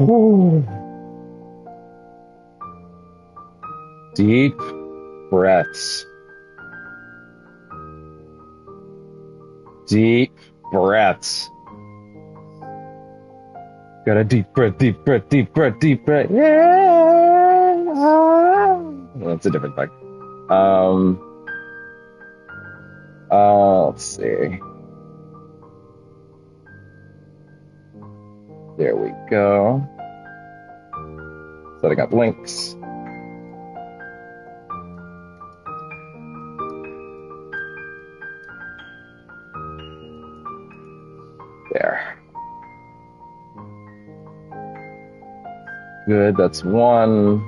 Ooh. Deep breaths. Deep breaths. Got a deep breath, deep breath, deep breath, deep breath. Yeah. That's a different thing. Let's see. There we go. Setting up links. There. Good, that's one.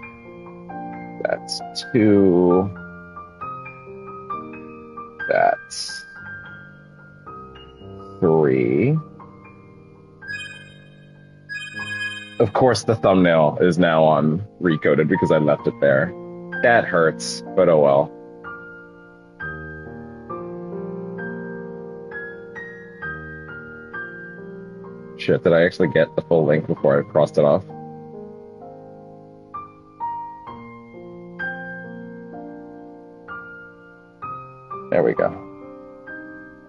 That's two. That's three. Of course, the thumbnail is now on recoded because I left it there. That hurts, but oh well. Shit, did I actually get the full link before I crossed it off? There we go.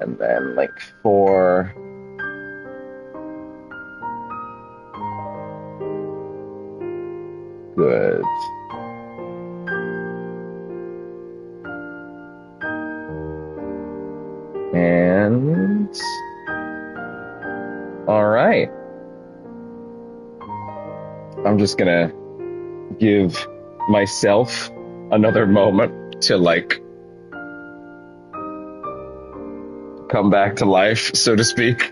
And then link 4. Good. And all right. I'm just gonna give myself another moment to like come back to life, so to speak.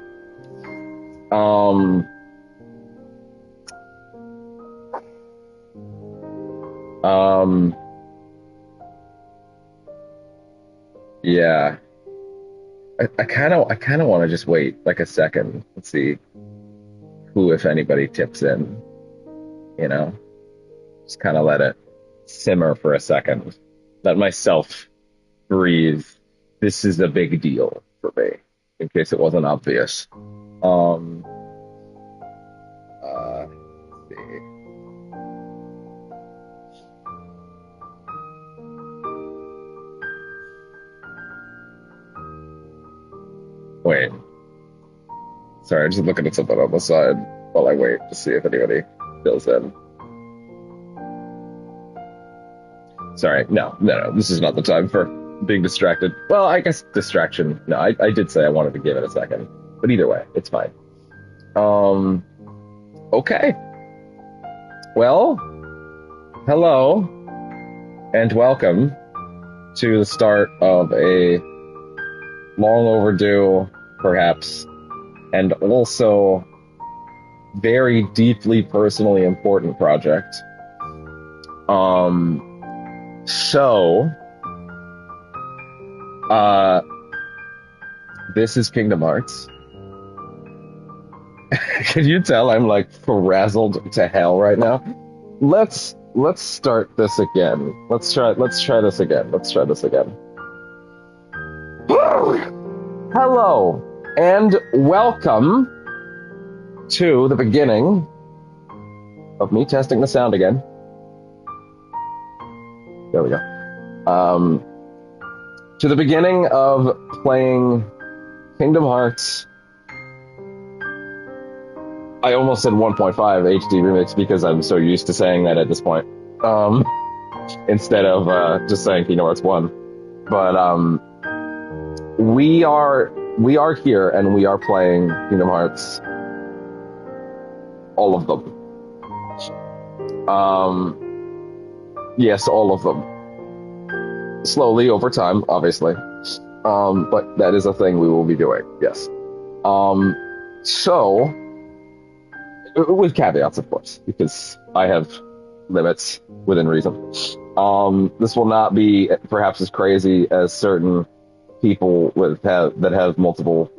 Yeah. I kind of want to just wait like a second. Let's see who, if anybody, tips in. You know, just kind of let it simmer for a second. Let myself breathe. This is a big deal for me, in case it wasn't obvious. Let's see. Wait. Sorry, I'm just looking at something on the side while I wait to see if anybody fills in. Sorry, no, this is not the time for being distracted. Well, I guess distraction. No, I did say I wanted to give it a second, but either way, it's fine. Okay. Well, hello, and welcome to the start of a long overdue, perhaps, and also very deeply personally important project. This is Kingdom Hearts. Can you tell I'm like frazzled to hell right now? Let's start this again. Let's try this again. Hello and welcome to the beginning of me testing the sound again. There we go. To the beginning of playing Kingdom Hearts. I almost said 1.5 HD remix because I'm so used to saying that at this point. Instead of just saying Kingdom Hearts 1. But we are here and we are playing Kingdom Hearts. All of them. Yes, all of them. Slowly over time, obviously. But that is a thing we will be doing, yes. So, with caveats, of course, because I have limits within reason. This will not be perhaps as crazy as certain people that have multiple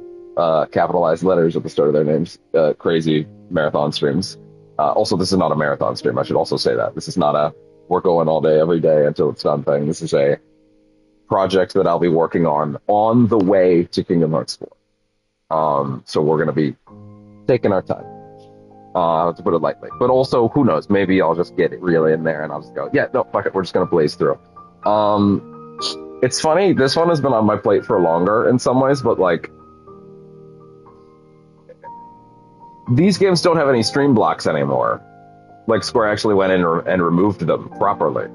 capitalized letters at the start of their names, crazy marathon streams. Also, this is not a marathon stream. I should also say that. This is not a we're going all day, every day until it's done thing. This is a project that I'll be working on the way to Kingdom Hearts 4. So we're going to be taking our time. to put it lightly. But also, who knows? Maybe I'll just get it really in there and I'll just go, yeah, no, fuck it, we're just gonna blaze through. It's funny, this one has been on my plate for longer in some ways, but like these games don't have any stream blocks anymore. Like Square actually went in and removed them properly.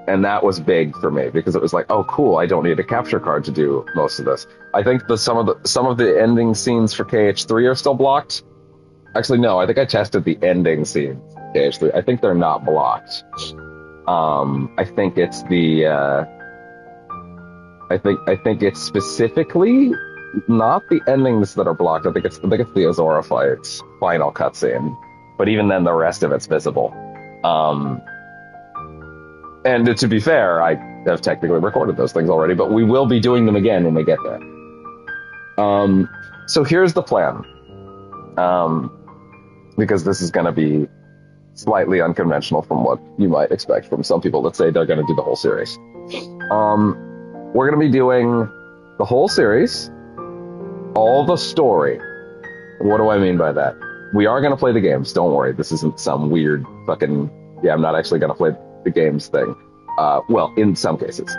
And that was big for me because it was like, oh, cool! I don't need a capture card to do most of this. I think some of the ending scenes for KH3 are still blocked. Actually, no. I think I tested the ending scenes for KH3. I think they're not blocked. I think it's the I think it's specifically not the endings that are blocked. I think it's the Azora fight's final cutscene. But even then, the rest of it's visible. And to be fair, I have technically recorded those things already, but we will be doing them again when we get there. So here's the plan. Because this is going to be slightly unconventional from what you might expect from some people that say they're going to do the whole series. We're going to be doing the whole series, all the story. What do I mean by that? We are going to play the games. Don't worry. This isn't some weird fucking, yeah, I'm not actually going to play the games thing. Well, in some cases.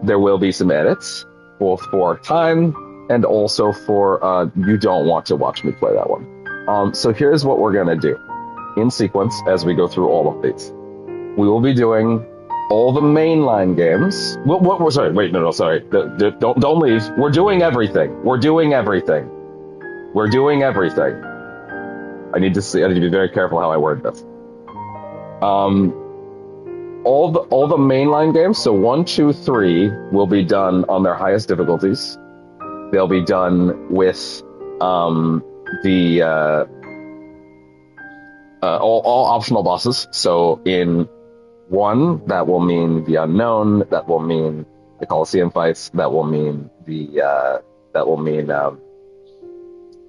There will be some edits, both for time and also for you don't want to watch me play that one. So here's what we're going to do in sequence as we go through all of these. We will be doing all the mainline games. Sorry, wait, no, sorry. Don't leave. We're doing everything. We're doing everything. We're doing everything. I need to be very careful how I word this. All the mainline games, so 1, 2, 3, will be done on their highest difficulties. They'll be done with all optional bosses. So in 1, that will mean the unknown. That will mean the Colosseum fights. That will mean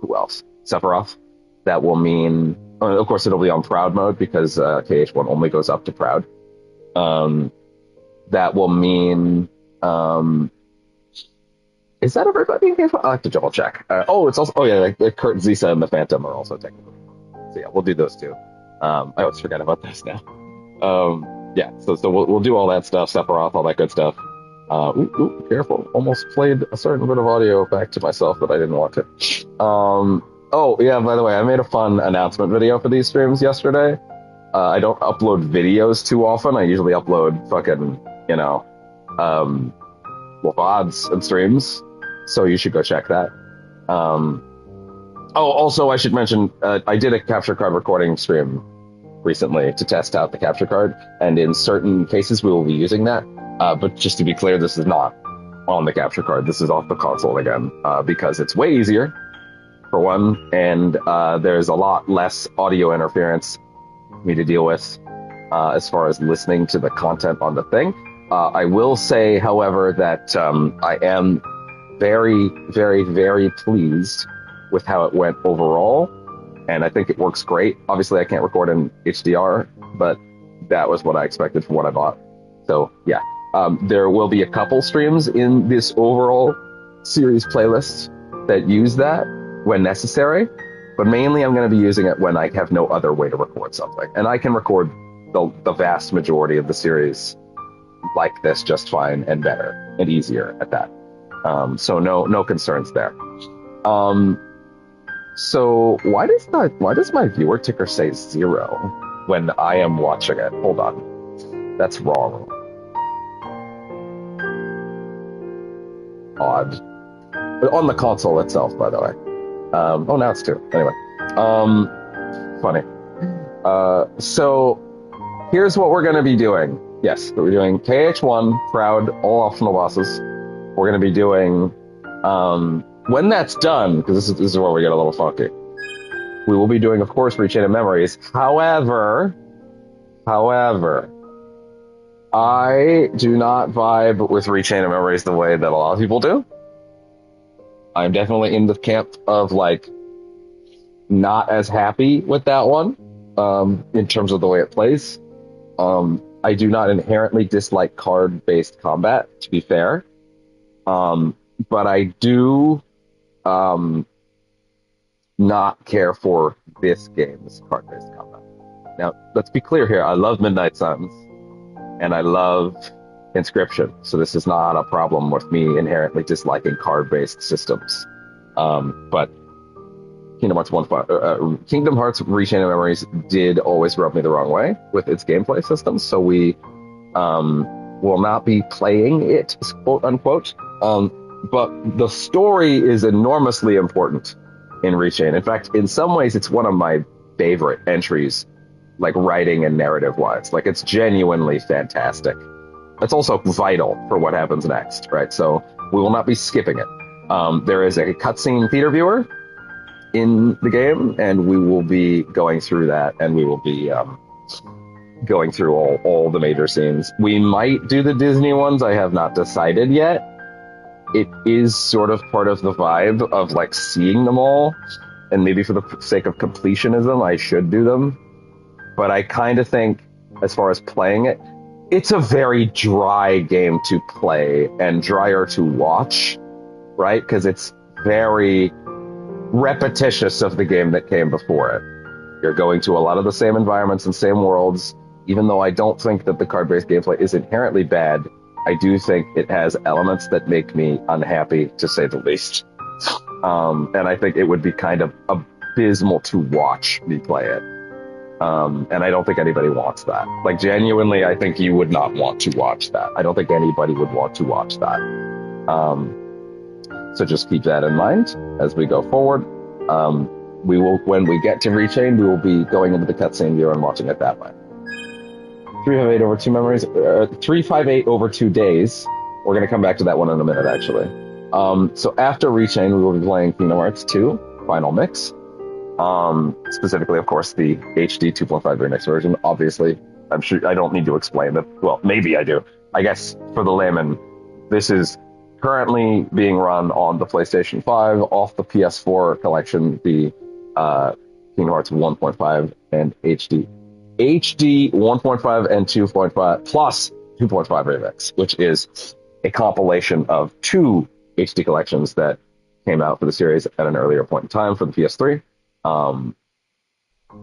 who else? Sephiroth. That will mean, of course, it'll be on Proud mode because KH1 only goes up to Proud. That will mean, is that everybody in KH1? I'll have to double check. It's also, like Kurt, Zisa, and the Phantom are also technically. So yeah, we'll do those two. I always forget about those now. Yeah, so we'll do all that stuff, Sephiroth, all that good stuff. Careful. Almost played a certain bit of audio back to myself that I didn't want to. Oh, yeah, by the way, I made a fun announcement video for these streams yesterday. I don't upload videos too often. I usually upload fucking, VODs and streams. So you should go check that. Also, I should mention, I did a capture card recording stream recently to test out the capture card. And in certain cases, we will be using that. But just to be clear, this is not on the capture card. This is off the console again, because it's way easier, for one, and there's a lot less audio interference for me to deal with as far as listening to the content on the thing. I will say, however, that I am very, very, very pleased with how it went overall, and I think it works great. Obviously, I can't record in HDR, but that was what I expected from what I bought. So, yeah. There will be a couple streams in this overall series playlist that use that when necessary, but mainly I'm going to be using it when I have no other way to record something. And I can record the vast majority of the series like this just fine and better and easier at that. So no concerns there. So why does my viewer ticker say 0 when I am watching it? Hold on. That's wrong. Odd. On the console itself, by the way. Now it's 2. Anyway. Funny. So here's what we're going to be doing. Yes, we're doing KH1, Proud, all optional bosses. We're going to be doing, when that's done, because this is where we get a little funky, we will be doing, of course, Rechain of Memories. However, I do not vibe with Rechain of Memories the way that a lot of people do. I'm definitely in the camp of, like, not as happy with that one, in terms of the way it plays. I do not inherently dislike card-based combat, to be fair. But I do not care for this game's card-based combat. Now, let's be clear here. I love Midnight Suns and I love Inscription, so this is not a problem with me inherently disliking card-based systems. But Kingdom Hearts Rechain of Memories did always rub me the wrong way with its gameplay systems, so we will not be playing it, quote unquote. But the story is enormously important in Rechain. In fact, in some ways, it's one of my favorite entries, like writing and narrative wise. Like, it's genuinely fantastic. It's also vital for what happens next, right? So we will not be skipping it. There is a cutscene theater viewer in the game, and we will be going through that, and we will be going through all the major scenes. We might do the Disney ones. I have not decided yet. It is sort of part of the vibe of like seeing them all, and maybe for the sake of completionism, I should do them. But I kind of think, as far as playing it, it's a very dry game to play and drier to watch, right? Because it's very repetitious of the game that came before it. You're going to a lot of the same environments and same worlds. Even though I don't think that the card-based gameplay is inherently bad, I do think it has elements that make me unhappy, to say the least. And I think it would be kind of abysmal to watch me play it. And I don't think anybody wants that. Like, genuinely, I think you would not want to watch that. I don't think anybody would want to watch that. So just keep that in mind as we go forward. We will, when we get to Rechain, we will be going into the cutscene viewer and watching it that way. 358 over 2 memories, 358 over 2 days. We're going to come back to that one in a minute, actually. So after Rechain, we will be playing Kingdom Hearts 2 Final Mix. Specifically, of course, the HD 2.5 remix version. Obviously, I'm sure I don't need to explain that. Well, maybe I do. I guess for the layman, this is currently being run on the PlayStation 5 off the PS4 collection, the Kingdom Hearts 1.5 and HD 1.5 and 2.5 plus 2.5 remix, which is a compilation of 2 HD collections that came out for the series at an earlier point in time for the PS3.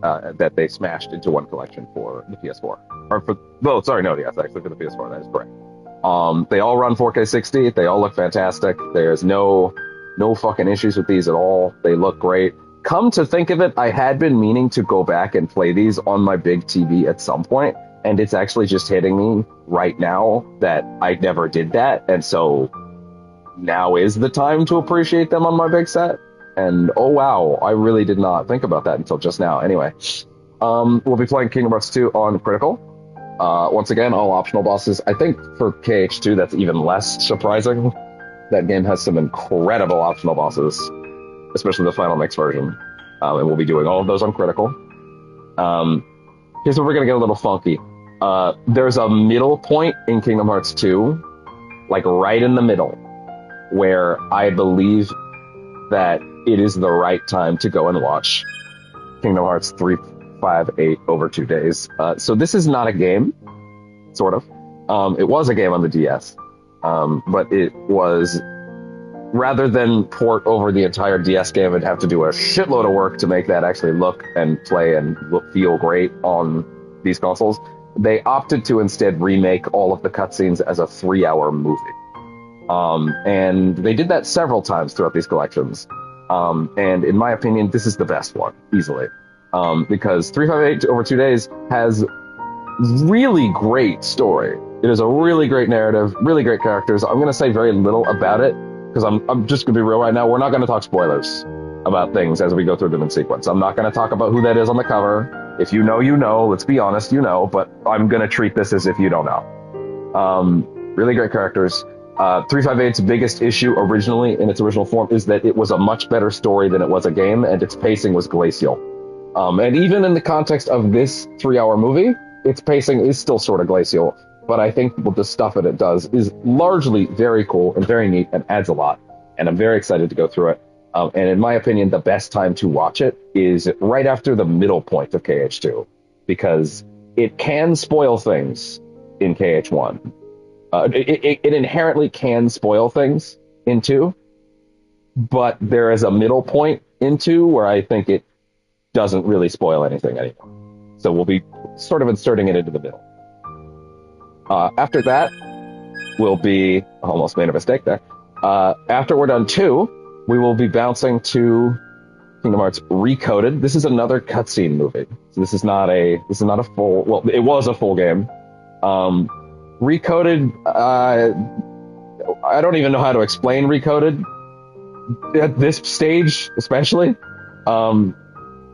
That they smashed into one collection for the PS4. Yes, actually for the PS4, that is correct. They all run 4K 60, they all look fantastic. There's no fucking issues with these at all. They look great. Come to think of it, I had been meaning to go back and play these on my big TV at some point, and it's actually just hitting me right now that I never did that, and so now is the time to appreciate them on my big set. And oh wow, I really did not think about that until just now. Anyway, we'll be playing Kingdom Hearts 2 on Critical. Once again, all optional bosses. I think for KH2 that's even less surprising. That game has some incredible optional bosses, especially the Final Mix version. And we'll be doing all of those on Critical. Here's where we're going to get a little funky. There's a middle point in Kingdom Hearts 2, like right in the middle, where I believe that it is the right time to go and watch Kingdom Hearts 358 over 2 days. So this is not a game, sort of. It was a game on the DS, but it was, rather than port over the entire DS game and have to do a shitload of work to make that actually look and play and feel great on these consoles, they opted to instead remake all of the cutscenes as a 3-hour movie. And they did that several times throughout these collections. And in my opinion, this is the best one, easily. Because 358 over 2 days has really great story. It is a really great narrative, really great characters. I'm going to say very little about it, because I'm just going to be real right now. We're not going to talk spoilers about things as we go through them in sequence. I'm not going to talk about who that is on the cover. If you know, you know. Let's be honest, you know. But I'm going to treat this as if you don't know. Really great characters. 358's biggest issue originally, in its original form, is that it was a much better story than it was a game, and its pacing was glacial. And even in the context of this 3-hour movie, its pacing is still sort of glacial, but I think the stuff that it does is largely very cool and very neat and adds a lot, and I'm very excited to go through it. And in my opinion, the best time to watch it is right after the middle point of KH2, because it can spoil things in KH1. It inherently can spoil things in 2, but there is a middle point into where I think it doesn't really spoil anything anymore. So we'll be sort of inserting it into the middle. After that will be, almost made a mistake there. After we're done 2, we will be bouncing to Kingdom Hearts Recoded. This is another cutscene movie. So this is not a full, well, it was a full game. Recoded, I don't even know how to explain Recoded at this stage, especially.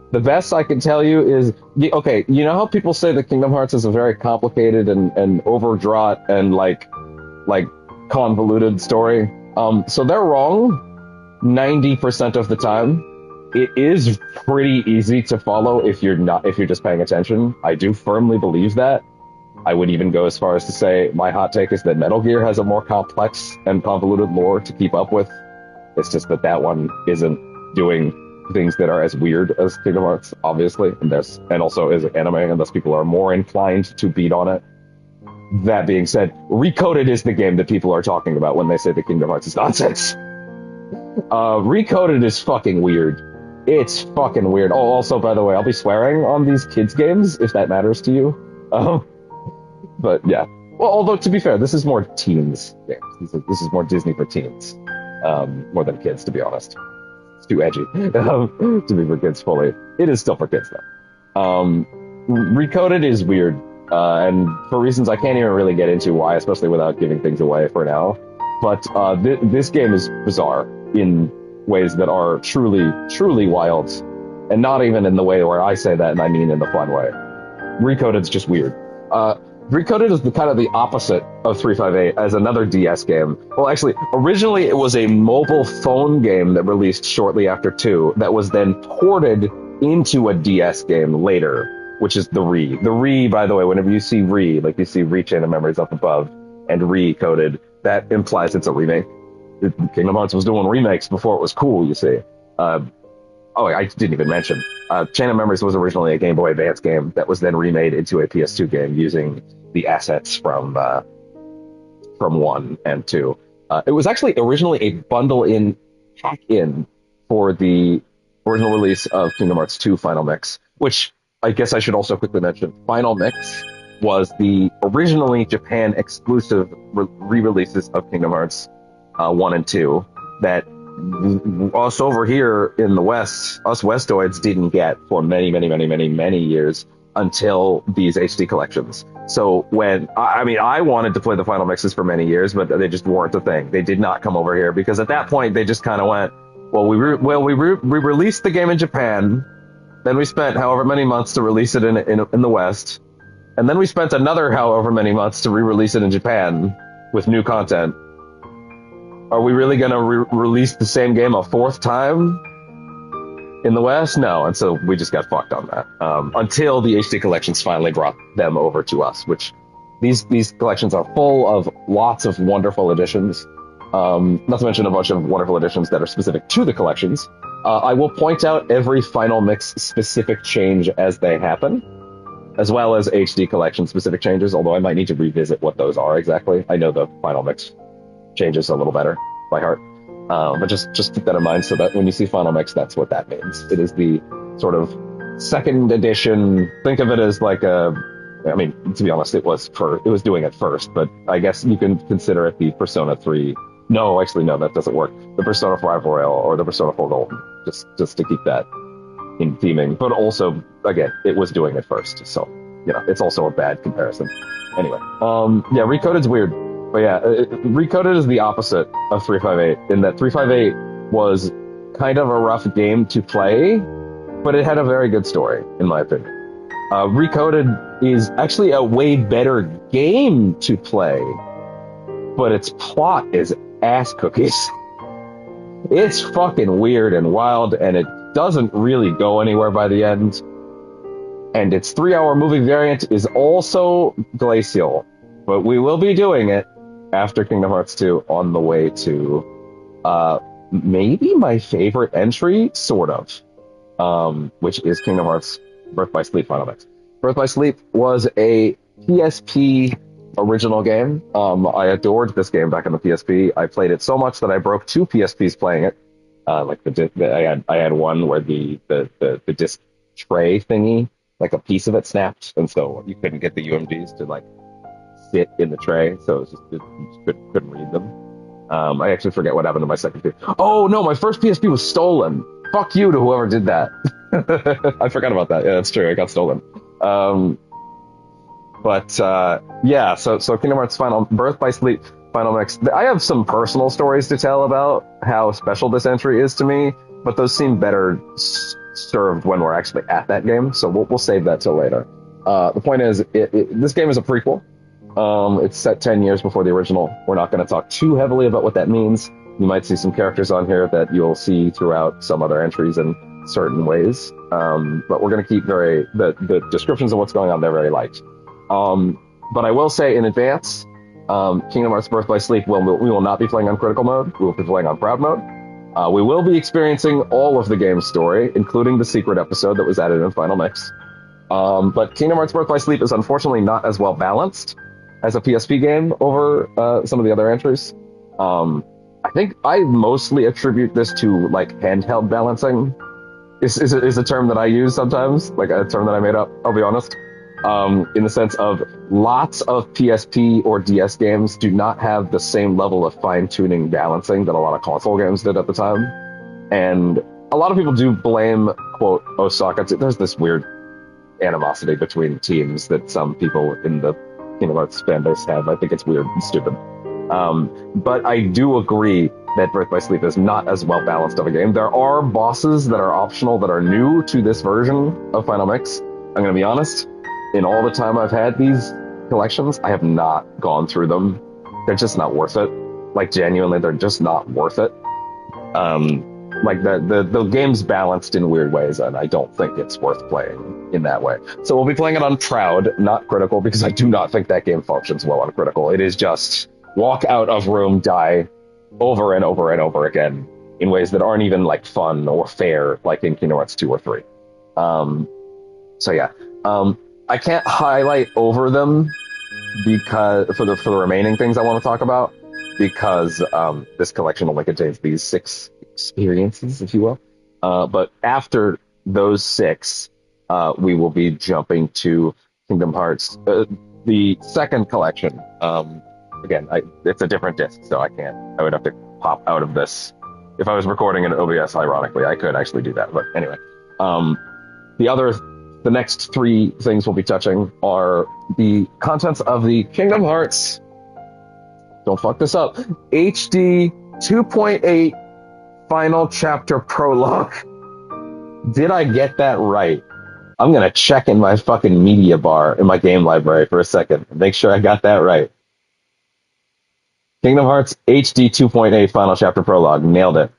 The best I can tell you is, okay, you know how people say that Kingdom Hearts is a very complicated and overdrawn and like convoluted story? So they're wrong 90% of the time. It is pretty easy to follow if you're just paying attention. I do firmly believe that. I would even go as far as to say my hot take is that Metal Gear has a more complex and convoluted lore to keep up with. It's just that one isn't doing things that are as weird as Kingdom Hearts, obviously, and also is anime, and thus people are more inclined to beat on it. That being said, Recoded is the game that people are talking about when they say that Kingdom Hearts is nonsense. Recoded is fucking weird. It's fucking weird. Oh, also, by the way, I'll be swearing on these kids' games, if that matters to you. But yeah. Well, although, to be fair, this is more teens games. This is more Disney for teens. More than kids, to be honest. It's too edgy to be for kids fully. It is still for kids, though. Recoded is weird. And for reasons I can't even really get into why, especially without giving things away for now. But this game is bizarre in ways that are truly, truly wild. And not even in the way where I say that and I mean in the fun way. Recoded's just weird. Recoded is kind of the opposite of 358 as another DS game. Well, actually, originally it was a mobile phone game that released shortly after 2 that was then ported into a DS game later, which is the Re. The Re, by the way, whenever you see Re, like you see Re-Chain of Memories up above and Recoded, that implies it's a remake. Kingdom Hearts was doing remakes before it was cool, you see. I didn't even mention. Chain of Memories was originally a Game Boy Advance game that was then remade into a PS2 game using the assets from 1 and 2. It was actually originally a bundle-in, pack-in for the original release of Kingdom Hearts 2 Final Mix, which I guess I should also quickly mention. Final Mix was the originally Japan exclusive re-releases of Kingdom Hearts 1 and 2 that us over here in the West, us Westoids didn't get for many, many, many, many, many years until these HD collections. So when, I wanted to play the Final Mixes for many years, but they just weren't a thing. They did not come over here because at that point they just kind of went, we released the game in Japan, then we spent however many months to release it in the West, and then we spent another however many months to re-release it in Japan with new content. Are we really going to release the same game a 4th time in the West? No, and so we just got fucked on that. Until the HD collections finally brought them over to us, which these collections are full of lots of wonderful editions. Not to mention a bunch of wonderful editions that are specific to the collections. I will point out every Final Mix specific change as they happen, as well as HD collection specific changes, although I might need to revisit what those are exactly. I know the Final Mix changes a little better by heart. But just keep that in mind so that when you see Final Mix, that's what that means. It is the sort of 2nd edition. Think of it as like to be honest, it was doing it first, but I guess you can consider it the Persona 3. No, actually, no, that doesn't work. The Persona 5 Royal or the Persona 4 Golden, just to keep that in theming. But also, again, it was doing it first, so, it's also a bad comparison. Anyway, Recoded's weird. But yeah, Recoded is the opposite of 358 in that 358 was kind of a rough game to play, but it had a very good story, in my opinion. Recoded is actually a way better game to play, but its plot is ass cookies. It's fucking weird and wild, and it doesn't really go anywhere by the end. And its 3-hour movie variant is also glacial, but we will be doing it after Kingdom Hearts 2 on the way to maybe my favorite entry, sort of, which is Kingdom Hearts Birth by Sleep Final Mix. Birth by Sleep was a PSP original game. I adored this game back on the PSP. I played it so much that I broke 2 PSPs playing it. Like I had one where the disc tray thingy, like a piece of it snapped, and so you couldn't get the UMDs to like sit in the tray, so you just couldn't read them. I actually forget what happened to my second PS. Oh no, my first PSP was stolen. Fuck you to whoever did that. I forgot about that. Yeah, that's true. It got stolen. Um, but yeah, so Kingdom Hearts Final Birth by Sleep Final Mix. I have some personal stories to tell about how special this entry is to me, but those seem better served when we're actually at that game. So we'll save that till later. The point is, this game is a prequel. It's set 10 years before the original. We're not going to talk too heavily about what that means. You might see some characters on here that you'll see throughout some other entries in certain ways. But we're going to keep the descriptions of what's going on there very light. But I will say in advance, Kingdom Hearts Birth by Sleep, we will not be playing on critical mode. We will be playing on proud mode. We will be experiencing all of the game's story, including the secret episode that was added in Final Mix. But Kingdom Hearts Birth by Sleep is unfortunately not as well balanced as a PSP game over some of the other entries. I think I mostly attribute this to like handheld balancing. Is a term that I use sometimes, like a term that I made up, I'll be honest. In the sense of lots of PSP or DS games do not have the same level of fine-tuning balancing that a lot of console games did at the time. And a lot of people do blame, quote, Osaka. There's this weird animosity between teams that some people in the Kingdom Hearts fan base have. I think it's weird and stupid. But I do agree that Birth by Sleep is not as well balanced of a game. There are bosses that are optional that are new to this version of Final Mix. I'm going to be honest. In all the time I've had these collections, I have not gone through them. They're just not worth it. Like, genuinely, they're just not worth it. Like, the game's balanced in weird ways, and I don't think it's worth playing in that way. So we'll be playing it on Proud, not Critical, because I do not think that game functions well on Critical. It is just walk out of room, die over and over and over again in ways that aren't even, like, fun or fair, like in Kingdom Hearts 2 or 3. So yeah. I can't highlight over them because for the remaining things I want to talk about, because this collection only contains these 6 experiences, if you will. But after those 6, we will be jumping to Kingdom Hearts, the second collection. Again, it's a different disc, so I would have to pop out of this. If I was recording in OBS, ironically, I could actually do that. But anyway, the next 3 things we'll be touching are the contents of the Kingdom Hearts, don't fuck this up, HD 2.8 Final Chapter Prologue. Did I get that right? I'm gonna check in my fucking media bar in my game library for a second and make sure I got that right. Kingdom Hearts HD 2.8 Final Chapter Prologue. Nailed it.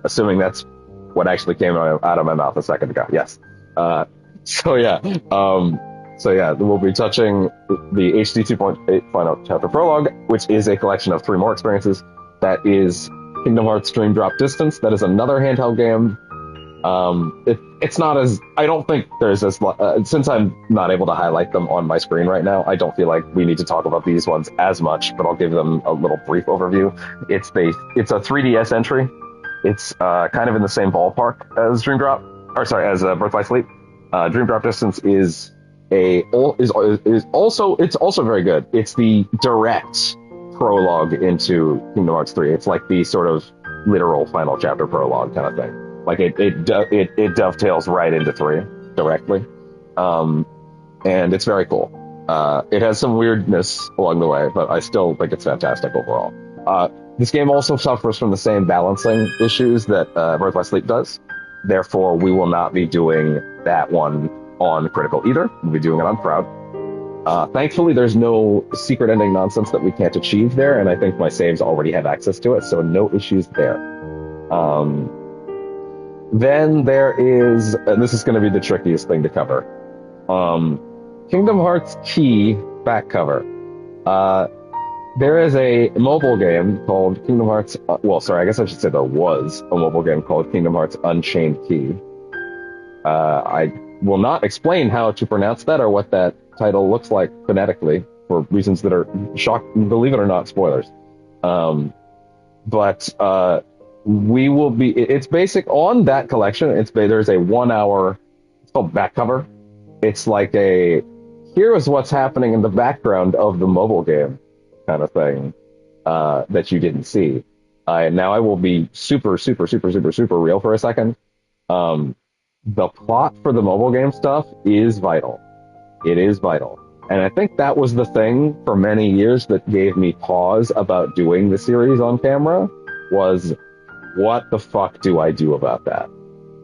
Assuming that's what actually came out of my mouth a second ago. Yes. So yeah, we'll be touching the HD 2.8 Final Chapter Prologue, which is a collection of 3 more experiences. That is Kingdom Hearts Dream Drop Distance. That is another handheld game. It's not as, I don't think there's as, since I'm not able to highlight them on my screen right now, I don't feel like we need to talk about these ones as much, but I'll give them a little brief overview. It's a 3DS entry. It's kind of in the same ballpark as Birth by Sleep. Dream Drop Distance is also very good. It's the direct prologue into Kingdom Hearts 3. It's like the sort of literal final chapter prologue kind of thing. Like it dovetails right into 3 directly, and it's very cool. It has some weirdness along the way, but I still think it's fantastic overall. This game also suffers from the same balancing issues that Birth by Sleep does. Therefore, we will not be doing that one on Critical either. We'll be doing it on Proud. Thankfully, there's no secret ending nonsense that we can't achieve there, and I think my saves already have access to it, so no issues there. Then there is, and this is going to be the trickiest thing to cover, Kingdom Hearts Key back cover. There is a mobile game called Kingdom Hearts, I guess I should say there was a mobile game called Kingdom Hearts Unchained Key. I will not explain how to pronounce that or what that title looks like phonetically for reasons that are believe it or not, spoilers. But we will be. It's basic on that collection. There's a 1 hour. It's called back cover. It's like a here is what's happening in the background of the mobile game kind of thing that you didn't see. And now I will be super, super, super, super, super real for a second. Um, the plot for the mobile game stuff is vital. It is vital. And I think that was the thing for many years that gave me pause about doing the series on camera was what the fuck do I do about that?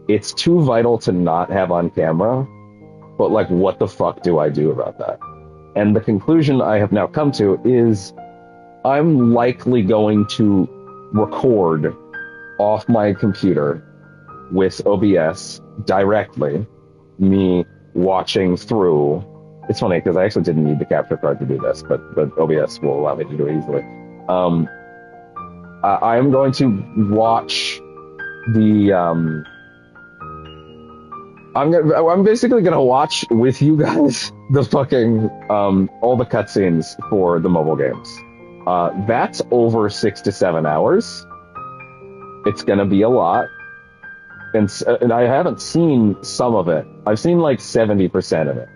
It's too vital to not have on camera, but like what the fuck do I do about that? And the conclusion I have now come to is I'm likely going to record off my computer with OBS directly, me watching through. It's funny because I actually didn't need the capture card to do this, but OBS will allow me to do it easily. I am going to watch the. I'm basically gonna watch with you guys the fucking all the cutscenes for the mobile games. That's over 6 to 7 hours. It's gonna be a lot. And I haven't seen some of it. I've seen like 70% of it.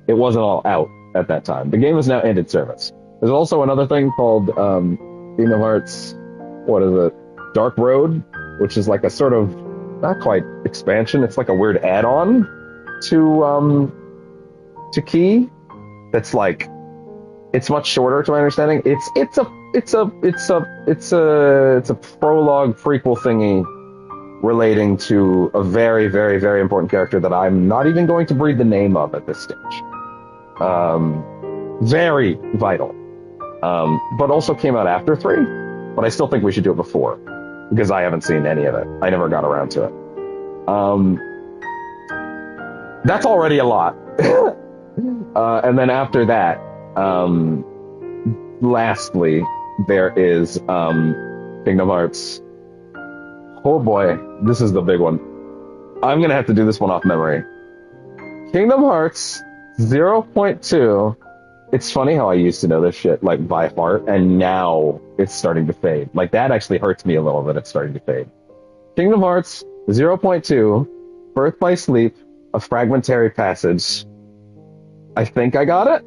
It wasn't all out at that time. The game has now ended service. There's also another thing called Kingdom Hearts, what is it? Dark Road, which is like a sort of, not quite expansion, it's like a weird add-on to Key. That's like, it's much shorter to my understanding. It's a prologue prequel thingy relating to a very, very, very important character that I'm not even going to breathe the name of at this stage. Very vital. But also came out after 3, but I still think we should do it before, because I haven't seen any of it. I never got around to it. That's already a lot. And then after that, lastly, there is Kingdom Hearts. Oh boy, this is the big one. I'm gonna have to do this one off memory. Kingdom Hearts 0.2. It's funny how I used to know this shit like by heart, and now it's starting to fade. Like that actually hurts me a little that it's starting to fade. Kingdom Hearts 0.2, Birth by Sleep, a fragmentary passage. I think I got it.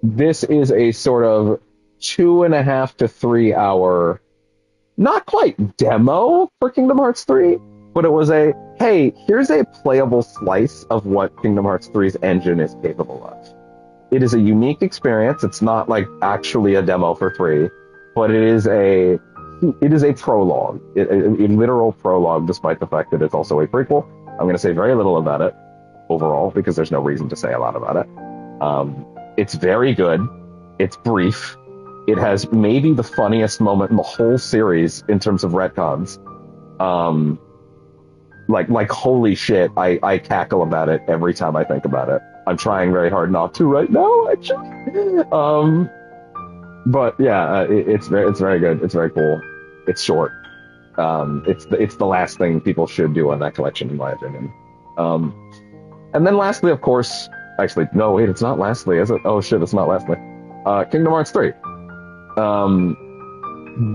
This is a sort of 2.5 to 3 hour, not quite demo for Kingdom Hearts 3, but it was a, hey, here's a playable slice of what Kingdom Hearts 3's engine is capable of. It is a unique experience. It's not like actually a demo for 3, but it is a prologue, a literal prologue, despite the fact that it's also a prequel. I'm going to say very little about it overall, because there's no reason to say a lot about it. It's very good. It's brief. It has maybe the funniest moment in the whole series in terms of retcons. Like holy shit, I cackle about it every time I think about it. I'm trying very hard not to right now, actually. But yeah, it's very good. It's very cool. It's short. It's the last thing people should do on that collection, in my opinion. And then lastly, of course, actually, no, wait, it's not lastly, is it? Oh shit, it's not lastly. Kingdom Hearts 3.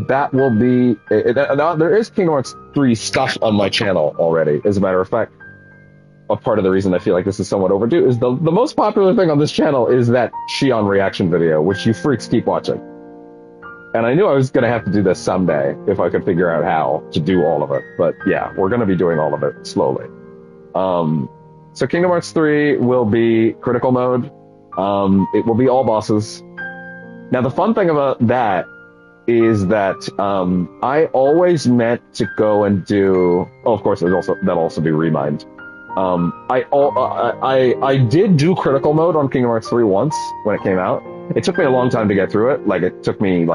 That will be... Now, there is Kingdom Hearts 3 stuff on my channel already. As a matter of fact, a part of the reason I feel like this is somewhat overdue is the most popular thing on this channel is that Shion reaction video, which you freaks keep watching. And I knew I was going to have to do this someday if I could figure out how to do all of it. But yeah, we're going to be doing all of it slowly. So Kingdom Hearts 3 will be critical mode. It will be all bosses. Now, the fun thing about that is that I always meant to go and do... Oh, of course, that'll also be Remind. I did do critical mode on Kingdom Hearts 3 once when it came out. It took me a long time to get through it. Like, it took me,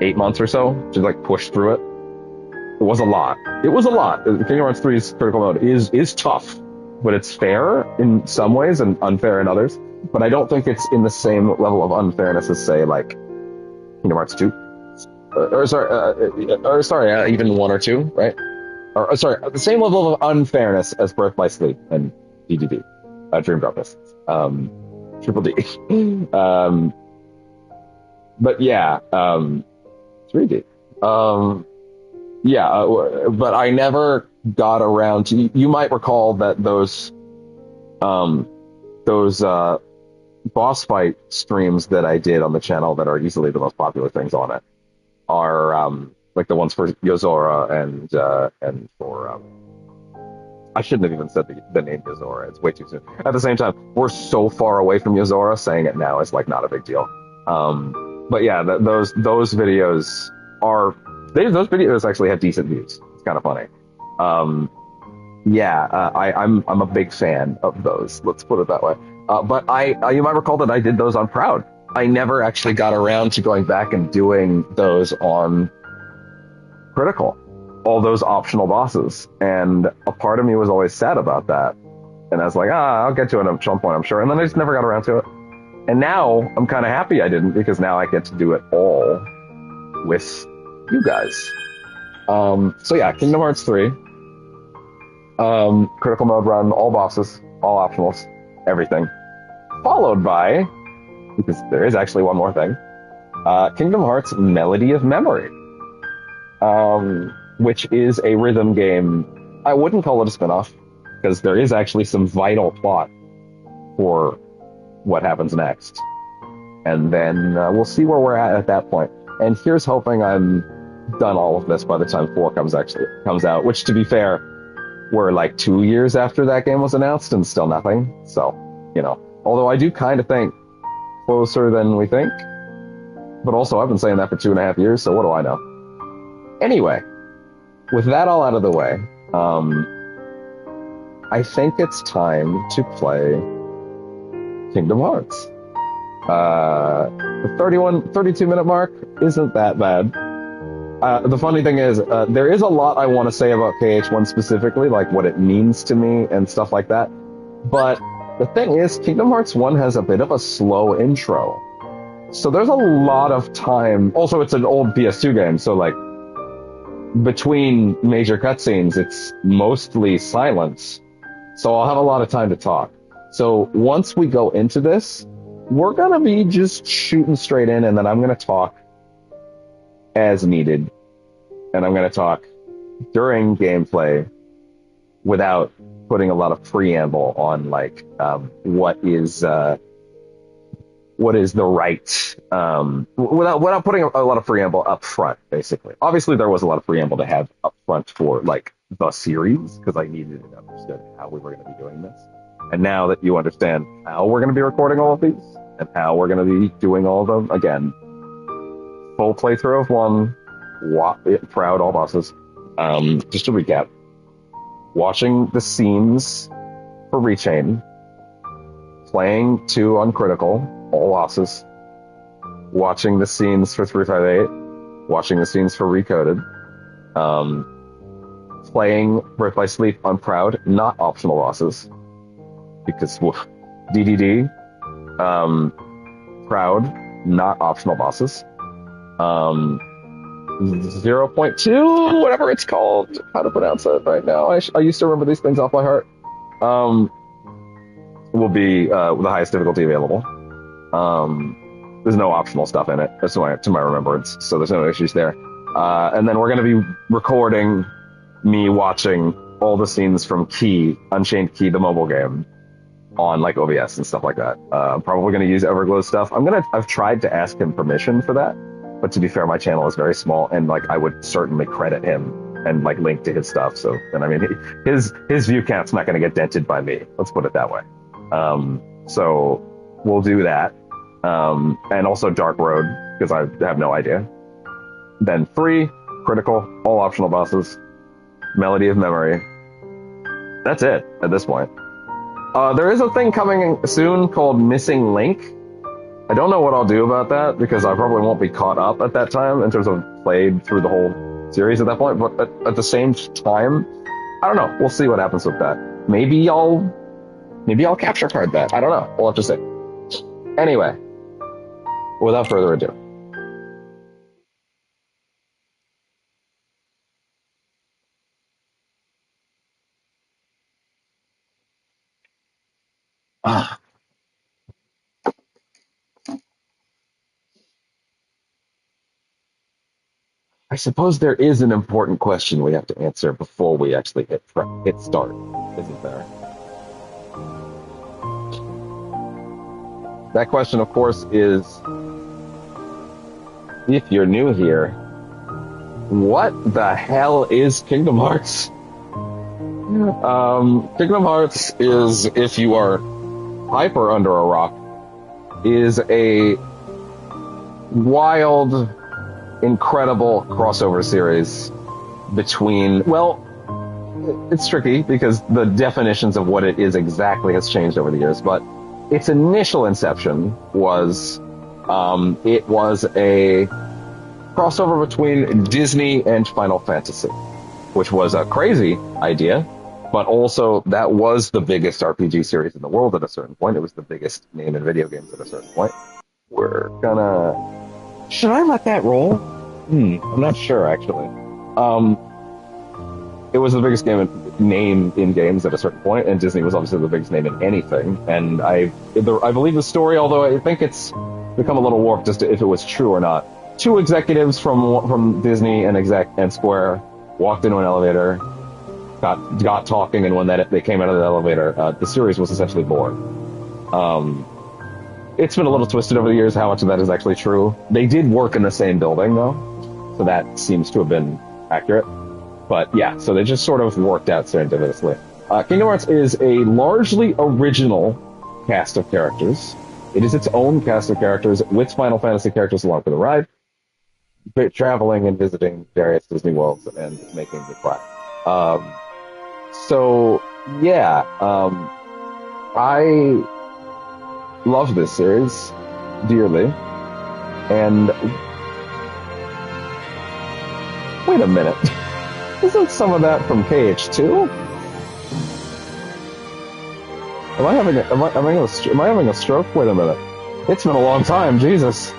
8 months or so to, push through it. It was a lot. Kingdom Hearts 3's critical mode is tough, but it's fair in some ways and unfair in others. But I don't think it's in the same level of unfairness as, say, Kingdom Hearts 2. Even 1 or 2, right? The same level of unfairness as Birth by Sleep and DDD. Dream Drop Distance. Triple D. but yeah, 3D. Um, yeah, but I never got around to. You might recall that um, those boss fight streams that I did on the channel that are easily the most popular things on it are like the ones for Yozora and for I shouldn't have even said the name Yozora. It's way too soon. At the same time, we're so far away from Yozora, saying it now is like not a big deal. But yeah, those videos are those videos actually have decent views. It's kind of funny. Um, yeah, I'm a big fan of those. Let's put it that way. But you might recall that I did those on Proud. I never actually got around to going back and doing those on Critical, all those optional bosses, and a part of me was always sad about that. And I was like, I'll get to it at some point, I'm sure. And then I just never got around to it. And now I'm kind of happy I didn't because now I get to do it all with you guys. So yeah, Kingdom Hearts 3, critical mode run, all bosses, all optionals, everything. Followed by, because there is actually one more thing, Kingdom Hearts Melody of Memory, which is a rhythm game. I wouldn't call it a spinoff because there is actually some vital plot for what happens next. And then we'll see where we're at that point. And here's hoping I'm done all of this by the time 4 comes out, which to be fair, we're like 2 years after that game was announced and still nothing. So, although I do kind of think closer than we think, but also I've been saying that for 2.5 years, so what do I know? Anyway, with that all out of the way, I think it's time to play Kingdom Hearts. The 32-minute mark isn't that bad. The funny thing is, there is a lot I want to say about KH1 specifically, like what it means to me and stuff like that. But the thing is, Kingdom Hearts 1 has a bit of a slow intro. So there's a lot of time. Also, it's an old PS2 game, so like between major cutscenes, it's mostly silence. So I'll have a lot of time to talk. So once we go into this, we're going to be just shooting straight in, and then I'm going to talk as needed. And I'm going to talk during gameplay without putting a lot of preamble on like what is the right without putting a lot of preamble up front, basically. Obviously there was a lot of preamble to have up front for like the series because I needed to understand how we were going to be doing this. And now that you understand how we're going to be recording all of these and how we're going to be doing all of them, again, full playthrough of 1, Proud, all bosses. Just to recap, watching the scenes for Rechain, playing 2 on Critical, all losses, watching the scenes for 358, watching the scenes for Recoded, playing Birth by Sleep on Proud, not optional losses, because DDD, Proud, not optional bosses, 0.2, whatever it's called, how to pronounce it right now. I used to remember these things off by heart. Will be the highest difficulty available. There's no optional stuff in it. That's to my remembrance, so there's no issues there. And then we're going to be recording me watching all the scenes from Unchained Key, the mobile game, on like OBS and stuff like that. I'm probably going to use Everglow stuff. I've tried to ask him permission for that, but to be fair, my channel is very small, and like I would certainly credit him and like link to his stuff. So, and I mean, his view count's not going to get dented by me. Let's put it that way. So we'll do that. And also Dark Road, because I have no idea. Then 3, Critical, all optional bosses, Melody of Memory. That's it at this point. There is a thing coming soon called Missing Link. I don't know what I'll do about that because I probably won't be caught up at that time in terms of played through the whole series at that point. But at the same time, I don't know. We'll see what happens with that. Maybe I'll capture card that. I don't know. We'll have to see. Anyway, without further ado. suppose there is an important question we have to answer before we actually hit start, isn't there? That question, of course, is if you're new here, what the hell is Kingdom Hearts? Kingdom Hearts is, if you are hyper under a rock, is a wild, incredible crossover series between, well, it's tricky because the definitions of what it is exactly has changed over the years, but its initial inception was, it was a crossover between Disney and Final Fantasy, which was a crazy idea, but also that was the biggest RPG series in the world at a certain point. It was the biggest name in video games at a certain point. We're gonna... Should I let that roll? I'm not sure, actually. It was the biggest name in games at a certain point, and Disney was obviously the biggest name in anything. And I believe the story, although I think it's become a little warped as to if it was true or not. Two executives from Disney and Square walked into an elevator, got talking, and when they came out of the elevator, the series was essentially born. It's been a little twisted over the years how much of that is actually true. They did work in the same building, though, so that seems to have been accurate. But yeah, so they just sort of worked out serendipitously. Kingdom Hearts is a largely original cast of characters. It is its own cast of characters with Final Fantasy characters along for the ride, traveling and visiting various Disney worlds and making me cry. So yeah, I love this series dearly, and wait a minute. Isn't some of that from KH2? Am I having a stroke? Wait a minute. It's been a long time, Jesus.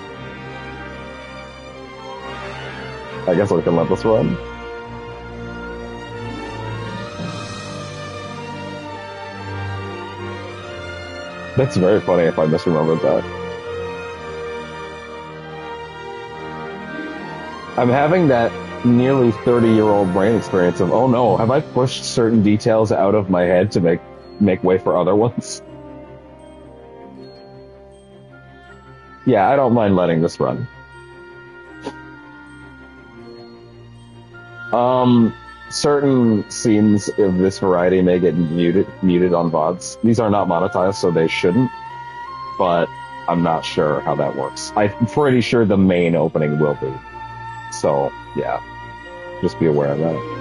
I guess I can let this run. That's very funny if I misremembered that. I'm having that nearly 30-year-old brain experience of, oh no, have I pushed certain details out of my head to make way for other ones? Yeah, I don't mind letting this run. Certain scenes of this variety may get muted on VODs. These are not monetized, so they shouldn't, but I'm not sure how that works. I'm pretty sure the main opening will be. So, yeah. Just be aware of that.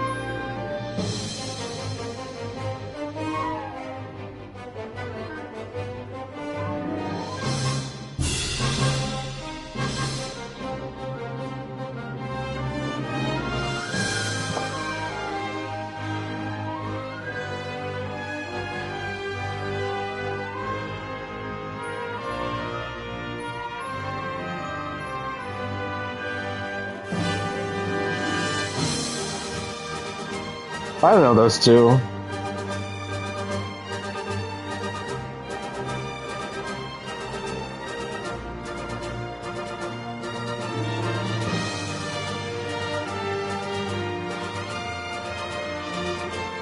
I don't know those two.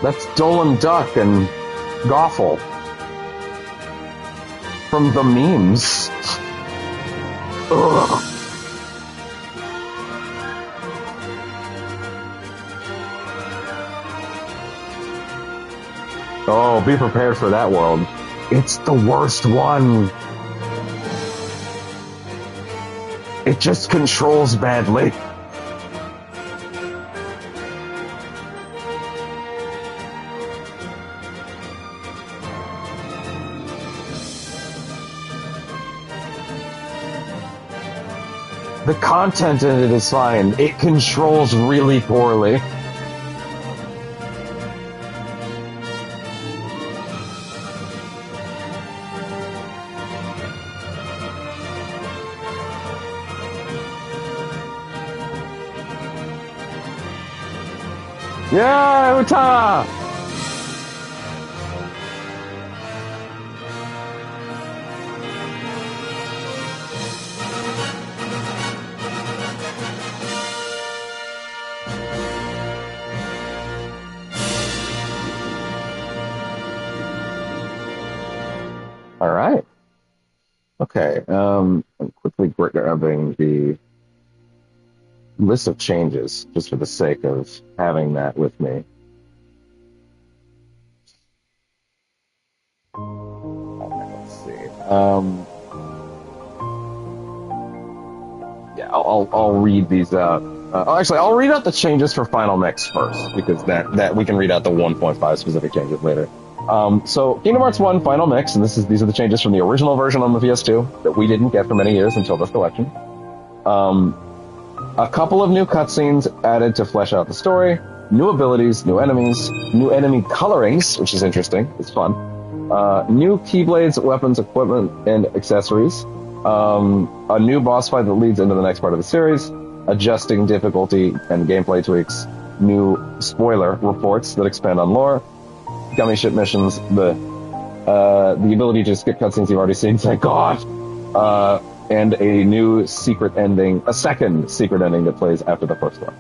That's Dolan Duck and Goffle from the memes. Ugh. Oh, be prepared for that world. It's the worst one. It just controls badly. The content in it is fine. It controls really poorly. Yeah, Uta! All right. Okay. I'm quickly grabbing the list of changes just for the sake of having that with me. Okay, let's see. Yeah, I'll read these out. Actually, I'll read out the changes for Final Mix first because that we can read out the 1.5 specific changes later. So Kingdom Hearts 1 Final Mix, and these are the changes from the original version on the PS2 that we didn't get for many years until this collection. Um, a couple of new cutscenes added to flesh out the story, new abilities, new enemies, new enemy colorings, which is interesting. It's fun. New keyblades, weapons, equipment, and accessories. A new boss fight that leads into the next part of the series. Adjusting difficulty and gameplay tweaks. New spoiler reports that expand on lore. Gummy ship missions. The ability to skip cutscenes you've already seen. Thank God. And a new secret ending, a second secret ending that plays after the first one.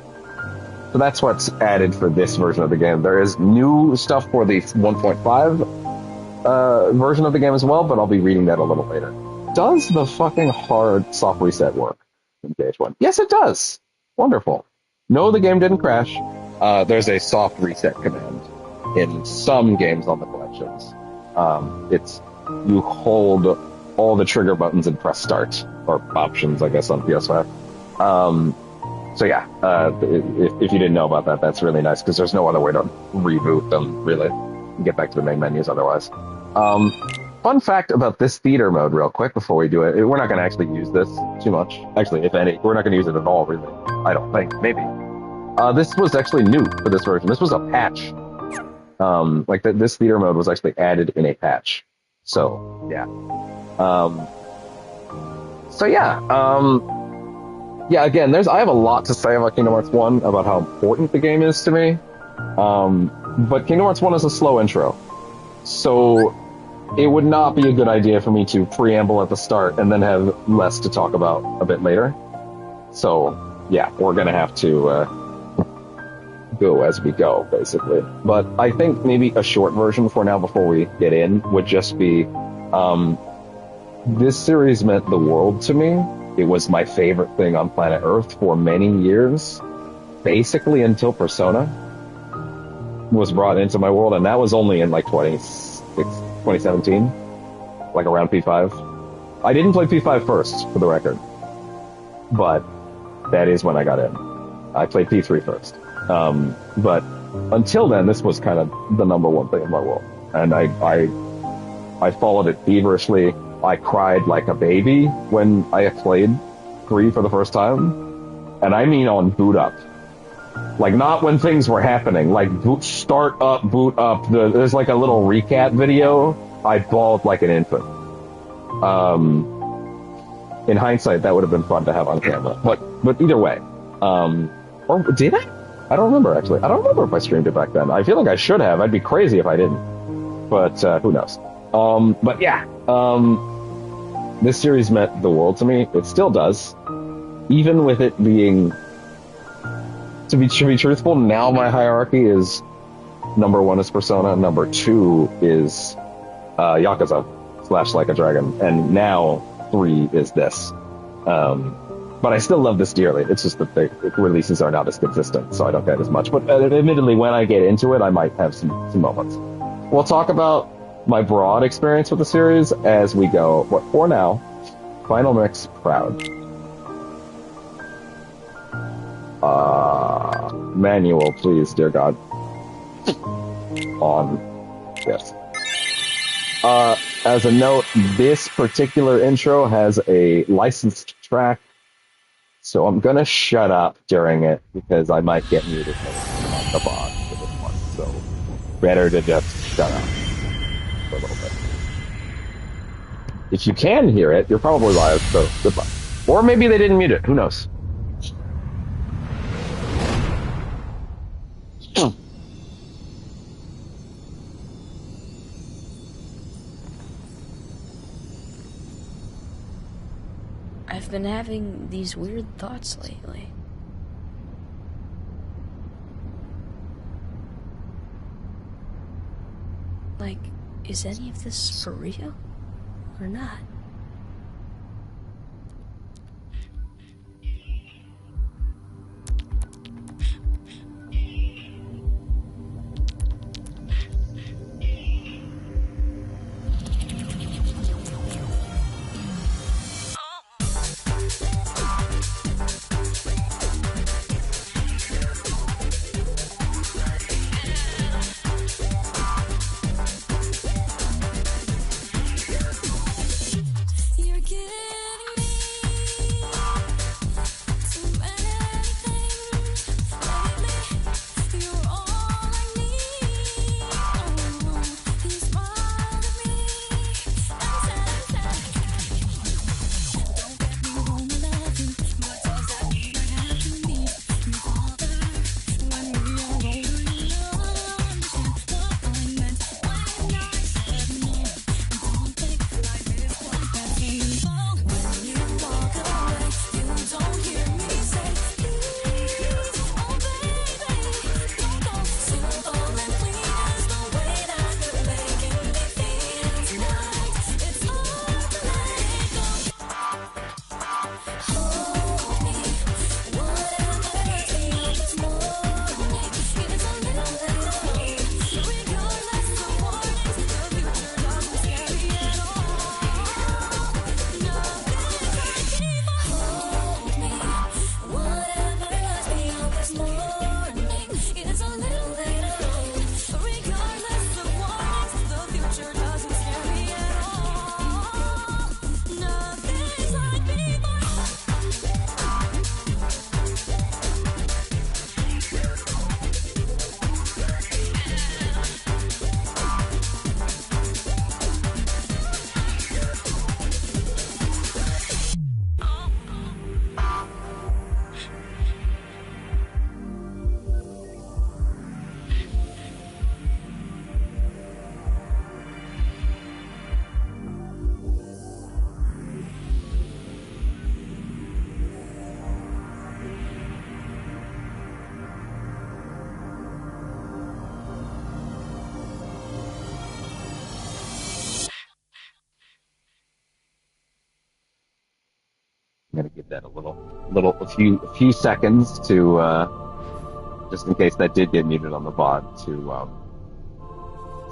So that's what's added for this version of the game. There is new stuff for the 1.5 version of the game as well, but I'll be reading that a little later. Does the fucking hard soft reset work in PH1? Yes, it does. Wonderful. No, the game didn't crash. There's a soft reset command in some games on the collections. It's you hold all the trigger buttons and press start, or options, I guess, on PS5. So yeah, if you didn't know about that, that's really nice because there's no other way to reboot them, really. Get back to the main menus otherwise. Fun fact about this theater mode, real quick, before we do it. We're not going to actually use this too much. Actually, if any, we're not going to use it at all, really. I don't think. Maybe. This was actually new for this version. This was a patch. This theater mode was actually added in a patch. So, yeah. Yeah, again, I have a lot to say about Kingdom Hearts 1, about how important the game is to me. But Kingdom Hearts 1 is a slow intro. So it would not be a good idea for me to preamble at the start and then have less to talk about a bit later. So, yeah, we're going to have to go as we go, basically. But I think maybe a short version for now before we get in would just be, this series meant the world to me. It was my favorite thing on planet Earth for many years, basically until Persona was brought into my world, and that was only in like 2017, like around P5. I didn't play P5 first, for the record, but that is when I got in. I played P3 first. But until then, this was kind of the number one thing in my world, and I followed it feverishly. I cried like a baby when I played 3 for the first time, and I mean on boot up. Like, not when things were happening, like start up, boot up. There's like a little recap video. I bawled like an infant. In hindsight, that would have been fun to have on camera. But either way, or did I? I don't remember, actually. I don't remember if I streamed it back then. I feel like I should have. I'd be crazy if I didn't. But who knows? But yeah, this series meant the world to me. It still does. Even with it being, to be truthful, now my hierarchy is number 1 is Persona, number 2 is Yakuza / Like a Dragon, and now 3 is this. But I still love this dearly. It's just that the releases are not as consistent, so I don't get as much. But admittedly, when I get into it, I might have some moments. We'll talk about my broad experience with the series as we go. But for now, Final Mix Proud. Manual, please, dear God. On. Yes. As a note, this particular intro has a licensed track, so I'm gonna shut up during it because I might get muted on the bot for this one. So better to just shut up for a little bit. If you can hear it, you're probably live, so goodbye. Or maybe they didn't mute it. Who knows? I've been having these weird thoughts lately. Like, is any of this for real? or not. I'm gonna give that a few seconds to just in case that did get muted on the VOD.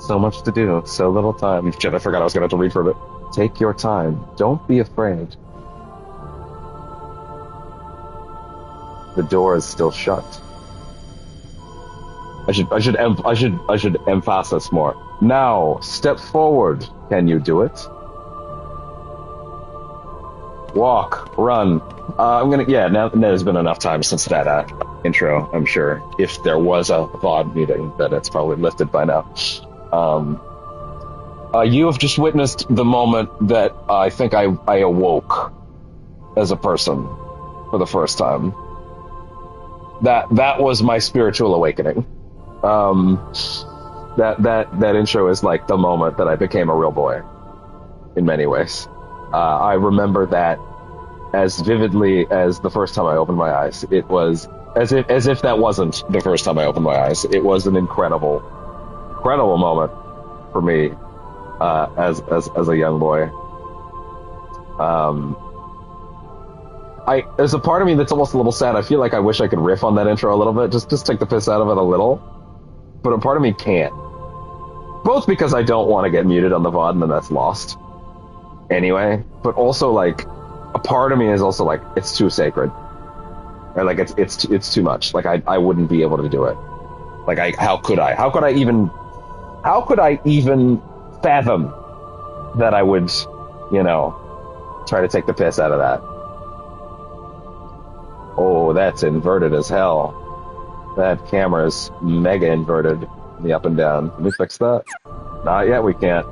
So much to do, so little time. Shit, I forgot I was gonna have to read from it. Take your time. Don't be afraid. The door is still shut. I should emphasize more. Now, step forward. Can you do it? Walk, run. Now there's been enough time since that intro, I'm sure. If there was a VOD meeting, then it's probably lifted by now. You have just witnessed the moment that I think I awoke as a person for the first time. That was my spiritual awakening. That intro is like the moment that I became a real boy, in many ways. I remember that as vividly as the first time I opened my eyes. It was as if that wasn't the first time I opened my eyes. It was an incredible moment for me as a young boy. There's a part of me that's almost a little sad. I feel like I wish I could riff on that intro a little bit, just take the piss out of it a little. But a part of me can't. Both because I don't want to get muted on the VOD and then that's lost. Anyway, but also like a part of me is also like it's too sacred. Or like it's too much. Like I wouldn't be able to do it. Like how could I? How could I even fathom that I would, try to take the piss out of that? Oh, that's inverted as hell. That camera's mega inverted, the up and down. Can we fix that? Not yet, we can't.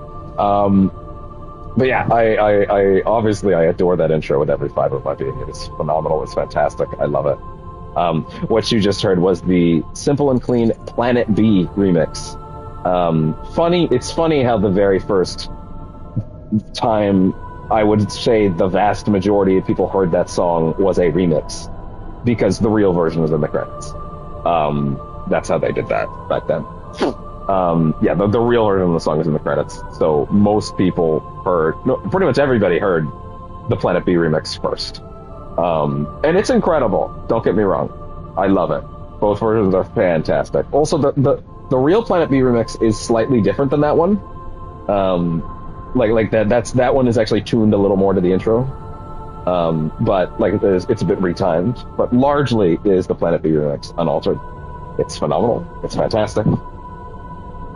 But yeah, I obviously I adore that intro with every fiber of my being. It is phenomenal. It's fantastic. I love it. What you just heard was the Simple and Clean Planet B remix. It's funny how the very first time, I would say the vast majority of people heard that song was a remix, because the real version was in the credits. That's how they did that back then. Yeah, the real version of the song is in the credits. So most people heard, no, pretty much everybody heard the Planet B remix first. And it's incredible. Don't get me wrong. I love it. Both versions are fantastic. Also, the real Planet B remix is slightly different than that one. Like that one is actually tuned a little more to the intro. But like it's a bit retimed. But largely is the Planet B remix unaltered. It's phenomenal. It's fantastic.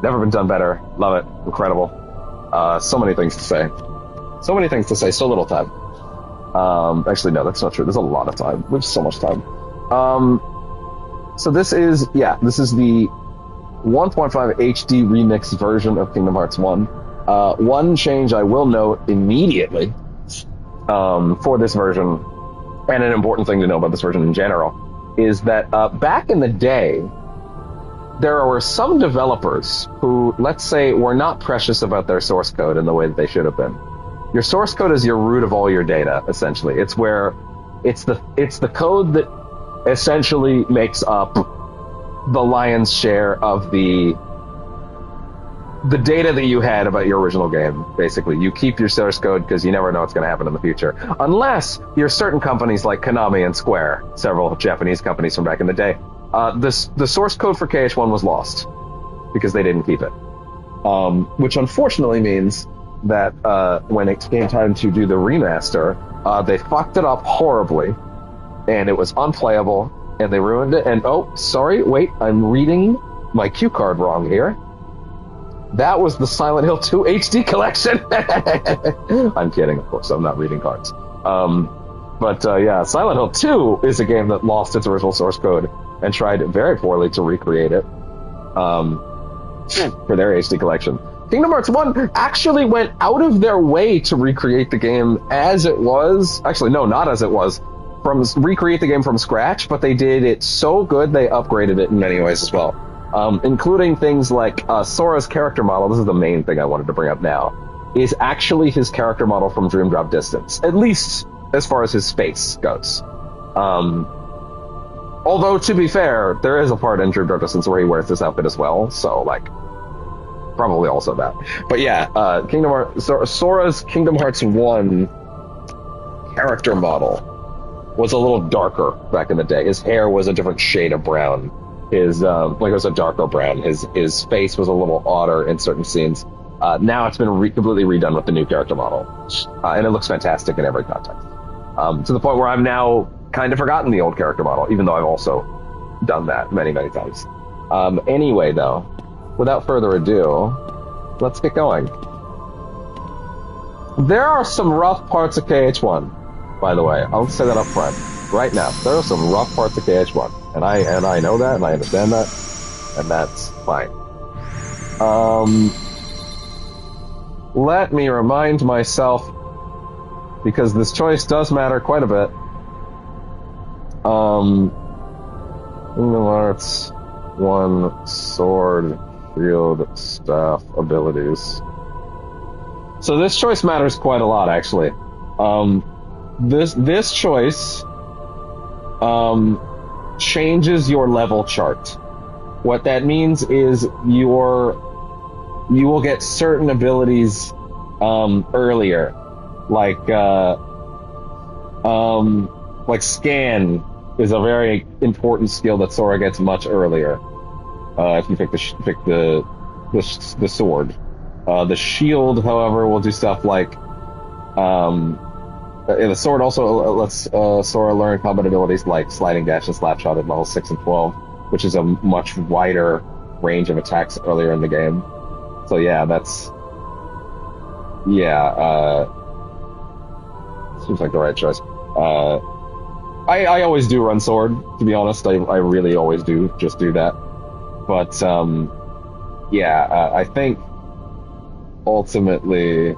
Never been done better. Love it. Incredible. So many things to say. So many things to say. So little time. Actually, no, that's not true. There's a lot of time. There's so much time. So this is the 1.5 HD remix version of Kingdom Hearts 1. One change I will note immediately for this version, and an important thing to know about this version in general, is that back in the day, there were some developers who, let's say, were not precious about their source code in the way that they should have been. Your source code is your root of all your data, essentially. It's the code that essentially makes up the lion's share of the data that you had about your original game, basically. You keep your source code because you never know what's going to happen in the future. Unless you're certain companies like Konami and Square, several Japanese companies from back in the day. The source code for KH1 was lost because they didn't keep it. Which unfortunately means that when it came time to do the remaster, they fucked it up horribly, and it was unplayable, and they ruined it. And oh, sorry, wait, I'm reading my cue card wrong here. That was the Silent Hill 2 HD collection. I'm kidding, of course. I'm not reading cards. But Silent Hill 2 is a game that lost its original source code and tried very poorly to recreate it for their HD collection. Kingdom Hearts 1 actually went out of their way to recreate the game as it was. Actually, no, not as it was. Recreate the game from scratch, but they did it so good they upgraded it in many ways as well. Including things like Sora's character model. This is the main thing I wanted to bring up now. Is actually his character model from Dream Drop Distance. At least as far as his face goes. Although, to be fair, there is a part in Dream Drop Distance where he wears this outfit as well, so, like, probably also that. But yeah, Sora's Kingdom Hearts 1 character model was a little darker back in the day. His hair was a different shade of brown. His, it was a darker brown. His face was a little odder in certain scenes. Now it's been completely redone with the new character model. And it looks fantastic in every context. To the point where I've now kind of forgotten the old character model, even though I've also done that many, many times. Anyway, though, without further ado, let's get going. There are some rough parts of KH1, by the way. I'll say that up front, right now. There are some rough parts of KH1, and I know that, and I understand that, and that's fine. Let me remind myself, because this choice does matter quite a bit. Kingdom Hearts 1 sword, shield, staff, abilities. So this choice matters quite a lot, actually. This choice changes your level chart. What that means is you will get certain abilities earlier, like scan is a very important skill that Sora gets much earlier. If you pick the sword, the shield, however, will do stuff like the sword also lets Sora learn combat abilities like sliding dash and slapshot at level 6 and 12, which is a much wider range of attacks earlier in the game. So yeah, seems like the right choice. I always do run sword, to be honest. I really always do just do that. But I think ultimately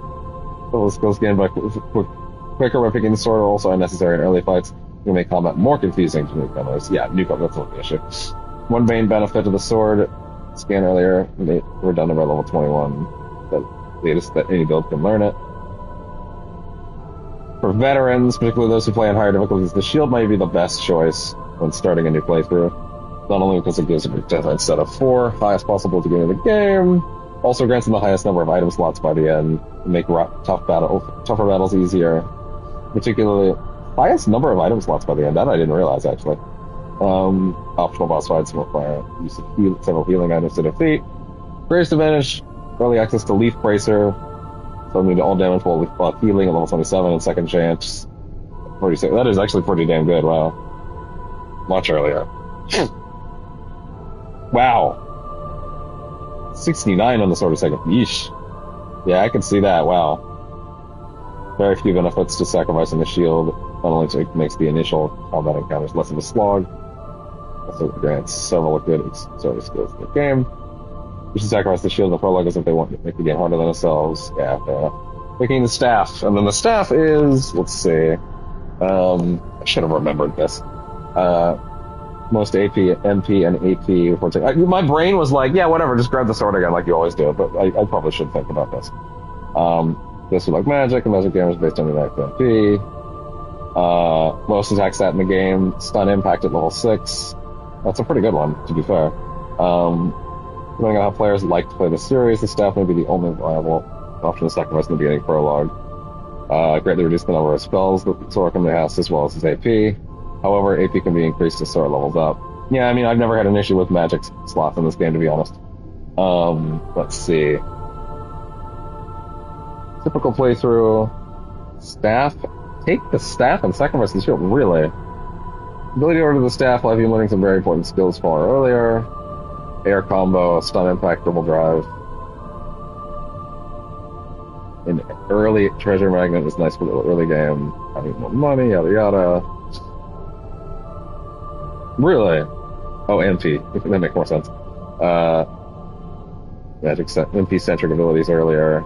let's go scan by quicker by picking the sword are also unnecessary in early fights. You make combat more confusing to newcomers. Yeah, newcomers, that's not the issue. One main benefit of the sword, scan earlier, redundant by level 21. The latest that any build can learn it. For veterans, particularly those who play on higher difficulties, the shield might be the best choice when starting a new playthrough. Not only because it gives a death set of 4, highest possible at the beginning of the game, also grants them the highest number of item slots by the end, to make tougher battles easier. Particularly, highest number of item slots by the end. That I didn't realize, actually. Optional boss fights require use of several healing items to defeat. Greatest advantage, early access to Leaf Bracer. So need all damage while healing at level 27 and second chance. 46. That is actually pretty damn good, wow. Much earlier. Wow. 69 on the sword of second. Yeesh. Yeah, I can see that, wow. Very few benefits to sacrificing the shield. Not only makes the initial combat encounters less of a slog, also grants several good sort of skills in the game. You should sacrifice the shield in the prologue as if they want to make the game harder than themselves. Yeah, fair enough. Picking the staff. And then the staff is, let's see. I should have remembered this. Most AP, MP, and AP. My brain was like, yeah, whatever, just grab the sword again like you always do, but I probably should think about this. This is like magic, and magic damage based on your max MP. Most attack stat in the game, stun impact at level 6. That's a pretty good one, to be fair. Depending on how players like to play the series, the staff may be the only viable option to sacrifice in the beginning prologue. Greatly reduce the number of spells that Sora can cast as well as his AP. However, AP can be increased as Sora levels up. Yeah, I mean, I've never had an issue with magic slots in this game, to be honest. Let's see. Typical playthrough. Staff. Take the staff and sacrifice the shield. Really? Ability to order the staff will have you learning some very important skills far earlier. Air combo, stun impact, triple drive. An early treasure magnet is nice for the early game. Having more money, yada yada. Really? Oh, MP. That makes more sense. MP centric abilities earlier.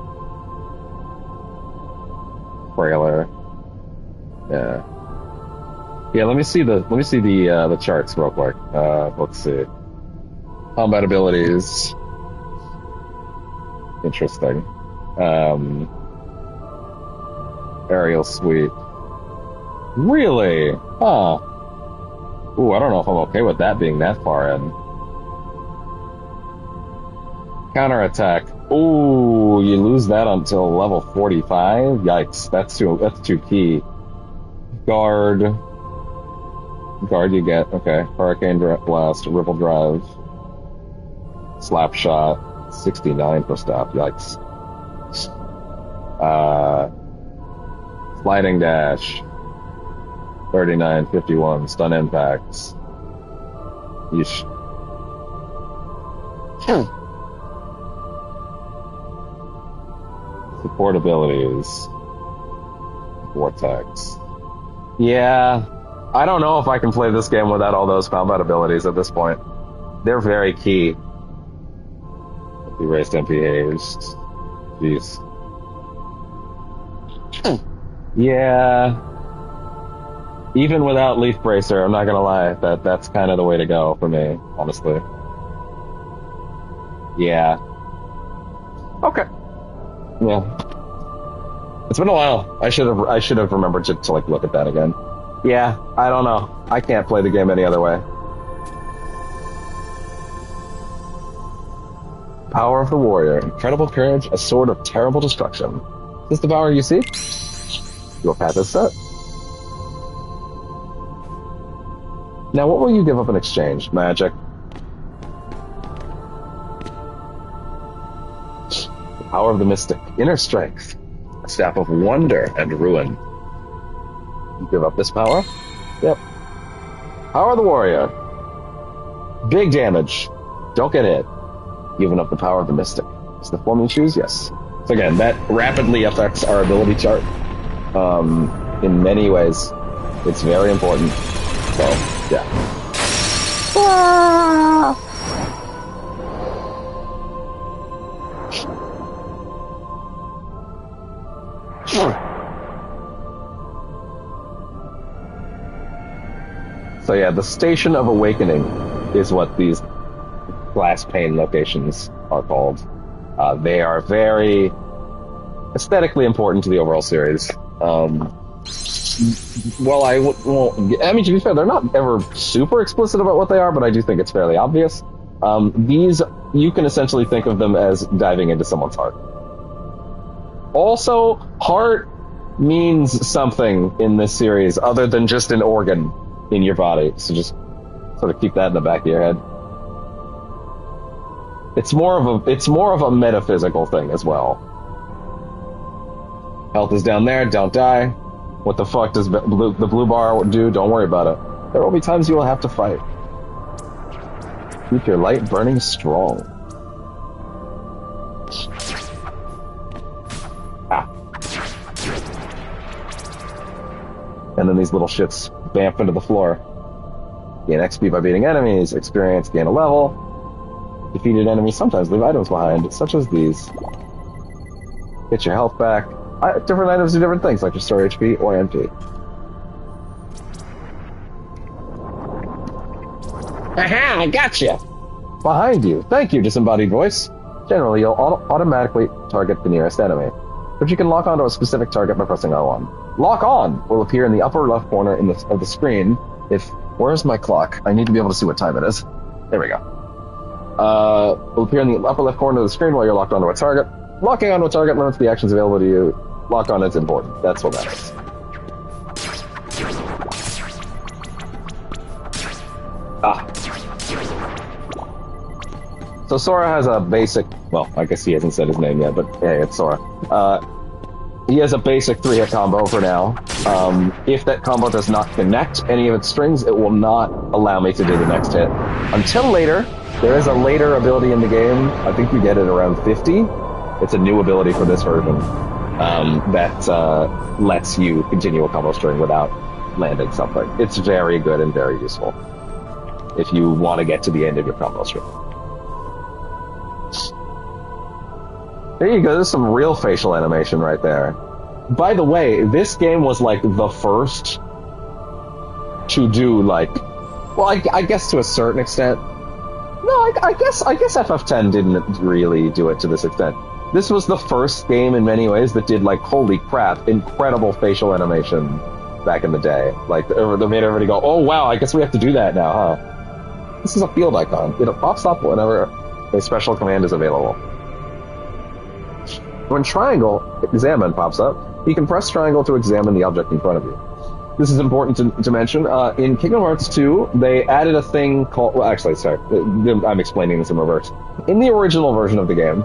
Frailer. Yeah. Yeah, let me see the charts real quick. Let's see. Combat abilities. Interesting. Aerial sweep. Really? Huh. Ooh, I don't know if I'm okay with that being that far in. Counterattack. Ooh, you lose that until level 45? Yikes, that's too key. Guard you get, okay. Hurricane Blast, Ripple Drive. Slap Shot, 69 per staff, yikes. Sliding Dash, 39, 51, Stun Impacts. Yeesh. Support abilities. Vortex. Yeah, I don't know if I can play this game without all those combat abilities at this point. They're very key. Erased MPAs. Jeez. Yeah. Even without Leaf Bracer, I'm not gonna lie, that's kind of the way to go for me, honestly. Yeah. Okay. Yeah. It's been a while. I should have remembered to like look at that again. Yeah, I don't know. I can't play the game any other way. Power of the Warrior. Incredible courage, a sword of terrible destruction. Is this the power you see? Your path is set. Now, what will you give up in exchange? Magic. The power of the mystic. Inner strength. A staff of wonder and ruin. You give up this power? Yep. Power of the Warrior. Big damage. Don't get hit. Giving up the power of the mystic. Is the form you choose? Yes. So again, that rapidly affects our ability chart. In many ways. It's very important. So, yeah. Ah! So yeah, the Station of Awakening is what these glass pane locations are called. They are very aesthetically important to the overall series. Well, I mean, to be fair, they're not ever super explicit about what they are, but I do think it's fairly obvious. These, you can essentially think of them as diving into someone's heart. Also, heart means something in this series other than just an organ in your body, so just sort of keep that in the back of your head. It's more of a metaphysical thing as well. Health is down there, don't die. What the fuck does the blue bar do? Don't worry about it. There will be times you will have to fight. Keep your light burning strong. Ah. And then these little shits bamf into the floor. Gain XP by beating enemies. Experience, gain a level. Defeated enemies sometimes leave items behind, such as these. Get your health back. Different items do different things, like restore HP or MP. Aha, I gotcha! Behind you. Thank you, disembodied voice. Generally, you'll automatically target the nearest enemy, but you can lock onto a specific target by pressing R1. Lock on will appear in the upper left corner of the screen if... Where's my clock? I need to be able to see what time it is. There we go. Will appear in the upper left corner of the screen while you're locked onto a target. Locking onto a target limits the actions available to you. Lock on is important. That's what matters. Ah. So Sora has a basic... Well, I guess he hasn't said his name yet, but hey, it's Sora. He has a basic 3-hit combo for now. If that combo does not connect any of its strings, it will not allow me to do the next hit. Until later, there is a later ability in the game. I think you get it around 50. It's a new ability for this version that lets you continue a combo string without landing something. It's very good and very useful if you want to get to the end of your combo string. There you go, there's some real facial animation right there. By the way, this game was like the first to do like... Well, I guess to a certain extent. No, I guess FF10 didn't really do it to this extent. This was the first game in many ways that did like, holy crap, incredible facial animation back in the day. Like, they made everybody go, oh wow, I guess we have to do that now, huh? This is a field icon. It pops up whenever a special command is available. When triangle examine pops up, you can press triangle to examine the object in front of you. This is important to mention. In Kingdom Hearts 2, they added a thing called... Well, actually, sorry. I'm explaining this in reverse. In the original version of the game,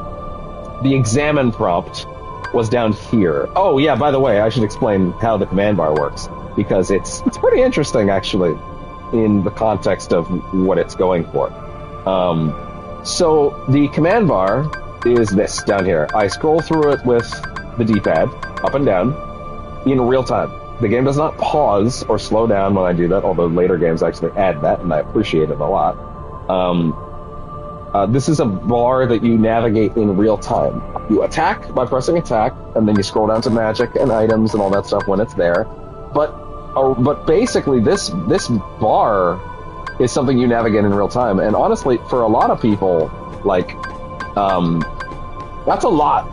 the examine prompt was down here. Oh, yeah, by the way, I should explain how the command bar works, because it's pretty interesting, actually, in the context of what it's going for. So, the command bar is this down here. I scroll through it with the D-pad, up and down, in real time. The game does not pause or slow down when I do that, although later games actually add that, and I appreciate it a lot. This is a bar that you navigate in real time. You attack by pressing attack, and then you scroll down to magic and items and all that stuff when it's there. But basically, this bar is something you navigate in real time, and honestly, for a lot of people, like... that's a lot,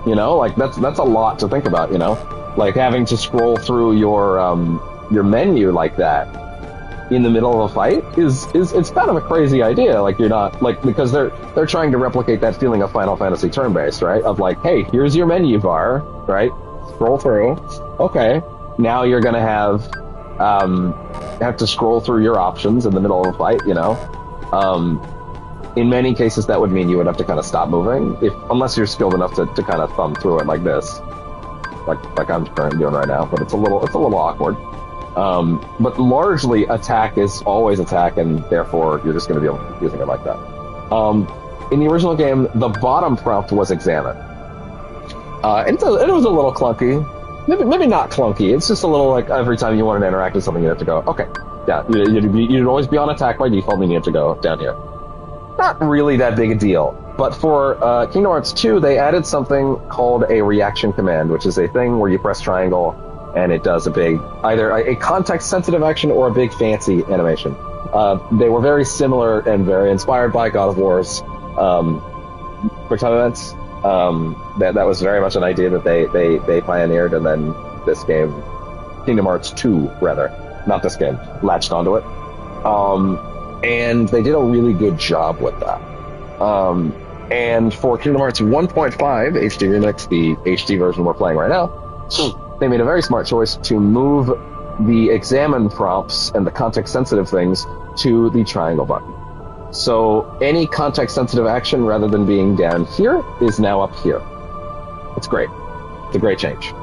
you know, like that's a lot to think about, you know, like having to scroll through your menu like that in the middle of a fight is it's kind of a crazy idea. Like, you're not like, because they're trying to replicate that feeling of Final Fantasy turn-based, right? Of like, hey, here's your menu bar, right? Scroll through. Okay, now you're gonna have to scroll through your options in the middle of a fight, you know. In many cases, that would mean you would have to kind of stop moving, unless you're skilled enough to kind of thumb through it like this, like I'm currently doing right now. But it's a little awkward. But largely, attack is always attack, and therefore you're just going to be able to keep using it like that. In the original game, the bottom prompt was examine. It was a little clunky. Maybe not clunky. It's just a little like every time you want to interact with something, you have to go, okay, yeah, you'd always be on attack by default, and you have to go down here. Not really that big a deal, but for Kingdom Hearts 2, they added something called a reaction command, which is a thing where you press triangle and it does either a context-sensitive action or a big fancy animation. They were very similar and very inspired by God of War's QuickTime events. That was very much an idea that they pioneered, and then this game Kingdom Hearts 2, rather, not this game, latched onto it. And they did a really good job with that. And for Kingdom Hearts 1.5 HD Remix, the HD version we're playing right now, they made a very smart choice to move the examine prompts and the context-sensitive things to the triangle button. So any context-sensitive action, rather than being down here, is now up here. It's great. It's a great change.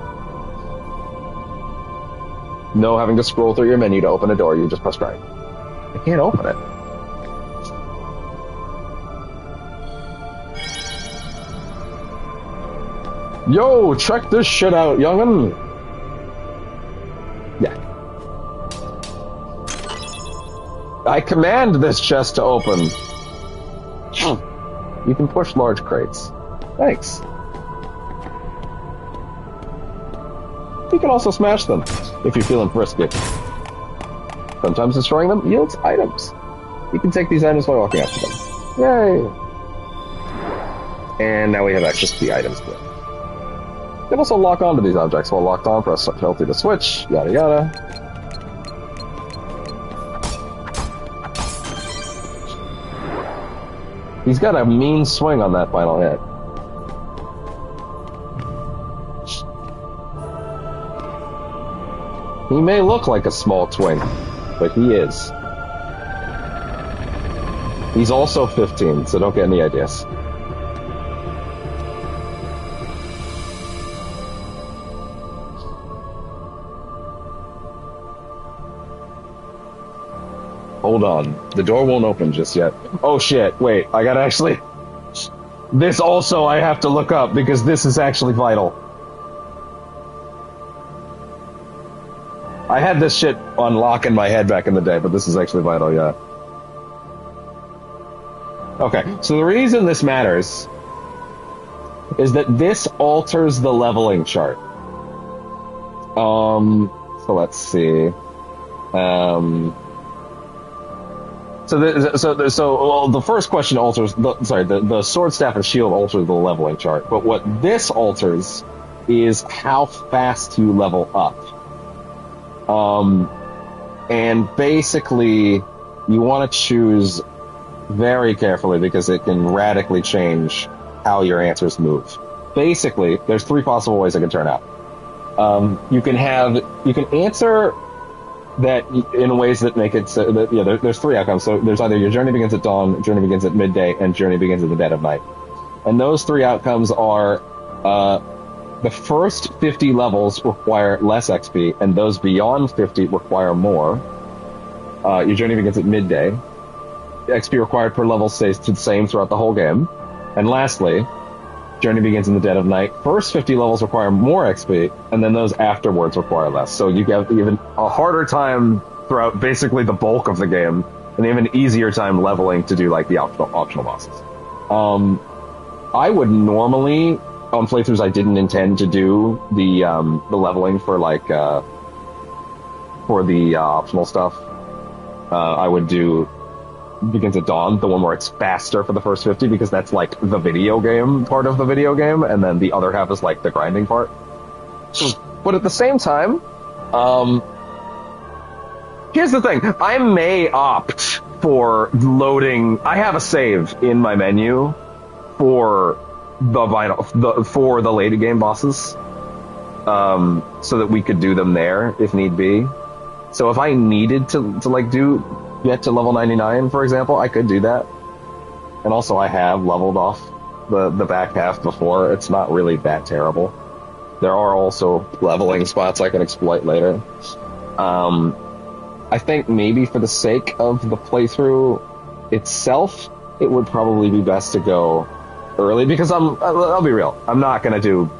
No having to scroll through your menu to open a door, you just press right. I can't open it. Yo, check this shit out, young'un! Yeah. I command this chest to open. You can push large crates. Thanks. You can also smash them, if you're feeling frisky. Sometimes destroying them yields items. You can take these items by walking up to them. Yay! And now we have access to the items bit. You can also lock onto these objects. While locked on, press L2 to switch, yada yada. He's got a mean swing on that final hit. He may look like a small twink, but he is. He's also 15, so don't get any ideas. Hold on. The door won't open just yet. Oh shit, wait, I gotta actually... This also I have to look up, because this is actually vital. I had this shit on lock in my head back in the day, but this is actually vital, yeah. Okay, so the reason this matters is that this alters the leveling chart. So let's see. So the first question alters, the sword, staff, and shield alter the leveling chart, but what this alters is how fast you level up. And basically, you want to choose very carefully because it can radically change how your answers move. Basically, there's three possible ways it can turn out. You can answer that in ways that make it so that, there's three outcomes. So there's either your journey begins at dawn, journey begins at midday, and journey begins at the dead of night. And those three outcomes are, the first 50 levels require less XP, and those beyond 50 require more. Your journey begins at midday. The XP required per level stays the same throughout the whole game. And lastly, journey begins in the dead of night. First 50 levels require more XP, and then those afterwards require less. So you get even a harder time throughout basically the bulk of the game, and even an easier time leveling to do like the optional bosses. I would normally, on playthroughs I didn't intend to do the leveling for like for the optional stuff. I would do Begins at Dawn, the one where it's faster for the first 50, because that's like the video game part of the video game, and then the other half is like the grinding part. But at the same time, here's the thing, I may opt for loading, I have a save in my menu for for the later game bosses, so that we could do them there if need be. So if I needed to like get to level 99, for example, I could do that. And also I have leveled off the back half before. It's not really that terrible. There are also leveling spots I can exploit later. I think maybe for the sake of the playthrough itself, it would probably be best to go early, because I'll be real, I'm not gonna do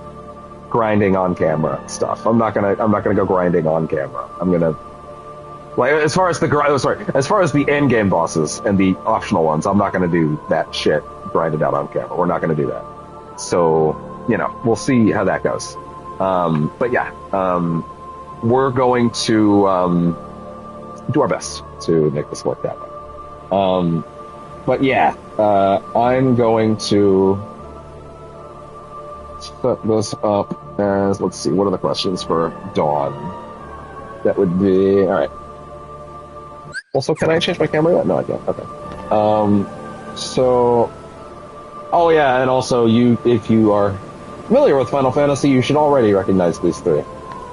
grinding on camera stuff. I'm not gonna go grinding on camera. I'm gonna, like, as far as the end game bosses and the optional ones, I'm not gonna do that shit grinded out on camera. We're not gonna do that. So, we'll see how that goes. But yeah, we're going to do our best to make this work that way. But yeah, I'm going to set this up as, let's see, what are the questions for Dawn? That would be all right. Also, can I change my camera yet? No, I can't. Okay. So, oh yeah, and also if you are familiar with Final Fantasy, you should already recognize these three.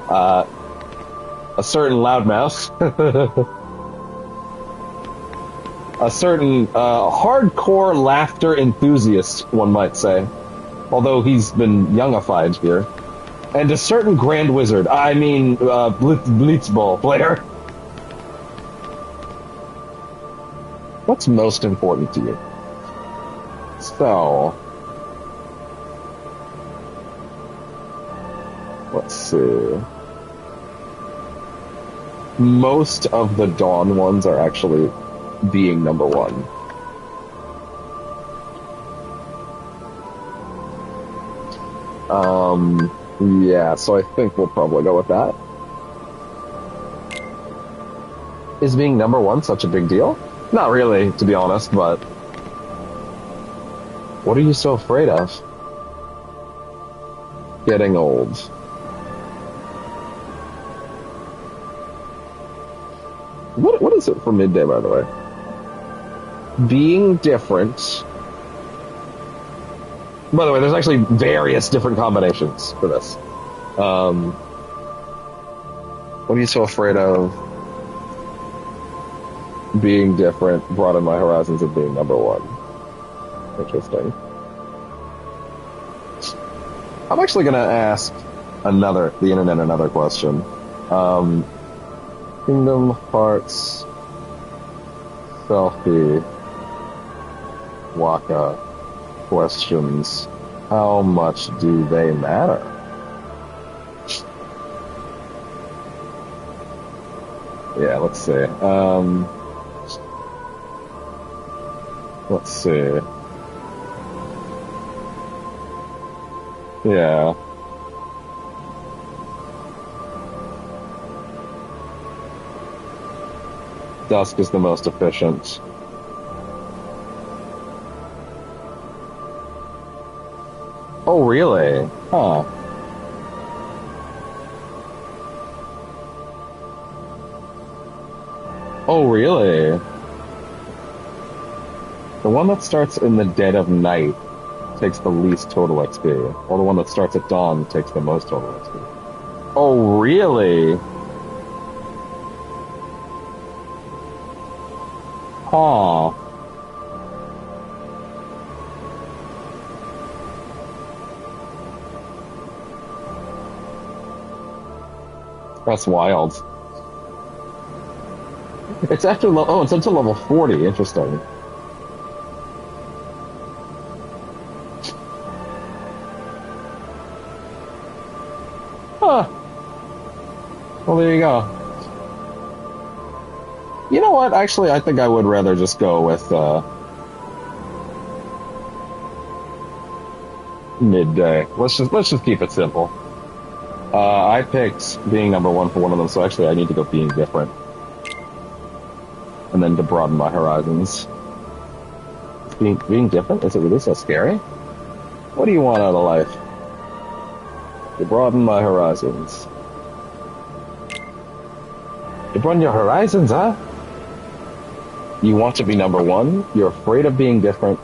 A certain loudmouth, a certain hardcore laughter enthusiast, one might say, although he's been youngified here, and a certain grand wizard. I mean, blitzball player. What's most important to you? So, let's see. Most of the Dawn ones are actually being number one. Yeah, so I think we'll probably go with that. Is being number one such a big deal? Not really, to be honest, but what are you so afraid of? Getting old. What is it for midday, by the way? Being different. By the way, there's actually various different combinations for this. What are you so afraid of? Being different, broaden my horizons, of being number one. Interesting. I'm actually going to ask the internet another question. Kingdom Hearts Selfie Waka questions. How much do they matter? Yeah, let's see. Let's see. Yeah. Dusk is the most efficient. Oh, really? Huh. Oh, really? The one that starts in the dead of night takes the least total XP, while the one that starts at dawn takes the most total XP. Oh, really? Huh. That's wild. It's after it's until level 40. Interesting. Huh. Well, there you go. You know what? Actually, I think I would rather just go with midday. Let's just keep it simple. I picked being number one for one of them, so actually I need to go being different, and then to broaden my horizons. Being different? Is it really so scary? What do you want out of life? To broaden my horizons. To broaden your horizons, huh? You want to be number one? You're afraid of being different?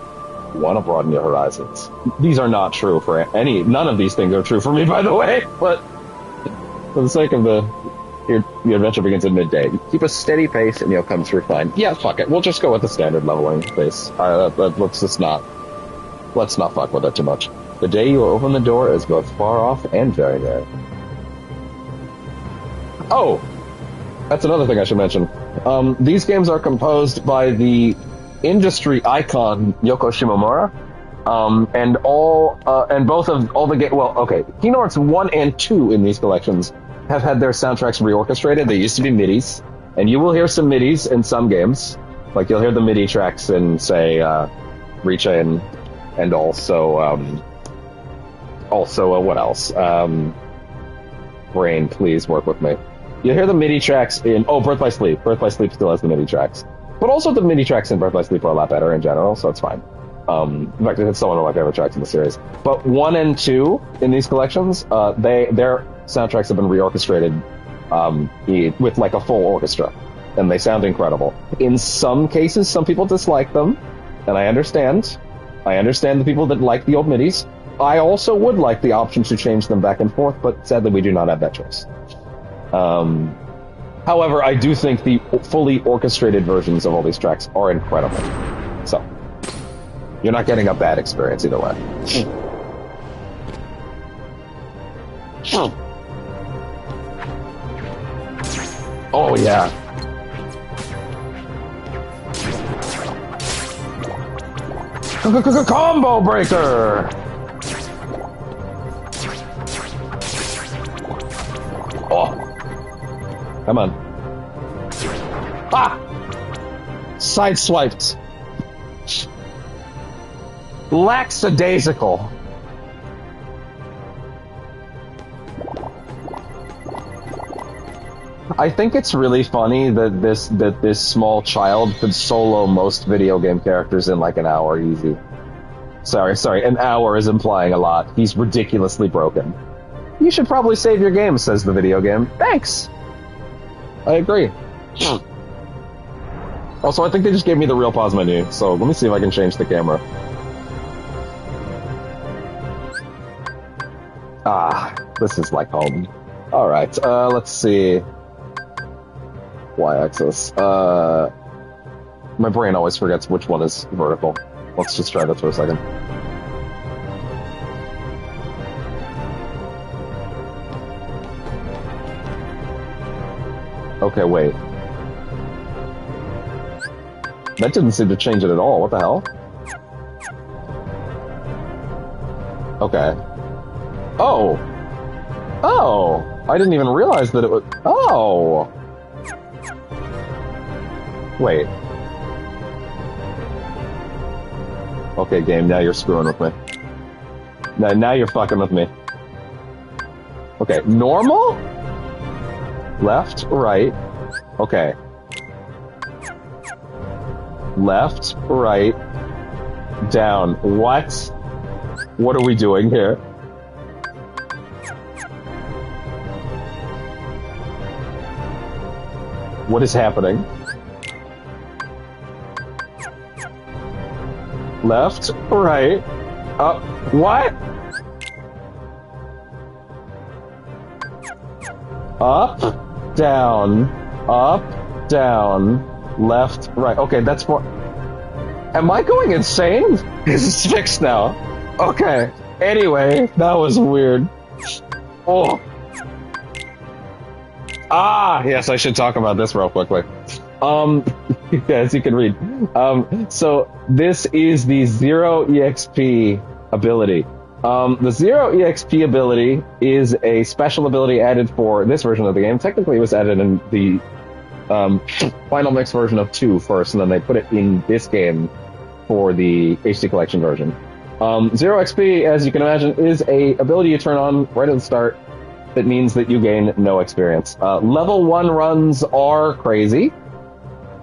You want to broaden your horizons. These are not true for none of these things are true for me, by the way, but for the sake of your adventure begins at midday. Keep a steady pace and you'll come through fine. Yeah, fuck it. We'll just go with the standard leveling pace. Let's not fuck with it too much. The day you open the door is both far off and very near. Oh! That's another thing I should mention. These games are composed by the industry icon Yoko Shimomura, and both of all the Kingdom Hearts 1 and 2 in these collections have had their soundtracks reorchestrated. They used to be MIDIs, and you will hear some MIDIs in some games. Like you'll hear the MIDI tracks in, say, Reach-In, and also what else? Brain, please work with me. You hear the MIDI tracks in Birth by Sleep. Birth by Sleep still has the MIDI tracks, but also the MIDI tracks in Birth by Sleep are a lot better in general, so it's fine. In fact, it's still one of my favorite tracks in the series. But 1 and 2 in these collections, their soundtracks have been reorchestrated with like a full orchestra, and they sound incredible. In some cases, some people dislike them, and I understand. I understand the people that like the old MIDIs. I also would like the option to change them back and forth, but sadly we do not have that choice. However, I do think the fully orchestrated versions of all these tracks are incredible. So, you're not getting a bad experience either way. Oh, yeah. Combo breaker! Oh! Come on. Ah! Sideswiped. Lackadaisical. I think it's really funny that this small child could solo most video game characters in like an hour easy. Sorry, an hour is implying a lot. He's ridiculously broken. You should probably save your game, says the video game. Thanks! I agree. Also, I think they just gave me the real pause menu, so let me see if I can change the camera. Ah, this is like home. Alright, let's see. Y-axis. My brain always forgets which one is vertical. Let's just try this for a second. Okay, wait. That didn't seem to change it at all. What the hell? Okay. Oh! Oh! I didn't even realize that it was... Oh! Wait. Okay, game, now you're screwing with me. Now you're fucking with me. Okay, normal? Left, right. Okay. Left, right, down. What? What are we doing here? What is happening? Left, right, up. What? Up, down, left, right. Okay, that's more... Am I going insane? This is fixed now. Okay. Anyway, that was weird. Oh. Ah, yes, I should talk about this real quickly. As you can read. So this is the Zero EXP ability. The Zero EXP ability is a special ability added for this version of the game. Technically, it was added in the Final Mix version of 2 first, and then they put it in this game for the HD Collection version. Zero XP, as you can imagine, is a ability you turn on right at the start that means that you gain no experience. Level 1 runs are crazy.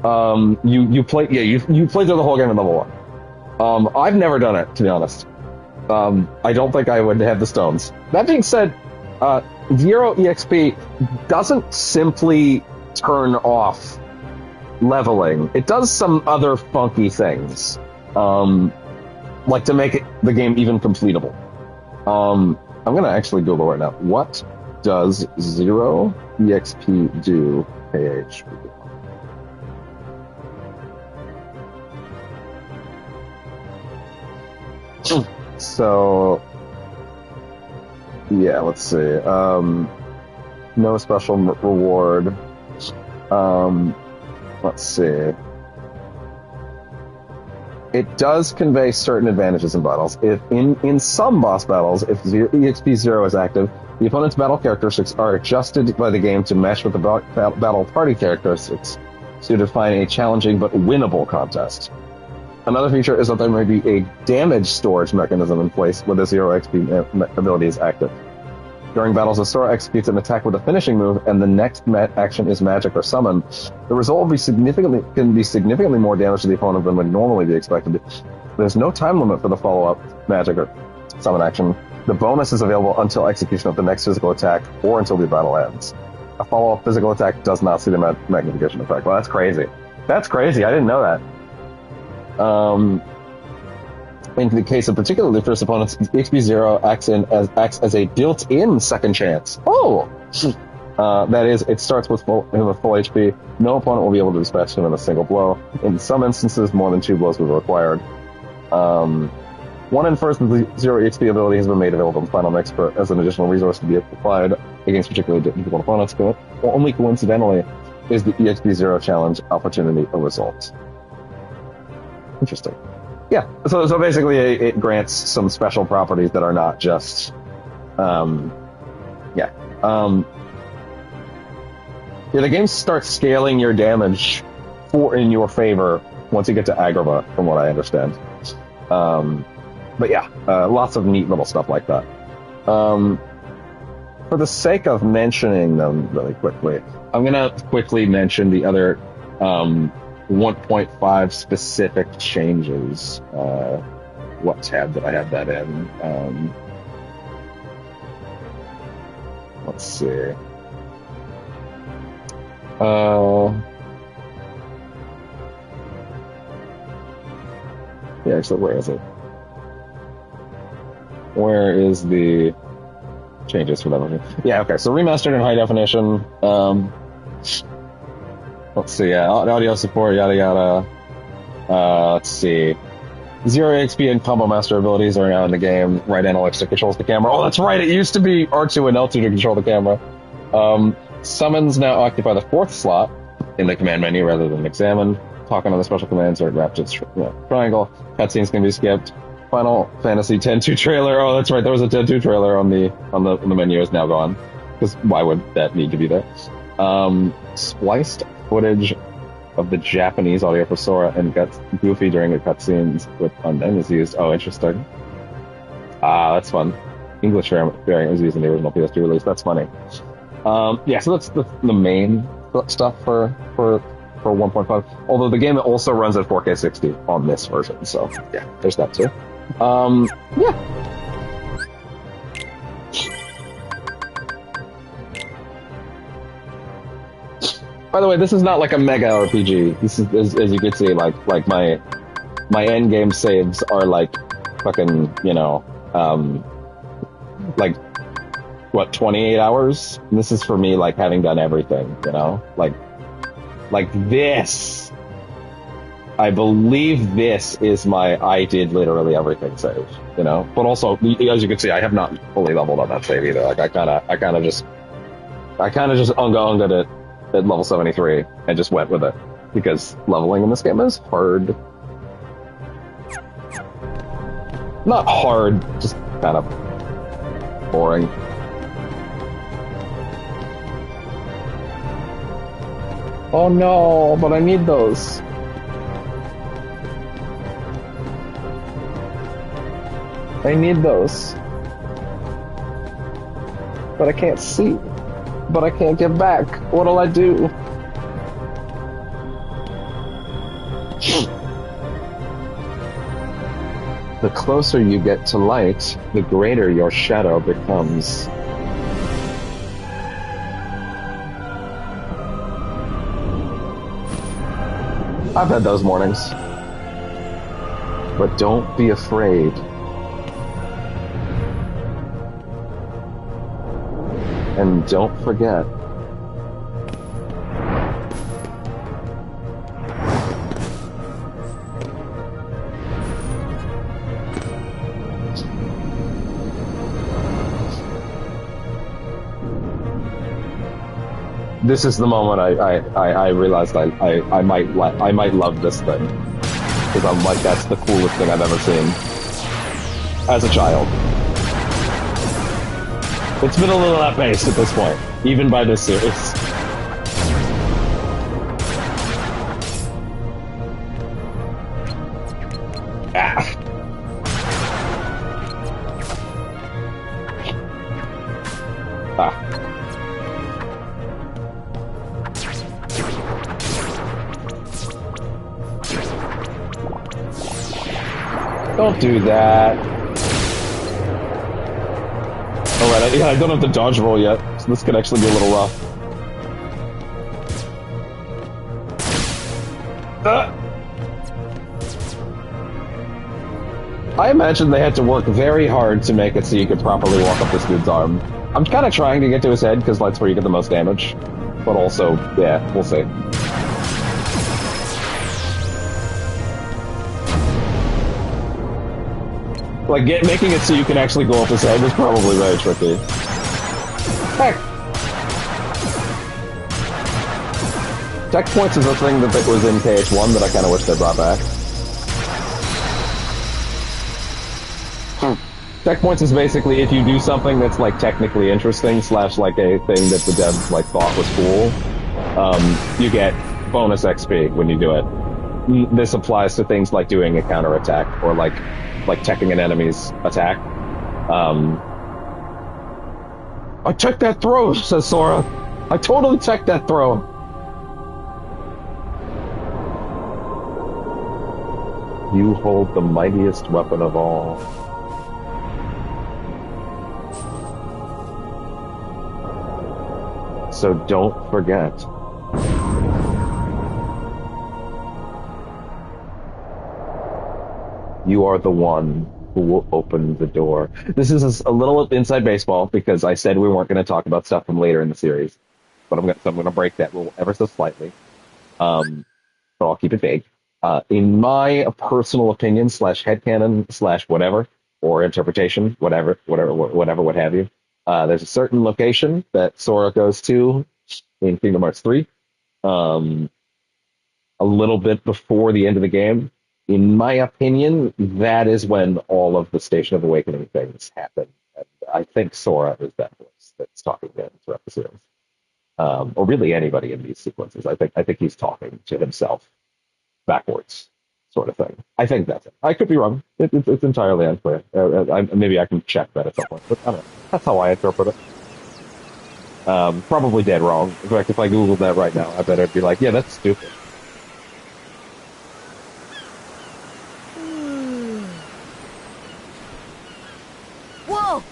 You play through the whole game in level 1. I've never done it, to be honest. I don't think I would have the stones. That being said, Zero EXP doesn't simply turn off leveling. It does some other funky things, like to make the game even completable. I'm gonna actually Google right now. What does Zero EXP do, KH? So, yeah, let's see. No special reward. Let's see. It does convey certain advantages in battles. If in some boss battles, if EXP 0 is active, the opponent's battle characteristics are adjusted by the game to match with the battle party characteristics, so you define a challenging but winnable contest. Another feature is that there may be a damage storage mechanism in place when the Zero XP ability is active. During battles, the Sora executes an attack with a finishing move, and the next action is magic or summon. The result will be significantly more damage to the opponent than would normally be expected. There's no time limit for the follow-up magic or summon action. The bonus is available until execution of the next physical attack, or until the battle ends. a follow-up physical attack does not see the magnification effect. Well, that's crazy. That's crazy. I didn't know that. In the case of particularly first opponents, XP 0 acts as a built-in second chance. Oh! That is, it starts with full HP. No opponent will be able to dispatch him in a single blow. In some instances, more than 2 blows will be required. One in first with 0 HP ability has been made available in Final Mix as an additional resource to be applied against particularly difficult opponents. Only coincidentally is the EXP 0 challenge opportunity a result. Interesting. Yeah, so basically it grants some special properties that are not just, the game starts scaling your damage in your favor once you get to Agrava, from what I understand. But yeah, lots of neat little stuff like that. For the sake of mentioning them really quickly, I'm gonna quickly mention the other, 1.5 specific changes. What tab did I have that in? Let's see. Yeah, so where is it? Where is the changes for that? Yeah, okay, so remastered in high definition. Let's see, yeah, audio support, yada yada. Let's see. 0 XP and combo master abilities are now in the game. Right analog stick controls the camera. Oh, that's right, it used to be R2 and L2 to control the camera. Summons now occupy the 4th slot in the command menu rather than examine. Talking on the special commands are wrapped in triangle. Cutscenes can be skipped. Final Fantasy X-2 trailer. Oh, that's right, there was a X-2 trailer on the menu. Is now gone. Because why would that need to be there? Spliced footage of the Japanese audio for Sora and Goofy during the cutscenes with Undyne is used. Oh, interesting. That's fun. English variant was used in the original PS2 release. That's funny. Yeah, so that's the main stuff for 1.5. Although the game also runs at 4K 60 on this version, so yeah, there's that too. Yeah. By the way, this is not like a mega RPG. This is, as you can see, like my end game saves are like fucking, like what, 28 hours? And this is for me like having done everything, like this. I believe this is my I did literally everything save, But also, as you can see, I have not fully leveled on that save either. Like I kind of just unga-unga'd it at level 73 and just went with it because leveling in this game is hard. Not hard, just kind of boring. Oh no, but I need those. I need those. But I can't see. But I can't get back. What'll I do? The closer you get to light, the greater your shadow becomes. I've had those mornings. But don't be afraid. And don't forget. This is the moment I realized I might love this thing. Because I'm like, that's the coolest thing I've ever seen. As a child. It's been a little app-based at this point, even by this series. Ah. Ah. Don't do that. Alright, yeah, I don't have the dodge roll yet, so this could actually be a little rough. I imagine they had to work very hard to make it so you could properly walk up this dude's arm. I'm kind of trying to get to his head because that's where you get the most damage. But also, yeah, we'll see. Like, making it so you can actually go up his head is probably very tricky. Heck! Tech points is a thing that was in KH1 that I kind of wish they brought back. Checkpoints is basically if you do something that's like technically interesting / like a thing that the devs like thought was cool, you get bonus XP when you do it. This applies to things like doing a counterattack or like teching an enemy's attack. I checked that throw, says Sora. I totally checked that throw. You hold the mightiest weapon of all. So don't forget. You are the one who will open the door. This is a little inside baseball because I said we weren't going to talk about stuff from later in the series, but I'm going to break that rule ever so slightly. So I'll keep it vague. In my personal opinion / headcanon / whatever, or interpretation, whatever, what have you, there's a certain location that Sora goes to in Kingdom Hearts 3, a little bit before the end of the game. In my opinion, that is when all of the Station of Awakening things happen. And I think Sora is that voice that's talking to him throughout the series. Or really anybody in these sequences. I think he's talking to himself backwards, sort of thing. I think that's it. I could be wrong. It's entirely unclear. Maybe I can check that at some point, but I don't know. That's how I interpret it. Probably dead wrong. In fact, if I Googled that right now, I bet it'd be like, yeah, that's stupid. Whoa!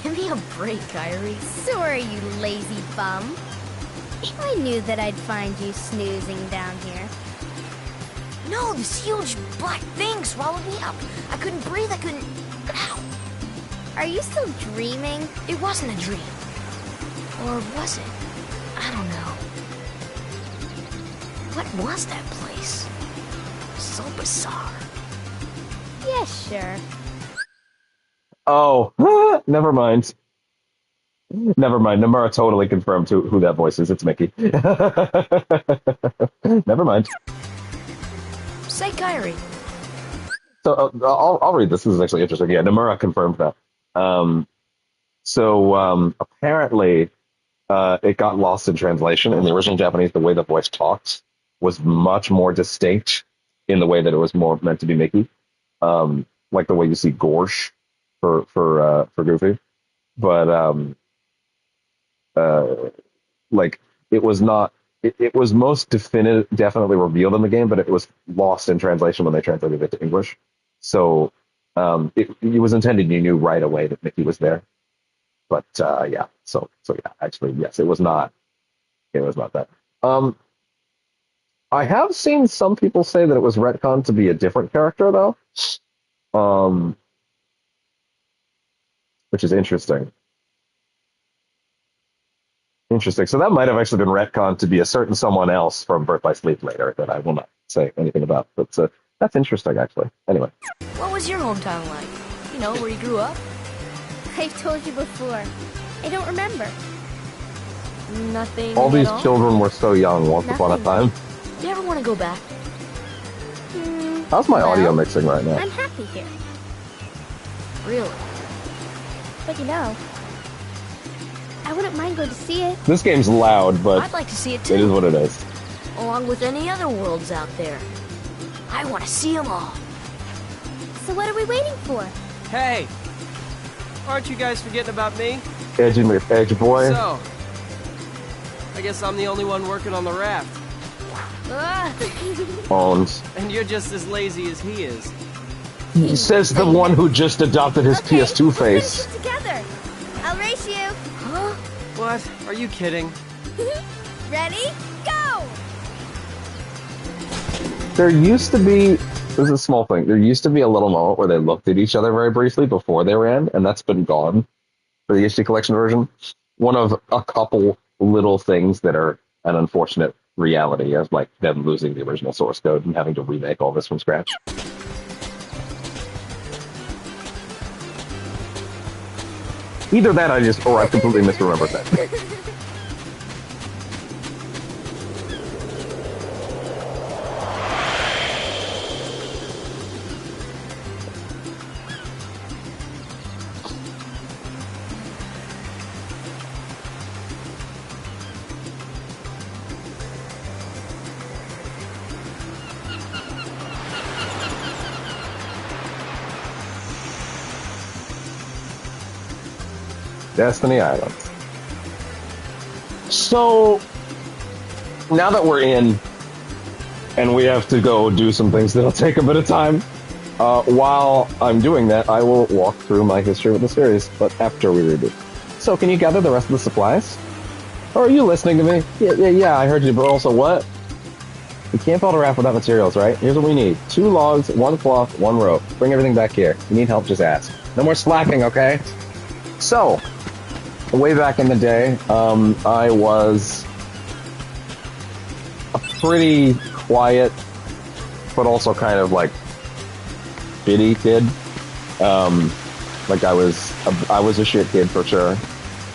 Give me a break, Kyrie. Sorry, you lazy bum. I knew that I'd find you snoozing down here. No, this huge black thing swallowed me up. I couldn't breathe, I couldn't... Ow! Are you still dreaming? It wasn't a dream. Or was it? I don't know. What was that place? So bizarre. Yeah, sure. Oh, never mind. Never mind. Nomura totally confirmed who that voice is. It's Mickey. Never mind. Say Kyrie. So I'll read this. This is actually interesting. Yeah, Nomura confirmed that. Apparently, it got lost in translation. In the original Japanese, the way the voice talked was much more distinct in the way that it was more meant to be Mickey. Like the way you see Gorsh for Goofy. But like it was not. It was most definitely revealed in the game, but it was lost in translation when they translated it to English. So it was intended you knew right away that Mickey was there. But yeah, so yeah, actually yes, it was not. It was not that. I have seen some people say that it was retconned to be a different character though, which is interesting. Interesting. So that might have actually been retconned to be a certain someone else from Birth by Sleep later that I will not say anything about. But that's interesting, actually. Anyway. What was your hometown like? You know, where you grew up? I've told you before. I don't remember. Nothing. All these at all? children were so young once upon a time. Do you ever want to go back? How's my audio mixing right now? I'm happy here. Really? But you know, I wouldn't mind going to see it. This game's loud, but I'd like to see it too. it is what it is. Along with any other worlds out there. I want to see them all. So what are we waiting for? Hey! Aren't you guys forgetting about me? Edge boy. So, I guess I'm the only one working on the raft. Owns. And you're just as lazy as he is. Says the one who just adopted his Okay, PS2 we'll face. finish this together. I'll race you. Huh? What? Are you kidding? Ready? Go! There used to be, this is a small thing, there used to be a little moment where they looked at each other very briefly before they ran, and that's been gone for the HD collection version. One of a couple little things that are an unfortunate reality of like them losing the original source code and having to remake all this from scratch. Either that or I completely misremembered that. Destiny Islands. So, now that we're in, and we have to go do some things that'll take a bit of time, while I'm doing that, I will walk through my history with the series, but after we reboot. So, can you gather the rest of the supplies? Or are you listening to me? Yeah, I heard you, but also what? We can't build a raft without materials, right? Here's what we need. 2 logs, 1 cloth, 1 rope. Bring everything back here. If you need help, just ask. No more slacking, okay? So, way back in the day, I was a pretty quiet, but also kind of like shitty kid. Like I was a shit kid for sure,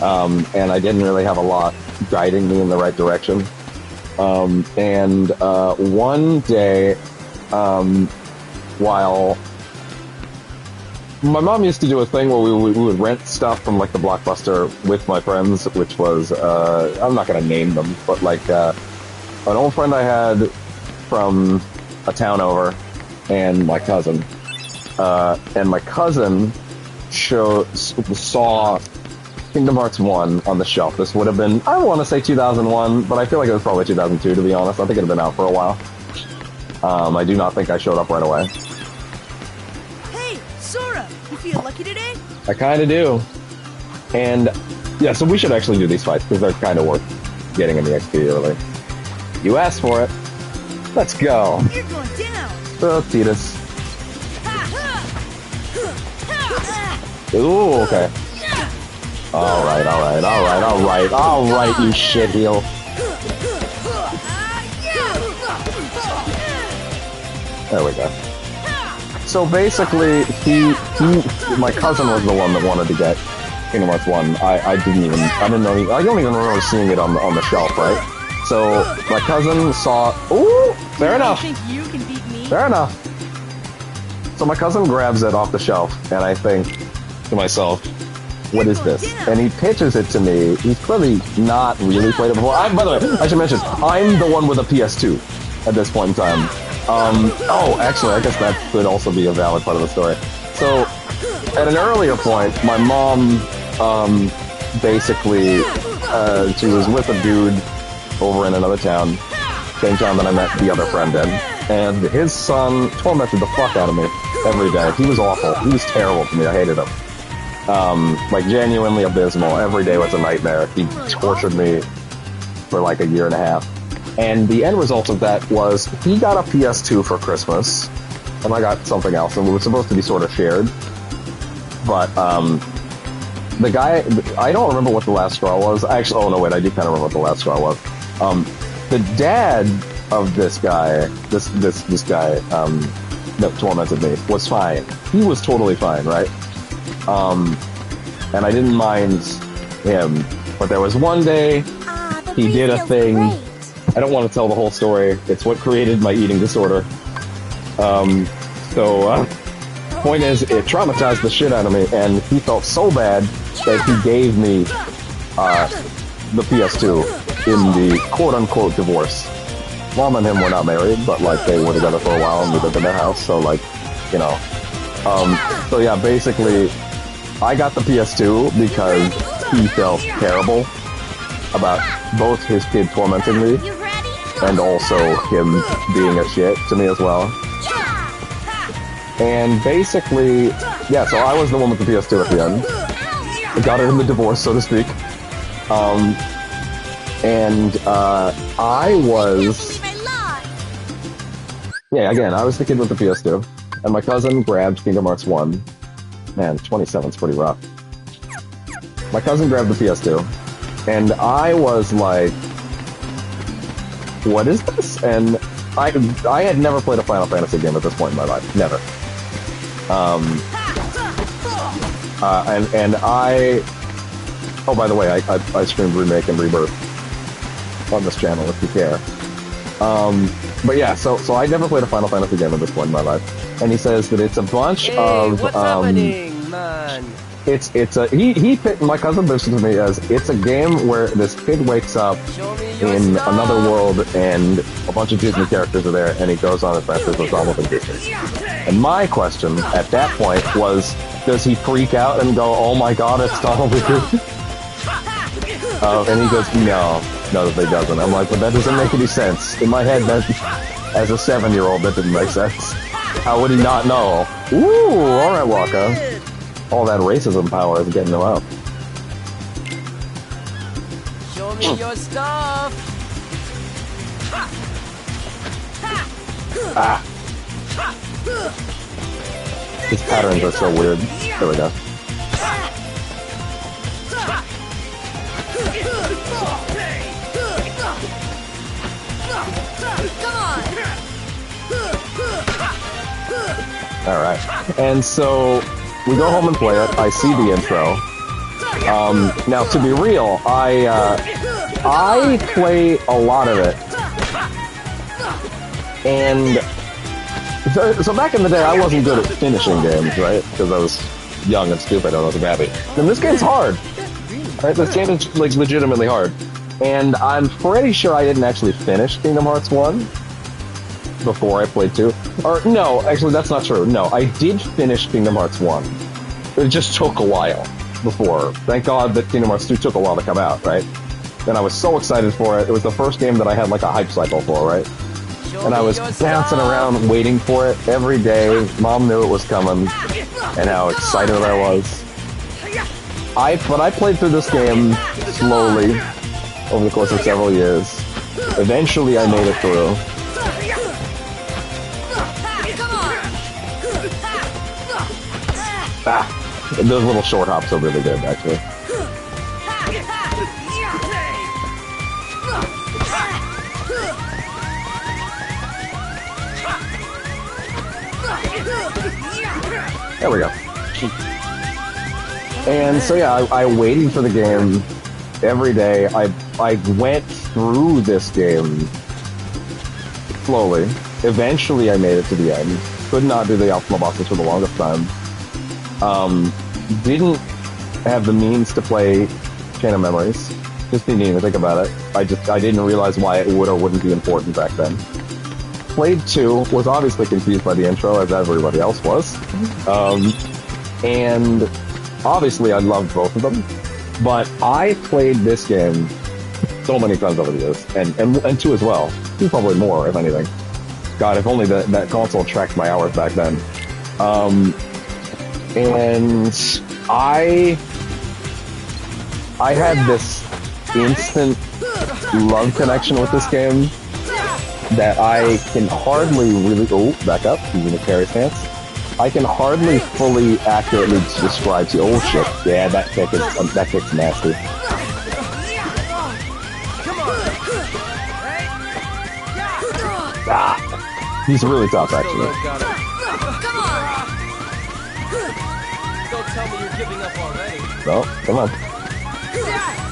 and I didn't really have a lot guiding me in the right direction. And one day, while my mom used to do a thing where we would rent stuff from like the Blockbuster with my friends, which was I'm not gonna name them, but like an old friend I had from a town over, and my cousin. And my cousin saw Kingdom Hearts 1 on the shelf. This would have been, I want to say 2001, but I feel like it was probably 2002 to be honest. I think it had been out for a while. I do not think I showed up right away. You feel lucky today? I kind of do. And, yeah, so we should actually do these fights, because they're kind of worth getting in the XP early. You asked for it. Let's go. You're going down. Oh, Titus. Ooh, okay. Alright, you shitheel. There we go. So basically, my cousin was the one that wanted to get Kingdom Hearts 1. I don't even remember seeing it on the shelf, right? So my cousin saw, ooh, fair enough. You think you can beat me? Fair enough. So my cousin grabs it off the shelf, and I think to myself, what is this? And he pitches it to me. He's clearly not really played it before. By the way, I should mention, I'm the one with a PS2 at this point in time. Oh, actually, I guess that could also be a valid part of the story. So, at an earlier point, my mom, basically, she was with a dude over in another town, same town that I met the other friend in, and his son tormented the fuck out of me every day. He was awful. He was terrible to me. I hated him. Like, genuinely abysmal. Every day was a nightmare. He tortured me for like a year and a half. And the end result of that was he got a PS2 for Christmas, and I got something else, and we were supposed to be sort of shared. But, the guy, I don't remember what the last straw was. Actually, oh no, wait, I do kind of remember what the last straw was. The dad of this guy, this guy, that tormented me, was fine. He was totally fine, right? And I didn't mind him. But there was one day, he did a thing. Great. I don't want to tell the whole story. It's what created my eating disorder. Point is, it traumatized the shit out of me, and he felt so bad that he gave me the PS2 in the quote-unquote divorce. Mom and him were not married, but like they were together for a while and we lived in their house, so like, you know. So yeah, basically, I got the PS2 because he felt terrible about both his kid tormenting me and also him being a shit to me as well. And basically, yeah, so I was the one with the PS2 at the end. I got it in the divorce, so to speak. And I was... Yeah, again, I was the kid with the PS2. And my cousin grabbed Kingdom Hearts 1. Man, 27's pretty rough. My cousin grabbed the PS2. And I was like... What is this? And I had never played a Final Fantasy game at this point in my life. Never. And I... Oh, by the way, I streamed Remake and Rebirth on this channel, if you care. But yeah, so I never played a Final Fantasy game at this point in my life. And he says that it's a bunch of... what's happening, man? My cousin pitched it to me as, it's a game where this kid wakes up in another world and a bunch of Disney characters are there and he goes on adventures with Donald and Disney. And my question at that point was, does he freak out and go, oh my god, it's Donald and Disney? And he goes, no, he doesn't. I'm like, but that doesn't make any sense. In my head, that, as a 7-year-old, that didn't make sense. How would he not know? Ooh, alright, Waka. All that racism power is getting him out. Show me your stuff. Ah. His patterns are so weird. There we go. Alright. And so we go home and play it. I see the intro. Now, to be real, I play a lot of it. And so back in the day, I wasn't good at finishing games, right? Because I was young and stupid and I wasn't happy. And this game's hard. Right? This game is like legitimately hard. And I'm pretty sure I didn't actually finish Kingdom Hearts 1 before I played 2. Or, no, actually that's not true. No, I did finish Kingdom Hearts 1. It just took a while before. Thank God that Kingdom Hearts 2 took a while to come out, right? And I was so excited for it. It was the first game that I had like a hype cycle for, right? And I was bouncing around waiting for it every day. Mom knew it was coming, and how excited I was. But I played through this game slowly over the course of several years. Eventually, I made it through. Ah, those little short hops are really good, actually. There we go. And so yeah, I waited for the game every day. I went through this game slowly. Eventually I made it to the end. Could not do the optimal bosses for the longest time. Didn't have the means to play Chain of Memories. Just didn't even think about it. I didn't realize why it would or wouldn't be important back then. Played 2, was obviously confused by the intro, as everybody else was. And obviously I loved both of them, but I played this game so many times over the years, and 2 as well. 2 probably more, if anything. God, if only that console tracked my hours back then. And I had this instant love connection with this game that I can hardly really... Oh, back up, using the carry stance. I can hardly fully accurately describe to you. Oh shit, yeah, that kick's nasty. Ah, he's really tough, actually. Don't tell me you're giving up already. No, come on.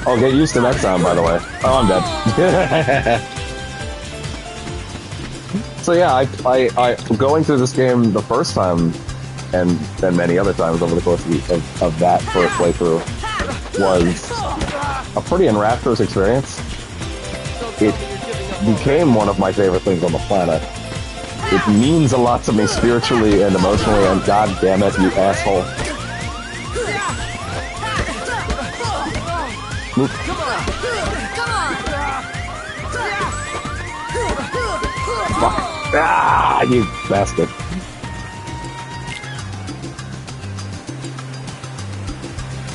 Oh, get used to that sound, by the way. Oh, I'm dead. So yeah, I going through this game the first time, and many other times over the course of that first playthrough, was a pretty enrapturous experience. It became one of my favorite things on the planet. It means a lot to me spiritually and emotionally, and god damn it, you asshole. Fuck. Ah, you bastard.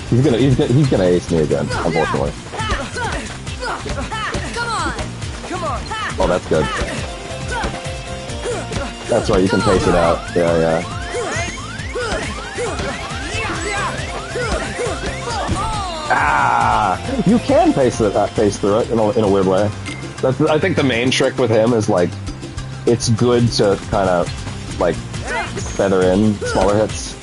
He's gonna ace me again, unfortunately. Oh, that's good. That's right, you can pace it out. Yeah, yeah. Ah! You can pace through it in a weird way. That's, I think the main trick with him is, like, it's good to kind of, like, feather in smaller hits,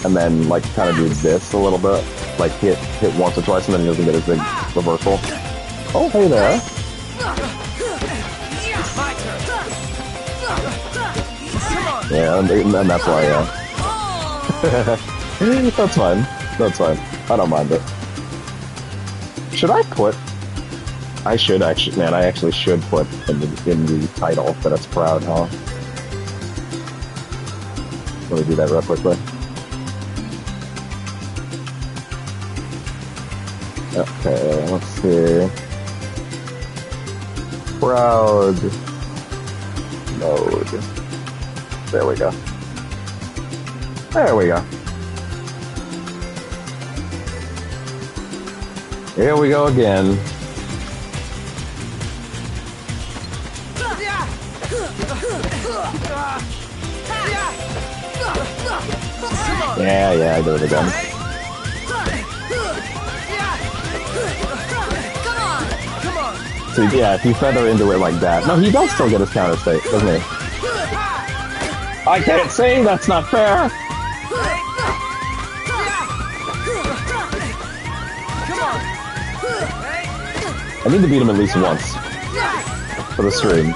and then, like, kind of do this a little bit. Like, hit once or twice, and then he doesn't get his big reversal. Oh, hey there. Yeah, and that's why, yeah. That's fine. That's fine. I don't mind it. Should I put... I should actually... Man, I actually should put in the title that it's proud, huh? Let me do that real quickly. Okay, let's see. Proud mode. There we go. There we go. Here we go again. Yeah, I did it again. So yeah, if you feather into it like that. No, he does still get his counter state, doesn't he? I can't say that's not fair! I need to beat him at least once. For the stream.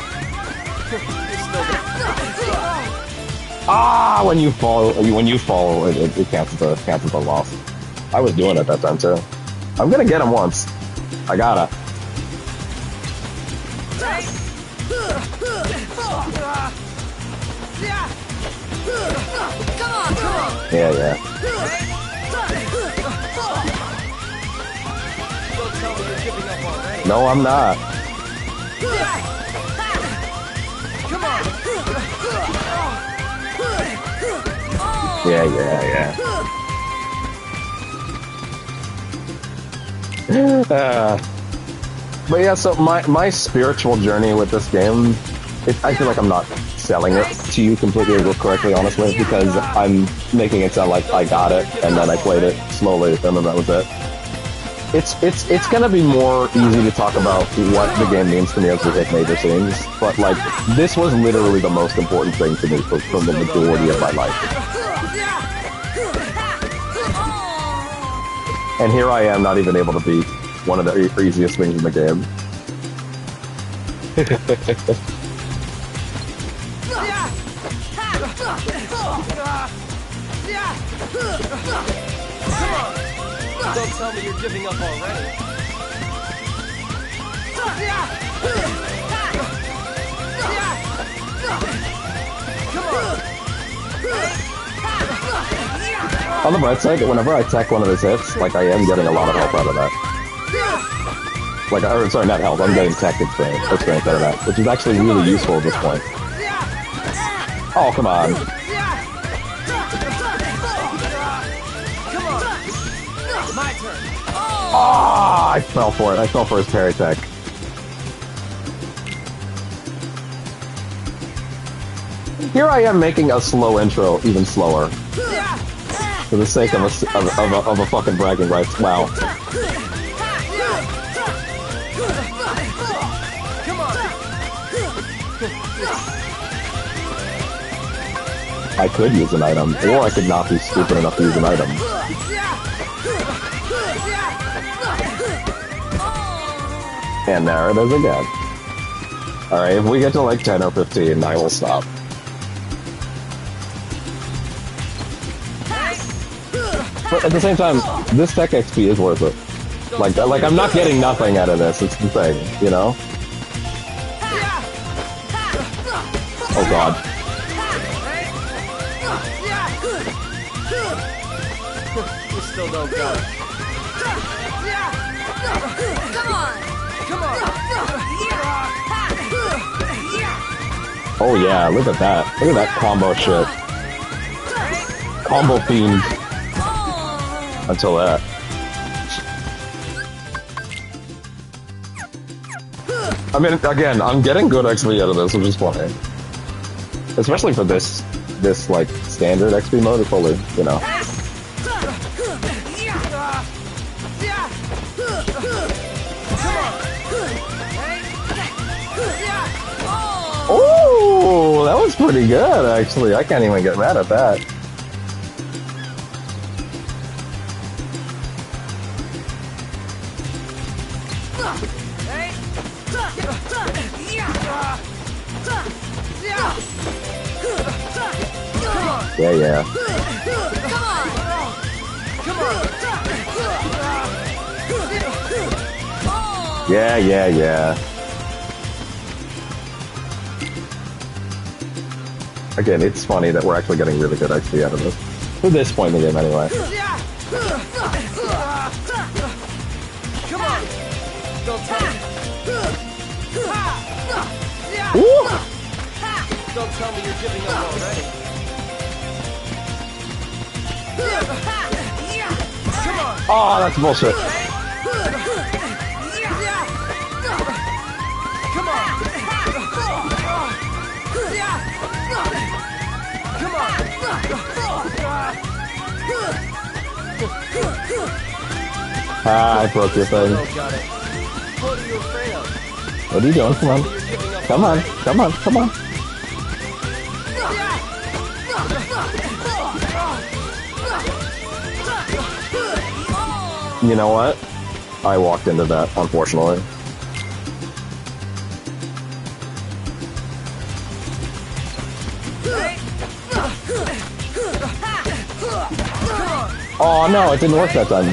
Ah, when you fall, it cancels the loss. I was doing it that time too. I'm gonna get him once. I gotta. Yeah. No, I'm not. Yeah. But yeah, so my spiritual journey with this game, I feel like I'm not selling it to you completely correctly, honestly, because I'm making it sound like I got it, and then I played it slowly, and then that was it. It's gonna be more easy to talk about what the game means to me as we hit major scenes, but like, this was literally the most important thing to me for the majority of my life. And here I am, not even able to beat one of the easiest things in the game. Don't tell me you're giving up already. On the bright side, whenever I tech one of his hits, like, I am getting a lot of help out of that. Like, or, sorry, not help, I'm getting tech experience out of that, which is actually really useful at this point. Oh, come on. Ah, I fell for it. I fell for his parry tech. Here I am making a slow intro even slower. For the sake of a fucking bragging rights. Wow. I could use an item, or I could not be stupid enough to use an item. And there it is again. Alright, if we get to like 10 or 15, I will stop. But at the same time, this tech XP is worth it. Like I'm not getting nothing out of this, it's the thing, you know? Oh god. You still don't got it. Oh yeah, look at that. Look at that combo shit. Combo fiend. Until that. I mean, again, I'm getting good XP out of this, which is funny. Especially for this like standard XP mode. It's only, you know. Oh, that was pretty good, actually. I can't even get mad at that. Yeah, yeah. Yeah, yeah, yeah. Again, it's funny that we're actually getting really good XP out of this. To this point in the game, anyway. Come on! Don't tell me. Woo! Don't tell me you're giving up already. Come on! Oh, that's bullshit. Come on! Come on! Ah, I broke your thing. Oh, got it. What are you afraid of? What are you doing? Come on. You're giving up Come on. Come on. Come on. You know what? I walked into that, unfortunately. Oh no, it didn't work that time.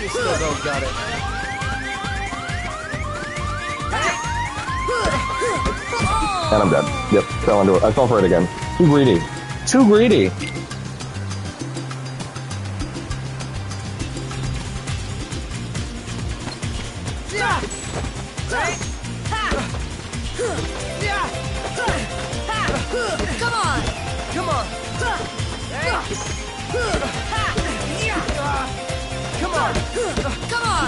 You still don't got it. And I'm dead. Yep, fell into it. I fell for it again. Too greedy. Too greedy! Come on! Come on! Come on! Come on!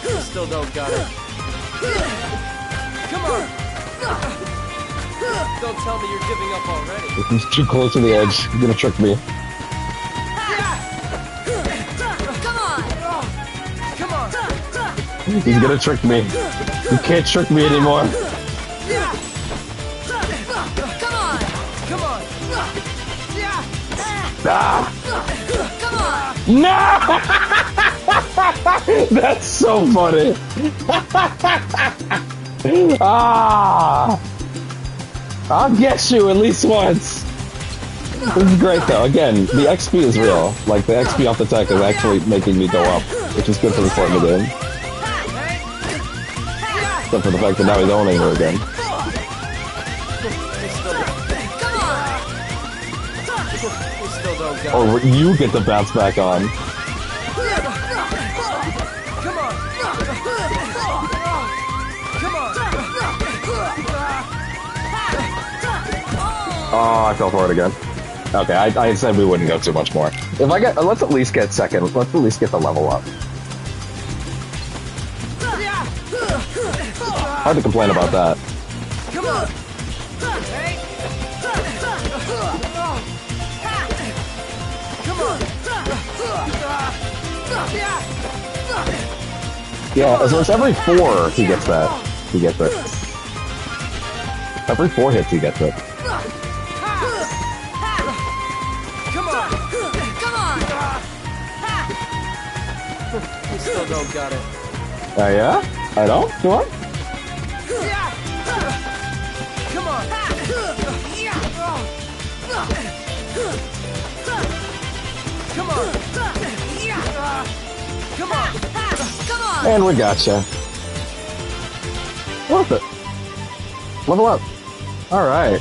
You still don't got it. Come on! Don't tell me you're giving up already. He's too close to the edge. He's gonna trick me. Come on! Come on! He's gonna trick me. You can't trick me anymore. Come on! Come on! Ah! Come on! No! That's so funny. Ah! I'll get you at least once. This is great though. Again, the XP is real. Like the XP off the tech is actually making me go up, which is good for this part of the game. Except for the fact that now he's owning her again. You still don't got it. Or you get to bounce back on. Come on! Come on! Oh, I fell for it again. Okay, I said we wouldn't go too much more. If I get, let's at least get second. Let's at least get the level up. Hard to complain about that. Come on! Come on! Yeah, so it's every 4 he gets that. He gets it. Every 4 hits he gets it. Come on! Come on! You still don't got it. Yeah? I don't? Come on. Come on! Come on! Come on! Come on! And we gotcha. Worth it. Level up. Alright.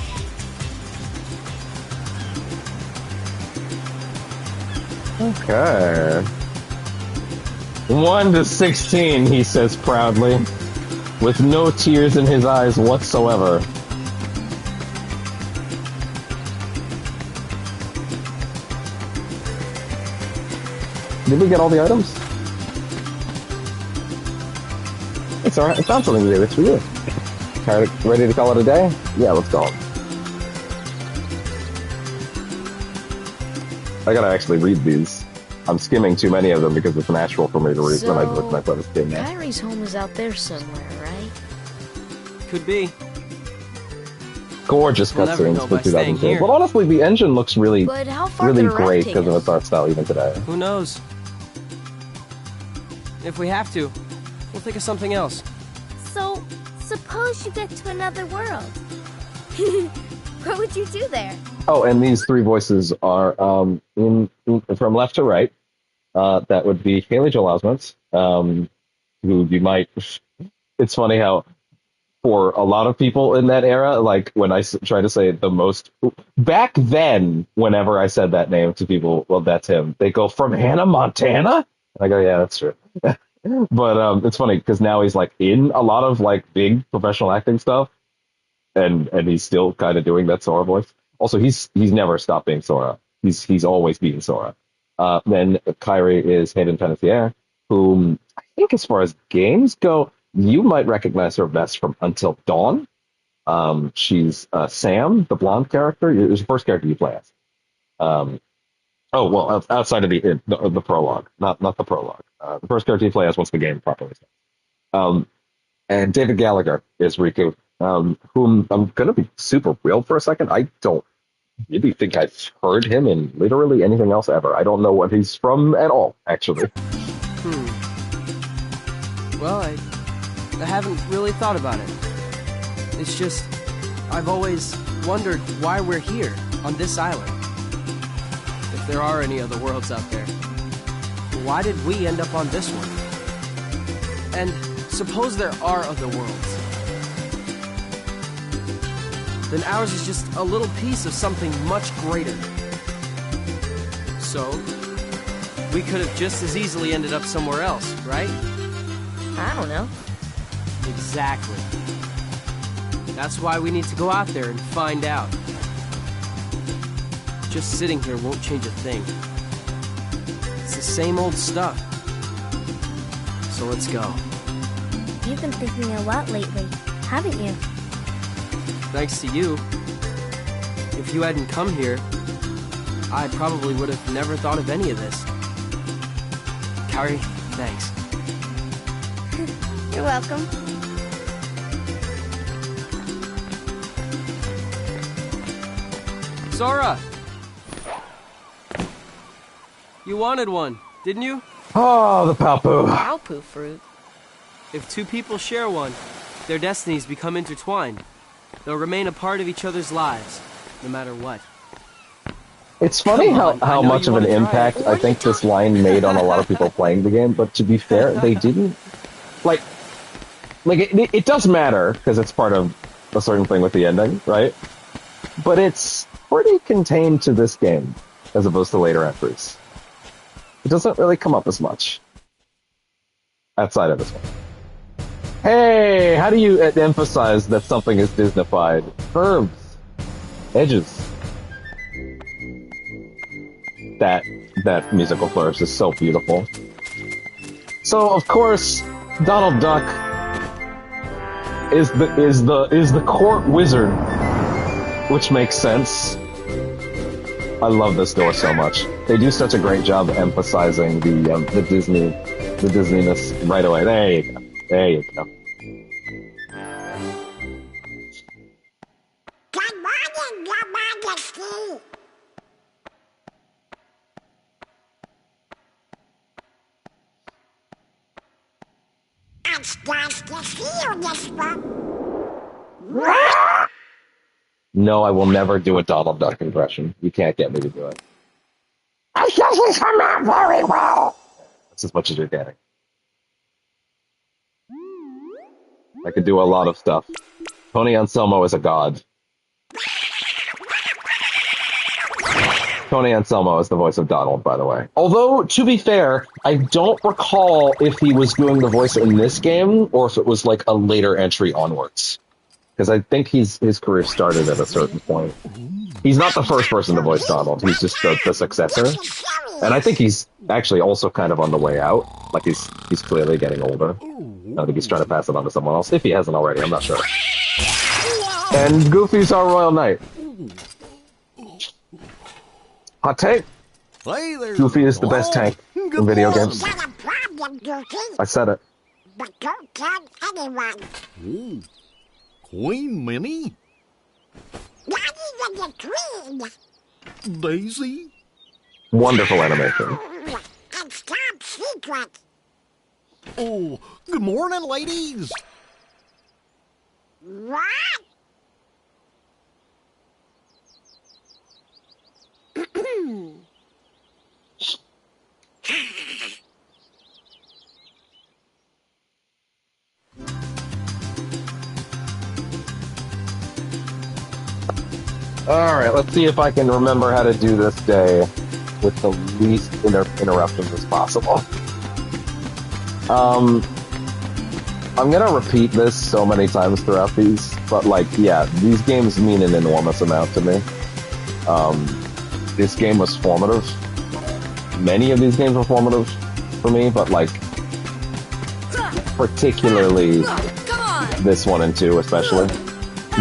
Okay. 1 to 16, he says proudly, with no tears in his eyes whatsoever. Did we get all the items? It's alright. I found something to do. It's for you. Ready to call it a day? Yeah, let's go. I gotta actually read these. I'm skimming too many of them because it's natural for me to read when I play this game now. Kyrie's home is out there somewhere, right? Could be. Gorgeous We'll never cutscenes know for by staying 2002. here. But honestly, the engine looks really, But how far really could a rat great take because of us? its art style even today. Who knows? If we have to, we'll think of something else. So, suppose you get to another world. What would you do there? Oh, and these three voices are from left to right. That would be Haley Joel Osment, who you might. It's funny how, for a lot of people in that era, like when I try to say the most back then, whenever I said that name to people, well, that's him. They go, from Hannah Montana, and I go, yeah, that's true. But it's funny because now he's like in a lot of like big professional acting stuff, and he's still kind of doing that Sora voice. Also, he's never stopped being Sora. He's always being Sora. Then Kyrie is Hayden Panettiere, whom I think, as far as games go, you might recognize her best from Until Dawn. She's Sam, the blonde character. It was the first character you play as. Outside of the prologue, not the prologue. The first character you play as once the game properly starts. And David Gallagher is Riku, whom I'm gonna be super real for a second. I don't really think I've heard him in literally anything else ever. I don't know what he's from at all, actually. Well, I haven't really thought about it. It's just, I've always wondered why we're here, on this island. If there are any other worlds out there, why did we end up on this one? And suppose there are other worlds. Then ours is just a little piece of something much greater. So, we could have just as easily ended up somewhere else, right? I don't know. Exactly. That's why we need to go out there and find out. Just sitting here won't change a thing. It's the same old stuff. So let's go. You've been thinking a lot lately, haven't you? Thanks to you. If you hadn't come here, I probably would have never thought of any of this. Kari, thanks. You're welcome. Sora! You wanted one, didn't you? Oh, the Palpu. Palpu fruit. If two people share one, their destinies become intertwined. They'll remain a part of each other's lives, no matter what. It's funny Come on, I how know much you of an wanna try impact it. I think this line made on a lot of people playing the game, but to be fair, they didn't. Like it does matter, because it's part of a certain thing with the ending, right? But it's pretty contained to this game, as opposed to later entries. It doesn't really come up as much outside of this one. Hey, how do you emphasize that something is Disneyfied? Curves, edges. That musical flourish is so beautiful. So of course, Donald Duck is the court wizard, which makes sense. I love this door so much. They do such a great job emphasizing the Disneyness right away. There you go. There you go. Good morning, Your Majesty. It's nice to see you, Whisper. No, I will never do a Donald Duck impression. You can't get me to do it. I guess it's come out very well. That's as much as you're getting. I could do a lot of stuff. Tony Anselmo is a god. Tony Anselmo is the voice of Donald, by the way. Although, to be fair, I don't recall if he was doing the voice in this game or if it was like a later entry onwards. Because I think his career started at a certain point. He's not the first person to voice Donald. He's just the successor. And I think he's actually also kind of on the way out. Like he's clearly getting older. I think he's trying to pass it on to someone else. If he hasn't already, I'm not sure. And Goofy's our royal knight. Hot take. Hey there. Goofy is the best tank in video games. Got a problem, Goofy. I said it. But don't tell anyone. Ooh. Queen Minnie? Not even the queen. Daisy? Wonderful animation. And top secret. Oh, good morning, ladies. What? Alright, let's see if I can remember how to do this day with the least interruptions as possible. I'm gonna repeat this so many times throughout these, but like, yeah, these games mean an enormous amount to me. This game was formative. Many of these games were formative for me, but like, particularly this one and two especially.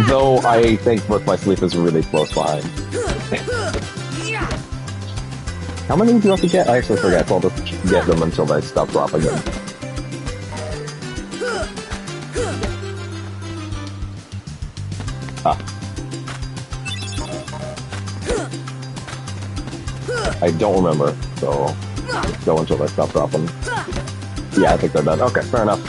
Though I think Birth by Sleep is really close behind. How many do you have to get? I actually forget, so I'll just get them until they stop dropping them. Ah. I don't remember, so go until they stop dropping. Yeah, I think they're done. Okay, fair enough.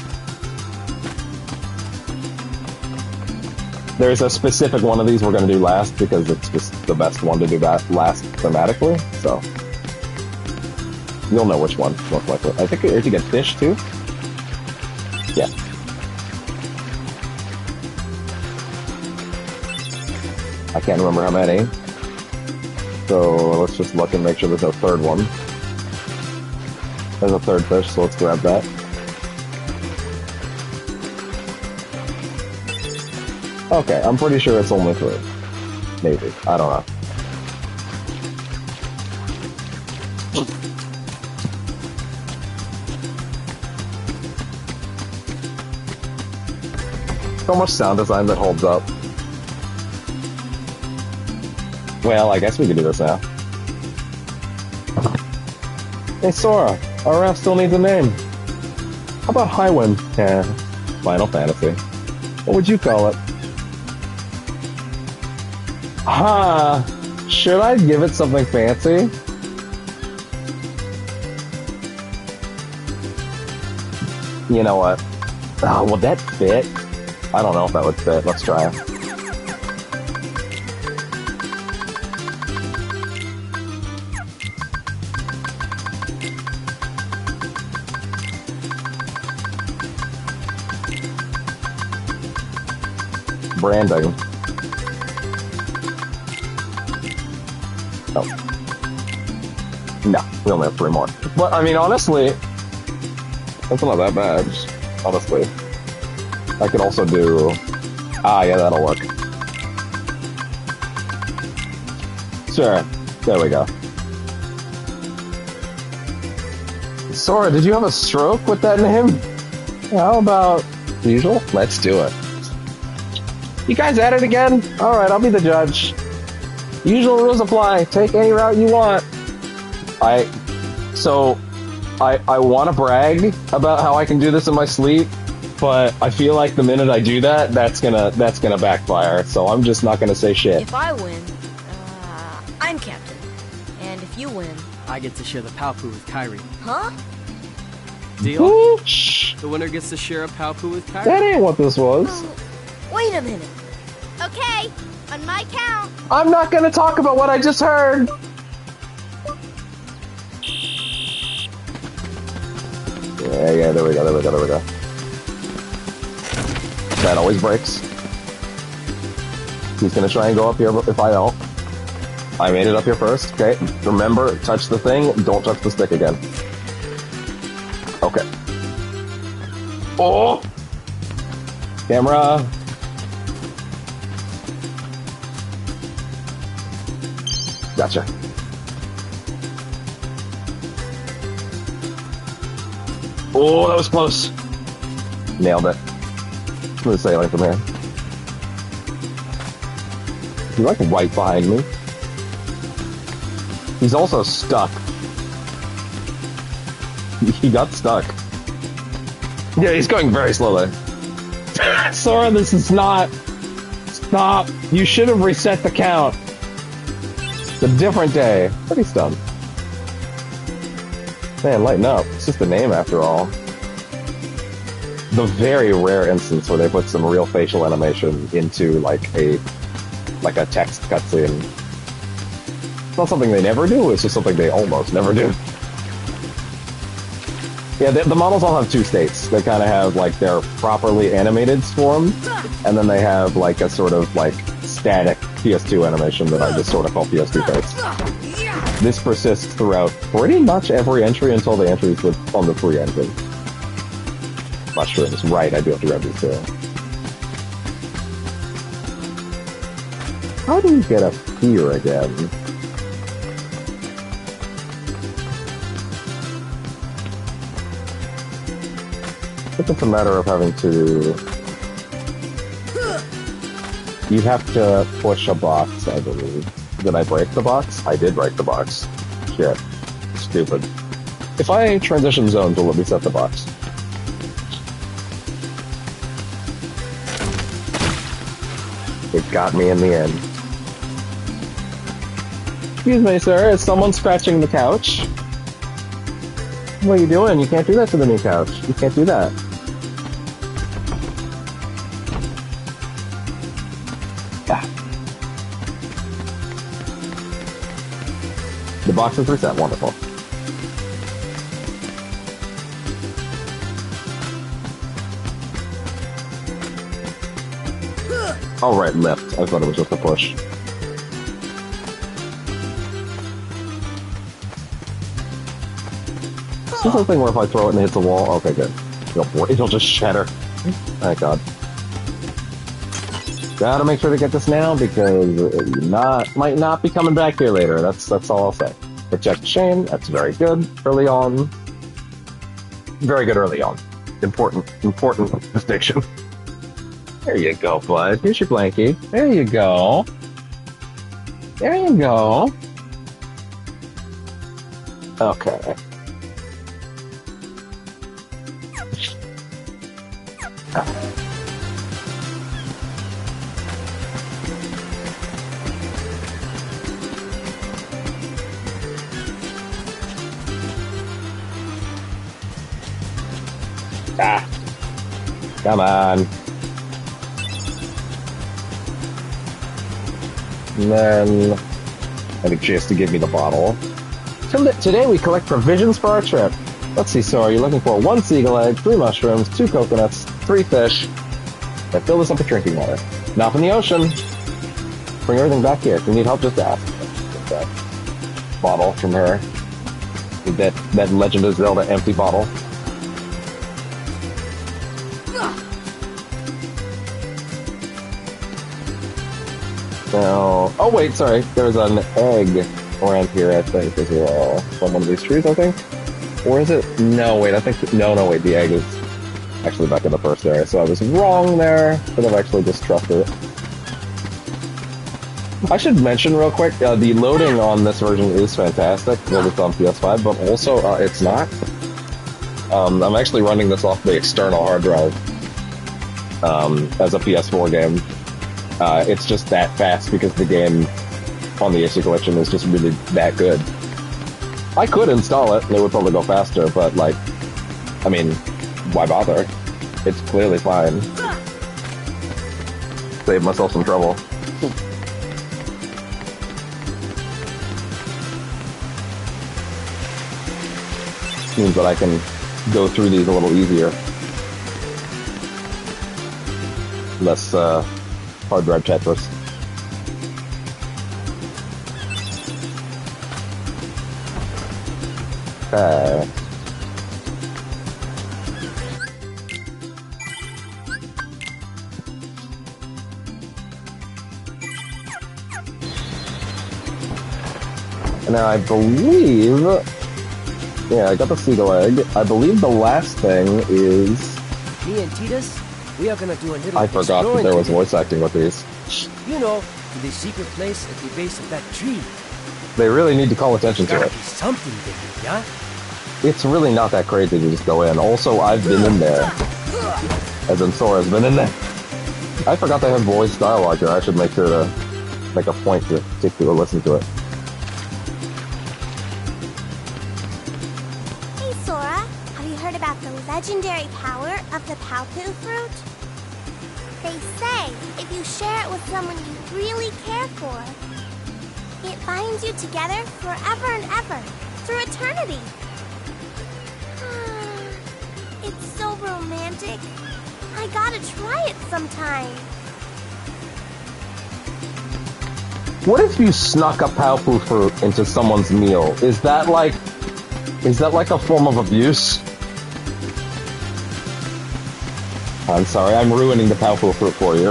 There's a specific one of these we're going to do last because it's just the best one to do that last thematically, so you'll know which one, most likely. I think you get fish too? Yeah. I can't remember how many. So let's just look and make sure there's no third one. There's a third fish, so let's grab that. Okay, I'm pretty sure it's only 3. Maybe. I don't know. So much sound design that holds up. Well, I guess we can do this now. Hey Sora, our raft still needs a name. How about Highwind? Yeah, Final Fantasy. What would you call it? Huh, should I give it something fancy? You know what? Oh, will that fit? I don't know if that would fit. Let's try it. Branding. Oh. No, we only have 3 more. But, I mean, honestly, that's not that bad, honestly. I could also do... Ah, yeah, that'll work. Sure. There we go. Sora, did you have a stroke with that name? How about usual? Let's do it. You guys at it again? Alright, I'll be the judge. Usual rules apply. Take any route you want. I want to brag about how I can do this in my sleep, but I feel like the minute I do that, that's gonna backfire. So I'm just not gonna say shit. If I win, I'm captain. And if you win... I get to share the Palpu with Kyrie. Huh? Deal? Ooh, shh. The winner gets to share a Palpu with Kyrie. That ain't what this was. Wait a minute. Okay, on my count. I'm not gonna talk about what I just heard. Yeah, there we go. That always breaks. He's gonna try and go up here if I don't. I made it up here first, okay? Remember, touch the thing, don't touch the stick again. Okay. Oh! Camera! Gotcha. Oh, that was close. Nailed it. Smooth sailing from here. He's like right behind me. He's also stuck. He got stuck. Yeah, he's going very slowly. Sora, this is not... Stop. You should have reset the count. It's a different day. Pretty stunned. Man, lighten up. It's just a name after all. The very rare instance where they put some real facial animation into like a text cutscene. It's not something they never do, it's just something they almost never do. Yeah, the models all have two states. They kind of have like their properly animated form, and then they have like a sort of like static PS2 animation that I just sort of call PS2 face. This persists throughout pretty much every entry until the entries on the free engine. Mushrooms, right, I do have to grab these too. How do we get up here again? I think it's a matter of having to... You have to push a box, I believe. Did I break the box? I did break the box. Shit. Stupid. If I transition zones, will it reset the box? It got me in the end. Excuse me, sir, is someone scratching the couch? What are you doing? You can't do that to the new couch. You can't do that. Ah. The box is reset. Wonderful. Oh, right, left. I thought it was just a push. Is this something where if I throw it and it hits the wall? Okay, good. It'll just shatter. Thank God. Gotta make sure to get this now because it might not be coming back here later. That's all I'll say. Eject chain. That's very good early on. Very good early on. Important distinction. There you go, bud. Here's your blankie. There you go. There you go. Okay. Ah. Come on. And then I have a chance to give me the bottle. Today we collect provisions for our trip. Let's see, so are you looking for 1 seagull egg, 3 mushrooms, 2 coconuts, 3 fish, and fill this up with drinking water. Now from the ocean. Bring everything back here. If you need help, just ask. Get that bottle from her. That Legend of Zelda empty bottle. Now, oh wait, sorry. There's an egg around here, I think, as well. On one of these trees, I think. Or is it? No, wait, I think... No, wait, the egg is actually back in the first area. So I was wrong there, but I've actually just trusted it. I should mention real quick, the loading on this version is fantastic, because it's on PS5, but also it's not. I'm actually running this off the external hard drive as a PS4 game. It's just that fast because the game on the AC Collection is just really that good. I could install it, and it would probably go faster, but, like, I mean, why bother? It's clearly fine. Save myself some trouble. Means that I can go through these a little easier. Less, hard drive Tetris. Okay. And now I believe... Yeah, I got the seagull egg. I believe the last thing is... Me and Titus, we are gonna do a little I forgot that there was voice acting with these. You know, the secret place at the base of that tree. They really need to call attention to Gotta it. be something there, yeah? It's really not that crazy to just go in. Also, I've been in there. As in Sora's been in there. I forgot they have voice dialogue here. I should make sure to make a point to take to listen to it. Hey, Sora. Have you heard about the legendary power of the Palpu fruit? They say if you share it with someone you really care for, it binds you together forever and ever, through eternity. It's so romantic. I gotta try it sometime. What if you snuck a Palpu fruit into someone's meal? Is that like a form of abuse? I'm sorry, I'm ruining the Palpu fruit for you.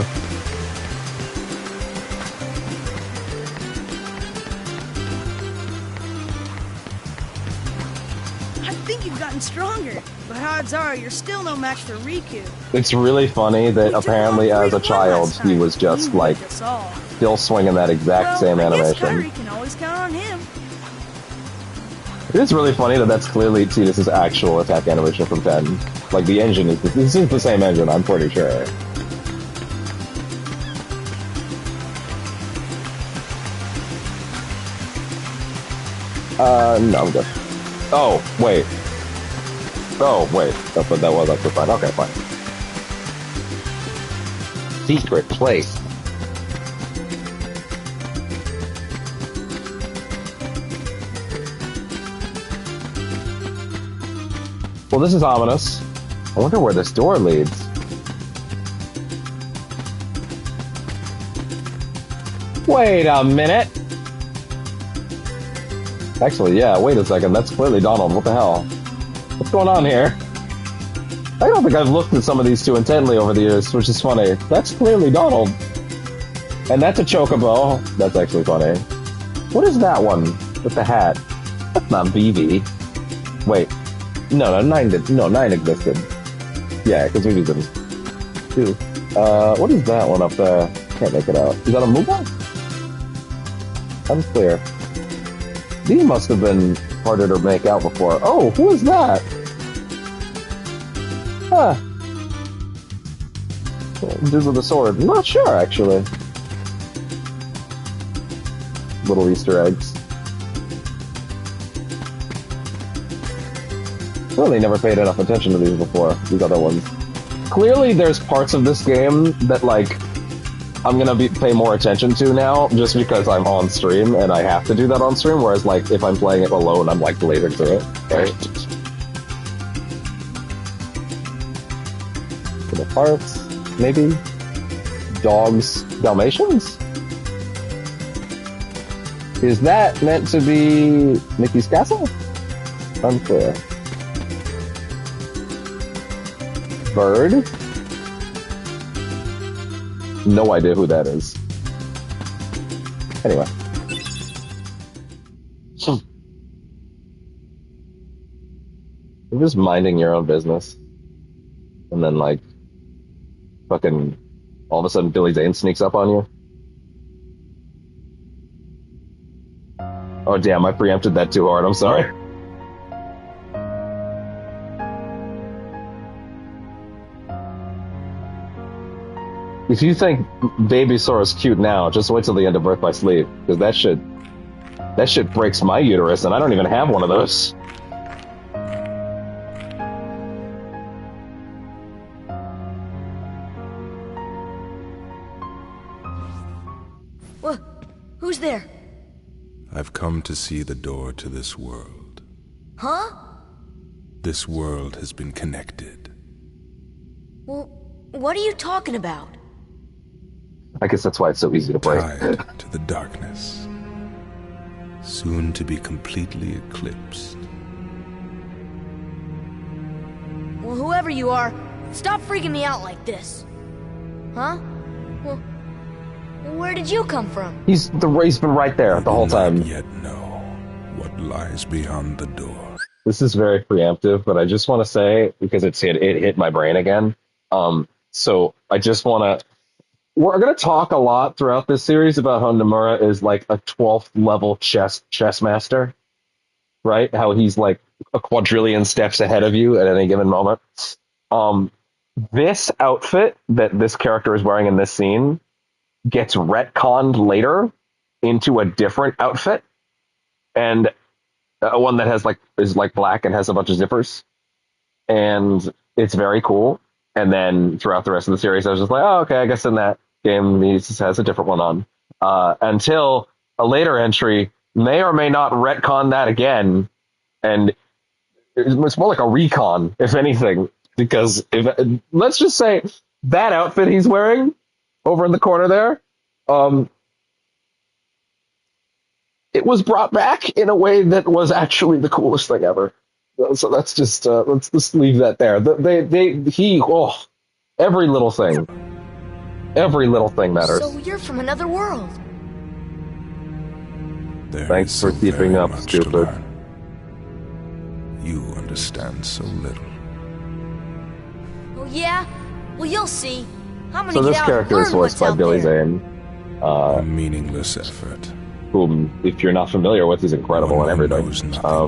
I think you've gotten stronger, but odds are you're still no match for Riku. It's really funny that apparently as a child he was just like still swinging that exact same I guess animation. Kyrie can always count on him. It is really funny that that's clearly Tidus's actual attack animation from 10. Like the engine is this is the same engine, I'm pretty sure. No, I'm good. Oh, wait. Oh, wait. That's what that was actually fine. Okay, fine. Secret place. Well, this is ominous. I wonder where this door leads. Wait a minute! Actually, yeah, wait a second. That's clearly Donald. What the hell? What's going on here? I don't think I've looked at some of these too intently over the years, which is funny. That's clearly Donald. And that's a chocobo. That's actually funny. What is that one with the hat? That's not BB. Wait. No, 9 existed. Yeah, because we didn't. 2. What is that one up there? Can't make it out. Is that a Mooga? Unclear. These must have been harder to make out before. Oh, who is that? Huh. Dude with a sword. Not sure, actually. Little Easter eggs. Really never paid enough attention to these before, these other ones. Clearly there's parts of this game that, like, I'm gonna pay more attention to now, just because I'm on stream, and I have to do that on stream, whereas, like, if I'm playing it alone, I'm, like, blazing through it. Right? Little parts, maybe? Dogs, Dalmatians? Is that meant to be Mickey's castle? Unclear. Bird? No idea who that is. Anyway. You're just minding your own business. And then, like, fucking, all of a sudden Billy Zane sneaks up on you. Oh damn, I preempted that too hard, I'm sorry. If you think Baby Sora's cute now, just wait till the end of Birth by Sleep, because that shit breaks my uterus, and I don't even have one of those. What? Who's there? I've come to see the door to this world. Huh? This world has been connected. Well, what are you talking about? I guess that's why it's so easy to break. Tied to the darkness. Soon to be completely eclipsed. Well, whoever you are, stop freaking me out like this. Huh? Well, where did you come from? He's been right there the whole time. Not yet know. what lies beyond the door. This is very preemptive, but I just want to say, because it hit my brain again. So I just want to. We're going to talk a lot throughout this series about how Nomura is like a 12th level chess master, right? How he's like a quadrillion steps ahead of you at any given moment. This outfit that this character is wearing in this scene gets retconned later into a different outfit, and one that is black and has a bunch of zippers, and it's very cool. And then throughout the rest of the series, I was just like, oh, okay, I guess in that game he has a different one on. Until a later entry may or may not retcon that again, and it's more like a recon, if anything, because let's just say that outfit he's wearing over in the corner there, it was brought back in a way that was actually the coolest thing ever. So let's just leave that there. Every little thing matters. So you're from another world. Thanks for keeping up, stupid. You understand so little. Oh yeah? Well, you'll see. I'm gonna So get this out character and is learn voiced what's by out Billy there. Zane. A meaningless effort. Whom, if you're not familiar with, is incredible in everything.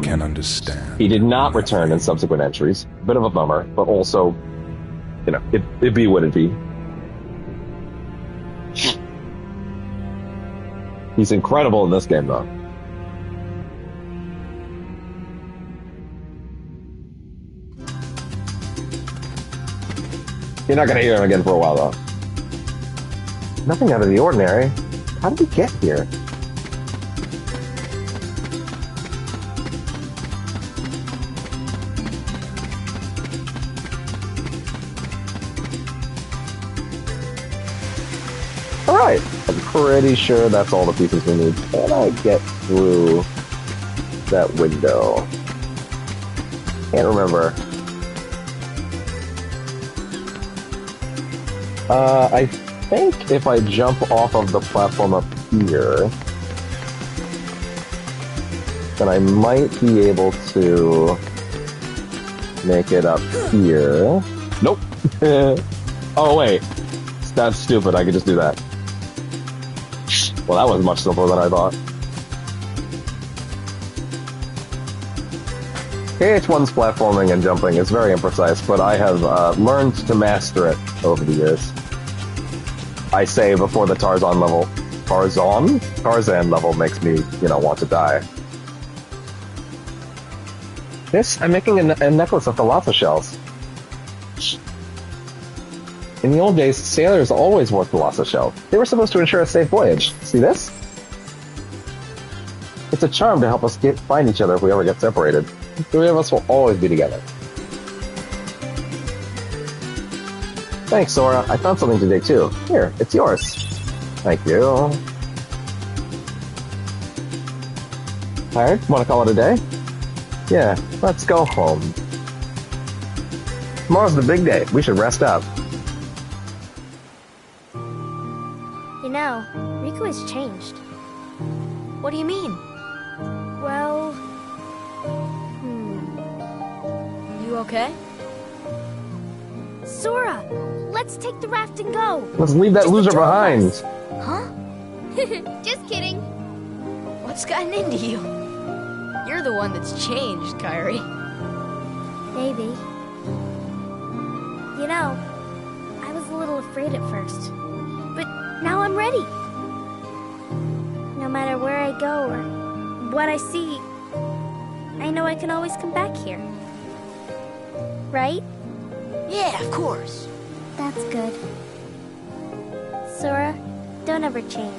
Can understand. He did not return in subsequent entries. Bit of a bummer, but also, it be what it be. He's incredible in this game, though. You're not going to hear him again for a while, though. Nothing out of the ordinary. How did we get here? Alright, I'm pretty sure that's all the pieces we need. Can I get through that window? Can't remember. I think if I jump off of the platform up here, then I might be able to make it up here. Nope. Oh, wait. That's stupid. I could just do that. Well, that was much simpler than I thought. KH1's platforming and jumping is very imprecise, but I have learned to master it over the years. I say before the Tarzan level makes me, want to die. I'm making a necklace of thalassa shells. In the old days, sailors always wore thalassa shells. They were supposed to ensure a safe voyage. See this? It's a charm to help us find each other if we ever get separated. The three of us will always be together. Thanks, Sora. I found something today, too. Here, it's yours. Thank you. Tired? Want to call it a day? Yeah, let's go home. Tomorrow's the big day. We should rest up. You know, Riku has changed. What do you mean? Well... You okay? Sora, let's take the raft and go. Let's leave that loser behind. Huh? Just kidding. What's gotten into you? You're the one that's changed, Kairi. Maybe. You know, I was a little afraid at first. But now I'm ready. No matter where I go or what I see, I know I can always come back here. Right? Yeah, of course. That's good. Sora, don't ever change.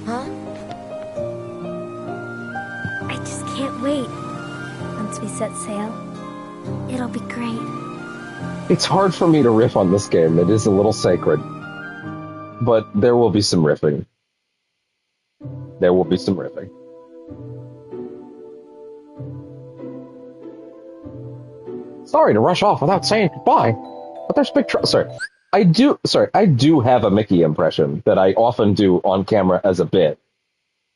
Huh? I just can't wait. Once we set sail, it'll be great. It's hard for me to riff on this game. It is a little sacred. But there will be some riffing. There will be some riffing. Sorry to rush off without saying goodbye, but there's big trouble. I do have a Mickey impression that I often do on camera as a bit.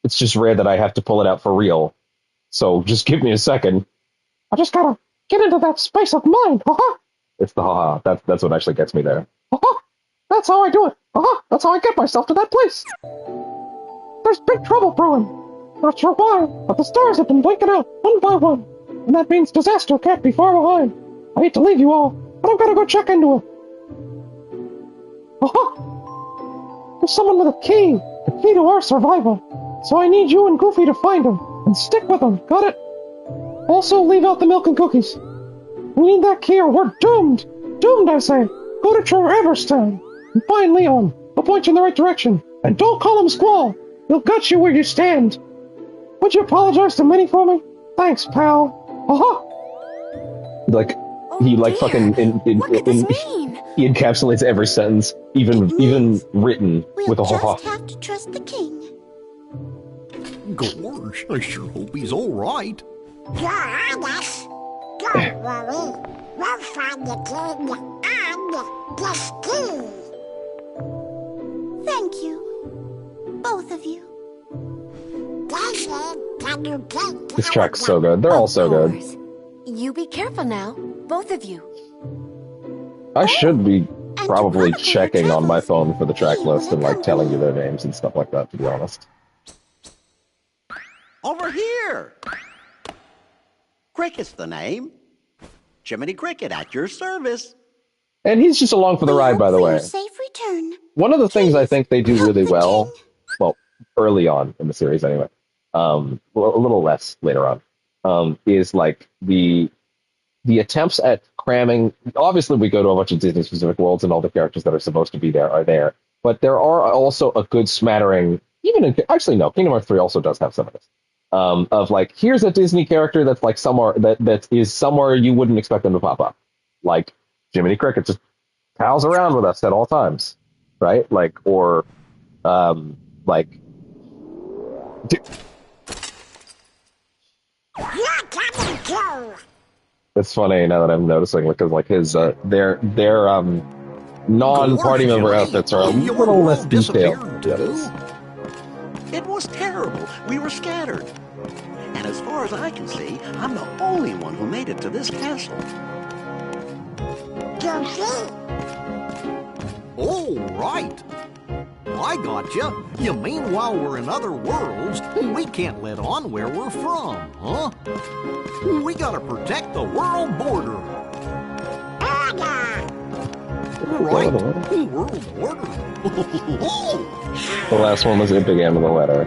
It's just rare that I have to pull it out for real. So just give me a second. I just gotta get into that space of mind. Haha. It's the haha. That's what actually gets me there. Haha. That's how I do it. Haha. That's how I get myself to that place. There's big trouble brewing. Not sure why, but the stars have been blinking out one by one, and that means disaster can't be far behind. I hate to leave you all, but I've gotta go check into it. Aha! There's someone with a key, the key to our survival. So I need you and Goofy to find him, and stick with him, got it? Also, leave out the milk and cookies. We need that key or we're doomed! Doomed, I say! Go to Traverse Town, and find Leon. He'll point you in the right direction. And don't call him Squall! He'll gut you where you stand. Would you apologize to Minnie for me? Thanks, pal. Aha! Like, he like dear. fucking What could this mean? he encapsulates every sentence, even written We'll with a just ha. have to trust the king. Gorge, I sure hope he's all right. You're honest. Don't worry. We'll find the king and this key. Thank you. Both of you. Daisy, can you take This track's so good. They're all so good. Course. You be careful now, both of you. I should be And probably to chronicle checking your on my travels, phone for the track we list and will like telling you accompany their names and stuff like that, to be honest. Over here! Cricket's the name. Jiminy Cricket at your service. And he's just along for the We ride, hope by the for way. your safe return. One of the things I think they do Help really the well, king. well, early on in the series anyway, well, a little less later on, is like the attempts at cramming. Obviously, we go to a bunch of Disney specific worlds, and all the characters that are supposed to be there are there. But there are also a good smattering. Even in, actually, no, Kingdom Hearts 3 also does have some of this. Of like, here's a Disney character that's like somewhere that is somewhere you wouldn't expect them to pop up, like Jiminy Cricket just pals around with us at all times, right? Like, or like. You're coming too. It's funny now that I'm noticing because like his their non-party Gorge, member Jimmy, outfits are a your little less world detailed. disappeared, than the too? others. It was terrible. We were scattered. And as far as I can see, I'm the only one who made it to this castle. Goofy, Oh, right. I gotcha. You mean while we're in other worlds, we can't let on where we're from, huh? We gotta protect the world border. order. Right. World order. The last one was it began with a letter.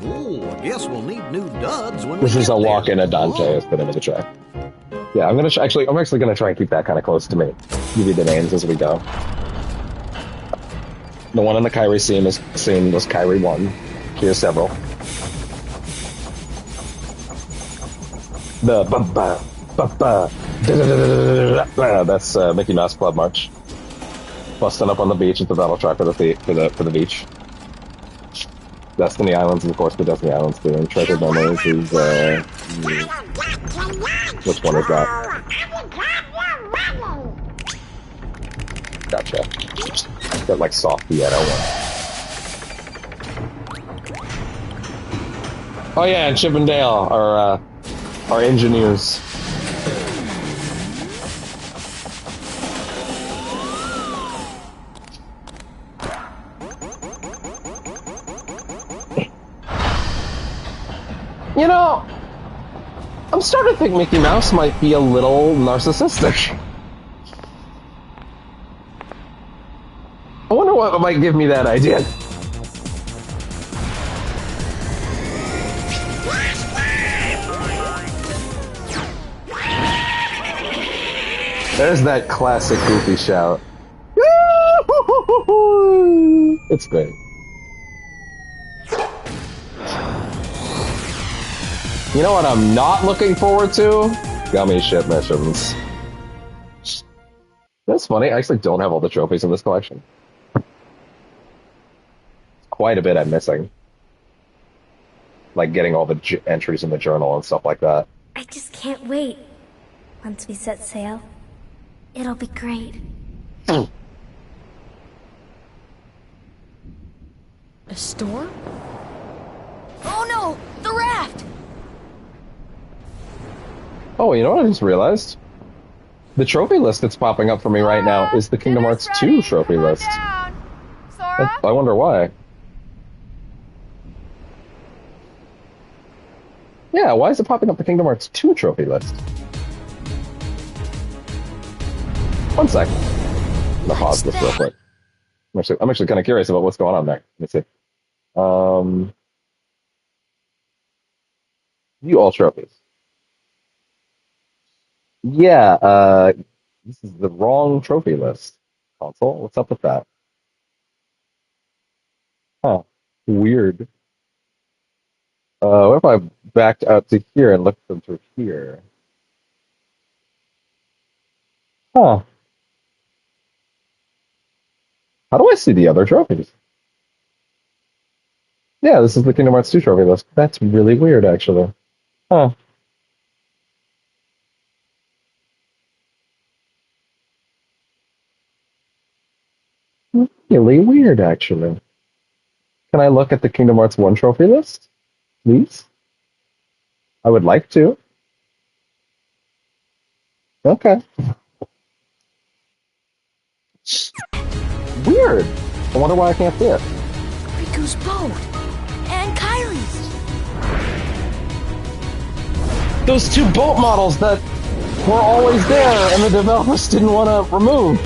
Oh, I guess we'll need new duds when This we is get a walk there. in a Dante is put into the track. Yeah, I'm actually gonna try and keep that kind of close to me. Give you the names as we go. The one in the Kyrie scene was Kyrie 1. Here's several. The that's Mickey Mouse Club March. Busting up on the beach at the battle track for the beach. Destiny Islands, of course, the Destiny Islands theme. Treasured Memories is which one is that? Gotcha. That like soft piano one. Oh yeah, and Chip and Dale are engineers. You know, I'm starting to think Mickey Mouse might be a little narcissistic. I wonder what might give me that idea. There's that classic Goofy shout. It's great. You know what I'm not looking forward to? Gummy ship missions. That's funny, I actually don't have all the trophies in this collection. Quite a bit I'm missing. Like getting all the entries in the journal and stuff like that. I just can't wait. Once we set sail, it'll be great. A storm? Oh no! The raft! Oh, you know what I just realized? The trophy list that's popping up for me right now is the Kingdom Hearts 2 trophy list. I wonder why. Yeah, why is it popping up the Kingdom Hearts 2 trophy list? One sec. I'm gonna pause this real quick. I'm actually kind of curious about what's going on there. Let me see. View all trophies. Yeah, this is the wrong trophy list. Console, what's up with that? Huh. Weird. What if I backed out to here and looked them through here? Huh. How do I see the other trophies? Yeah, this is the Kingdom Hearts 2 trophy list. That's really weird, actually. Huh. Really weird, actually. Can I look at the Kingdom Hearts 1 trophy list, please? I would like to. Okay. Weird. I wonder why I can't see it. Riku's boat. And Kyrie's. Those two boat models that were always there and the developers didn't want to remove.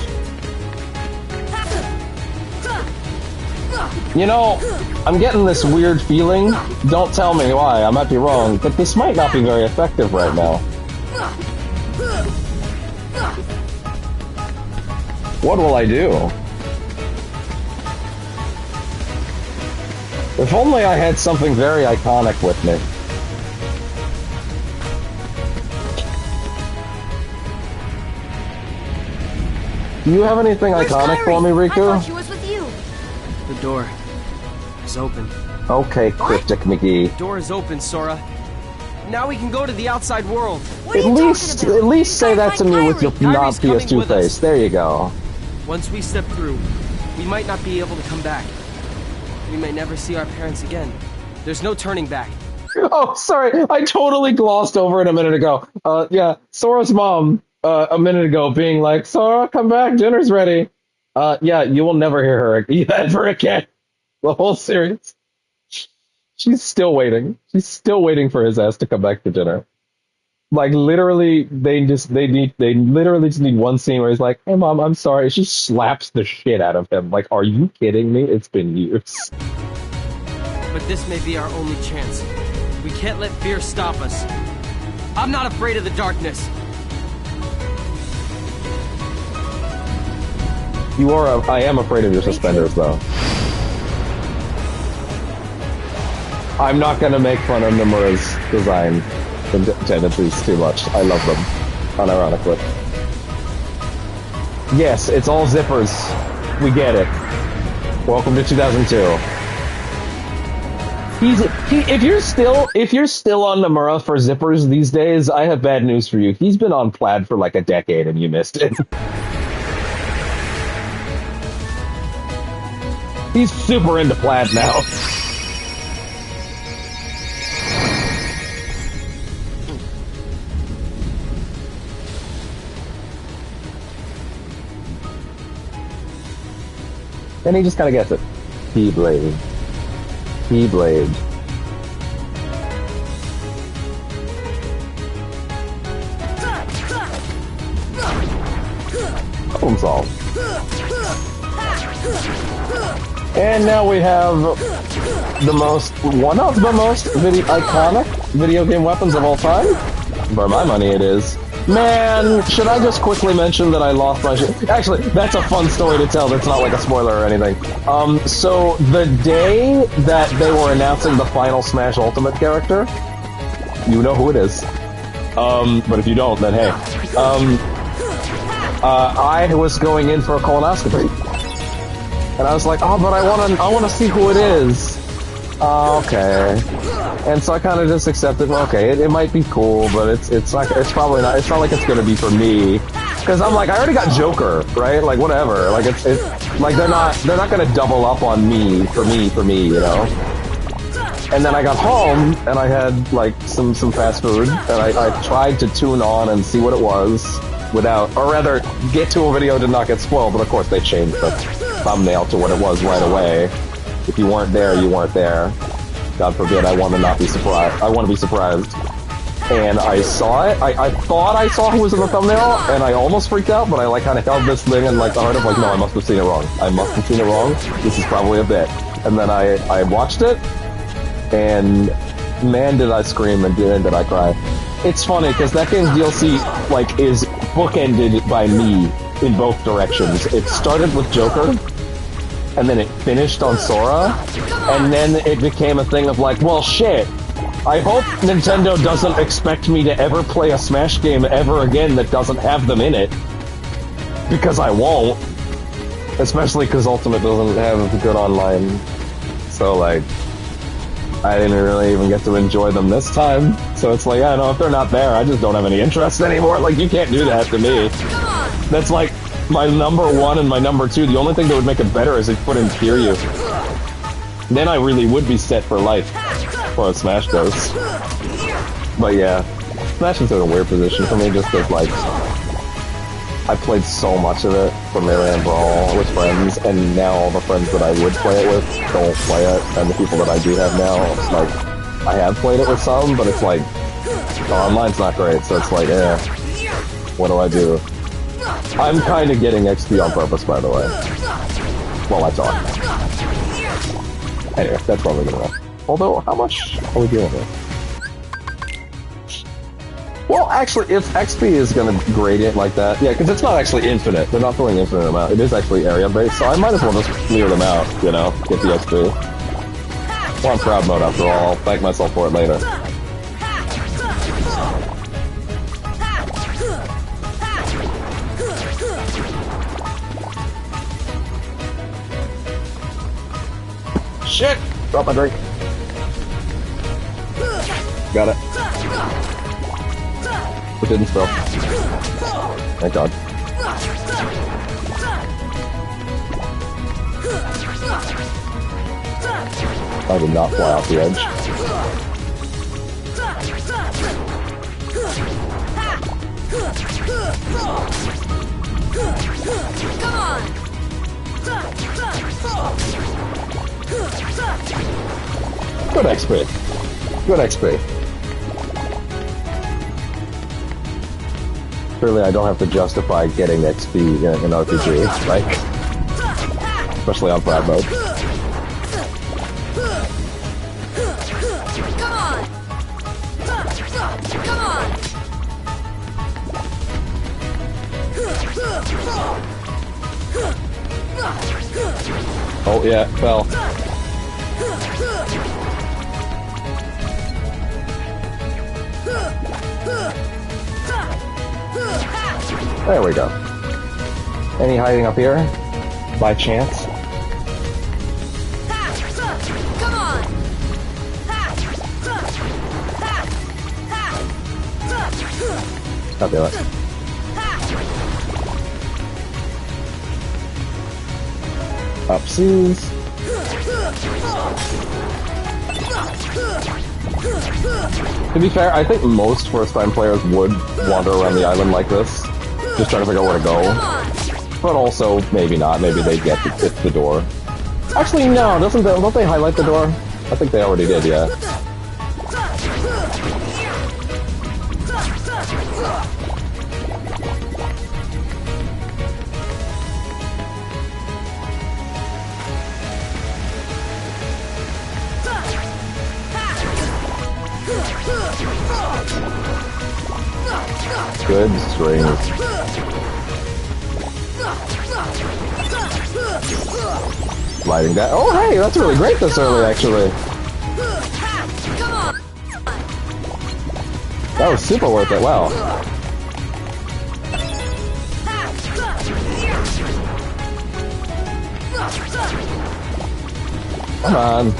You know, I'm getting this weird feeling. Don't tell me why, I might be wrong, but this might not be very effective right now. What will I do? If only I had something very iconic with me. Do you have anything iconic for me, Riku? I thought she was with you. The door is open. Okay, Cryptic McGee. The door is open, Sora. Now we can go to the outside world. At least say that to me with your not PS2 face. There you go. Once we step through, we might not be able to come back. We may never see our parents again. There's no turning back. Oh, sorry. I totally glossed over it a minute ago. Yeah, Sora's mom, a minute ago being like, Sora, come back, dinner's ready. Yeah, you will never hear her ever again. The whole series. She's still waiting. She's still waiting for his ass to come back for dinner. Like literally, they literally just need one scene where he's like, "Hey mom, I'm sorry." She slaps the shit out of him. Like, are you kidding me? It's been years. But this may be our only chance. We can't let fear stop us. I'm not afraid of the darkness. You are. I am afraid of your suspenders, though. I'm not gonna make fun of Nomura's design tendencies too much. I love them, unironically. Yes, it's all zippers. We get it. Welcome to 2002. If you're still on Nomura for zippers these days, I have bad news for you. He's been on plaid for like a decade and you missed it. He's super into plaid now. And he just kind of gets it. Keyblade. Keyblade. Problem solved. And now we have one of the most iconic video game weapons of all time. For my money, it is. Man, should I just quickly mention that I lost my shit? Actually, that's a fun story to tell. That's not like a spoiler or anything. So the day that they were announcing the final Smash Ultimate character, you know who it is. But if you don't, then hey. I was going in for a colonoscopy. And I was like, oh, but I wanna see who it is. Okay. And so I kind of just accepted, well, okay, it might be cool, but it's probably not, it's not like it's gonna be for me. Cause I'm like, I already got Joker, right? Like, whatever. Like, it's like, they're not gonna double up on me, for me, you know? And then I got home, and I had, like, some fast food, and I tried to tune on and see what it was without, or rather, get to a video did not get spoiled, but of course they changed the thumbnail to what it was right away. If you weren't there, you weren't there. God forbid, I want to not be surprised. I want to be surprised. And I saw it. I thought I saw who was in the thumbnail, and I almost freaked out, but I, like, kind of held this thing in, like, the heart of, like, no, I must have seen it wrong. I must have seen it wrong. This is probably a bit. And then I watched it, and man, did I scream and did I cry. It's funny, because that game's DLC, like, is bookended by me in both directions. It started with Joker, and then it finished on Sora, and then it became a thing of like, well, shit, I hope Nintendo doesn't expect me to ever play a Smash game ever again that doesn't have them in it. Because I won't. Especially because Ultimate doesn't have good online. So, like, I didn't really even get to enjoy them this time. So it's like, I don't know, if they're not there, I just don't have any interest anymore. Like, you can't do that to me. That's like my number one and my number two. The only thing that would make it better is if you put in Kiryu. Then I really would be set for life. Well, Smash does. But yeah, Smash is in a weird position for me just because, like, I played so much of it for Marianne Brawl with friends, and now all the friends that I would play it with don't play it, and the people that I do have now, it's like, I have played it with some, but it's like, the online's not great, so it's like, what do I do? I'm kind of getting XP on purpose, by the way. While I talk. Anyway, that's probably gonna work. Although, how much are we dealing with? Well, actually, if XP is going to grade it like that, yeah, because it's not actually infinite. They're not throwing infinite amount. It is actually area-based, so I might as well just clear them out, you know, get the XP. Well, I'm proud mode after all. I'll thank myself for it later. Shit! Drop my drink. Got it. It didn't spill. Thank God. I did not fly off the edge. Good XP. Good XP. Clearly, I don't have to justify getting XP in RPG, like, especially on proud mode. Oh yeah, fell. There we go. Any hiding up here? By chance? I'll do it. Upsies. To be fair, I think most first-time players would wander around the island like this, just trying to figure out where to go. But also, maybe not. Maybe they get the door. Actually, no. Don't they highlight the door? I think they already did, yeah. Good strings. Sliding down. Oh, hey, that's really great this early, actually. That was super worth it. Wow. Come on.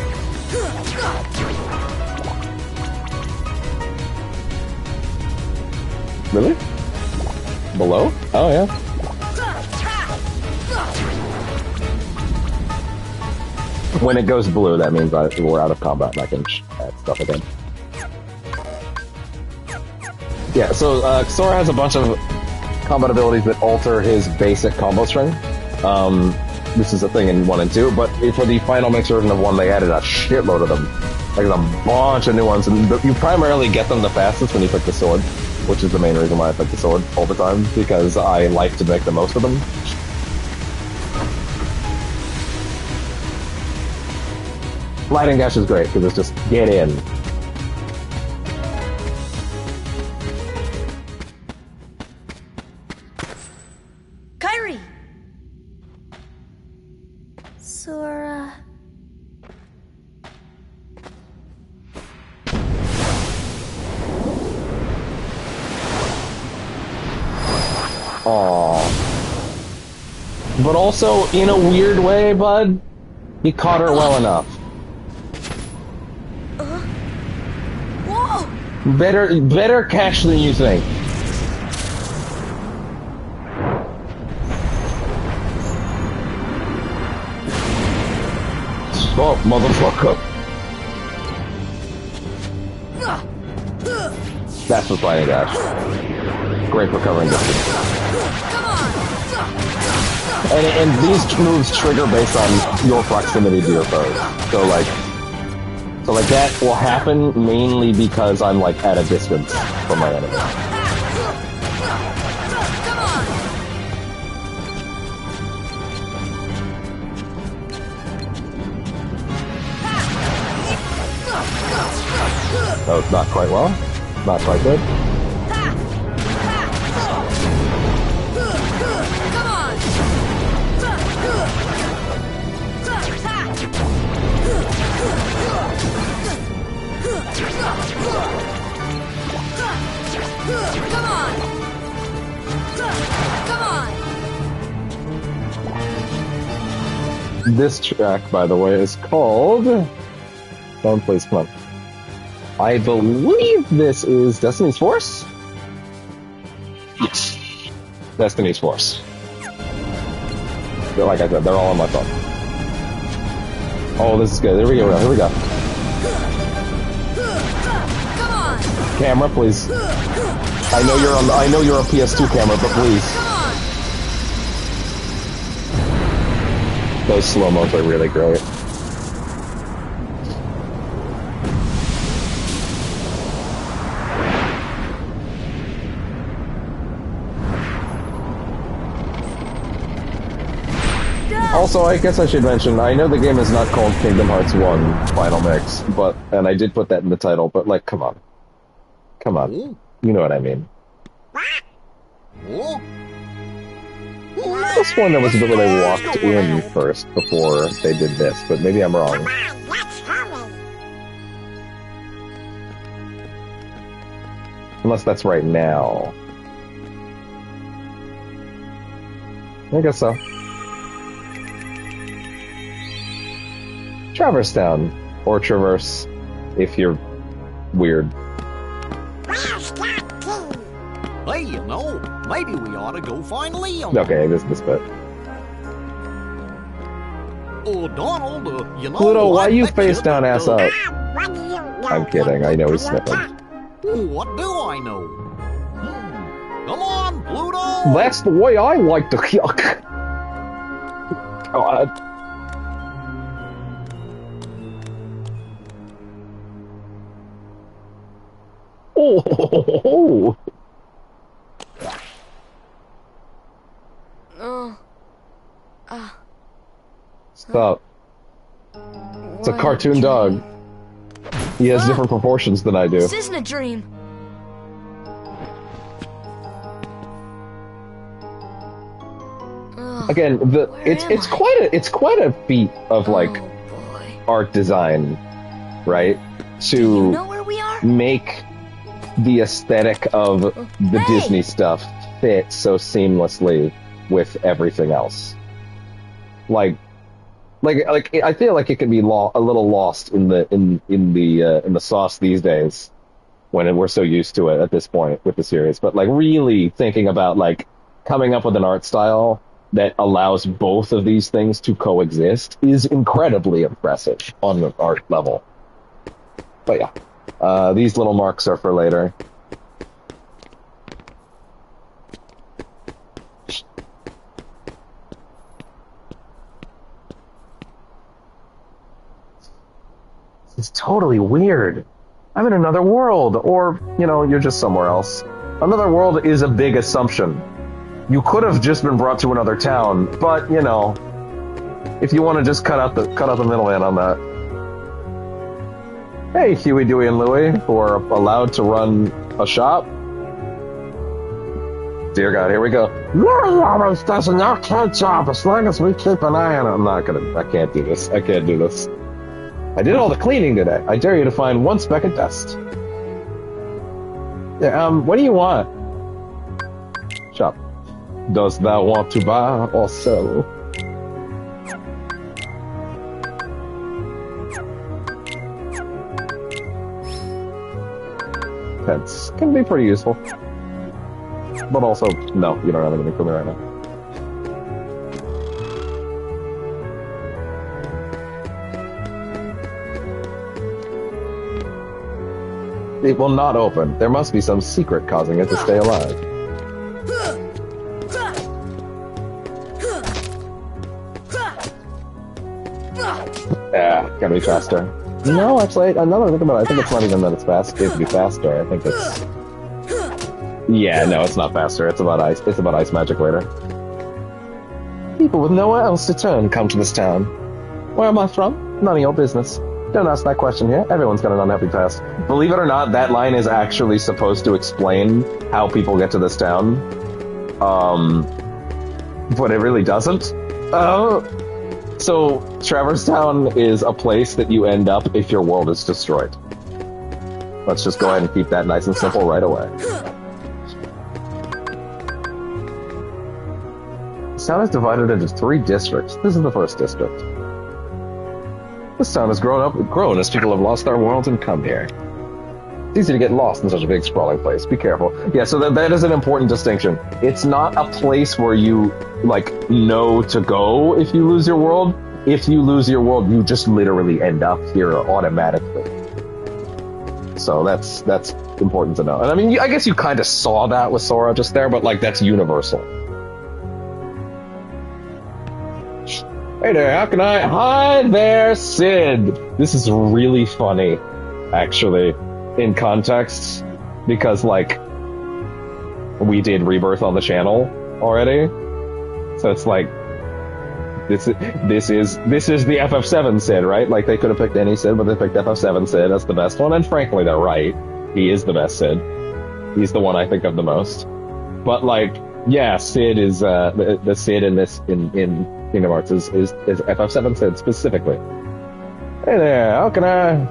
Really? Below? Oh, yeah. When it goes blue, that means we're out of combat and I can add stuff again. Yeah, so Sora has a bunch of combat abilities that alter his basic combo string. This is a thing in 1 and 2, but for the final mix version of 1, they added a shitload of them. Like a bunch of new ones, and you primarily get them the fastest when you pick the sword, which is the main reason why I pick the sword all the time, because I like to make the most of them. Lightning Dash is great, because it's just get in. Kyrie! Sora... Aww. But also, in a weird way, bud, he caught her well enough. Whoa! Better catch than you think. Oh, motherfucker. That's what's Lightning Dash. Great for covering distance. And these moves trigger based on your proximity to your foes. So like that will happen mainly because I'm like at a distance from my enemy. So it's not quite well. Not quite good. This track, by the way, is called... Don't please, come on. I believe this is Destiny's Force? Yes. Destiny's Force. Like I said, they're all on my phone. Oh, this is good. Here we go. Here we go. Camera, please. I know you're a PS2 camera, but please. Those slow-mos are really great. Also, I guess I should mention, I know the game is not called Kingdom Hearts 1 Final Mix, and I did put that in the title, but like, come on. Come on. You know what I mean. This one that was the way they walked in first before they did this, but maybe I'm wrong. Unless that's right now. I guess so. Traverse Town. Or Traverse, if you're weird. Hey, you know, maybe we ought to go find Leon. Okay, this bit. Oh, Donald, you know... Pluto, why you face down, ass up? I'm kidding, I know he's sniffing. What do I know? Come on, Pluto! That's the way I like to yuck. God. Oh! Stop. It's a cartoon dog. He has different proportions than I do. This isn't a dream. Again, it's quite a feat of like art design, right? To make the aesthetic of the Disney stuff fit so seamlessly with everything else. Like I feel like it can be a little lost in the sauce these days when we're so used to it at this point with the series. But like really thinking about like coming up with an art style that allows both of these things to coexist is incredibly impressive on the art level. But yeah, these little marks are for later. It's totally weird. I'm in another world, or, you know, you're just somewhere else. Another world is a big assumption. You could have just been brought to another town, but, you know, if you want to just cut out the middleman on that. Hey, Huey, Dewey, and Louie, who are allowed to run a shop. Dear God, here we go. Louie always does an okay job as long as we keep an eye on him. I can't do this. I can't do this. I did all the cleaning today. I dare you to find one speck of dust. Yeah, what do you want? Shop. Dost thou want to buy or sell? Pets can be pretty useful. But also, no, you don't have anything for me right now. It will not open. There must be some secret causing it to stay alive. Yeah, gotta be faster. No, actually, now that I think about it, I think it's not even that it's fast. It to be faster. I think it's... Yeah, no, it's not faster. It's about ice. It's about ice magic later. People with nowhere else to turn come to this town. Where am I from? None of your business. Don't ask that question here. Everyone's got an unhappy past. Believe it or not, that line is actually supposed to explain how people get to this town. But it really doesn't. So, Traverse Town is a place that you end up if your world is destroyed. Let's just go ahead and keep that nice and simple right away. This town is divided into 3 districts. This is the first district. This town has grown as people have lost their worlds and come here. It's easy to get lost in such a big, sprawling place. Be careful. Yeah, so that is an important distinction. It's not a place where you, like, know to go if you lose your world. If you lose your world, you just literally end up here automatically. So that's important to know. And I mean, I guess you kind of saw that with Sora just there, but, like, that's universal. Hey there, how can I... Hi there, Sid! This is really funny, actually, in context, because, like, we did Rebirth on the channel already, so it's like, this is the FF7 Sid, right? Like, they could have picked any Sid, but they picked FF7 Sid as the best one, and frankly, they're right. He is the best Sid. He's the one I think of the most. But, like, yeah, Sid is, the Sid in this, in Kingdom Hearts is FF7 Sid specifically. Hey there, how can I...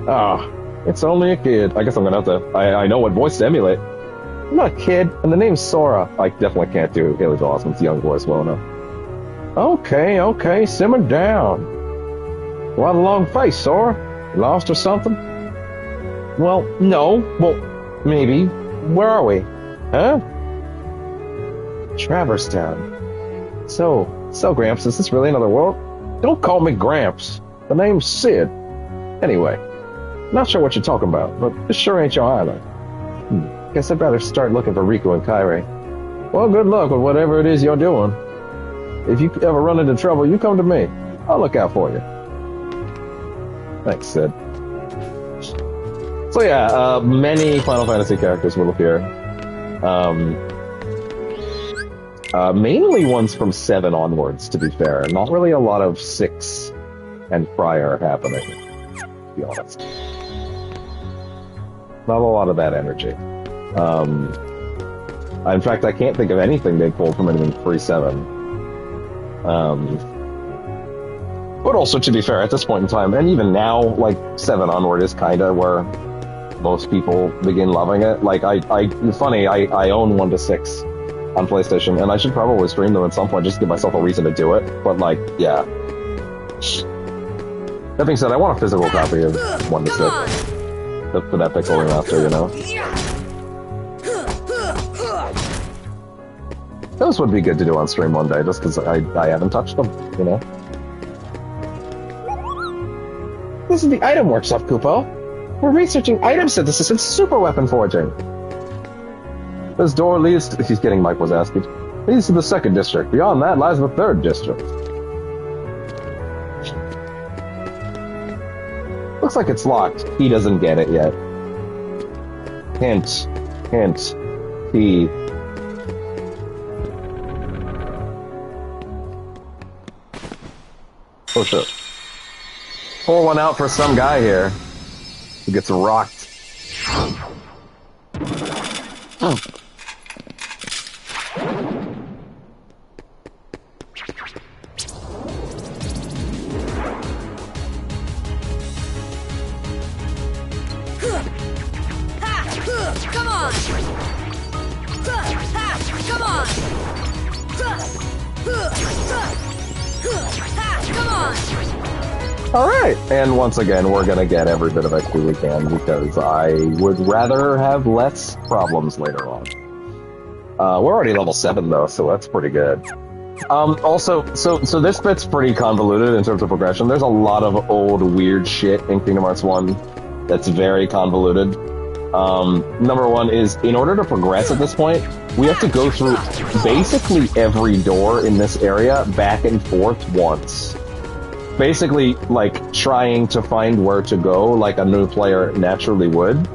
Oh, it's only a kid. I guess I'm gonna have to... I know what voice to emulate. I'm not a kid, and the name's Sora. I definitely can't do Haley's Osmond's young voice well enough. Okay, simmer down. What a long face, Sora. You lost or something? Well, no. Well, maybe. Where are we? Huh? Traverse Town. So, Gramps, is this really another world? Don't call me Gramps. The name's Sid. Anyway, not sure what you're talking about, but this sure ain't your island. Guess I'd better start looking for Riku and Kairi. Well, good luck with whatever it is you're doing. If you ever run into trouble, you come to me. I'll look out for you. Thanks, Sid. So yeah, many Final Fantasy characters will appear. Mainly ones from 7 onwards, to be fair. Not really a lot of 6 and prior happening, to be honest. Not a lot of that energy. In fact, I can't think of anything they pulled from anything pre-7. But also, to be fair, at this point in time, and even now, like, 7 onward is kind of where most people begin loving it. Like, I own 1 to 6 on PlayStation, and I should probably stream them at some point just to give myself a reason to do it. But, like, yeah. That being said, I want a physical copy of 1 to 6 for that pixel remaster, you know? those would be good to do on stream one day, just because I haven't touched them, you know? This is the item workshop, Kupo. We're researching item synthesis and super weapon forging. This door leads to... He's getting Mike Wazowski. Leads to the 2nd district. Beyond that lies the 3rd district. Looks like it's locked. He doesn't get it yet. Hint. Hint. He... Oh shit. Pour one out for some guy here who gets rocked. Oh. Come on! Come on! Come on! Alright, and once again, we're gonna get every bit of XP we can, because I would rather have less problems later on. We're already level 7 though, so that's pretty good. Also, so this bit's pretty convoluted in terms of progression. There's a lot of old weird shit in Kingdom Hearts 1 that's very convoluted. Number one is, in order to progress at this point, we have to go through basically every door in this area back and forth once. Basically, like, trying to find where to go like a new player naturally would.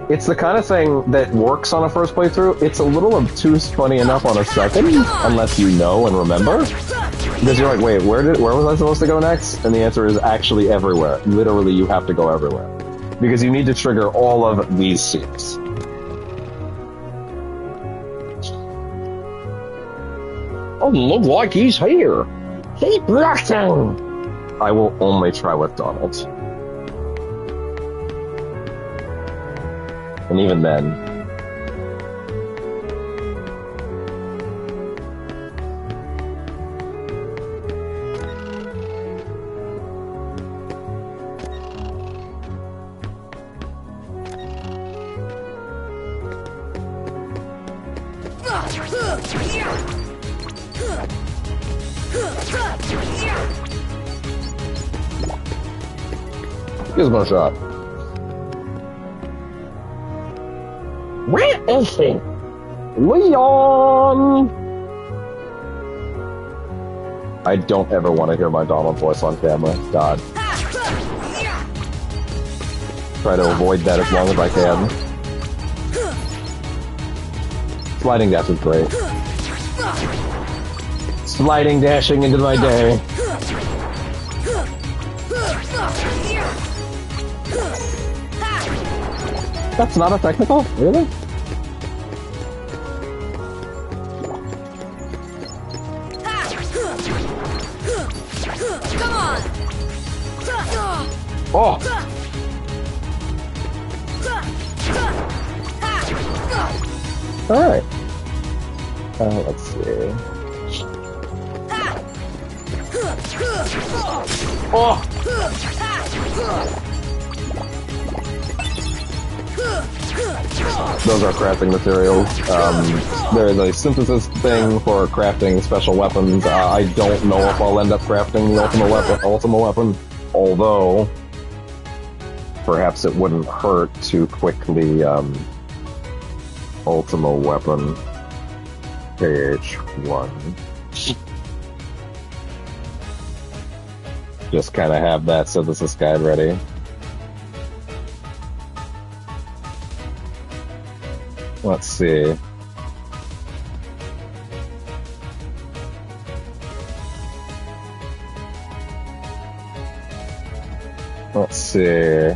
It's the kind of thing that works on a first playthrough. It's a little obtuse funny enough on a second, unless you know and remember. Because you're like, wait, where was I supposed to go next? And the answer is actually everywhere. Literally, you have to go everywhere. Because you need to trigger all of these scenes. Oh, look like he's here. Keep looking. I will only try with Donald. And even then... Here's my shot. Where is he? Leon! I don't ever want to hear my Donald voice on camera. God. Try to avoid that as long as I can. Sliding dash is great. Sliding dashing into my day. That's not a technical? Really? Come on! Oh! Alright. Let's see. Oh! Those are crafting materials. There is a synthesis thing for crafting special weapons. I don't know if I'll end up crafting the ultimate weapon, although perhaps it wouldn't hurt to quickly ultimate weapon KH1. Just kind of have that synthesis guide ready. Let's see. Let's see.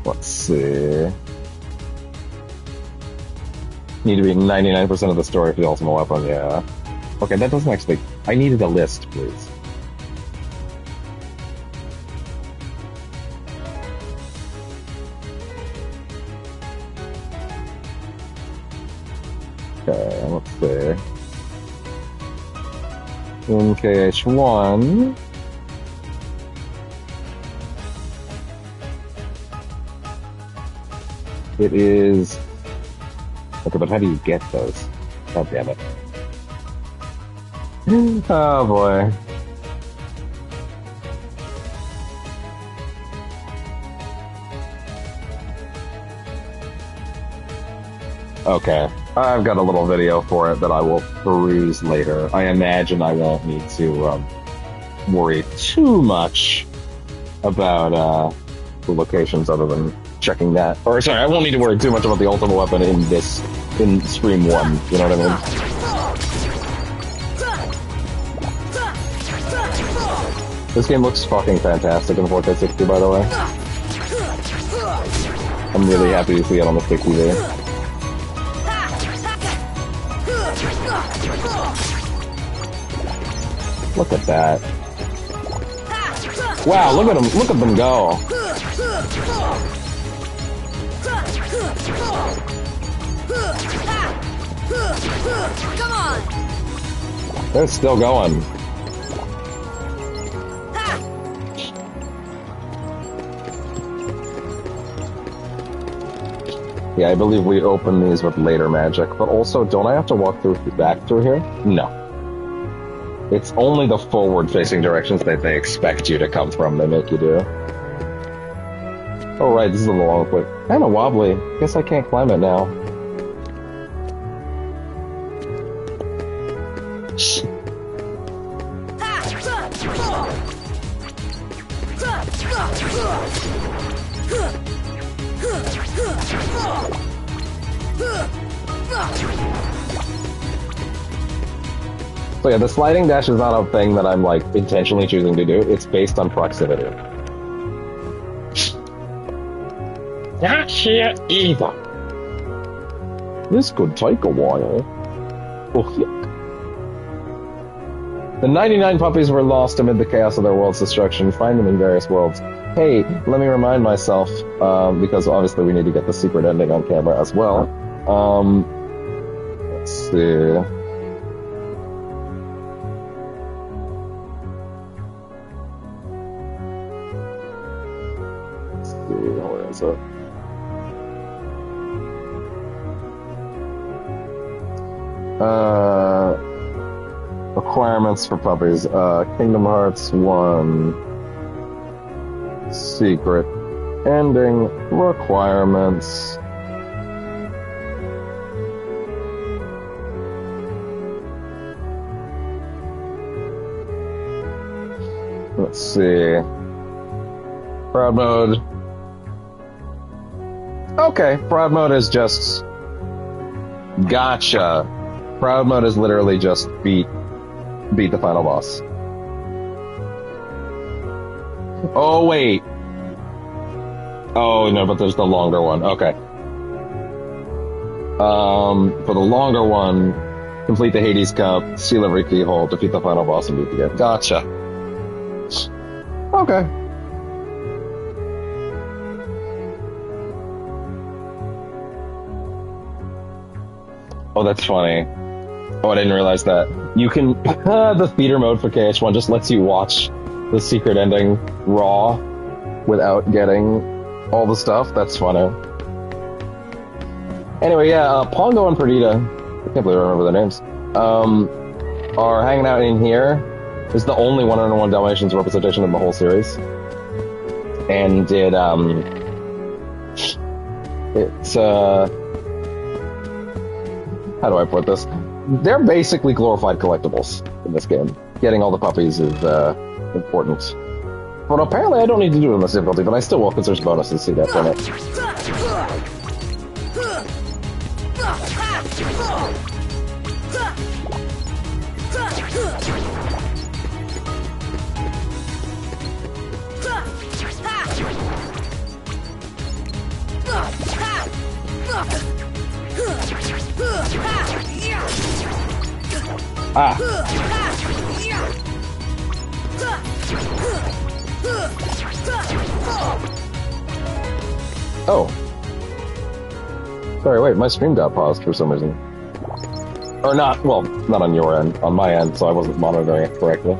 Let's see. Need to be 99% of the story for the ultimate weapon, yeah. Okay, that doesn't actually... I needed a list, please. Okay, let's see. In KH1... It is... Okay, but how do you get those? God damn it. Oh boy. Okay, I've got a little video for it that I will peruse later. I imagine I won't need to worry too much about the locations other than checking that. Or sorry, I won't need to worry too much about the ultimate weapon in Stream 1, you know what I mean? This game looks fucking fantastic in 4K 60, by the way. I'm really happy to see it on the stick TV. Look at that. Wow, look at them go. Come on! They're still going. Yeah, I believe we open these with later magic, but also, don't I have to walk back through here? No. It's only the forward-facing directions that they expect you to come from they make you do. Oh right, this is a long way. Kinda wobbly. Guess I can't climb it now. So yeah, the sliding dash is not a thing that I'm like intentionally choosing to do. It's based on proximity. Not here either. This could take a while. Oh yuck. The 99 puppies were lost amid the chaos of their world's destruction. Find them in various worlds. Hey, let me remind myself, because obviously we need to get the secret ending on camera as well. Let's see. Where is it? Requirements for puppies. Kingdom Hearts 1. Secret ending requirements. Let's see. Proud mode. Okay, proud mode is just... Gotcha. Proud mode is literally just beat the final boss. Oh, wait. Oh, no, but there's the longer one. Okay. For the longer one, complete the Hades Cup, seal every keyhole, defeat the final boss, and beat the game. Gotcha. Okay. Oh, that's funny. Oh, I didn't realize that. You can... the theater mode for KH1 just lets you watch the secret ending raw without getting all the stuff. That's funny. Anyway, yeah, Pongo and Perdita, I can't believe I remember their names, are hanging out in here. It's the only 101 Dalmatians representation in the whole series. And it's, how do I put this? They're basically glorified collectibles in this game. Getting all the puppies is important. But apparently I don't need to do it in this difficulty, but I still will because there's bonuses, see that from it. Ah. Oh. Sorry, wait, my stream got paused for some reason. Or not, well, not on your end, on my end, so I wasn't monitoring it correctly.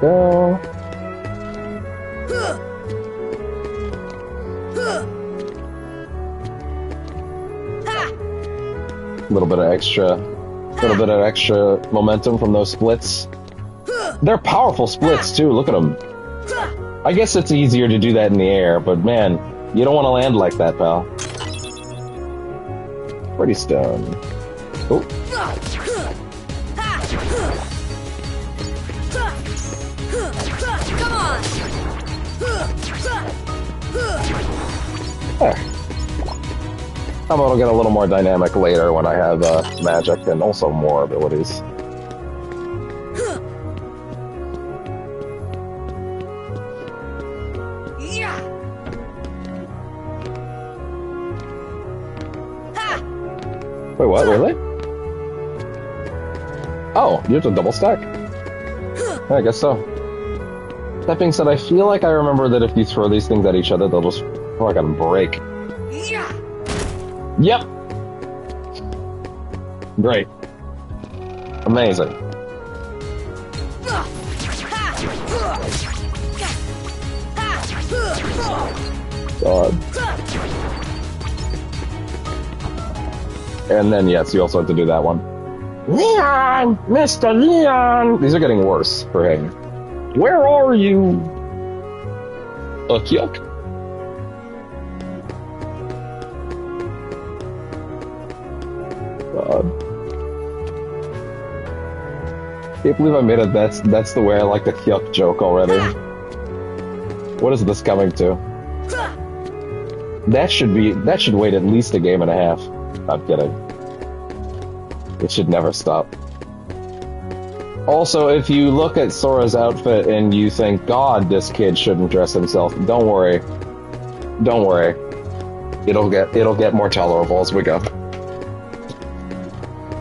go. A little bit of extra momentum from those splits. They're powerful splits too. Look at them. I guess it's easier to do that in the air, but man, you don't want to land like that, pal. Pretty stone. Oh. Come on. There. I'm gonna get a little more dynamic later when I have magic and also more abilities. Wait, what? Really? Oh, you have to double stack? I guess so. That being said, I feel like I remember that if you throw these things at each other, they'll just fucking break. Yep! Great. Amazing. God. And then, yes, you also have to do that one. Leon! Mr. Leon! These are getting worse for him. Where are you? Yuck. God. Can't believe I made it. That's the way I like the yuck joke already. What is this coming to? That should wait at least a game and a half. I'm kidding. It should never stop. Also, if you look at Sora's outfit and you think, God, this kid shouldn't dress himself, don't worry. Don't worry. It'll get more tolerable as we go.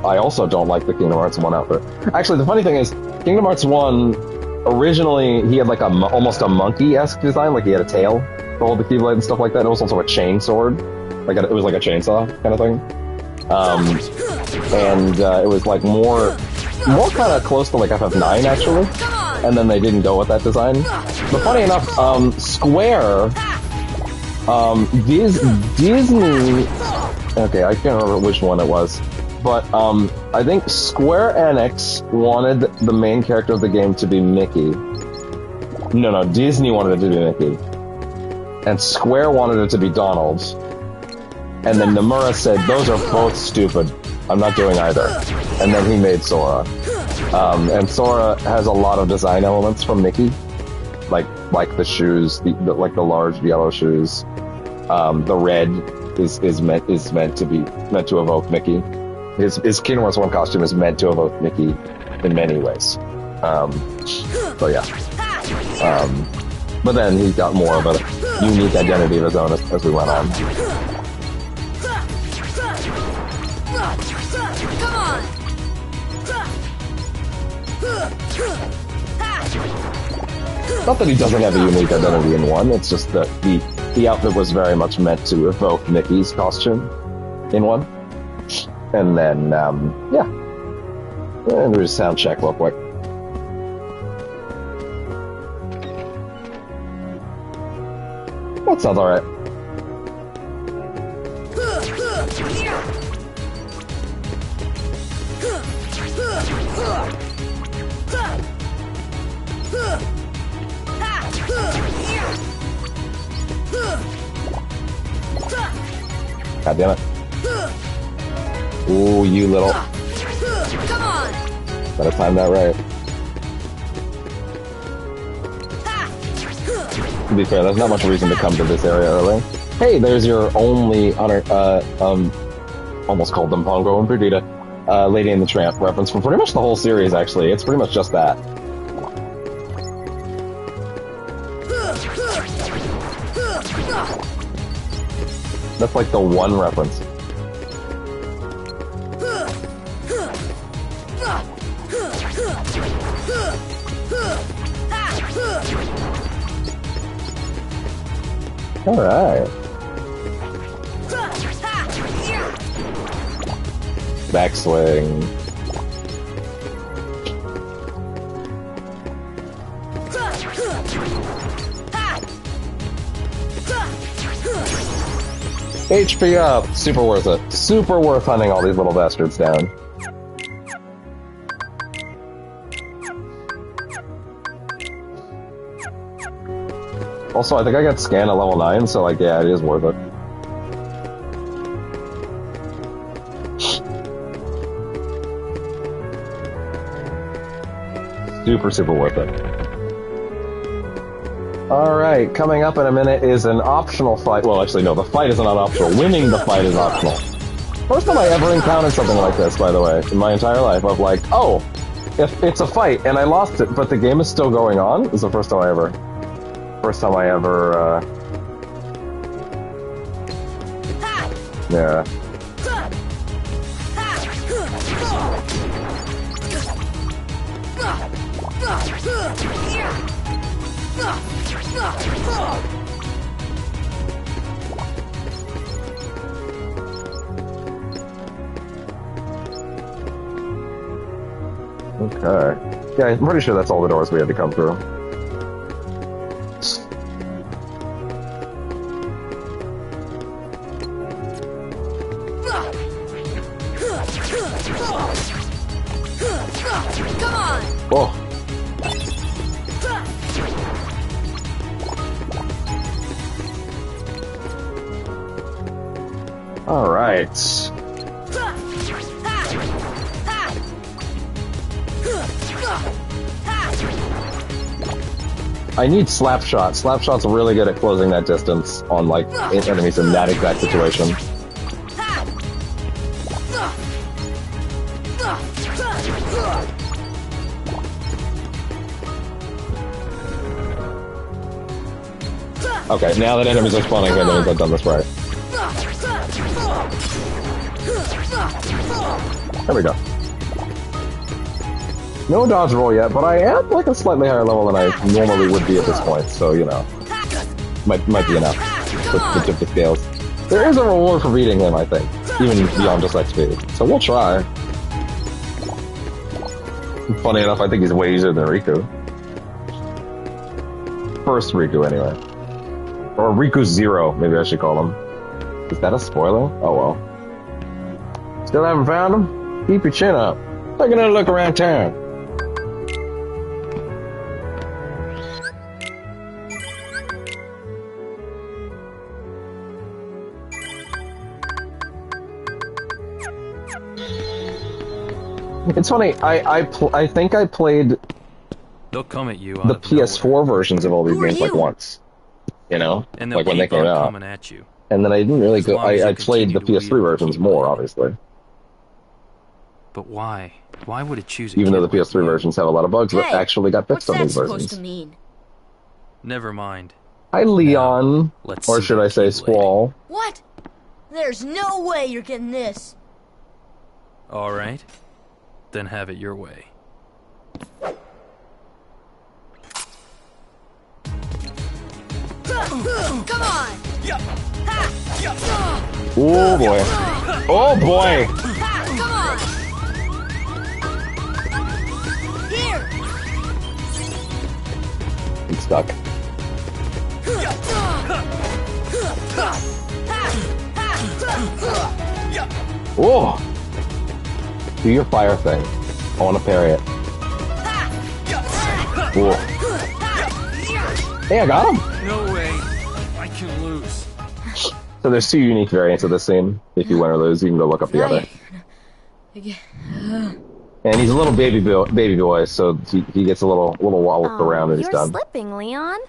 I also don't like the Kingdom Hearts 1 outfit. Actually, the funny thing is, Kingdom Hearts 1, originally, he had like almost a monkey-esque design, like he had a tail to hold the Keyblade and stuff like that. It was also a chain sword. It was like a chainsaw kind of thing. It was like more kind of close to like FF9 actually. And then they didn't go with that design. But funny enough, Square, Disney, okay, I can't remember which one it was. But I think Square Enix wanted the main character of the game to be Mickey. No, Disney wanted it to be Mickey. And Square wanted it to be Donald. And then Nomura said, those are both stupid. I'm not doing either. And then he made Sora. And Sora has a lot of design elements from Mickey. Like the shoes, like the large yellow shoes. The red is meant to evoke Mickey. His Kingdom Hearts 1 costume is meant to evoke Mickey in many ways. So yeah. But then he got more of a unique identity of his own as we went on. Come on. Not that he doesn't have a unique identity in 1, it's just that the outfit was very much meant to evoke Mickey's costume in 1. And then, yeah. And we'll just sound check real quick. That sounds alright. God damn it. Ooh, you little. Come on. Gotta time that right. To be fair, there's not much reason to come to this area early. Hey, there's your only almost called them Pongo and Perdita, Lady and the Tramp reference for pretty much the whole series, actually. It's pretty much just that. That's like the one reference. Alright. Backswing. HP up. Super worth it. Super worth hunting all these little bastards down. Also, I think I got scanned at level 9, so like, yeah, it is worth it. Super worth it. Alright, coming up in a minute is an optional fight. Well, actually, no, the fight is not optional. Winning the fight is optional. First time I ever encountered something like this, by the way, in my entire life, of like, oh, if it's a fight and I lost it, but the game is still going on, is the first time I ever... Yeah. Okay. Yeah, I'm pretty sure that's all the doors we had to come through. Come on! Oh. All right. I need Slapshot. Slapshot's really good at closing that distance on like enemies in that exact situation. Okay, now that enemies are spawning here, that means I've done this right. There we go. No dodge roll yet, but I am like a slightly higher level than I normally would be at this point, so you know, might be enough to tip the scales. There is a reward for beating him, I think, even beyond just XP. So we'll try. Funny enough, I think he's way easier than Riku. First Riku, anyway. Or Riku Zero, maybe I should call him. Is that a spoiler? Oh well. Still haven't found him? Keep your chin up. Take another look around town. It's funny, I think I played They'll come at you the PS4 versions of all these games like once. You know? And like when they came out. coming at you. And then I didn't really go I played the PS3 versions more, obviously. But why? Why would it choose even though the PS3 versions have a lot of bugs that actually got fixed on these versions. To mean? Never mind. Hi, Leon. Or should I say Squall? What? There's no way you're getting this. Alright. Then have it your way. Come on! Oh boy. Oh boy! Come on! Here! I'm stuck. Whoa! Do your fire thing. I want to parry it. Whoa. Hey, I got him! No way. I can lose. So there's two unique variants of this scene. If you win or lose, you can go look up the other. And he's a little baby boy, so he gets a little walloped around and he's done. You're slipping, Leon.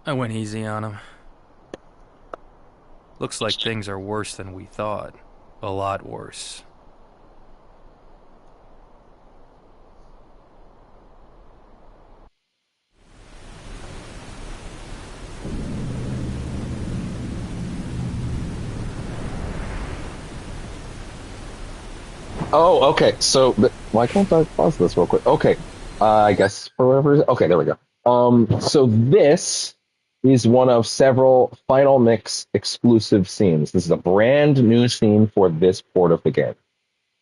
I went easy on him. Looks like things are worse than we thought. A lot worse. Oh, okay. So, why can't I pause this real quick? Okay. I guess for whatever reason. Okay, there we go. So this is one of several Final Mix exclusive scenes. This is a brand new scene for this port of the game.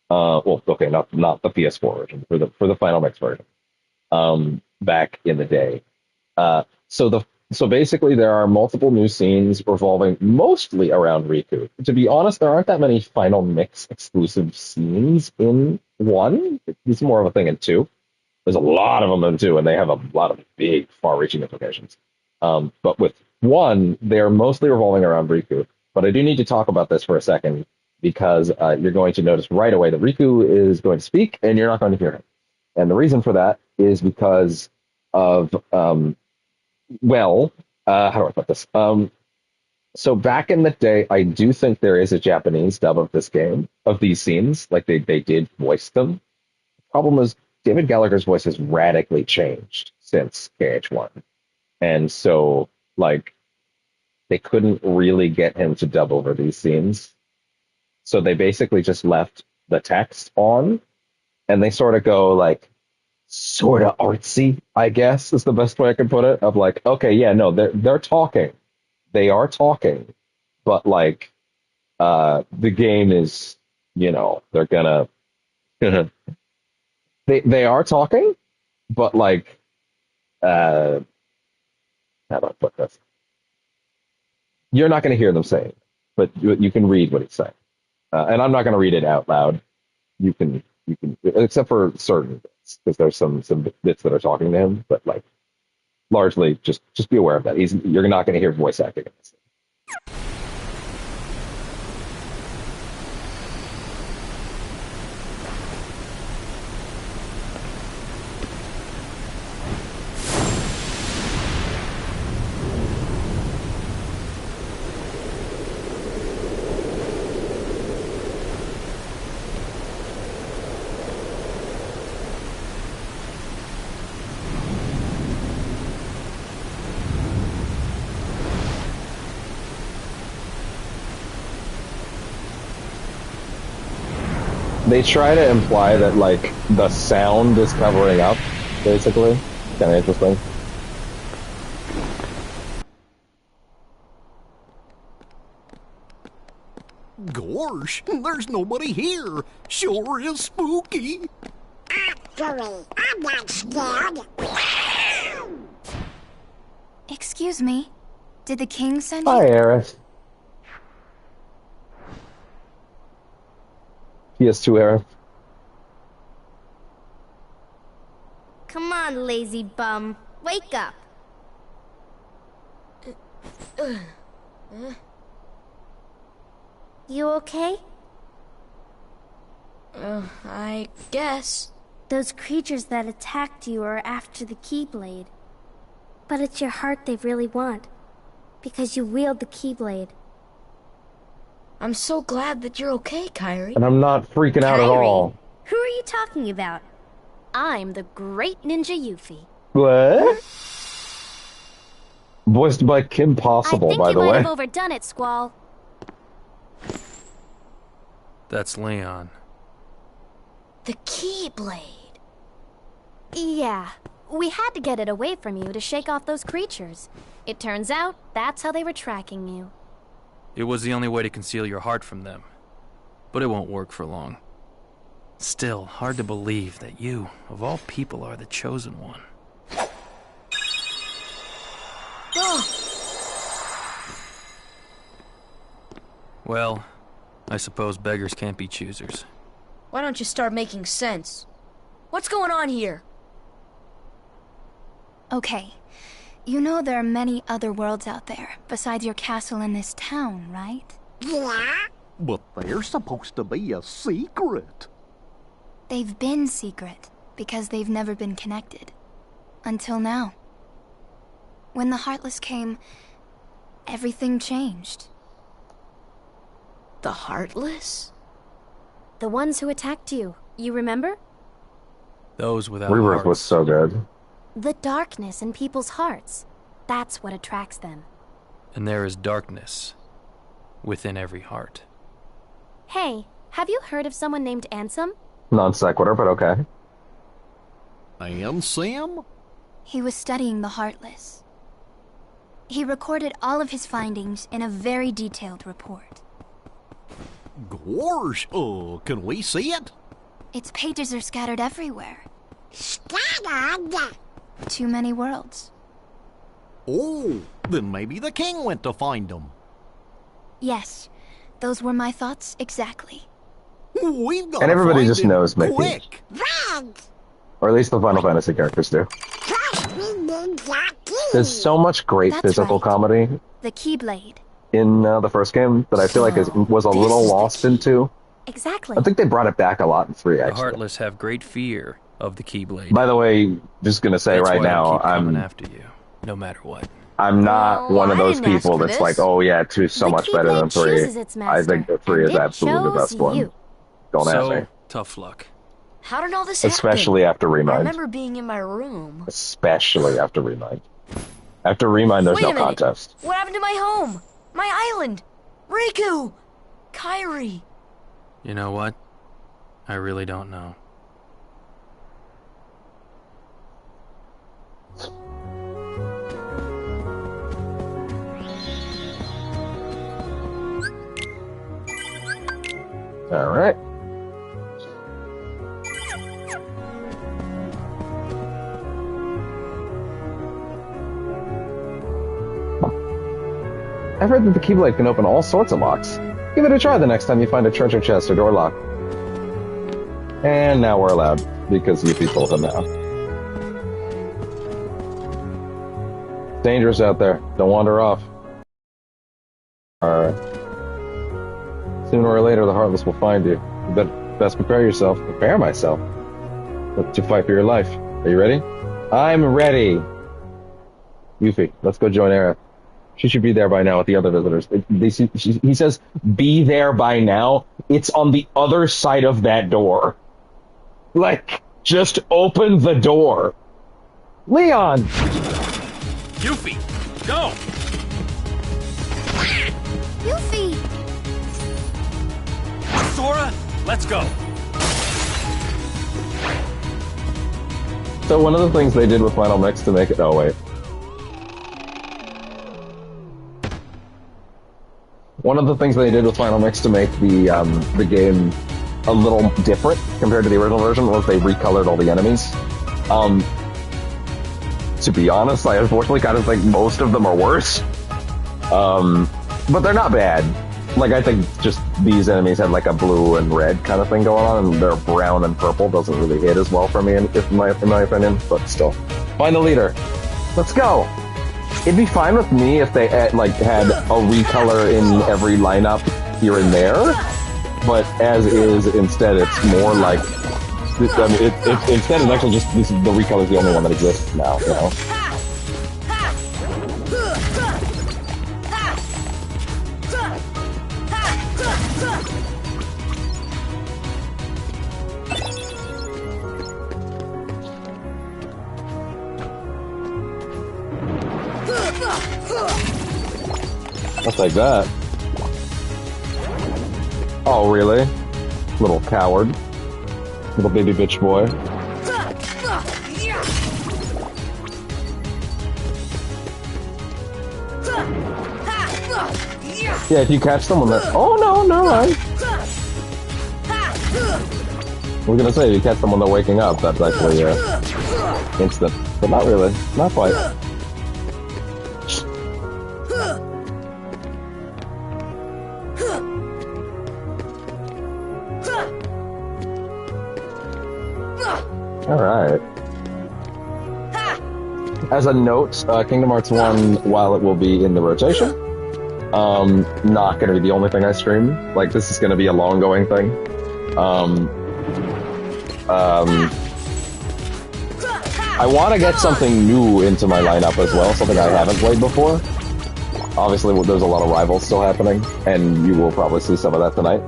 Well, okay, not the PS4 version, for the Final Mix version. Back in the day. So basically, there are multiple new scenes revolving mostly around Riku. To be honest, there aren't that many Final Mix exclusive scenes in one. It's more of a thing in two. There's a lot of them in two, and they have a lot of big, far-reaching implications. But with one, they're mostly revolving around Riku. But I do need to talk about this for a second because you're going to notice right away that Riku is going to speak, and you're not going to hear him. And the reason for that is because of how do I put this? So back in the day, I do think there is a Japanese dub of this game, of these scenes. Like they did voice them. Problem is, David Gallagher's voice has radically changed since KH1. And so, like, they couldn't really get him to dub over these scenes. So they basically just left the text on, and they sort of go, like, sort of artsy, I guess, is the best way I can put it. Of like, okay, yeah, no, they're talking. They are talking. But, like, the game is, they're gonna... They are talking, but like, how do I put this? You're not going to hear them saying, but you can read what he's saying, and I'm not going to read it out loud. You can, except for certain bits, because there's some bits that are talking to him, but like, largely just be aware of that. You're not going to hear voice acting in this. They try to imply that, like, the sound is covering up, basically. Kind of interesting. Gosh, there's nobody here. Sure is spooky. Actually, I'm not scared. Excuse me. Did the king send you? Hi, Aerith. PS2 Aerith. Come on, lazy bum. Wake up. You okay? I guess. Those creatures that attacked you are after the Keyblade. But it's your heart they really want. Because you wield the Keyblade. I'm so glad that you're okay, Kairi. And I'm not freaking out at all. Who are you talking about? I'm the great ninja Yuffie. What? Voiced by Kim Possible, by the way. I think you might have overdone it, Squall. That's Leon. The Keyblade. Yeah. We had to get it away from you to shake off those creatures. It turns out that's how they were tracking you. It was the only way to conceal your heart from them. But it won't work for long. Still, hard to believe that you, of all people, are the chosen one. Well, I suppose beggars can't be choosers. Why don't you start making sense? What's going on here? Okay. You know there are many other worlds out there, besides your castle and this town, right? Yeah? But they're supposed to be a secret. They've been secret, because they've never been connected. Until now. When the Heartless came, everything changed. The Heartless? The ones who attacked you, you remember? Those without Rebirth hearts. was so good. The darkness in people's hearts. That's what attracts them. And there is darkness within every heart. Hey, have you heard of someone named Ansem? Non sequitur, but okay. And Sam? He was studying the Heartless. He recorded all of his findings in a very detailed report. Gosh, can we see it? Its pages are scattered everywhere. Scattered? Too many worlds. Oh, then maybe the king went to find them. Yes, those were my thoughts exactly. We've got And to everybody find just him knows Mickey. quick. Or at least the Final Fantasy characters do. There's so much great That's physical right. comedy The Keyblade. in the first game that I feel like was a little lost in 2. Exactly. I think they brought it back a lot in 3, The actually. Heartless have great fear of the Keyblade. By the way, just gonna say That's right why they'll now, keep coming after you, no matter what. I'm not Well, one of I those didn't ask people for that's this. like, oh yeah, 2's so The much better than Keyblade 3. chooses its I think that 3 master, is and it absolutely the best chose one. you. Don't at So, me. tough luck. How did all this Especially happen? after I Remind. remember being in my room. Especially after Remind. After Remind, there's Wait no a minute. contest. What happened to my home? My island? Riku! Kairi! You know what? I really don't know. Alright. I've heard that the Keyblade can open all sorts of locks. Give it a try the next time you find a treasure chest or door lock. And now we're allowed, because Yuffie told him now. Dangerous out there. Don't wander off. Alright. Sooner or later, the Heartless will find you. You best prepare yourself. Prepare myself. To fight for your life. Are you ready? I'm ready! Yuffie, let's go join Era. She should be there by now with the other visitors. He says, be there by now. It's on the other side of that door. Like, just open the door. Leon! Yuffie, go! Yuffie! Sora, let's go! So one of the things they did with Final Mix to make it... Oh, wait. One of the things they did with Final Mix to make the game a little different compared to the original version was they recolored all the enemies. To be honest, I unfortunately kind of think most of them are worse. But they're not bad. Like, I think just these enemies had like a blue and red kind of thing going on, and their brown and purple doesn't really hit as well for me, in my opinion, but still. Find the leader. Let's go! It'd be fine with me if they had a recolor in every lineup here and there, but as is, instead it's more like... I mean, instead it's actually just the recolor is the only one that exists now, you know? I'll take that. Oh, really? Little coward. Little baby bitch boy. Yeah, if you catch someone that... Oh, no, I was gonna say, if you catch someone that's waking up, that's actually instant. But not really. Not quite. Alright. As a note, Kingdom Hearts 1, while it will be in the rotation, not gonna be the only thing I stream. Like, this is gonna be a long-going thing. I want to get something new into my lineup as well, something I haven't played before. Obviously, there's a lot of rivals still happening, and you will probably see some of that tonight.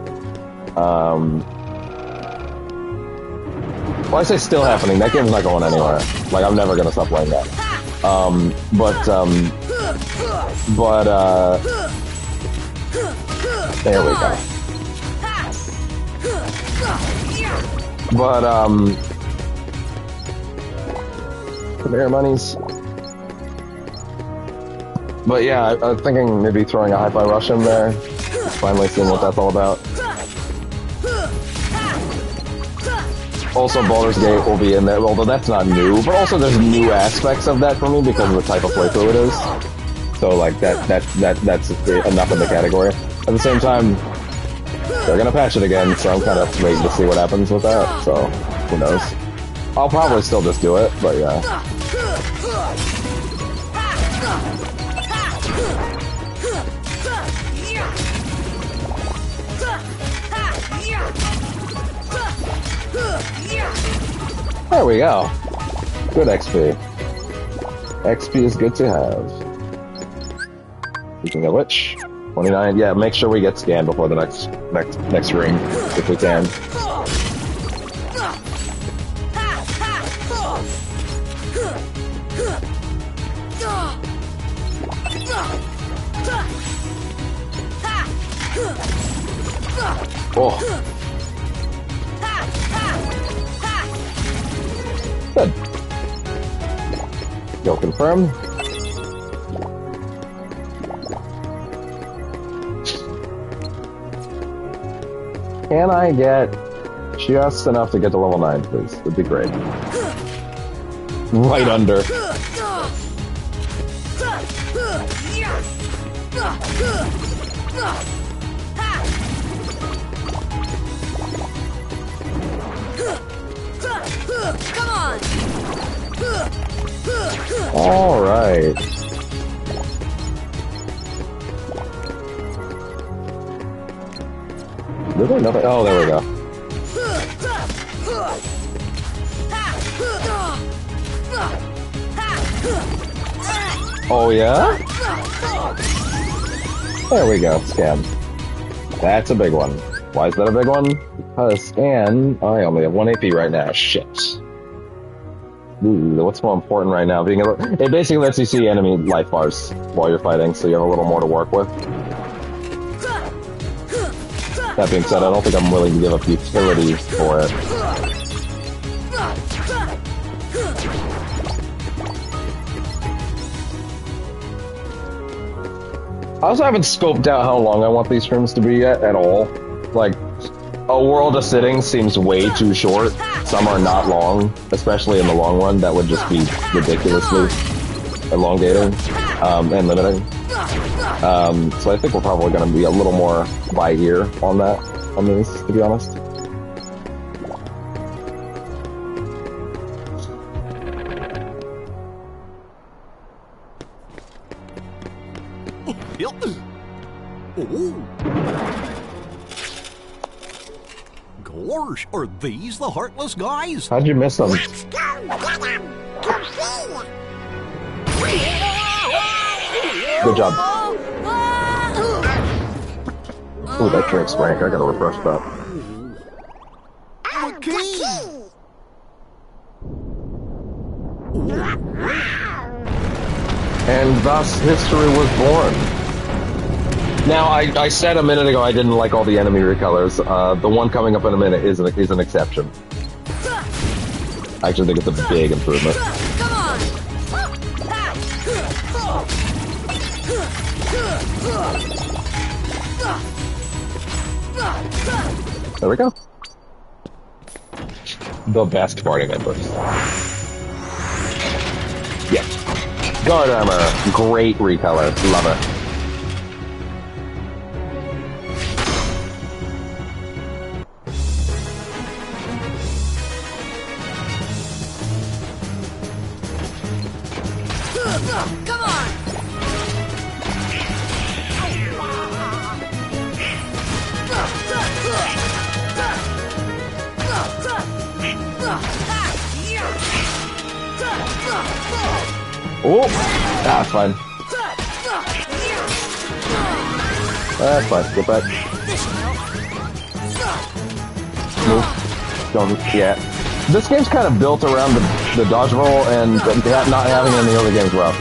Well, I say still happening, that game's not going anywhere. Like, I'm never gonna stop playing that. There we go. Come here, monies. But yeah, I'm thinking maybe throwing a Hi-Fi Rush in there. Finally seeing what that's all about. Also, Baldur's Gate will be in there, although that's not new. But also, there's new aspects of that for me because of the type of playthrough it is. So, like that's enough in the category. At the same time, they're gonna patch it again, so I'm kind of waiting to see what happens with that. So, who knows? I'll probably still just do it, but yeah. There we go. Good XP. XP is good to have. Speaking of which, 29. Yeah, make sure we get scanned before the next ring, if we can. Oh. Good. Go confirm. Can I get just enough to get to level 9, please? Would be great. Right under. Come on! All right. Really? Nothing? Oh, there we go. Oh, yeah? There we go. Scan. That's a big one. Why is that a big one? Because scan, I only have 1 AP right now. Shit. Ooh, what's more important right now? It basically lets you see enemy life bars while you're fighting, so you have a little more to work with. That being said, I don't think I'm willing to give up utility for it. I also haven't scoped out how long I want these streams to be yet at all. Like, a world of sitting seems way too short. Some are not long, especially in the long run. That would just be ridiculously elongating and limiting. So I think we're probably going to be a little more by ear on these, to be honest. Gosh, are these the Heartless guys? How'd you miss them? Let's go get them! Good job. Ooh, that drink's rank. I gotta refresh that. Oh, the key! And thus, history was born. Now, I said a minute ago I didn't like all the enemy recolors. The one coming up in a minute is an exception. I actually think it's a big improvement. There we go. The best party members. Yeah. Guard armor. Great recolor. Love it. Come on! Oh! That's fine. That's fine. Get back. Move. Don't. Yeah. This game's kind of built around the dodge roll and not having any other games rough.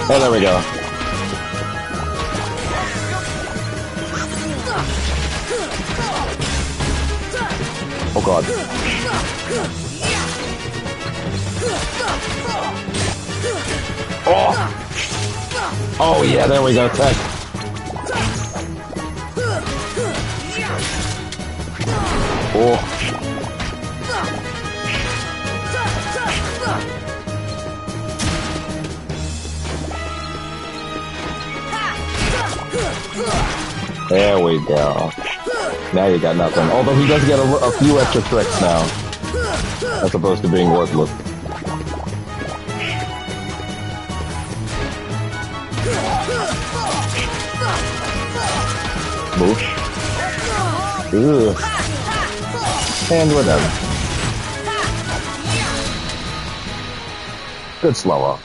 Oh, there we go. Oh god. Oh! Oh yeah, there we go, tech. Oh. There we go. Now you got nothing. Although he does get a few extra tricks now, as opposed to being worthless. Move. Ugh. And we're done. Good slow-up.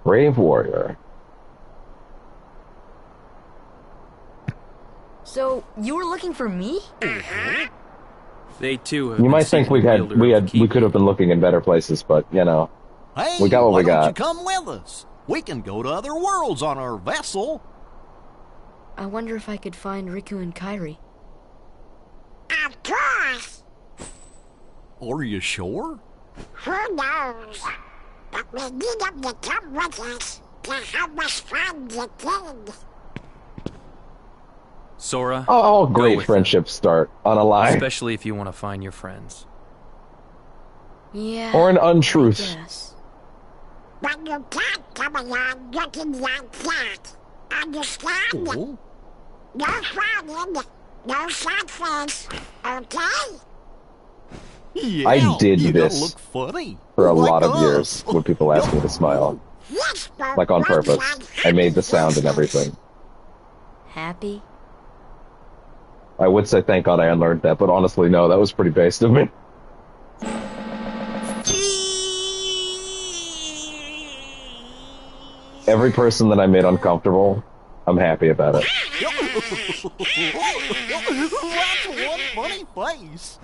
Brave warrior. So, you were looking for me? They too have You been might think seeking the wielder of the we could have been looking in better places, but you know, Hey, we got what we why don't got. you come with us? We can go to other worlds on our vessel. I wonder if I could find Riku and Kairi. Of course. Are you sure? Who knows? But we need them to come with us to help us find the king. Sora. All go great with friendships start on a them, lie especially if you want to find your friends. Yeah. or an untruth. Yes. But you can't come along looking like that. Understand? Oh. No frowning, no sad face, okay? Yeah, I did you this gotta look funny. for a like lot of us. years when people ask me to smile, Yes, but like on one purpose. side I made the sound and everything. Happy? I would say thank God I unlearned that, but honestly, no, that was pretty based of me. Every person that I made uncomfortable, I'm happy about it. That's one funny face.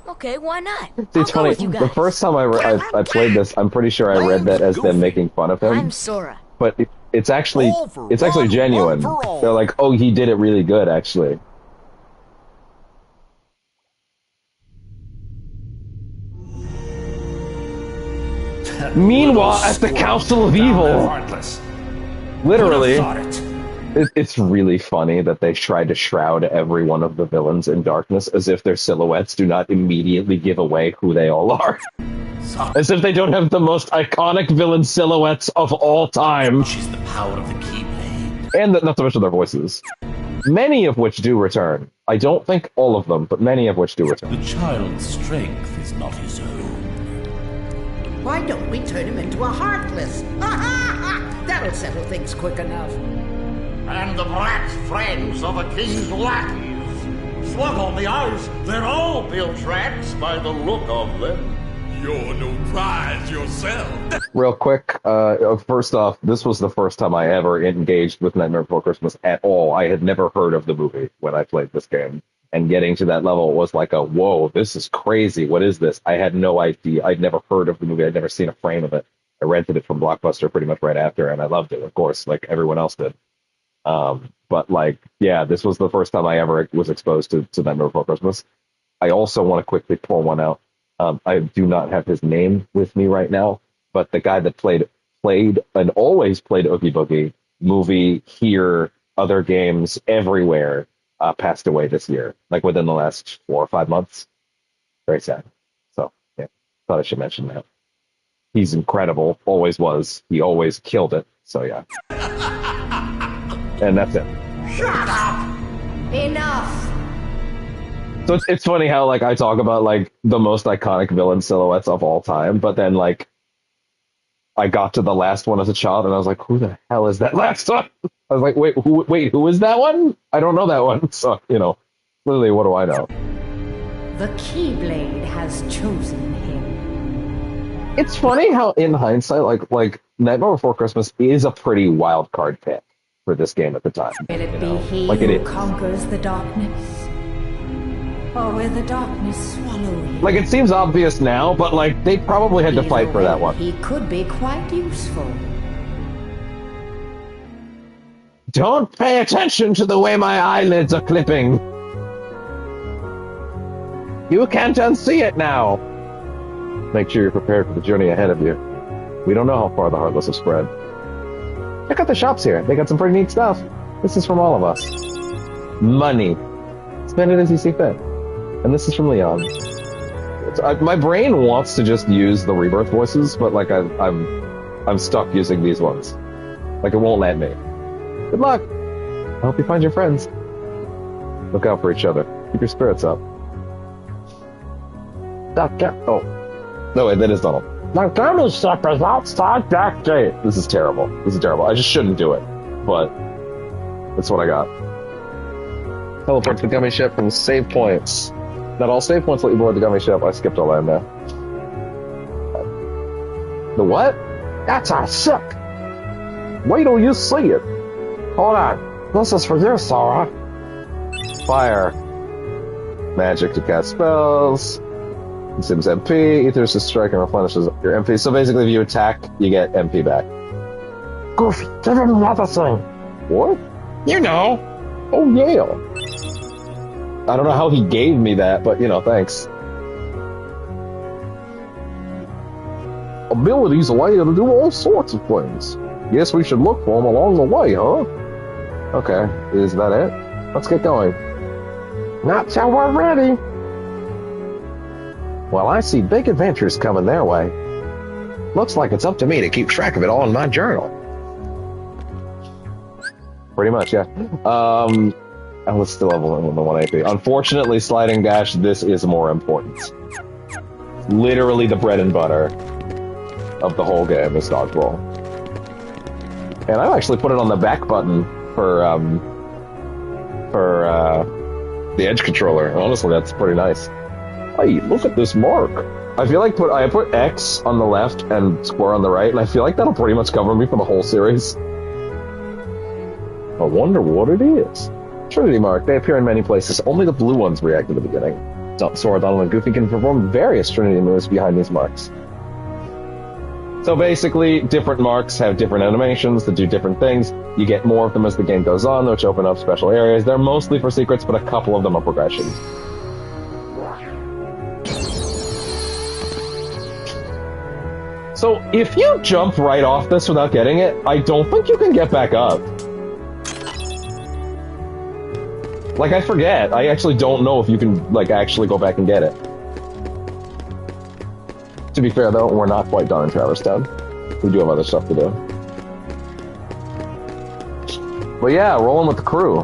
Okay, why not? See, it's I'll go funny. with you The guys. first time I played this, I'm pretty sure I read that as them making fun of him. I'm Sora. But it's actually All for actually one, genuine. one for all. They're like, oh, he did it really good, actually. Meanwhile, at the Council of Evil, literally, it's really funny that they try to shroud every one of the villains in darkness as if their silhouettes do not immediately give away who they all are. As if they don't have the most iconic villain silhouettes of all time. She's the power of the Keyblade. And not to mention their voices. Many of which do return. I don't think all of them, but many of which do return. The child's strength is not his own. Why don't we turn him into a Heartless? That'll settle things quick enough. And the brat's friends are the king's lackeys. Slug on the eyes, they're all Biltrats by the look of them. You're no prize yourself. Real quick, first off, this was the first time I ever engaged with Nightmare Before Christmas at all. I had never heard of the movie when I played this game. And getting to that level was like a, whoa, this is crazy. What is this? I had no idea. I'd never heard of the movie. I'd never seen a frame of it. I rented it from Blockbuster pretty much right after, and I loved it, of course, like everyone else did. But like, yeah, this was the first time I ever was exposed to Nightmare Before Christmas. I also want to quickly pour one out. I do not have his name with me right now, but the guy that played and always played Oogie Boogie, movie, here, other games, everywhere, passed away this year, like within the last 4 or 5 months. Very sad. So, yeah, thought I should mention that. He's incredible, always was. He always killed it. So, yeah. And that's it. Shut up! Enough! So it's funny how like I talk about like the most iconic villain silhouettes of all time, but then like I got to the last one as a child and I was like, who the hell is that last one? I was like, wait, who is that one? I don't know that one. So, you know, literally, what do I know? The Keyblade has chosen him. It's funny how in hindsight, like Nightmare Before Christmas is a pretty wild card pick for this game at the time. Will it be he like it who is. conquers the darkness? or will the darkness swallow him? Like, it seems obvious now, but, like, they probably had to fight for that one. He could be quite useful. Don't pay attention to the way my eyelids are clipping. You can't unsee it now. Make sure you're prepared for the journey ahead of you. We don't know how far the Heartless have spread. Check out the shops here. They got some pretty neat stuff. This is from all of us. Money. Spend it as you see fit. And this is from Leon. My brain wants to just use the Rebirth voices, but like I'm stuck using these ones. Like it won't let me. Good luck. I hope you find your friends. Look out for each other. Keep your spirits up. No, wait, that is Donald. My family shop is outside that gate. This is terrible. This is terrible. I just shouldn't do it. But that's what I got. Teleport to the gummy ship from save points. Not all save points let you board the gummy ship. I skipped all that in there. The what? That's a ship. Wait till you see it. Hold on. This is for you, Sora. Fire. Magic to cast spells. Consumes MP. Ethers to strike and replenishes your MP. So basically, if you attack, you get MP back. Goofy, give him another thing. What? You know. Oh, yeah. I don't know how he gave me that, but, you know, thanks. Abilities allow you to do all sorts of things. Guess we should look for them along the way, huh? Okay, is that it? Let's get going. Not till we're ready. Well, I see big adventures coming their way. Looks like it's up to me to keep track of it all in my journal. Pretty much, yeah. I was still leveling in the 1AP. Unfortunately, sliding dash, this is more important. Literally the bread and butter of the whole game is dodgeball. And I've actually put it on the back button for the Edge controller. And honestly, that's pretty nice. Hey, look at this mark. I feel like I put X on the left and square on the right, and I feel like that'll pretty much cover me for the whole series. I wonder what it is. Trinity Mark. They appear in many places. Only the blue ones react at the beginning. Sora, Donald, and Goofy can perform various Trinity moves behind these marks. So basically, different marks have different animations that do different things. You get more of them as the game goes on, which open up special areas. They're mostly for secrets, but a couple of them are progressions. So if you jump right off this without getting it, I don't think you can get back up. Like, I forget. I actually don't know if you can, like, actually go back and get it. To be fair, though, we're not quite done in Traverse Town. We do have other stuff to do. But yeah, rolling with the crew.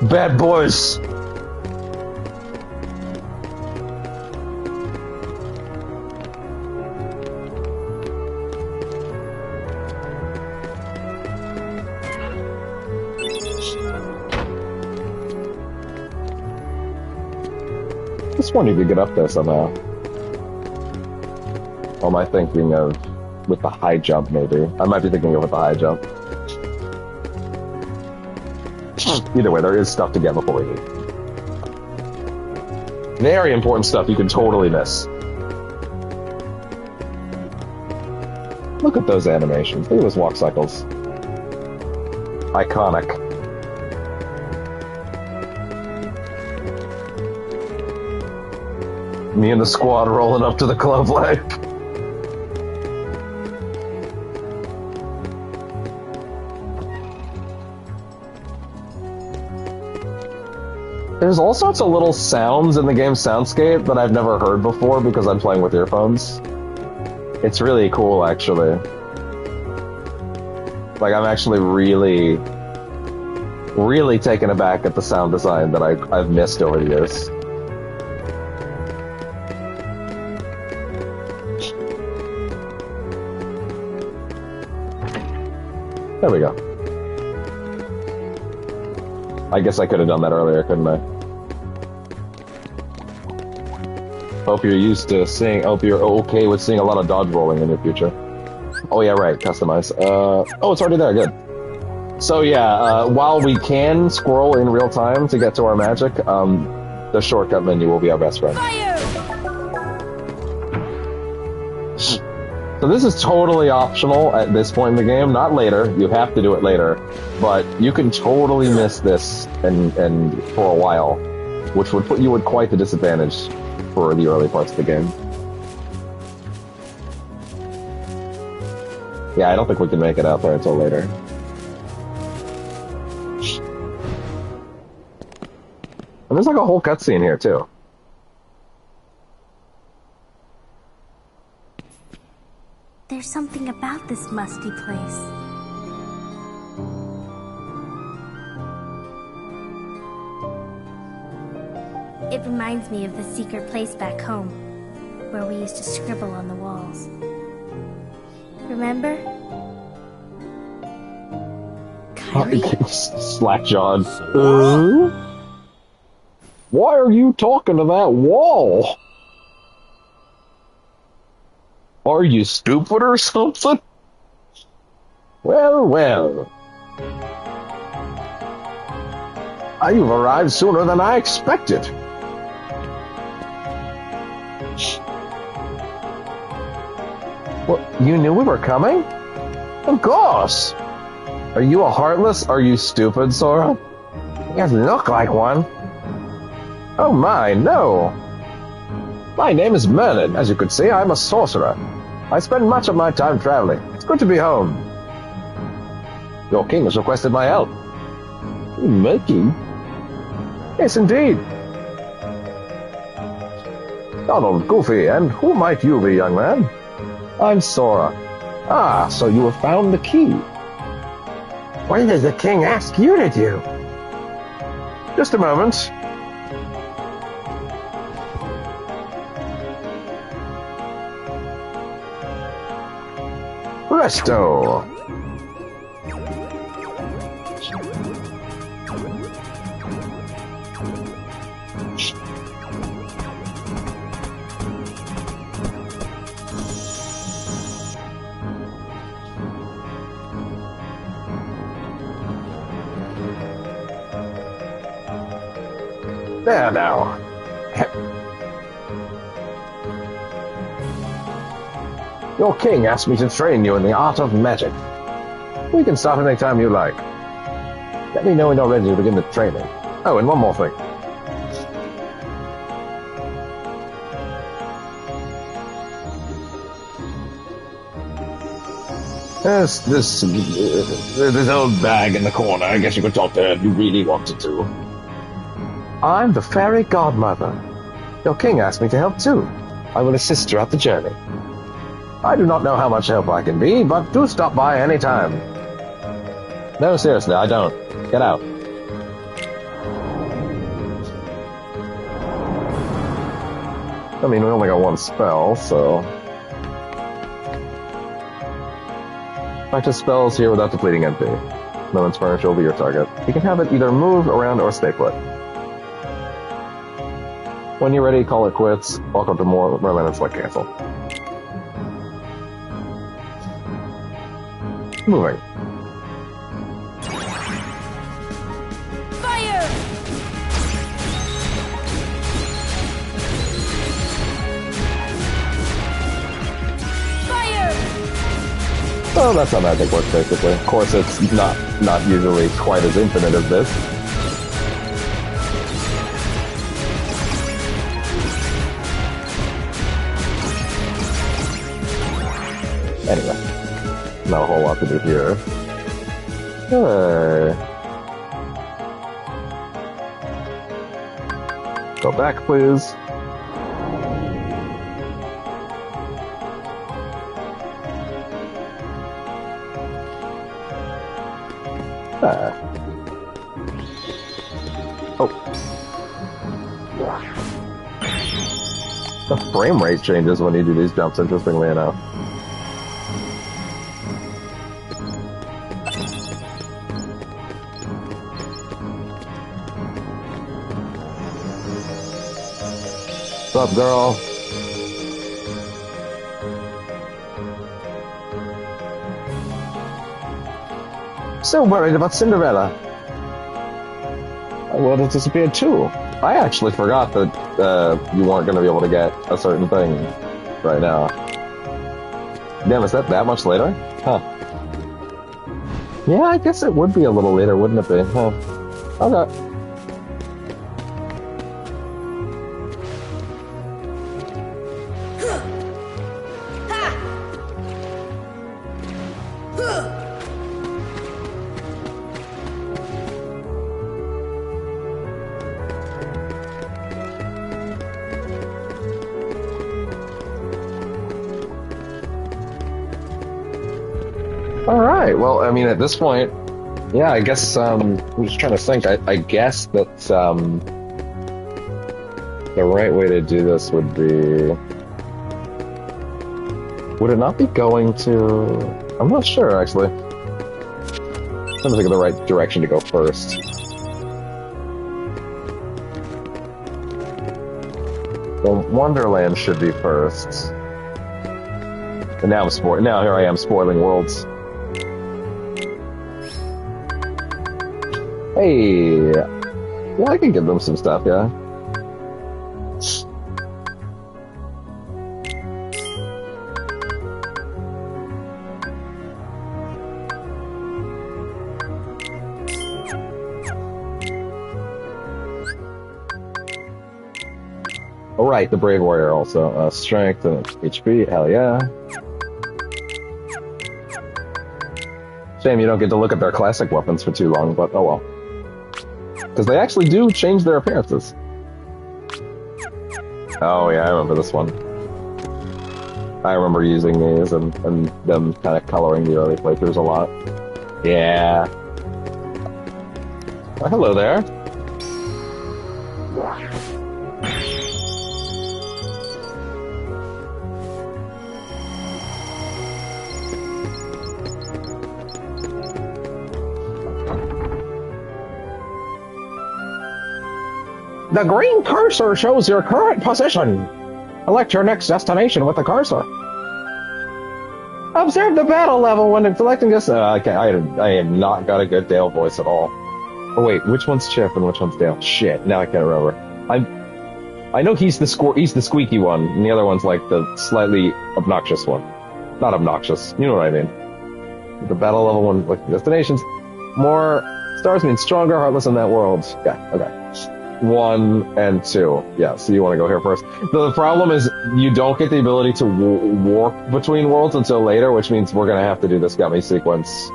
Bad boys! Just wonder if you get up there somehow. Or am I thinking of with the high jump, maybe? I might be thinking of with the high jump. Either way, there is stuff to get before we leave. Very important stuff you can totally miss. Look at those animations. Look at those walk cycles. Iconic. Me and the squad rolling up to the Clove Lake. There's all sorts of little sounds in the game soundscape that I've never heard before because I'm playing with earphones. It's really cool, actually. Like, I'm actually really taken aback at the sound design that I've missed over the years. There we go. I guess I could have done that earlier, couldn't I? Hope you're used to seeing, hope you're okay with seeing a lot of dodge rolling in your future. Oh yeah, right, customize. Oh, it's already there, good. So yeah, while we can scroll in real time to get to our magic, the shortcut menu will be our best friend. So this is totally optional at this point in the game, not later. You have to do it later, but you can totally miss this and for a while, which would put you at quite the disadvantage for the early parts of the game. Yeah, I don't think we can make it out there until later. And there's like a whole cutscene here too. There's something about this musty place. It reminds me of the secret place back home, where we used to scribble on the walls. Remember? Slack-jawed. Why are you talking to that wall? Are you stupid or something? Well, well. You've arrived sooner than I expected. Well, you knew we were coming? Of course. Are you a heartless? Are you stupid, Sora? You doesn't look like one. Oh my, no. My name is Merlin. As you could see, I'm a sorcerer. I spend much of my time traveling. It's good to be home. Your king has requested my help. My king? Yes, indeed. Donald, Goofy, and who might you be, young man? I'm Sora. Ah, so you have found the key. What did the king ask you to do? Just a moment. Presto! There now. Your king asked me to train you in the art of magic. We can start any time you like. Let me know when you're ready to begin the training. Oh, and one more thing. This old bag in the corner. I guess you could talk to her if you really wanted to. I'm the fairy godmother. Your king asked me to help too. I will assist throughout the journey. I do not know how much help I can be, but do stop by any time. No, seriously, I don't. Get out. I mean, we only got one spell, so... Practice spells here without depleting MP. Merlin's furniture will be your target. You can have it either move, around, or stay put. When you're ready, call it quits. Welcome to more Merlin and select cancel. Moving. Fire! Fire! Oh, that's how magic works, basically. Of course, it's not usually quite as infinite as this. Anyway, not a whole lot to do here. Hey. Go back, please. Ah. Oh. The frame rate changes when you do these jumps, interestingly enough. What's up, girl? so worried about Cinderella. My world has disappeared too. I actually forgot that you weren't going to be able to get a certain thing right now. Damn, is that much later? Huh. Yeah, I guess it would be a little later, wouldn't it be? Huh. Okay. Alright, well, I mean, at this point, yeah, I guess, I'm just trying to think. I guess that, the right way to do this would be... Would it not be going to... I'm not sure, actually. I'm trying to think of the right direction to go first. Well, Wonderland should be first. And now now here I am spoiling worlds. Hey, yeah, I can give them some stuff, yeah. All right, the Brave Warrior also. Strength and HP, hell yeah. Shame you don't get to look at their classic weapons for too long, but oh well. Because they actually do change their appearances. Oh yeah, I remember this one. I remember using these and them kind of coloring the early playthroughs a lot. Yeah. Oh, hello there. The green cursor shows your current position. Select your next destination with the cursor. Observe the battle level when selecting this. I have not got a good Dale voice at all. Oh wait, which one's Chip and which one's Dale? Shit, now I can't remember. I know he's the squeaky one, and the other one's like the slightly obnoxious one. Not obnoxious, you know what I mean. The battle level one, like destinations. More stars means stronger, heartless in that world. Yeah, okay. 1 and 2. Yeah, so you want to go here first. The problem is you don't get the ability to warp between worlds until later, which means we're going to have to do this gummy sequence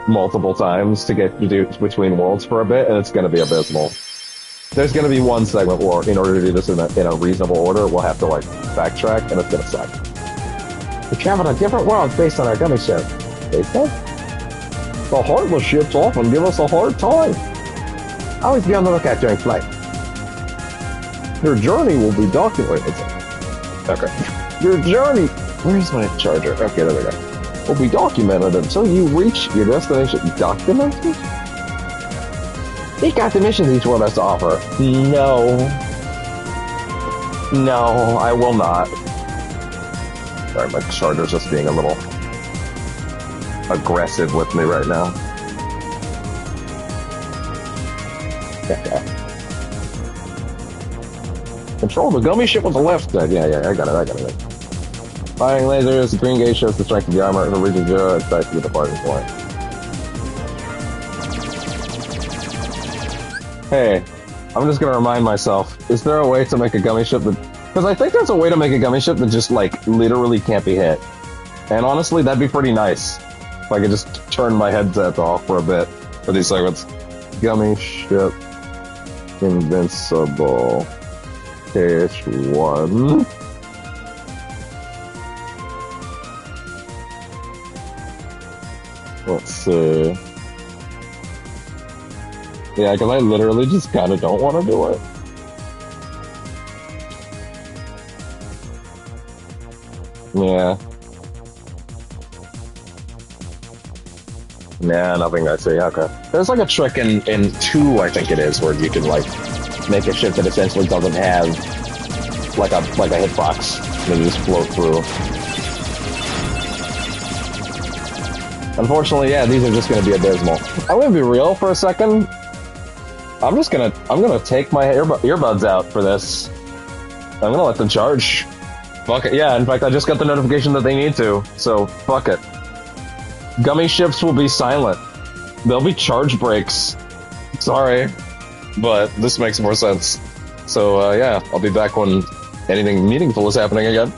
multiple times to get to do between worlds for a bit, and it's going to be abysmal. There's going to be one segment where, in order to do this in a reasonable order, we'll have to, like, backtrack, and it's going to suck. We travel to different worlds based on our gummy ship. Based on? The heartless ships often give us a hard time. Always be on the lookout during flight. Your journey will be documented. Okay. Your journey... Where's my charger? Okay, there we go. Will be documented until you reach your destination. Documented? Seek out the missions each world has to offer. No. No, I will not. Sorry, my charger's just being a little aggressive with me right now. Control the gummy ship with the left side. Yeah, I got it. Firing lasers, green gauge shows the strength of the armor, and the region 0 is back to the departing point. Hey, I'm just gonna remind myself, is there a way to make a gummy ship that... Because I think there's a way to make a gummy ship that just, like, literally can't be hit. And honestly, that'd be pretty nice. If I could just turn my headset off for a bit for these segments. Gummy ship... Invincible. KH1. Let's see. Yeah, because I literally just kind of don't want to do it. Yeah. Nah, nothing I see. Okay. There's like a trick in 2, I think it is, where you can like make a ship that essentially doesn't have like a hitbox, and you just float through. Unfortunately, yeah, these are just gonna be abysmal. I'm gonna be real for a second. I'm gonna take my earbuds out for this. I'm gonna let them charge. Fuck it. Yeah, in fact, I just got the notification that they need to, so fuck it. Gummy ships will be silent. There'll be charge breaks. Sorry, but this makes more sense. So, yeah, I'll be back when anything meaningful is happening again.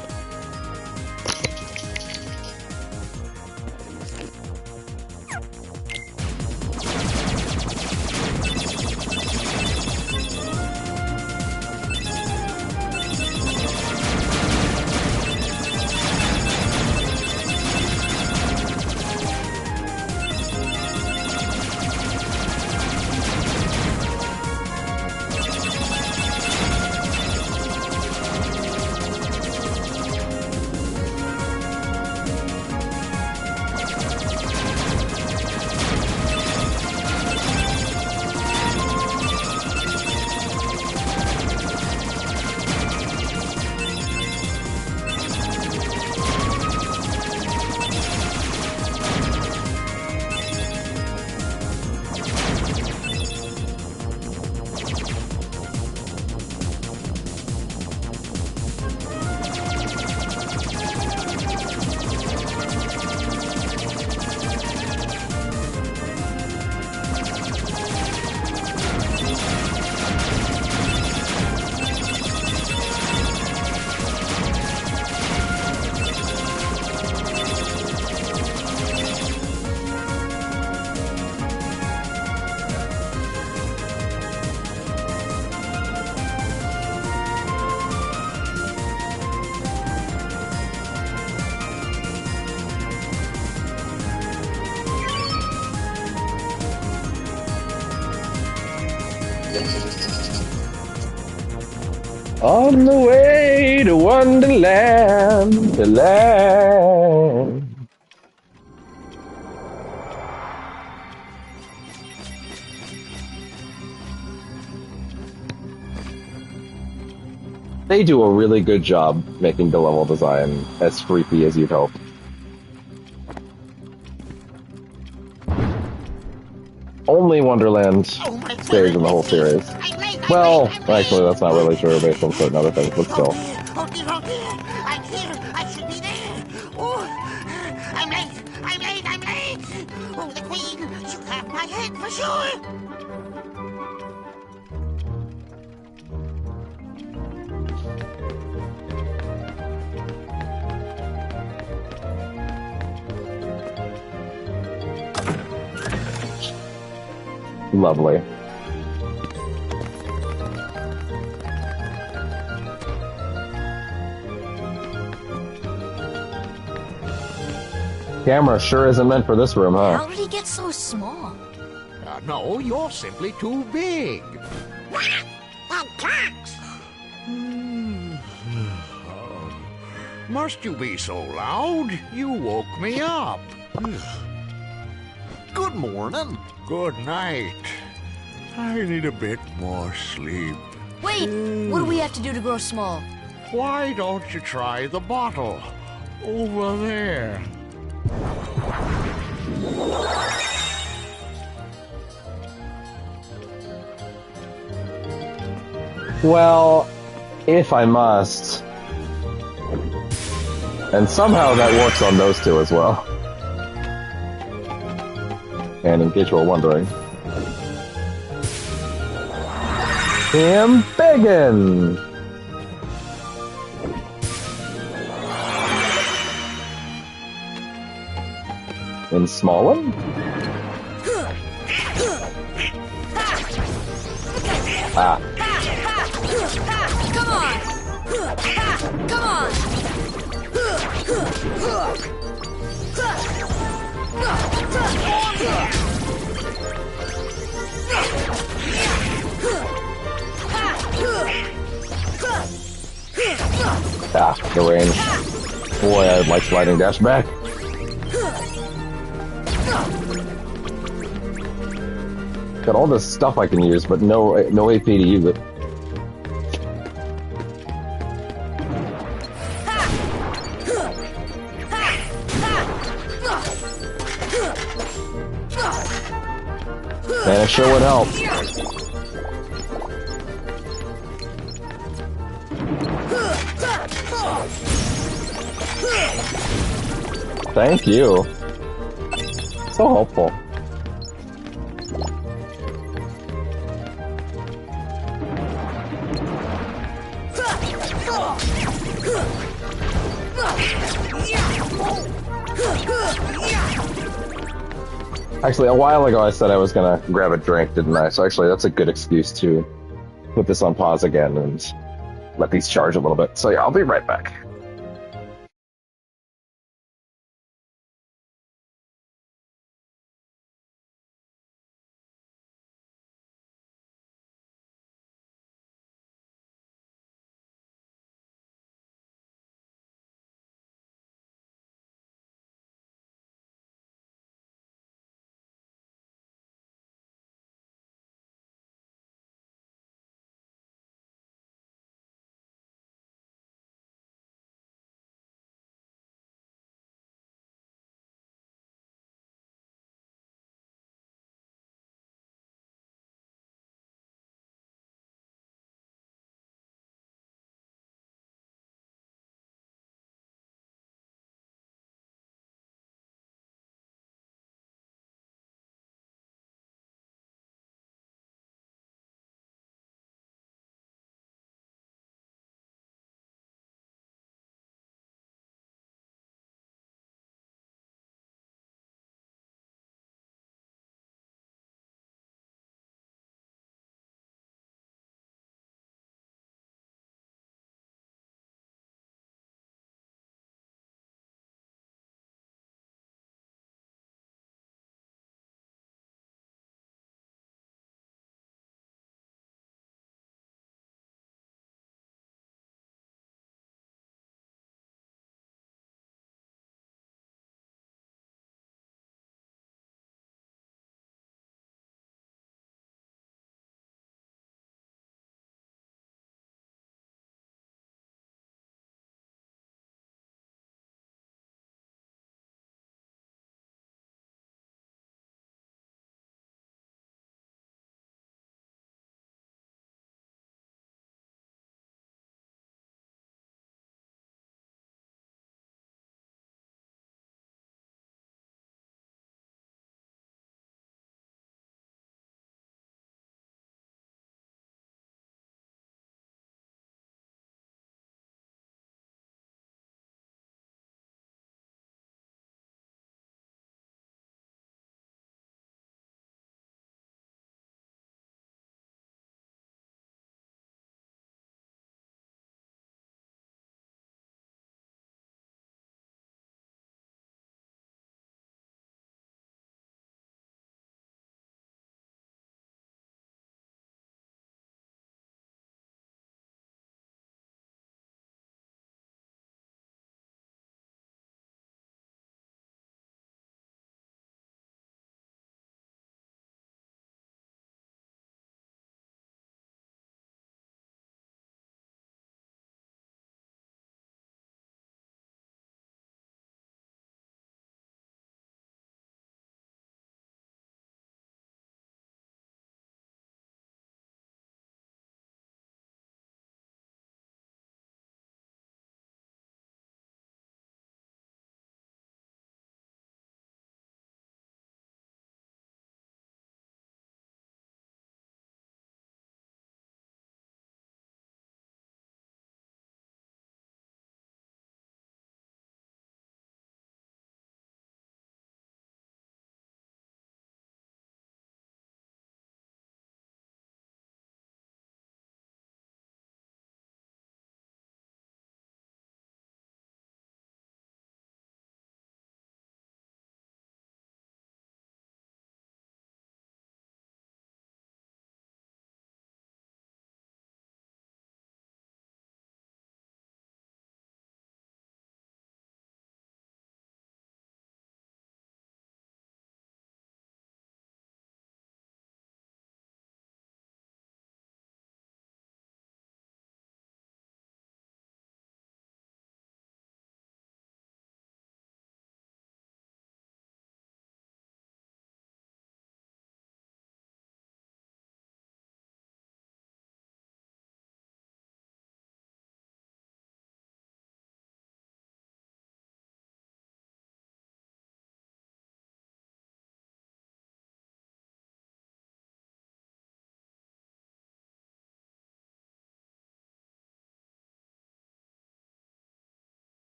On the way to Wonderland, the land. They do a really good job making the level design as creepy as you'd hope. Only Wonderland stage in the whole series. Well, actually, that's not really true based on certain other things, but still. I'm here. I should be there. Oh, I'm late. Oh, the Queen, she'll have my head for sure. Lovely. Camera sure isn't meant for this room, huh? How did he get so small? No, you're simply too big. That talks. Must you be so loud? You woke me up. Good morning. Good night. I need a bit more sleep. Wait, what do we have to do to grow small? Why don't you try the bottle? Over there. Well, if I must. And somehow that works on those two as well. And in case you were wondering, Embarking! In small one? Ah. Come on! Come Ah, the range. Boy, I'd like sliding dash back. Got all this stuff I can use, but no AP to use it. sure would help. Thank you. So helpful. Actually, a while ago I said I was gonna grab a drink, didn't I? So actually, that's a good excuse to put this on pause again and let these charge a little bit. So yeah, I'll be right back.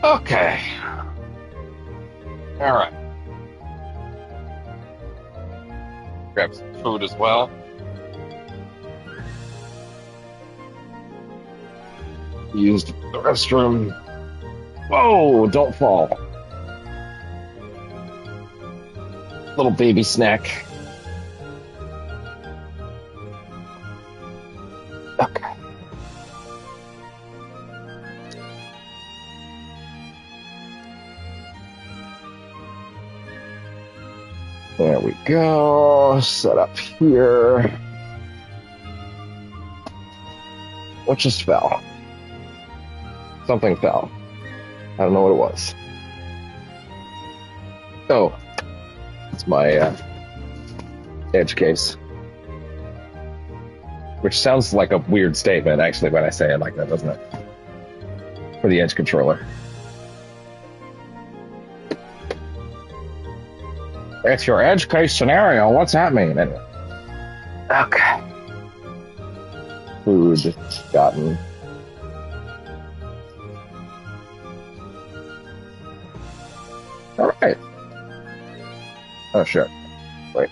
Okay. Alright. Grab some food as well. Used the restroom. Whoa, don't fall. Little baby snack. Okay. There we go. Set up here. What just fell? Something fell. I don't know what it was. Oh, it's my edge case. Which sounds like a weird statement, actually, when I say it like that, doesn't it? For the edge controller. It's your edge case scenario. What's that mean? Anyway. Okay. Food gotten. All right. Oh shit. Wait.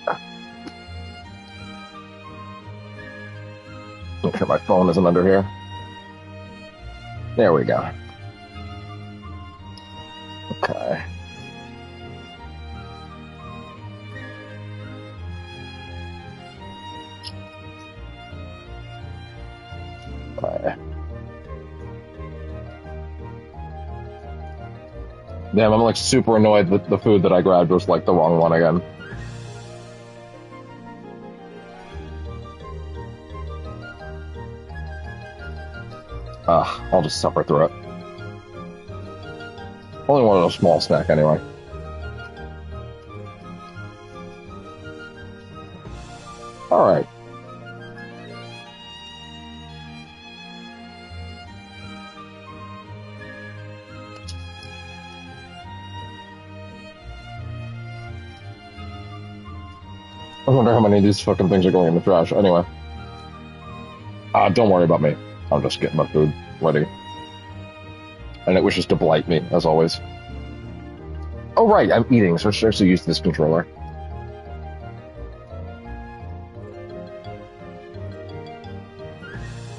Make sure my phone isn't under here. There we go. Okay. Damn, I'm like super annoyed that the food that I grabbed was like the wrong one again. I'll just suffer through it. Only wanted a small snack anyway. Alright. I wonder how many of these fucking things are going in the trash. Anyway. Don't worry about me. I'm just getting my food ready. And it wishes to blight me, as always. Oh, right, I'm eating, so I should actually use this controller.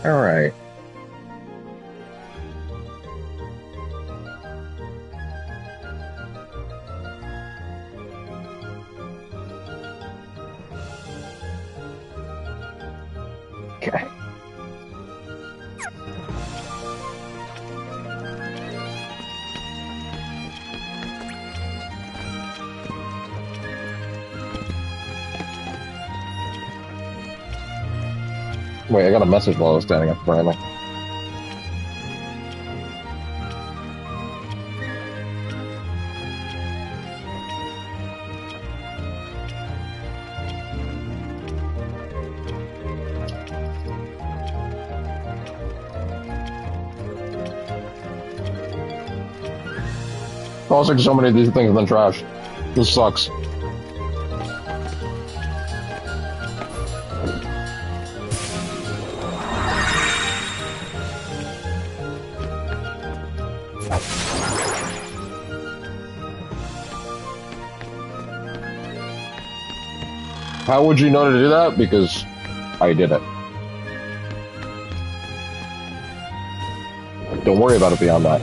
Alright. Okay. Wait, I got a message while I was standing up apparently. Also, so many of these things in the trash. This sucks. How would you know to do that? Because I did it. Don't worry about it beyond that.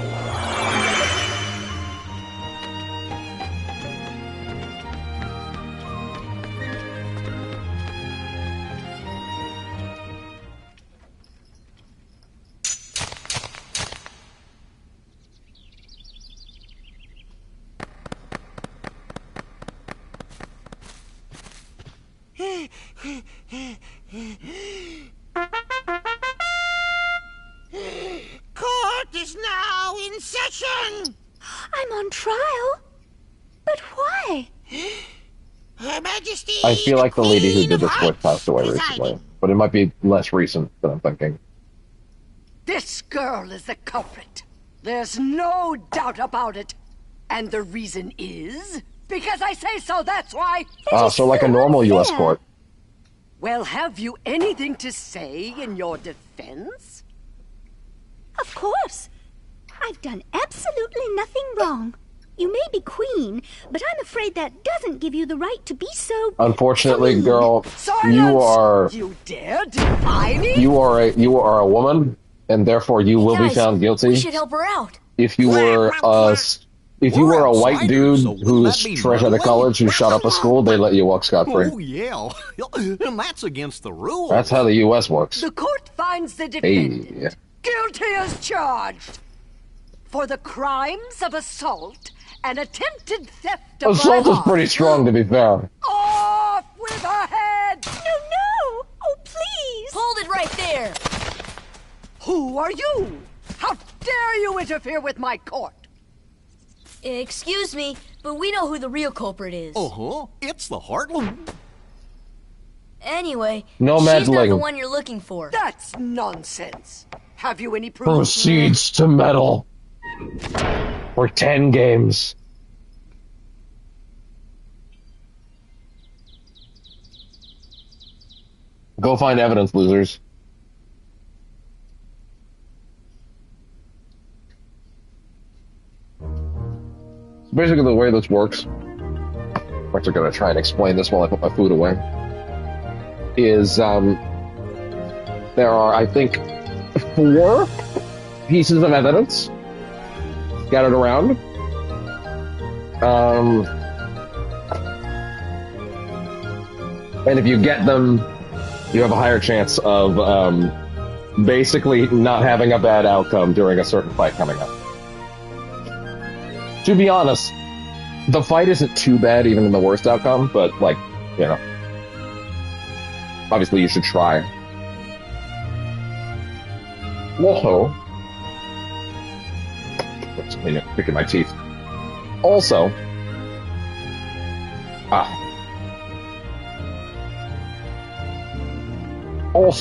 Court is now in session! I'm on trial? But why? Her Majesty... I feel like the lady who did this voice passed away recently, but it might be less recent than I'm thinking. This girl is the culprit. There's no doubt about it. And the reason is... because I say so, that's why. So like a normal U.S. court. Well, have you anything to say in your defense? Of course. I've done absolutely nothing wrong. You may be queen, but I'm afraid that doesn't give you the right to be so... Unfortunately, girl, Silence! you are... You dare defy me? You are a woman, and therefore you will be found guilty. We should help her out. If you were a white dude who's fresh out of college who shot up a school, they let you walk scot-free. Oh, yeah. And that's against the rules. That's how the U.S. works. The court finds the defendant Hey. guilty as charged for the crimes of assault and attempted theft of Assault my is pretty heart. strong, to be fair. Off with her head! No! Oh, please! Hold it right there! Who are you? How dare you interfere with my court? Excuse me, but we know who the real culprit is. Uh-huh. It's the Heartless. Anyway, No she's not meddling. the one you're looking for. That's nonsense. Have you any proof? Proceeds to meddle. For 10 games. Go find evidence, losers. Basically, the way this works, I'm actually going to try and explain this while I put my food away, is there are, I think, 4 pieces of evidence scattered around. And if you get them, you have a higher chance of basically not having a bad outcome during a certain fight coming up. To be honest, the fight isn't too bad even in the worst outcome, but, like, you know, obviously you should try. Also, picking my teeth. Also,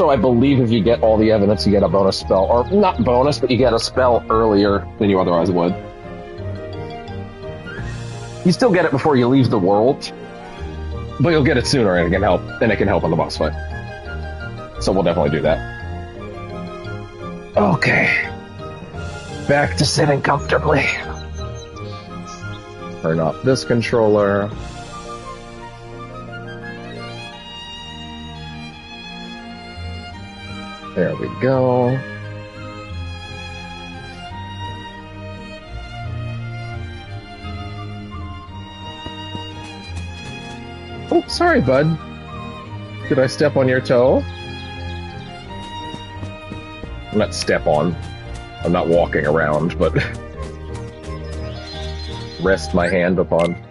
I believe if you get all the evidence, you get a bonus spell. Or, not bonus, but you get a spell earlier than you otherwise would. You still get it before you leave the world, but you'll get it sooner and it can help on the boss fight. So we'll definitely do that. Okay. Back to sitting comfortably. Turn off this controller. There we go. Oh, sorry, bud. Did I step on your toe? I'm not step on. I'm not walking around, but rest my hand upon.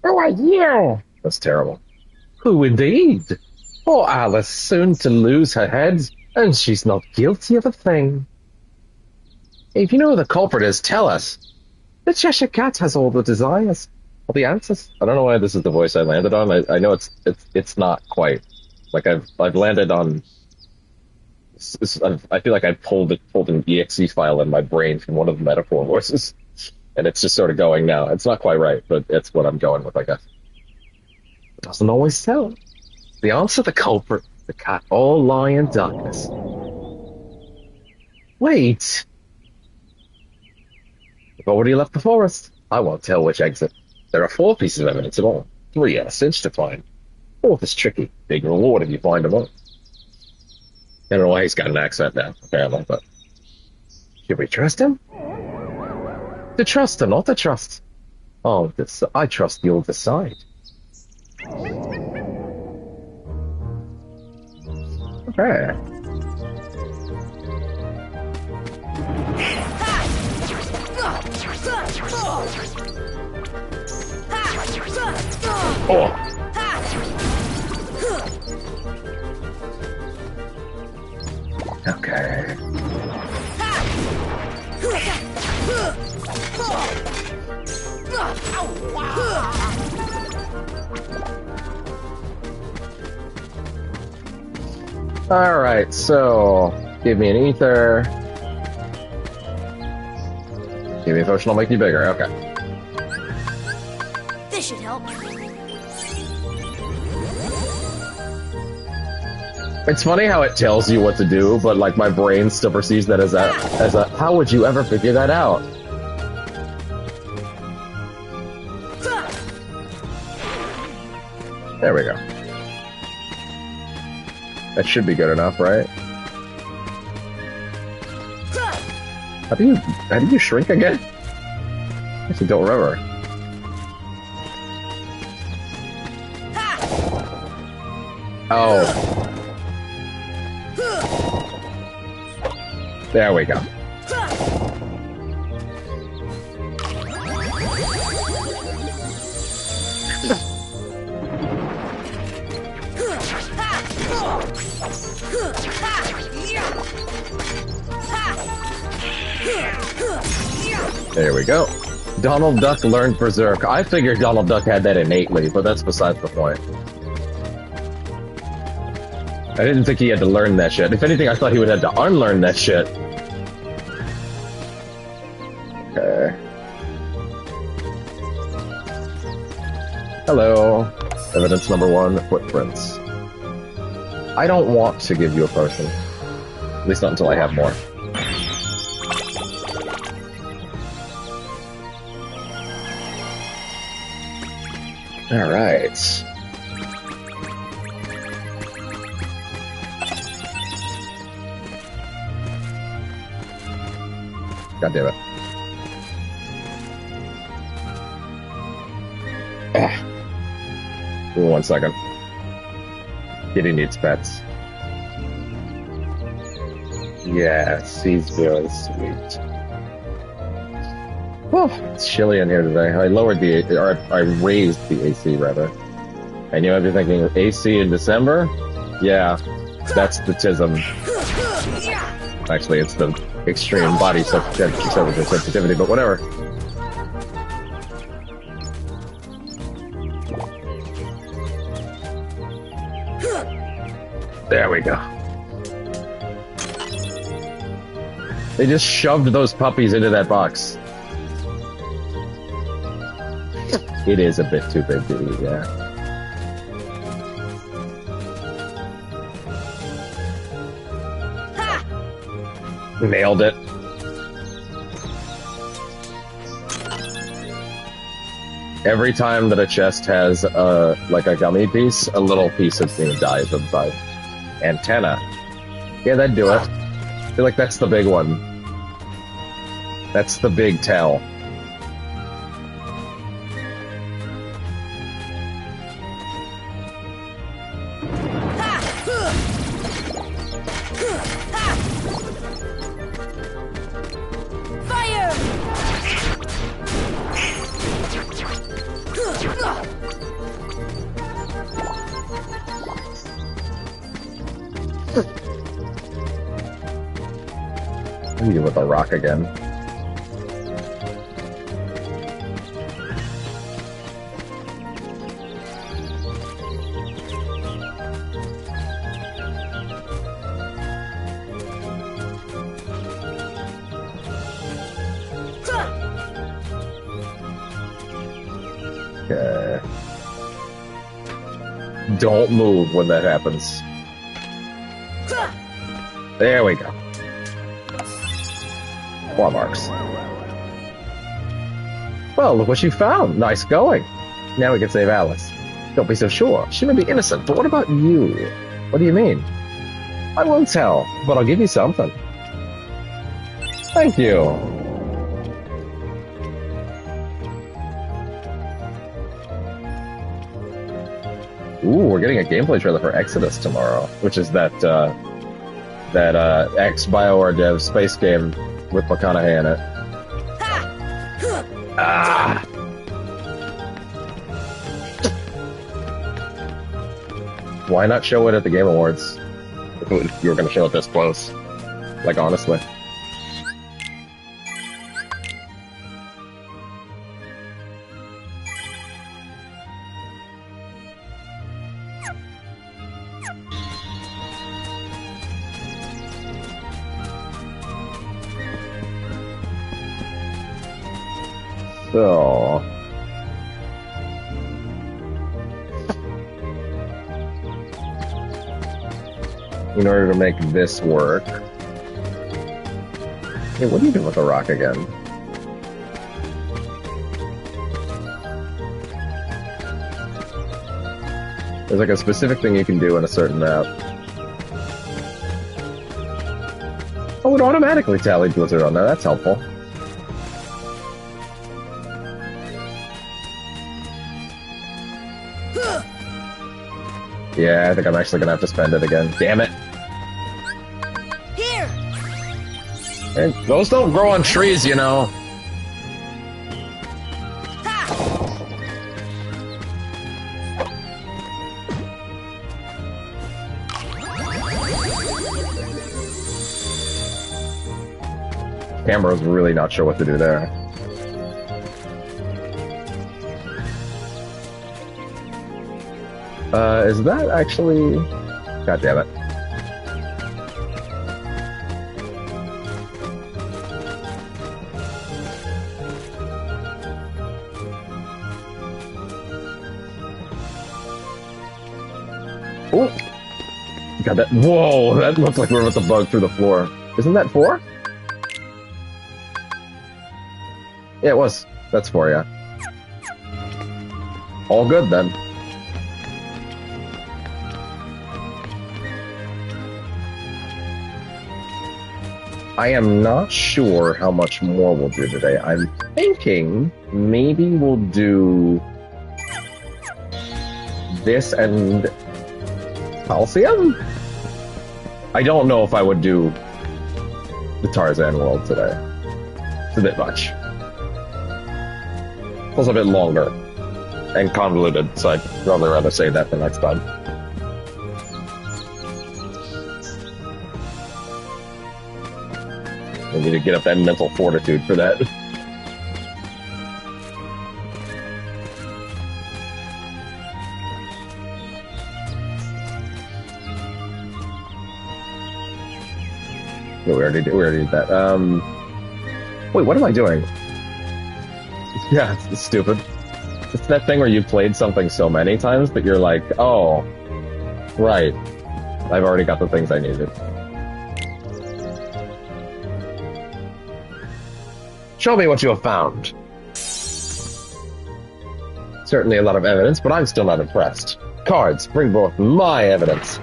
Who are you? That's terrible. Who indeed? Poor Alice, soon to lose her head, and she's not guilty of a thing. If you know who the culprit is, tell us. The Cheshire Cat has all the desires, all the answers. I don't know why this is the voice I landed on. I know it's not quite. Like I've landed on. I feel like I pulled an exe file in my brain from one of the metaphor voices, and it's just sort of going now. It's not quite right, but it's what I'm going with, I guess. It doesn't always tell. The answer, the culprit, the cat, all lie in darkness. Wait. We've already left the forest. I won't tell which exit. There are 4 pieces of evidence in all. 3 are a cinch to find. 4th is tricky. Big reward if you find them all. I don't know why he's got an accent now, apparently, but... Should we trust him? To trust or not to trust? Oh, I trust you'll decide. Okay. Okay. Alright, so give me an ether. Give me a potion, I'll make you bigger. Okay. This should help. It's funny how it tells you what to do, but like my brain still perceives that as a how would you ever figure that out? There we go. That should be good enough, right? How do you shrink again? I actually don't remember. Oh. There we go. There we go. Donald Duck learned Berserk. I figured Donald Duck had that innately, but that's besides the point. I didn't think he had to learn that shit. If anything, I thought he would have to unlearn that shit. Okay. Hello. Evidence number 1, footprints. I don't want to give you a potion. At least not until I have more. Alright. God damn it. Give me 1 second. Kitty needs pets. Yes, he's really sweet. Oh, it's chilly in here today. I lowered the, or I raised the AC rather. And you might be thinking, AC in December? Yeah, that's the tism. Actually, it's the extreme body sensitivity, but whatever. There we go. They just shoved those puppies into that box. It is a bit too big to eat, yeah. Nailed it. Every time that a chest has like a gummy piece, a little piece of me dies inside. Antenna. Yeah, that'd do it. I feel like that's the big one. That's the big tell. You with a rock again. Okay. Don't move when that happens. There we go. Claw marks. Well, look what you found. Nice going. Now we can save Alice. Don't be so sure. She may be innocent, but what about you? What do you mean? I won't tell, but I'll give you something. Thank you. Ooh, we're getting a gameplay trailer for Exodus tomorrow, which is that ex-BioWare dev space game with McConaughey in it. Ah! Why not show it at the Game Awards? If you were going to show it this close. Like, honestly. So... in order to make this work... Hey, what are you doing with the rock again? There's like a specific thing you can do in a certain map. Oh, it automatically tallied Blizzard on that. That's helpful. Yeah, I think I'm actually gonna have to spend it again. Damn it! Here. And those don't grow on trees, you know. Camera's really not sure what to do there. Is that actually... God damn it. Oh! God, that... Whoa! That looks like we're about to bug through the floor. Isn't that 4? Yeah, it was. That's 4, yeah. All good, then. I am not sure how much more we'll do today. I'm thinking maybe we'll do this and Coliseum? I don't know if I would do the Tarzan world today. It's a bit much. Plus a bit longer and convoluted, so I'd probably rather say that the next time. I need to get up that mental fortitude for that. No, we already did that. Wait, what am I doing? Yeah, it's stupid. It's that thing where you played something so many times that you're like, oh, right. I've already got the things I needed. Show me what you have found. Certainly a lot of evidence, but I'm still not impressed. Cards, bring forth my evidence.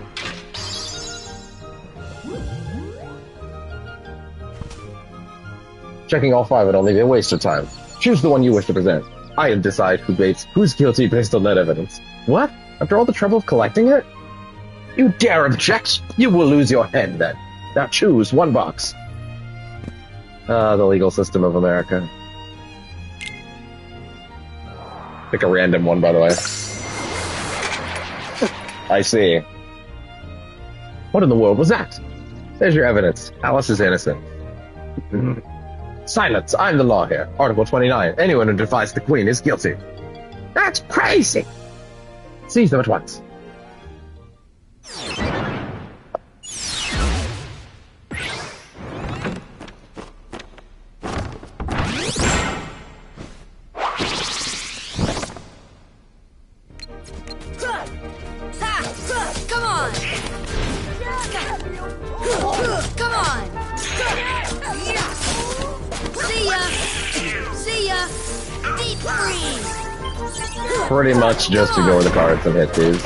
Checking all 5 would only be a waste of time. Choose the one you wish to present. I decide who's guilty based on that evidence. What? After all the trouble of collecting it? You dare object? You will lose your head then. Now choose one box. The legal system of America. Pick a random one, by the way. I see. What in the world was that? There's your evidence. Alice is innocent. Silence! I'm the law here. Article 29. Anyone who defies the Queen is guilty. That's crazy! Seize them at once. Come on! Come on! See ya! See ya! Deep freeze! Pretty much just to go with the cards and hit these.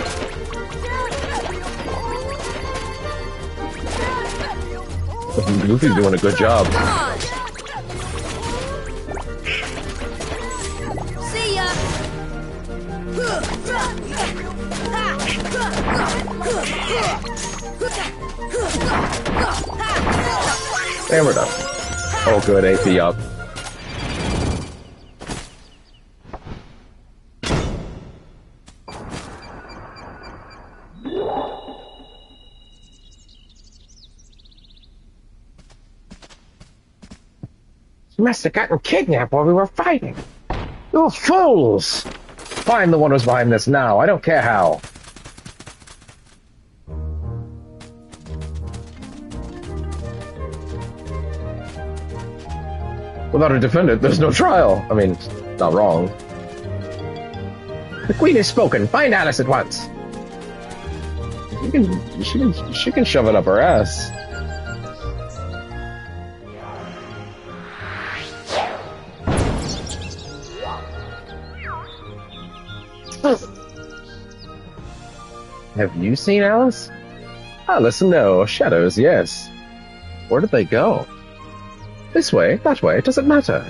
Luffy's doing a good job. See ya! And we're done. Oh good, AP up. You must have gotten kidnapped while we were fighting. You fools! Find the one who's behind this now. I don't care how. Without a defendant, there's no trial. I mean, not wrong. The Queen has spoken. Find Alice at once. She can shove it up her ass. Have you seen Alice? Alice, no. Shadows, yes. Where did they go? This way, that way, it doesn't matter.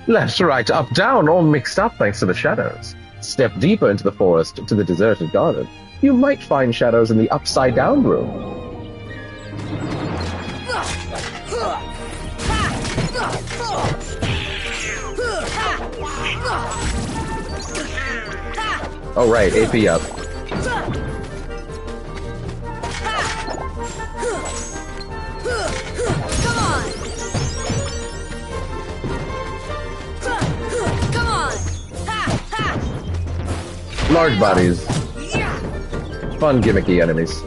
Left, right, up, down, all mixed up thanks to the shadows. Step deeper into the forest, to the deserted garden. You might find shadows in the upside-down room. Oh right, AP up. Large bodies. Fun gimmicky enemies.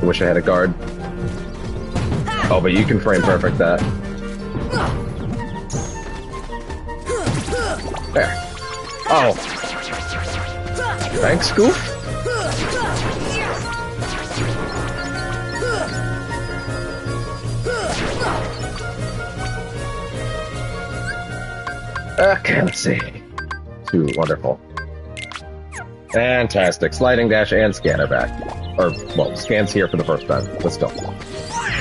I wish I had a guard. Oh, but you can frame perfect that. There. Oh. Thanks, Goof. Okay, let's see. Too wonderful. Fantastic. Sliding dash and scanner back. Or, well, scans here for the first time. Let's go.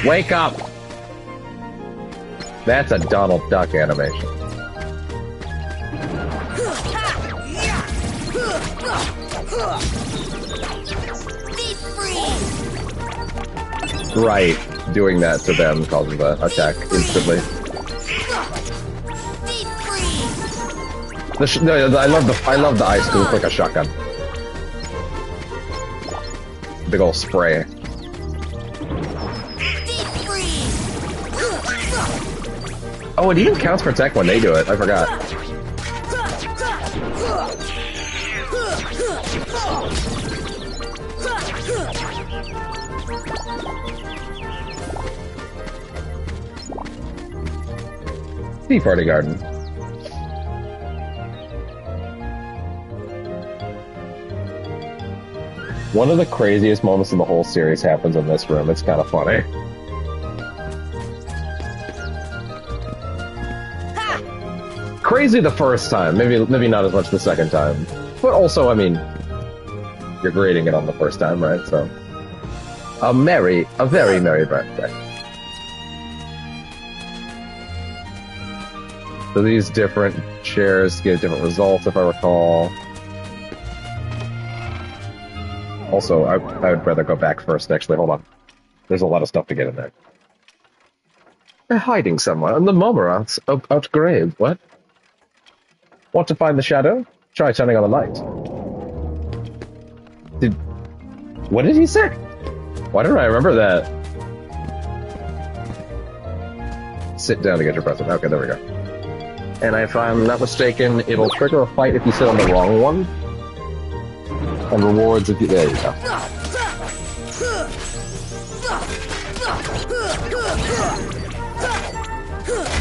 Wake up! That's a Donald Duck animation. Right. Doing that to them causes the attack instantly. No, I love the ice because it's like a shotgun. Big ol' spray. Oh, it even counts for tech when they do it. I forgot. Tea Party Garden. One of the craziest moments in the whole series happens in this room. It's kind of funny. Crazy the first time, maybe not as much the second time. But also, I mean, you're grading it on the first time, right? So, a very merry birthday. So these different shares get different results, if I recall. Also, I would rather go back first, actually. Hold on. There's a lot of stuff to get in there. They're hiding somewhere, and the Momerats outgraved. What? Want to find the shadow? Try turning on the light. What did he say? Why don't I remember that? Sit down to get your present. Okay, there we go. And if I'm not mistaken, it'll trigger a fight if you sit on the wrong one. And rewards if you... There you go.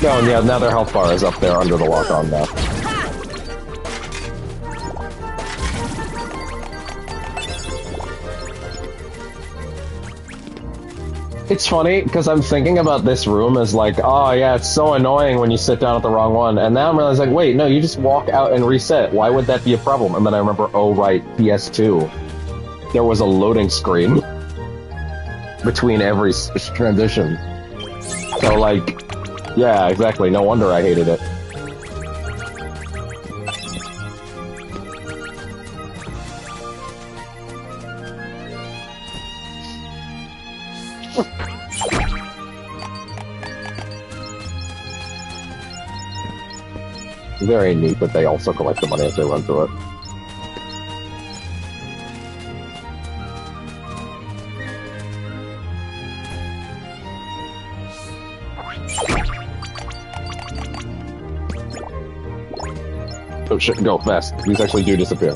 No, and yeah, now their health bar is up there under the lock-on now. It's funny, because I'm thinking about this room as like, oh yeah, it's so annoying when you sit down at the wrong one, and now I'm realizing, like, wait, no, you just walk out and reset. Why would that be a problem? And then I remember, oh right, PS2. There was a loading screen between every transition. So like, yeah, exactly, no wonder I hated it. Very neat, but they also collect the money as they run through it. Oh shit, go fast. These actually do disappear.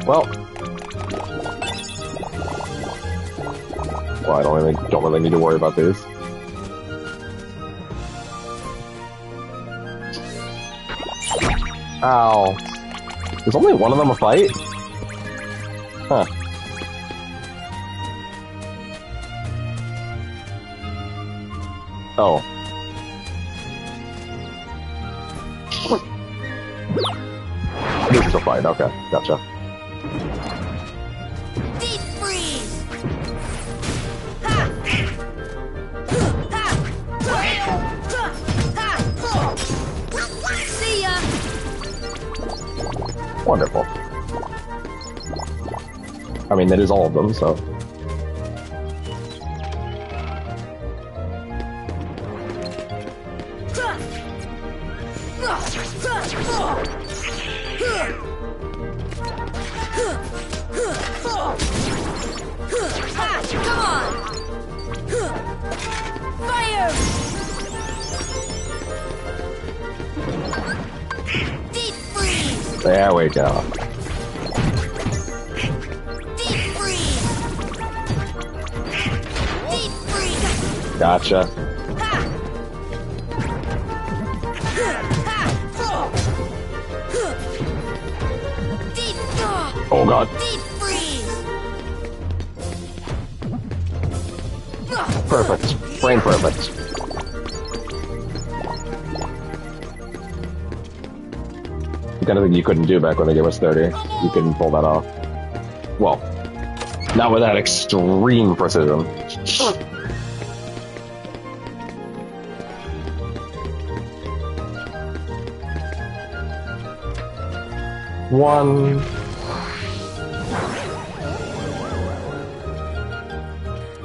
Well, I don't really need to worry about these. Ow. Is only one of them a fight? Huh. Oh. This is a fight, okay, gotcha. Deep freeze! See ya! Wonderful. I mean, that is all of them, so... Come on! Fire! Deep freeze! There we go. Deep freeze! Deep freeze! Gotcha. Oh god. Deep freeze! Perfect. Brain perfect. The kind of thing you couldn't do back when the game was 30. You couldn't pull that off. Well, not with that extreme precision. One.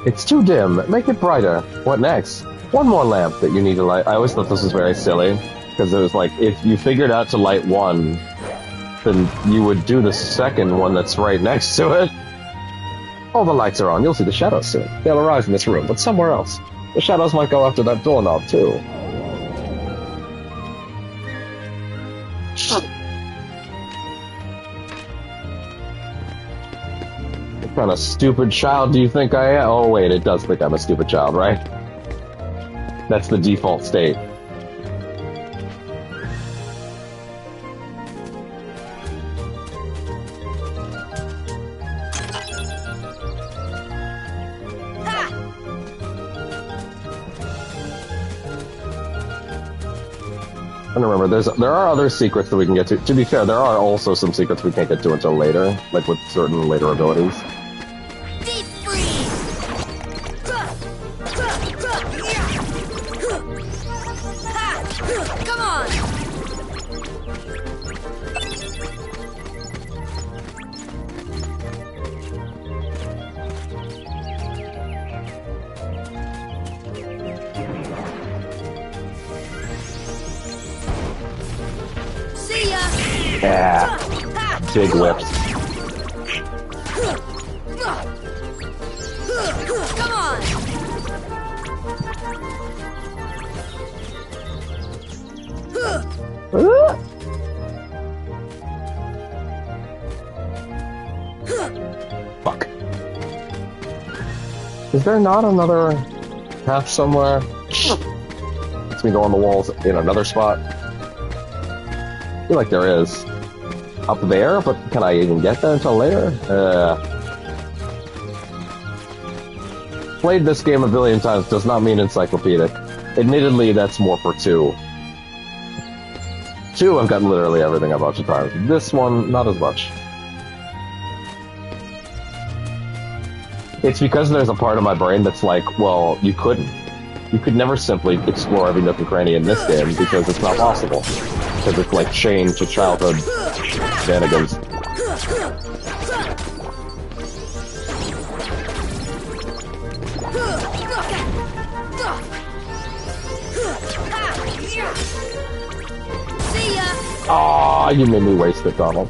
It's too dim. Make it brighter. What next? One more lamp that you need to light. I always thought this was very silly, because it was like, if you figured out to light one, then you would do the second one that's right next to it. All the lights are on. You'll see the shadows soon. They'll arise in this room, but somewhere else. The shadows might go after that doorknob, too. What kind of stupid child do you think I am? Oh wait, it does think I'm a stupid child, right? That's the default state. And remember, there are other secrets that we can get to. To be fair, there are also some secrets we can't get to until later, like with certain later abilities. Deep freeze! Come on! See ya! Yeah. Big whips. Come on! Fuck. Is there not another path somewhere? Lets me go on the walls in another spot. I feel like there is. Up there, but can I even get there until later? Played this game a billion times does not mean encyclopedic. Admittedly, that's more for 2. 2, I've gotten literally everything a bunch of times. This one, not as much. It's because there's a part of my brain that's like, well, you couldn't. You could never simply explore every nook and cranny in this game because it's not possible. Because it's like chained to childhood shenanigans. See ya! Aw, you made me waste it, Donald.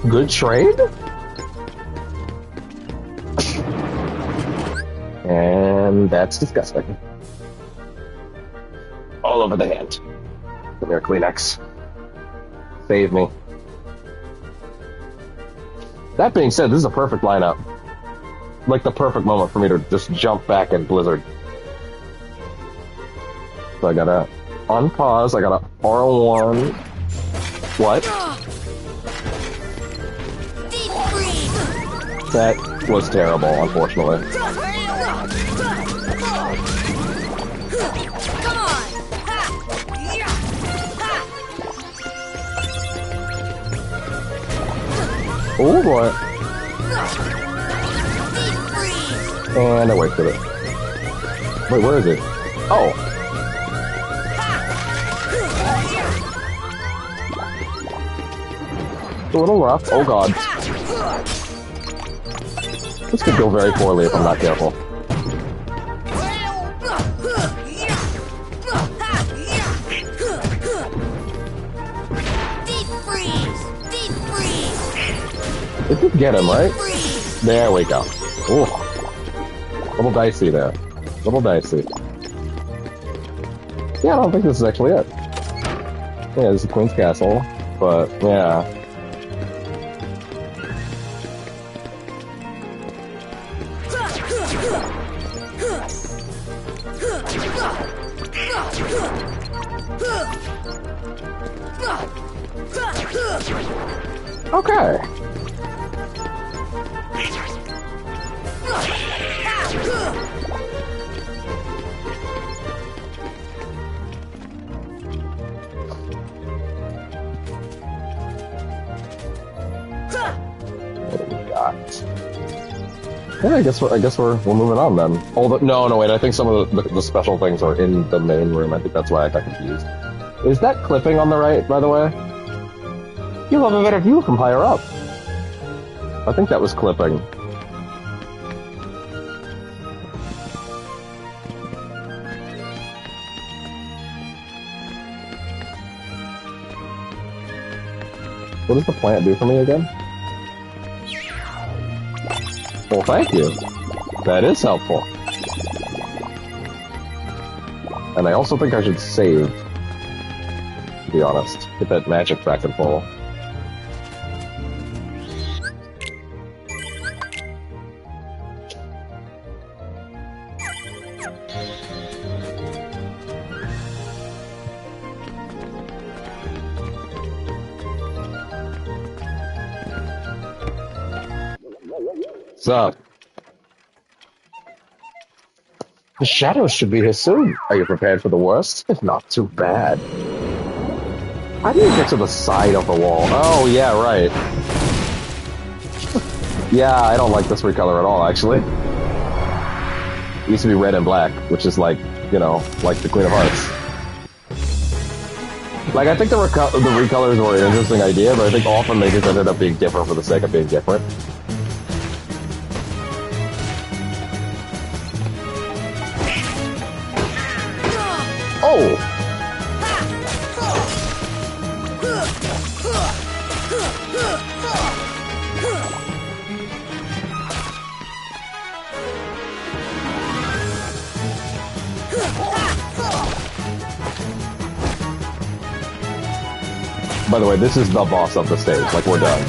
Good trade? And that's disgusting. All over the hand. Come here, Kleenex. Save me. That being said, this is a perfect lineup. Like the perfect moment for me to just jump back in Blizzard. So I gotta unpause, I gotta R1. What? That was terrible, unfortunately. Oh boy. And I wasted it. Wait, where is it? Oh. It's a little rough. Oh god. This could go very poorly if I'm not careful. It did get him, right? There we go. Ooh. Little dicey there. Little dicey. Yeah, I don't think this is actually it. Yeah, this is Queen's Castle, but yeah. Okay. Yeah, I guess we're moving on then. Although no, wait. I think some of the special things are in the main room. I think that's why I got confused. Is that clipping on the right, by the way? You'll have a better view from higher up. I think that was clipping. What does the plant do for me again? Well, thank you. That is helpful. And I also think I should save, to be honest. Get that magic back in full. What's up? The shadows should be here soon. Are you prepared for the worst? If not, too bad. How do you get to the side of the wall? Oh, yeah, right. Yeah, I don't like this recolor at all, actually. It used to be red and black, which is like, you know, like the Queen of Hearts. Like, I think the recolors were an interesting idea, but I think often they just ended up being different for the sake of being different. Oh! By the way, this is the boss of the stage. Like, we're done.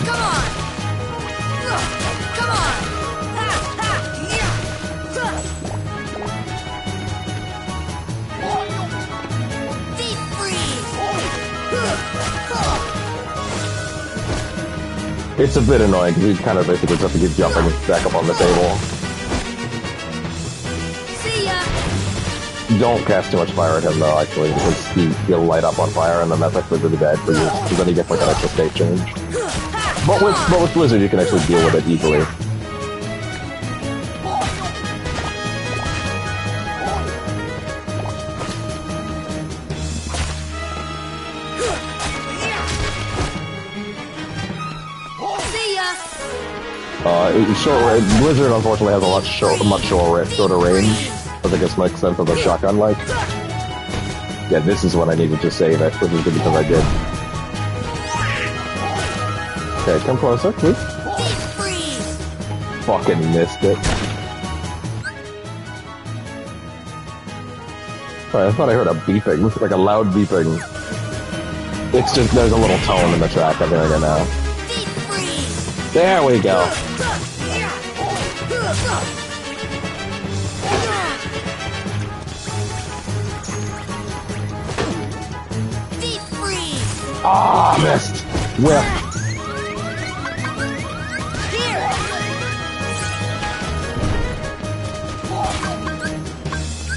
It's a bit annoying because you kind of basically just have to keep jumping back up on the table. See ya. Don't cast too much fire at him though, actually, because he'll light up on fire, and then that's actually really bad for you, because then you get like an extra state change. But with Blizzard, you can actually deal with it easily. Blizzard unfortunately has a much shorter range. I think it makes sense of a shotgun like. Yeah, this is when I needed to save it, which is good because I did. Okay, come closer, please. Fucking missed it. Sorry, I thought I heard a beeping, like a loud beeping. It's just, there's a little tone in the track, I'm hearing it now. There we go. Ah, oh, missed. Whip.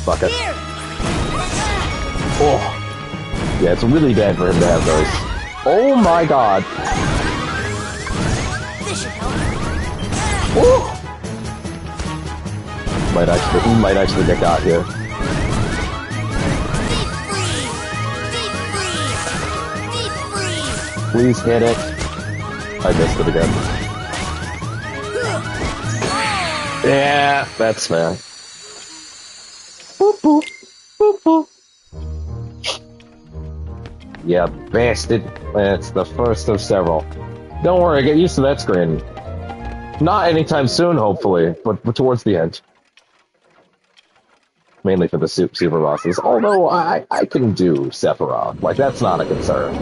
Fuck it. Oh. Yeah, it's really bad for him to have those. Oh my god. Oh. Might actually get got here. Please hit it. I missed it again. Yeah, that's fair. Boop, boop, boop, boop. Yeah, bastard. It's the first of several. Don't worry, get used to that screen. Not anytime soon, hopefully, but towards the end. Mainly for the super bosses. Although I can do Sephiroth. Like, that's not a concern.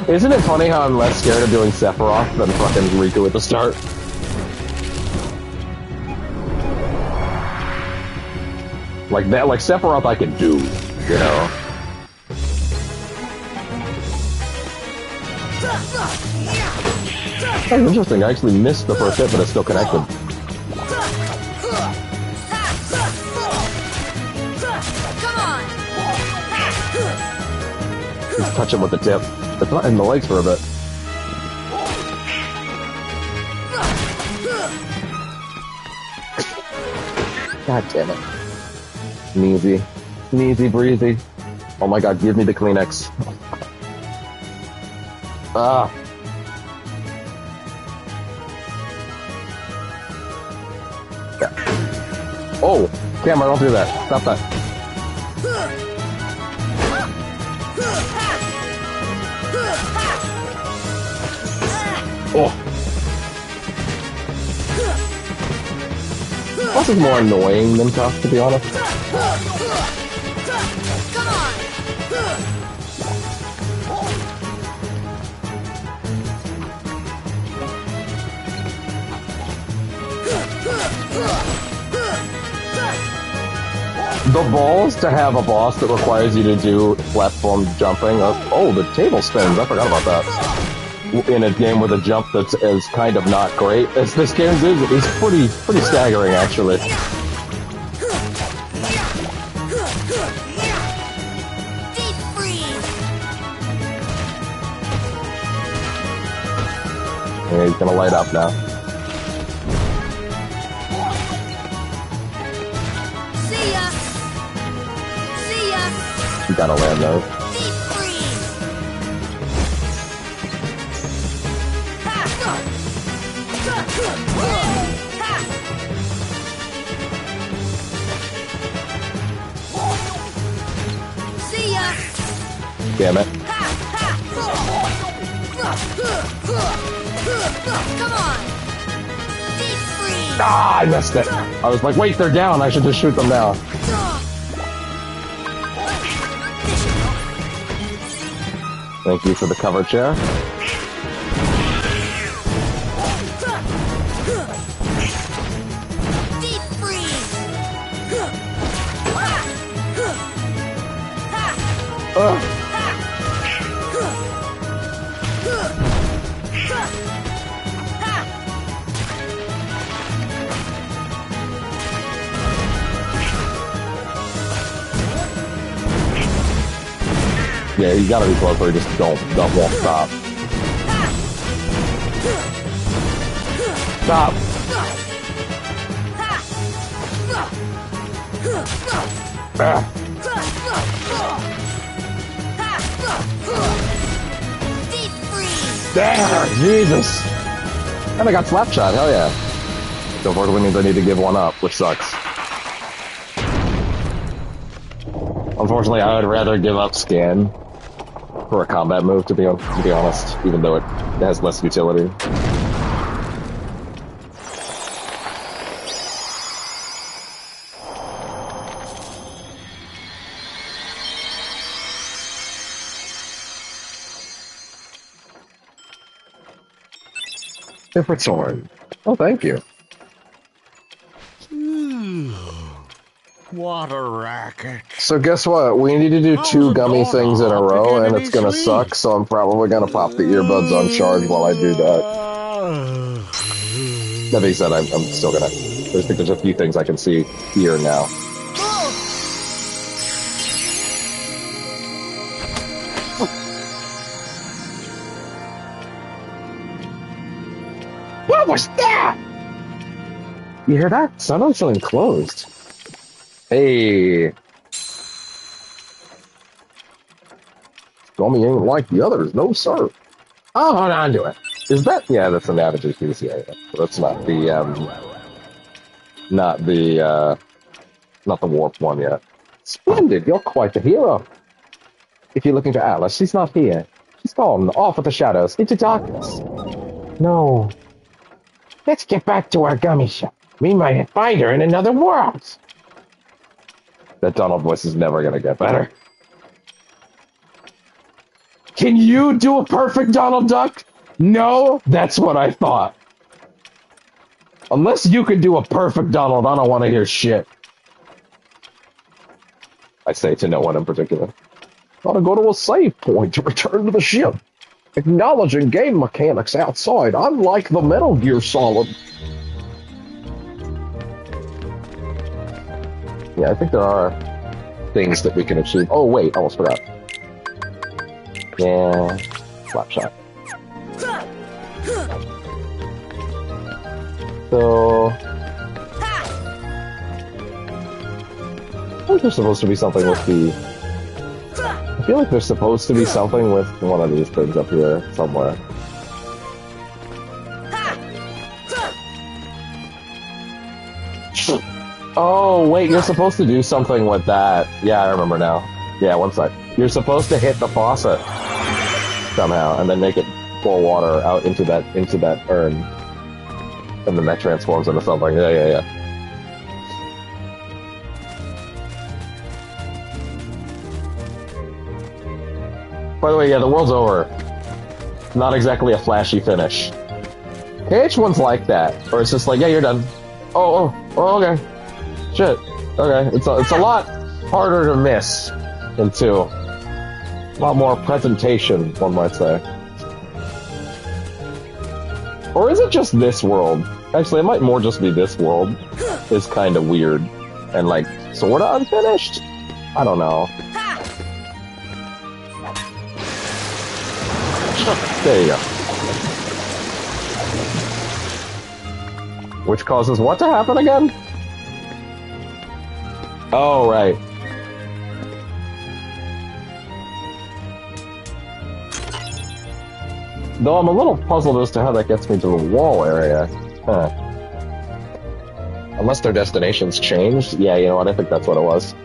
Isn't it funny how I'm less scared of doing Sephiroth than fucking Riku at the start? Like that, like Sephiroth I can do, you know? That's interesting, I actually missed the first hit, but it's still connected. Just touch him with the tip. It's not in the legs for a bit. God damn it. Sneezy. Sneezy breezy. Oh my god, give me the Kleenex. Ah. Yeah. Oh! Camera, don't do that. Stop that. Oh! This is more annoying than tough, to be honest. The balls to have a boss that requires you to do platform jumping. Oh, the table spins. I forgot about that. In a game with a jump that's as kind of not great as this game's is pretty staggering, actually. Yeah, he's gonna light up now. See ya. See ya. You gotta land those. See ya. Damn it. Come on. Deep freeze. Ah, I missed it. I was like, wait, they're down. I should just shoot them now. Thank you for the cover chair. Deep freeze. Yeah, you gotta be close or you just won't stop. Stop! Ah. There! Jesus! And I got slapshot, hell yeah. So unfortunately means I need to give one up, which sucks. Unfortunately, I would rather give up scan for a combat move, to be honest, even though it has less utility. Different sword. Oh, thank you. What a racket. So guess what? We need to do 2 gummy things in a row, and it's gonna sleep? suck, so I'm probably gonna pop the earbuds on charge while I do that. That being said, I'm still gonna... There's a few things I can see here now. What was that? You hear that? Sounded like something closed. Hey. Gummy ain't like the others, no sir. Oh, hold on to it. Is that... Yeah, that's an attitude piece, yeah. That's not the, not the warp one yet. Splendid, you're quite the hero. If you're looking for Alice, she's not here. She's gone, off with the shadows, into darkness. No. Let's get back to our gummy shop. We might find her in another world. That Donald voice is never gonna get better. Can you do a perfect Donald Duck? No, that's what I thought. Unless you can do a perfect Donald, I don't want to hear shit. I say to no one in particular. Gotta go to a save point to return to the ship. Acknowledging game mechanics outside, unlike the Metal Gear Solid. Yeah, I think there are things that we can achieve. Oh, wait, almost forgot. Yeah, slap shot. So... I think there's supposed to be something with the... I feel like there's supposed to be something with one of these things up here somewhere. Oh, wait, you're supposed to do something with that. Yeah, I remember now. Yeah, one sec. You're supposed to hit the faucet somehow, and then make it pour water out into that urn. And then that transforms into something. Yeah. By the way, yeah, the world's over. Not exactly a flashy finish. KH1's like that, or it's just like, yeah, you're done. Oh, okay. Shit. Okay, it's a lot harder to miss than 2. A lot more presentation, one might say. Or is it just this world? Actually, it might more just be this world is kind of weird and, like, sort of unfinished? I don't know. There you go. Which causes what to happen again? Oh, right. Though I'm a little puzzled as to how that gets me to the wall area. Huh. Unless their destinations changed? Yeah, you know what? I think that's what it was.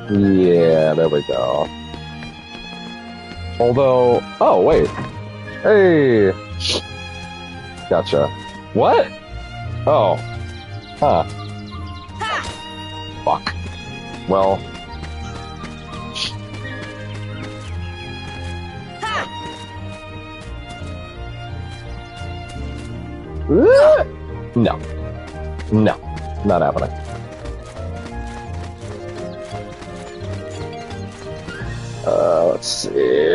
Yeah, there we go. Although... Oh, wait. Hey! Gotcha. What? Oh. Huh. Fuck. Well... No. No. Not happening. Let's see.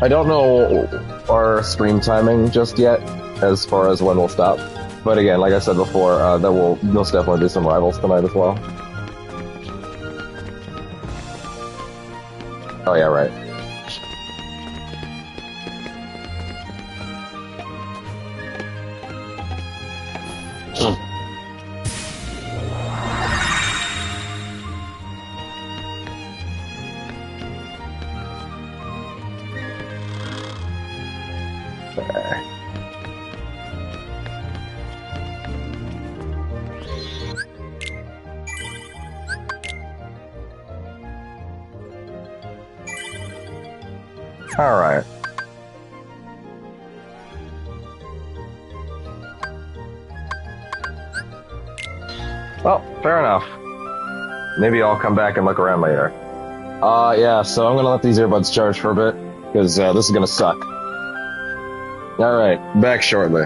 I don't know our stream timing just yet, as far as when we'll stop. But again, like I said before, there will most definitely be some rivals tonight as well. Oh yeah, right. Alright. Well, fair enough. Maybe I'll come back and look around later. Yeah, so I'm gonna let these earbuds charge for a bit, because this is gonna suck. Alright, back shortly.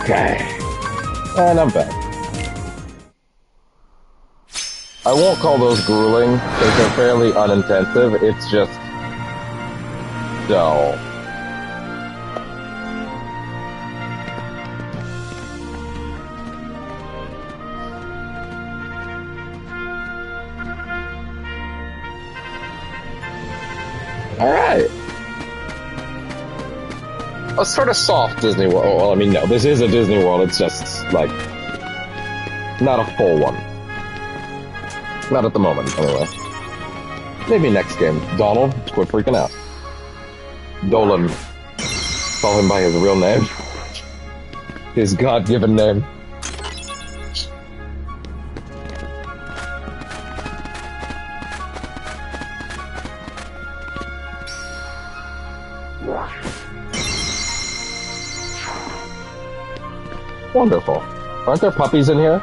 Okay. And I'm back. I won't call those grueling, because they're fairly unintensive. It's just dull. Alright. a sort of soft Disney World. Well, I mean, no, this is a Disney World. It's just like not a full one. Not at the moment, anyway. Maybe next game. Donald, quit freaking out. Dolan. Call him by his real name. His God-given name. Wonderful. Aren't there puppies in here?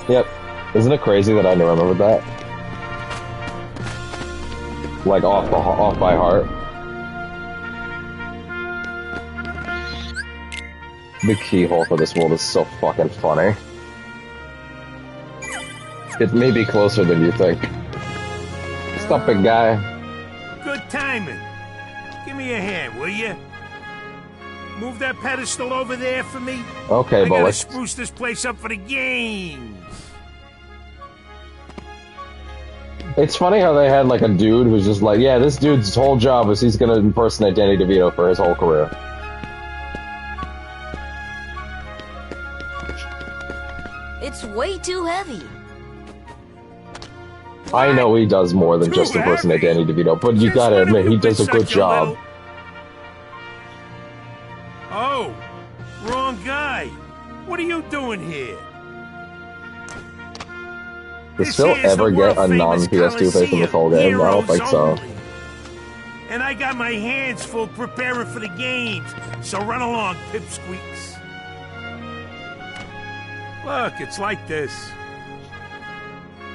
Yep. Isn't it crazy that I never remembered that? Like off by heart. The keyhole for this world is so fucking funny. It may be closer than you think. Stop it, guy. Good timing. Give me a hand, will you? Move that pedestal over there for me. Okay, I gotta Bullock. spruce this place up for the games. It's funny how they had like a dude who's just like, yeah, this dude's whole job is he's gonna impersonate Danny DeVito for his whole career. It's way too heavy. I know he does more than just impersonate Danny DeVito, but you gotta admit, he does a good job. Oh, wrong guy. What are you doing here? Does Phil ever get a non-PS2 face in this whole game? I don't think so. And I got my hands full preparing for the games, so run along, pipsqueaks. Look, it's like this.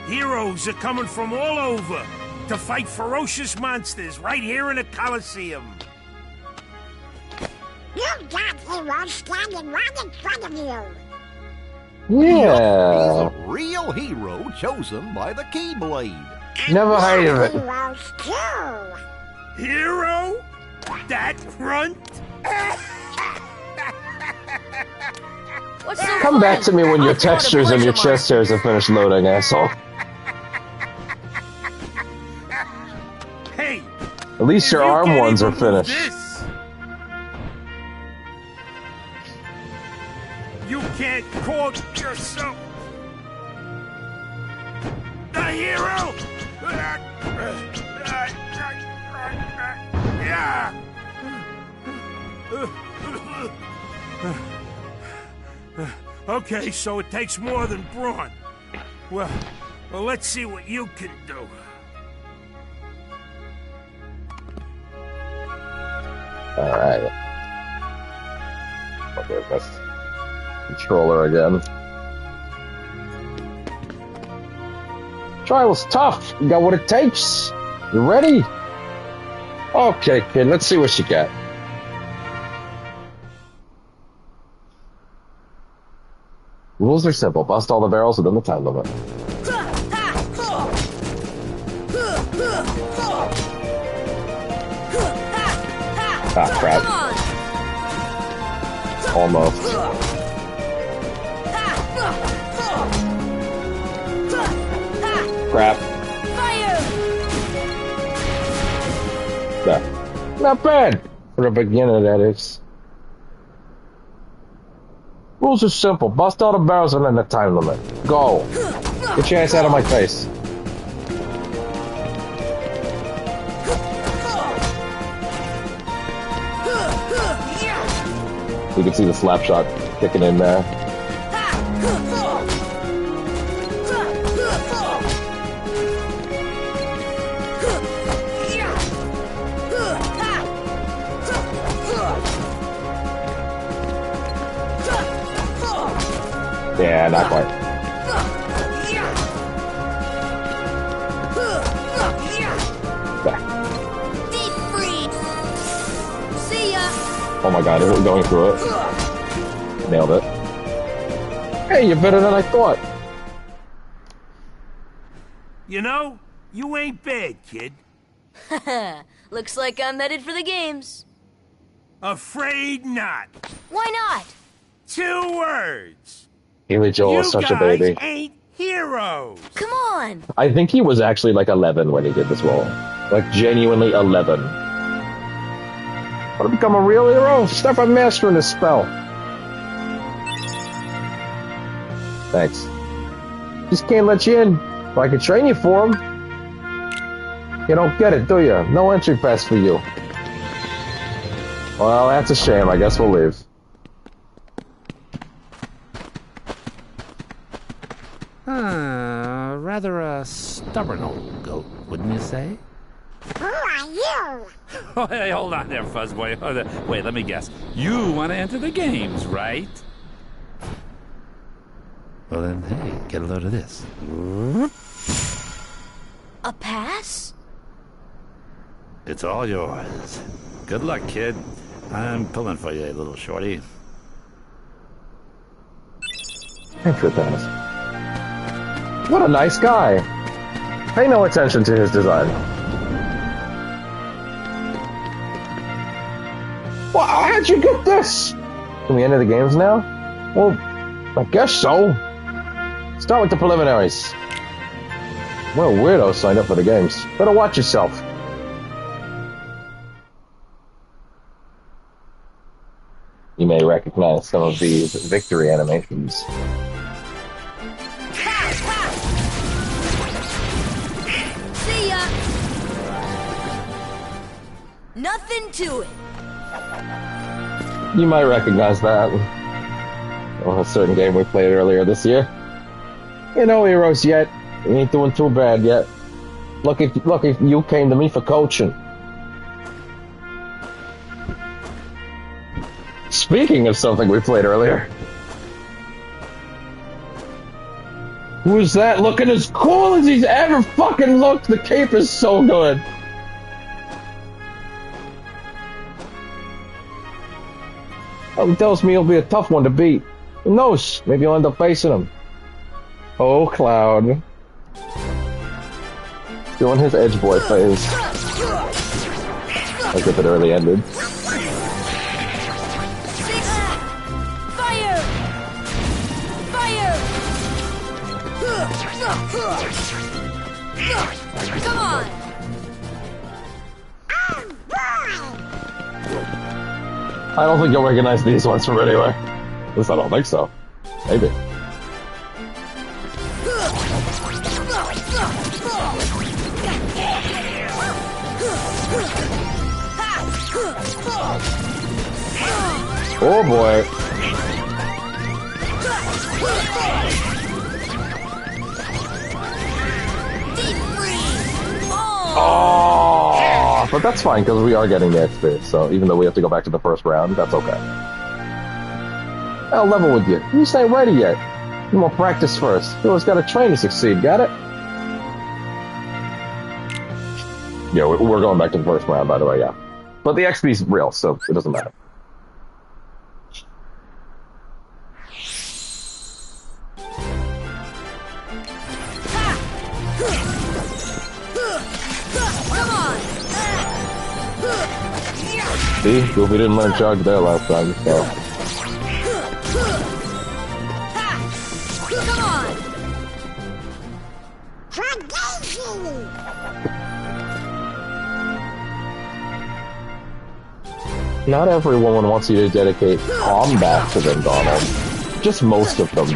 Heroes are coming from all over to fight ferocious monsters right here in the Coliseum. You've got heroes standing right in front of you. Yeah. He's a real hero chosen by the Keyblade. Never heard of it. Heroes too. Hero? That grunt? What's so Come back to me when your textures and your chest hairs have finished loading, asshole. Hey, At least your arm ones are finished. You can't call yourself the hero. Okay, so it takes more than brawn. Well, let's see what you can do. Alright. Oh, there's this controller again. Trial was tough. You got what it takes. You ready? Okay, kid, let's see what you got. Rules are simple. Bust all the barrels within the time limit. Ah, crap. Almost. Crap. Yeah. Not bad. For the beginner, that is. Rules are simple. Bust all the barrels within the time limit. Go. Get your ass out of my face. You can see the slap shot kicking in there. Yeah, not quite. Deep freeze. See ya. Oh my god, is it going through it? Nailed it. Hey, you're better than I thought. You know, you ain't bad, kid. Looks like I'm headed for the games. Afraid not. Why not? 2 words. Haley Joel is such a baby. You guys ain't heroes. Come on. I think he was actually like 11 when he did this role. Like genuinely 11. Want to become a real hero? Start by mastering this spell. Thanks. Just can't let you in. If I can train you for him. You don't get it, do you? No entry pass for you. Well, that's a shame. I guess we'll leave. Rather a stubborn old goat, wouldn't you say? Who are you? Oh, hey, hold on there, Fuzzboy. Wait, let me guess. You want to enter the games, right? Well then, hey, get a load of this. A pass? It's all yours. Good luck, kid. I'm pulling for you, little shorty. Entry pass. What a nice guy. Pay no attention to his design. Well, how'd you get this? Can we enter the games now? Well, I guess so. Start with the preliminaries. What a weirdo signed up for the games. Better watch yourself. You may recognize some of these victory animations. See ya! Nothing to it. You might recognize that. On a certain game we played earlier this year. You know, heroes yet. You ain't doing too bad yet. Look if you came to me for coaching. Speaking of something we played earlier. Who's that looking as cool as he's ever fucking looked? The cape is so good. Oh, he tells me he'll be a tough one to beat. Who knows? Maybe you'll end up facing him. Oh, Cloud. Doing his edge boy phase. As if it early ended. Fire! Fire! Come on! I don't think you'll recognize these ones from anywhere. At least I don't think so. Maybe. Oh boy. Oh, but that's fine because we are getting the XP. So even though we have to go back to the first round, that's okay. I'll level with you. You just ain't ready yet. You want practice first. You always got to train to succeed. Got it? Yeah, we're going back to the first round, by the way. Yeah, but the XP's real, so it doesn't matter. See, we didn't learn charge there last time, so. Come on! Not every woman wants you to dedicate combat to them, Donald. Just most of them.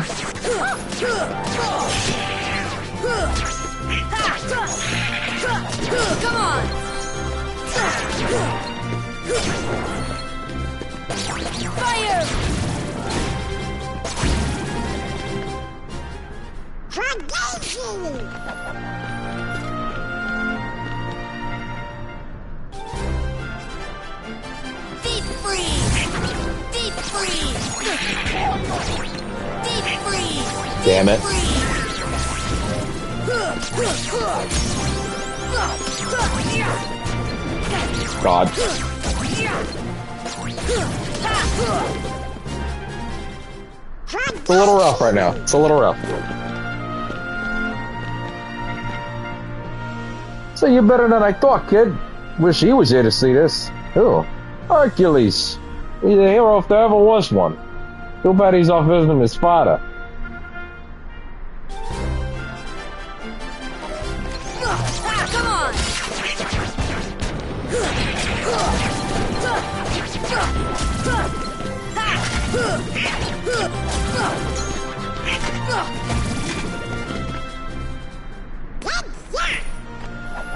Come on! Fire! Deep freeze! Deep freeze! Deep freeze! Damn it. God. It's a little rough right now. It's a little rough. So you're better than I thought, kid. Wish he was here to see this. Who? Hercules. He's a hero if there ever was one. Too bad he's off visiting his father. Come on!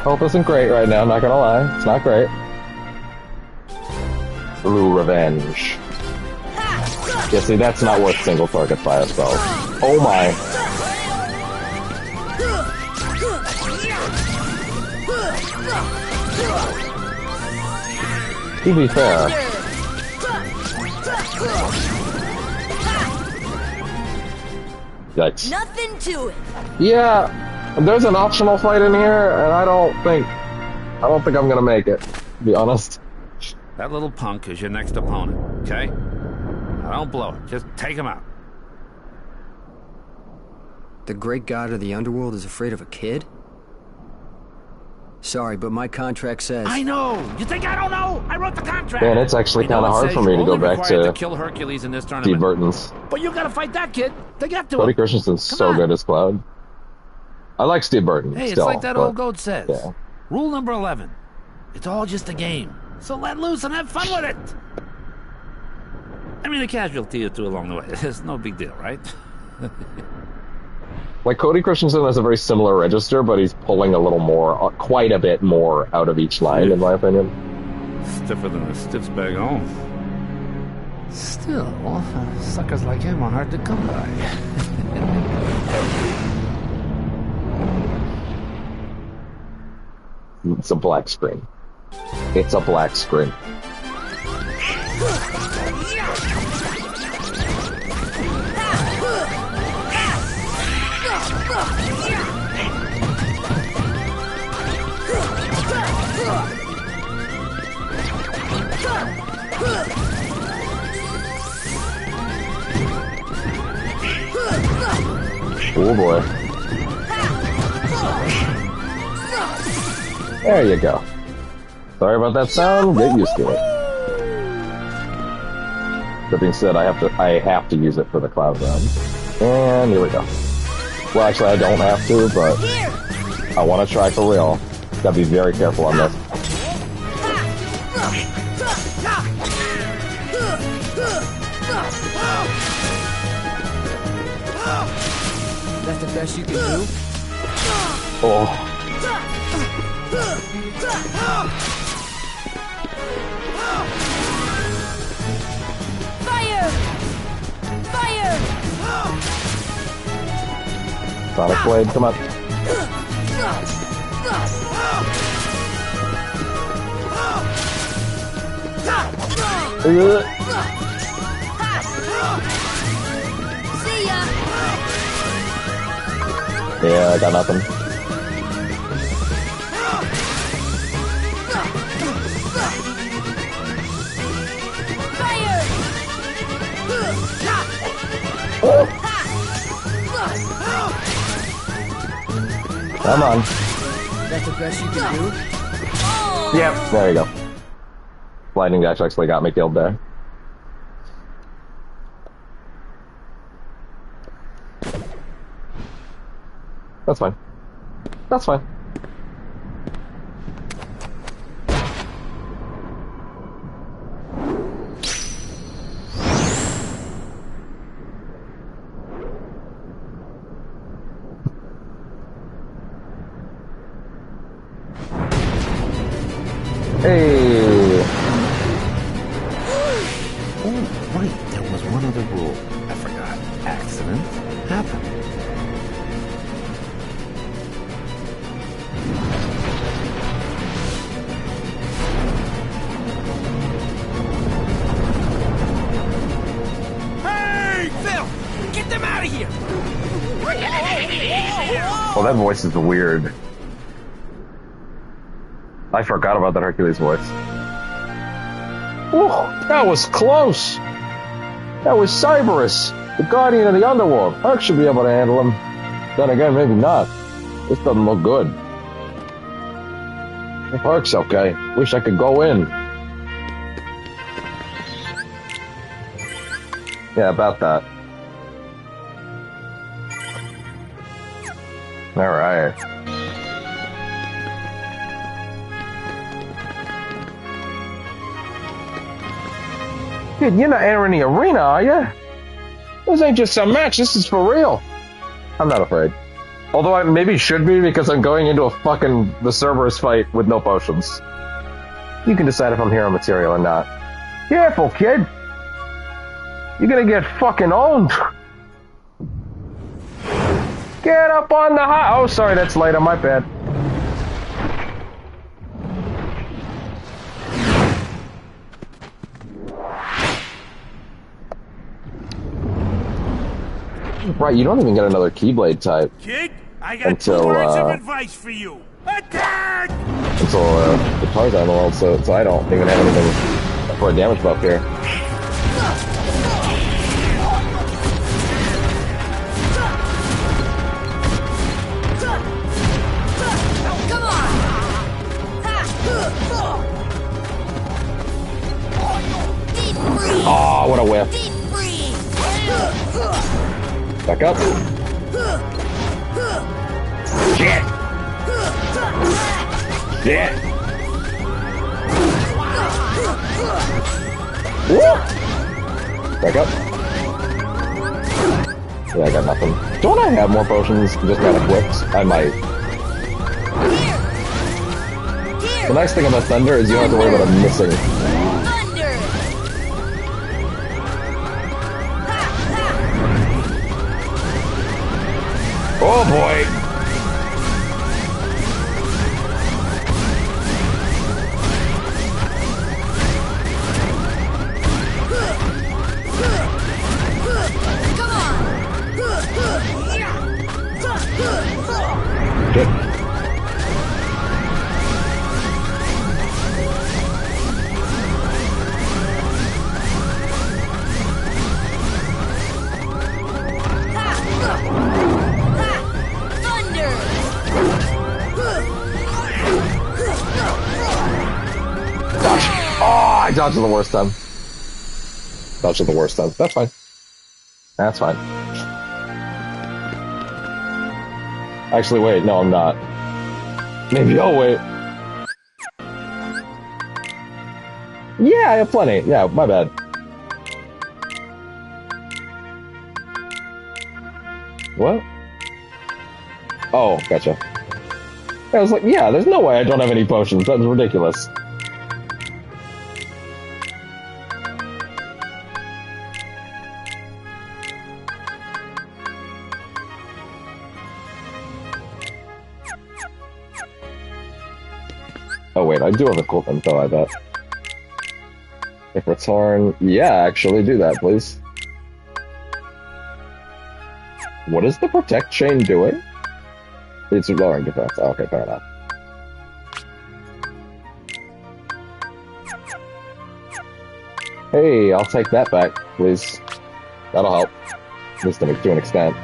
Hope isn't great right now, I'm not gonna lie. It's not great. Blue Revenge. Yeah, see, that's not worth single target fire spells. Oh my. To be fair. Yikes. Nothing to it. Yeah, there's an optional fight in here, and I don't think I'm gonna make it, to be honest. That little punk is your next opponent, okay? Now don't blow it. Just take him out. The great god of the underworld is afraid of a kid? Sorry, but my contract says... I know! You think I don't know? I wrote the contract! Man, it's actually kind of hard for me to go back to kill Hercules in this Steve tournament. Burton's. But you gotta fight that kid to get to Cody him. Christensen's so good as Cloud. I like Steve Burton Hey, still, it's like that but, old goat says. Yeah. Rule number 11. It's all just a game. So let loose and have fun with it! I mean, a casualty or two along the way. It's no big deal, right? Like, Cody Christensen has a very similar register, but he's pulling a little more, quite a bit more out of each line, in my opinion. Stiffer than a stiff's bag home. Still, suckers like him are hard to come by. It's a black screen. It's a black screen. Oh boy. There you go. Sorry about that sound, get used to it. That being said, I have to use it for the cloud round. And here we go. Well, actually, I don't have to, but I want to try for real. Gotta be very careful on this. That's the best you can do? Oh. Fire! Fire! Sonic Blade, come on. See ya! Yeah, I got nothing. Come on. That's the best you can do? Yep, there you go. Lightning Dash actually got me killed there. That's fine. That's fine. Hey! Oh, right, there was one other rule. I forgot. Accident happened. Hey, Phil! Get them out of here! Well, that voice is weird. I forgot about that Hercules voice. Ooh, that was close! That was Cerberus, the guardian of the underworld. Herc should be able to handle him. Then again, maybe not. This doesn't look good. If Herc's okay, wish I could go in. Yeah, about that. Alright. Kid, you're not entering the arena, are you? This ain't just some match, this is for real. I'm not afraid. Although I maybe should be because I'm going into the Cerberus fight with no potions. You can decide if I'm hero material or not. Careful, kid! You're gonna get fucking owned! Get up on the high— oh, sorry, that's later, my bad. Right, you don't even get another Keyblade type. Kid, I got until, 2 words of advice for you. Attack! Until the car's out of the world, so I don't even have anything for a damage buff here. Oh, what a whiff. Back up. Shit. Yeah. Woo. Back up. Yeah, I got nothing. Don't I have more potions just got equipped? I might. The nice thing about Thunder is you don't have to worry about it missing. Oh boy! Shit. I dodged it the worst time. Dodged it the worst time. That's fine. That's fine. Actually, wait. No, I'm not. Maybe I'll wait. Yeah, I have plenty. Yeah, my bad. What? Oh, gotcha. I was like, yeah, there's no way I don't have any potions. That's ridiculous. Oh wait, I do have equipment though, I bet. If return, yeah, actually do that, please. What is the protect chain doing? It's lowering defense. Oh, okay, fair enough. Hey, I'll take that back, please. That'll help. At least to an extent.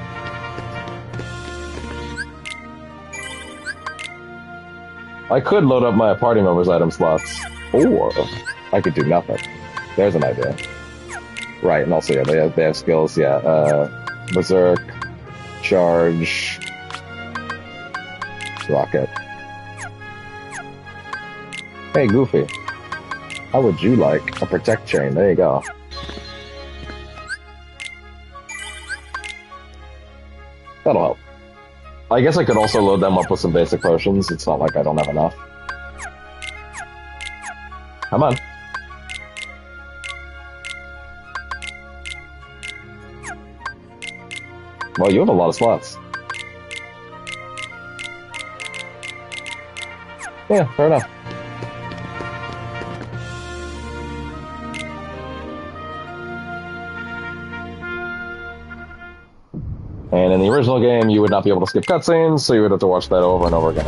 I could load up my party members' item slots, or I could do nothing. There's an idea. Right, and also, yeah, they have skills, yeah. Berserk, Charge, Rocket. Hey, Goofy. How would you like a Protect Chain? There you go. That'll help. I guess I could also load them up with some basic potions. It's not like I don't have enough. Come on. Well, you have a lot of slots. Yeah, fair enough. And in the original game, you would not be able to skip cutscenes, so you would have to watch that over and over again.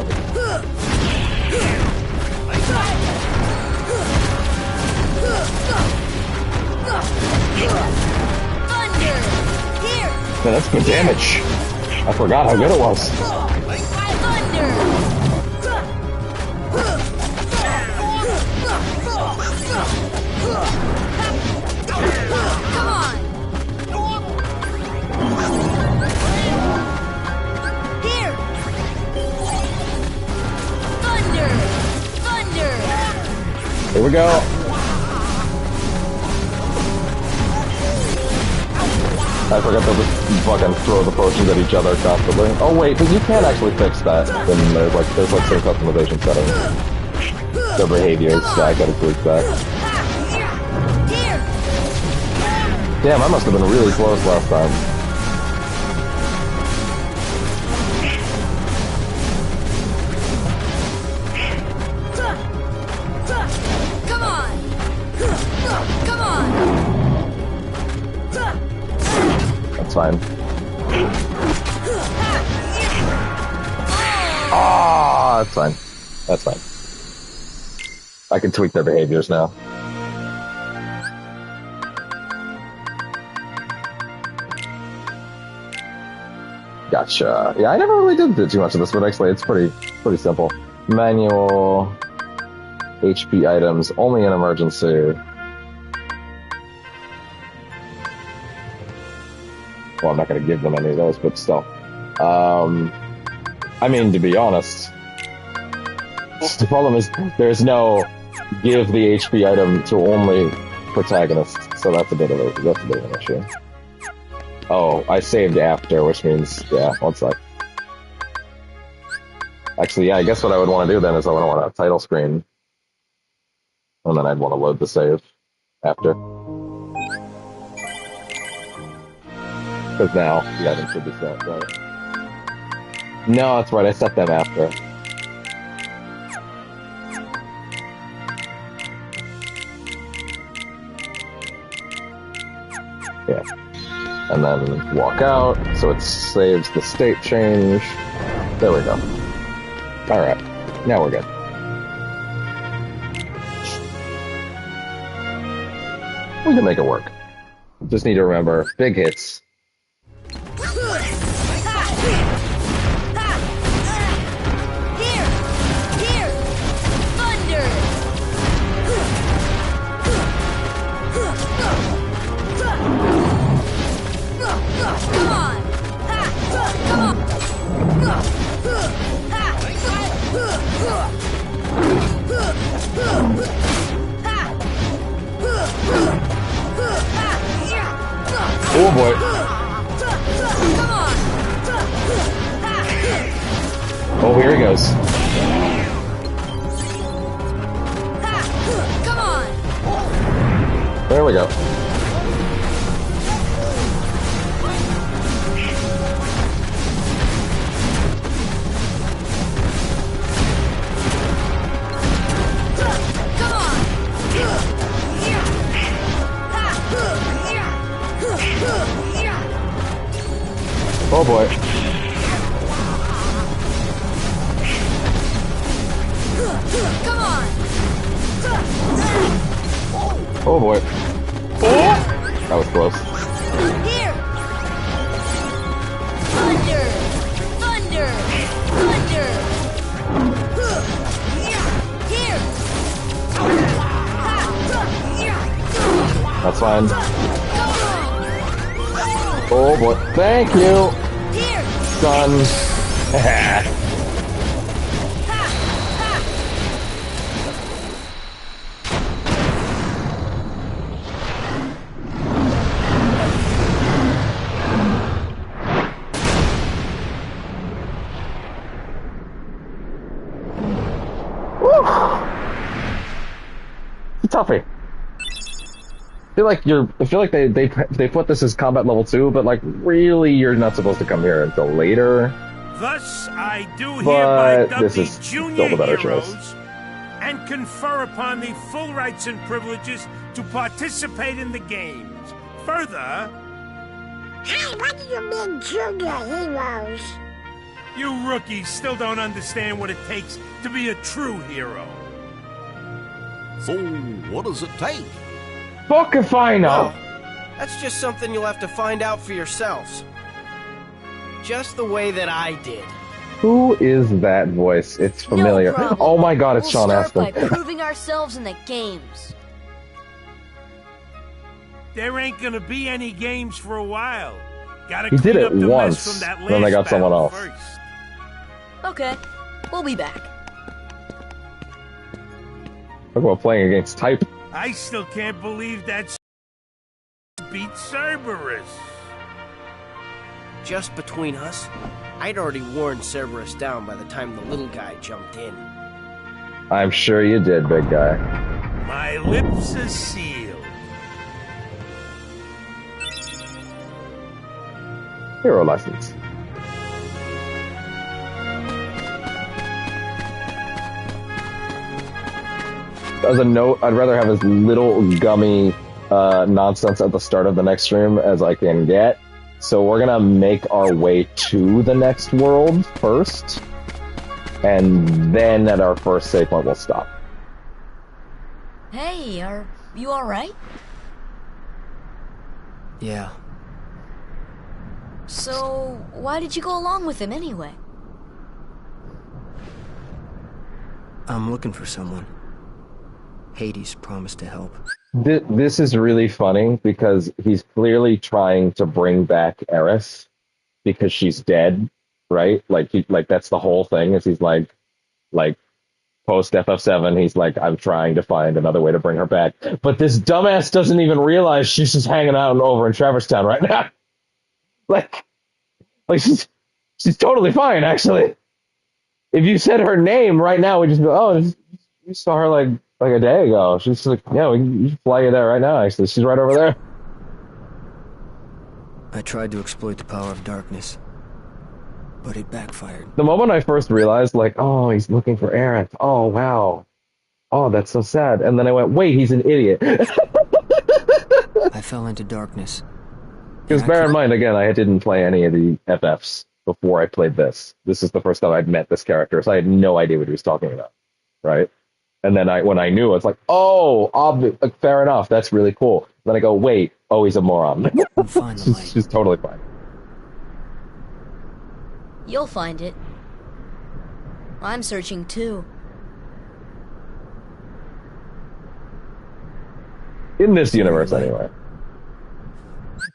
Yeah, that's good damage. I forgot how good it was. Here we go. I forgot to just fucking throw the potions at each other constantly. Oh wait, but you can actually fix that. Then there's like some customization settings. The behaviors, so I gotta tweak that. Damn, I must have been really close last time. Come on! Come on! That's fine. Ah, that's fine. That's fine. I can tweak their behaviors now. Gotcha. Yeah, I never really did too much of this, but actually it's pretty simple. Manual, HP items, only in emergency. Well, I'm not going to give them any of those, but still. I mean, to be honest, the problem is there's no give the HP item to only protagonists, so that's a bit of an issue. Oh, I saved after, which means, yeah, one sec. Actually, yeah, I guess what I would want to do then is I would want a title screen. And then I'd want to load the save after. Because now, yeah, they should be set, right? No, that's right, I set them after. Yeah. And then walk out, so it saves the state change. There we go. Alright, now we're good. We can make it work. Just need to remember, big hits. Oh boy. Oh, here he goes. There we go. Oh boy. Come on. Oh boy. Oh! That was close. Here. Thunder. Thunder. Thunder. Here. That's fine. Oh boy. Thank you. Here. Son. Toughie. I feel like they put this as combat level 2, but like really you're not supposed to come here until later. Thus I do hereby dub this thee is junior still the better heroes choice. and confer upon thee full rights and privileges to participate in the games. Further, Hey, what do you mean, junior heroes? you rookies still don't understand what it takes to be a true hero. So, what does it take? Fuck if I know. Well, that's just something you'll have to find out for yourselves. Just the way that I did. Who is that voice? It's familiar. No problem. Oh my god, it's we'll Sean start by Astin. proving ourselves in the games. There ain't gonna be any games for a while. Gotta He clean did up it the once, mess from that then they last got someone battle else. first. Okay, we'll be back. Talk about playing against type. I still can't believe that beat Cerberus. just between us, I'd already worn Cerberus down by the time the little guy jumped in. I'm sure you did, big guy. My lips are sealed. Hero lessons. As a note, I'd rather have as little gummy nonsense at the start of the next stream as I can get. So we're gonna make our way to the next world first, and then at our first save point we'll stop. Hey, are you alright? Yeah. So, why did you go along with him anyway? I'm looking for someone. Hades promised to help. This is really funny because he's clearly trying to bring back Eris because she's dead, right? Like that's the whole thing. Is he's like post FF7, he's like, I'm trying to find another way to bring her back. But this dumbass doesn't even realize she's just hanging out over in Traverse Town right now. like she's totally fine actually. If you said her name right now, we just go, oh, you saw her like a day ago. She's like, yeah, we can fly you there right now, actually. She's right over there. I tried to exploit the power of darkness, but it backfired. The moment I first realized, like, oh, he's looking for Eric. Oh, wow. Oh, that's so sad. And then I went, wait, he's an idiot. I fell into darkness. Because bear in mind, again, I didn't play any of the FFs before I played this. This is the first time I'd met this character, so I had no idea what he was talking about, right? And then when I knew, it's like, oh, like, fair enough. That's really cool. Then I go, wait, oh, he's a moron. She's totally fine. You'll find it. I'm searching too. In this universe, anyway.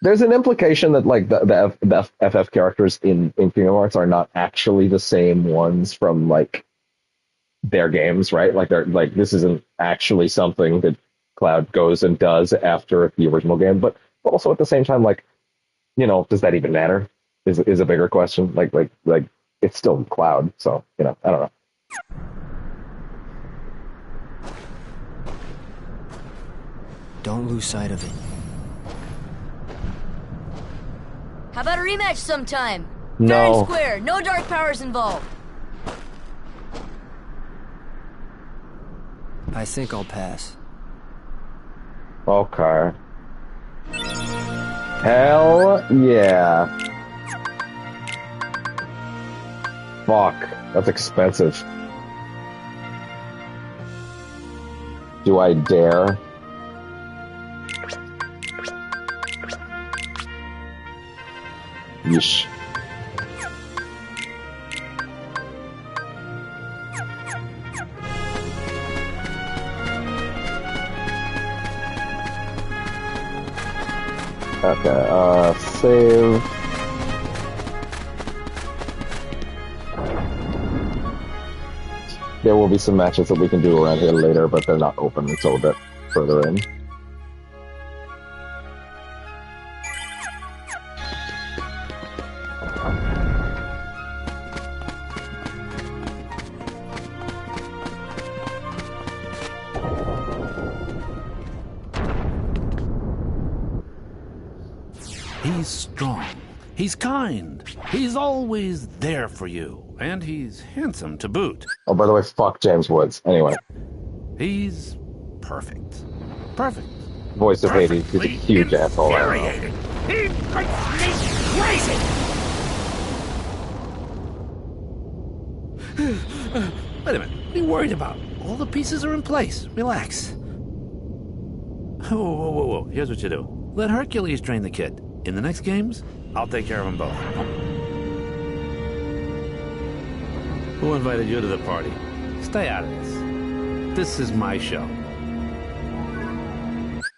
There's an implication that like the FF characters in Kingdom Hearts are not actually the same ones from like their games, right? Like they're like this isn't actually something that Cloud goes and does after the original game, but also at the same time, like, you know, does that even matter? Is a bigger question. Like it's still Cloud, so you know, I don't know. Don't lose sight of it. How about a rematch sometime? No. Fair and square, no dark powers involved. I think I'll pass. Okay. Hell yeah. Fuck, that's expensive. Do I dare? Yeesh. Okay, save. There will be some matches that we can do around here later, but they're not open until a bit further in. He's strong. He's kind. He's always there for you. And he's handsome to boot. Oh, by the way, fuck James Woods. Anyway. He's perfect. Perfect. Voice of Hades. He's a huge asshole. I don't know. He makes me crazy! Wait a minute. What are you worried about? All the pieces are in place. Relax. Whoa. Here's what you do. Let Hercules train the kid. In the next games, I'll take care of them both. Who invited you to the party? Stay out of this. This is my show.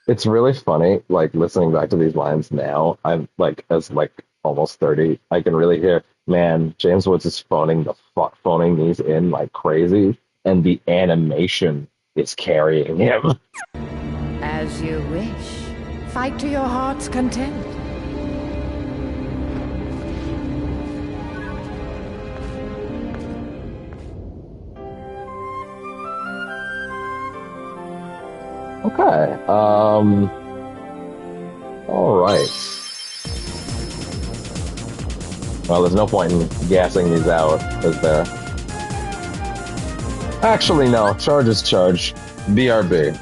It's really funny, like, listening back to these lines now. I'm, like, as, like, almost 30, I can really hear, man, James Woods is phoning these in like crazy, and the animation is carrying him. As you wish. Fight to your heart's content. Okay. Alright. Well, there's no point in gassing these out, is there? Actually, no. Charge is charge. BRB.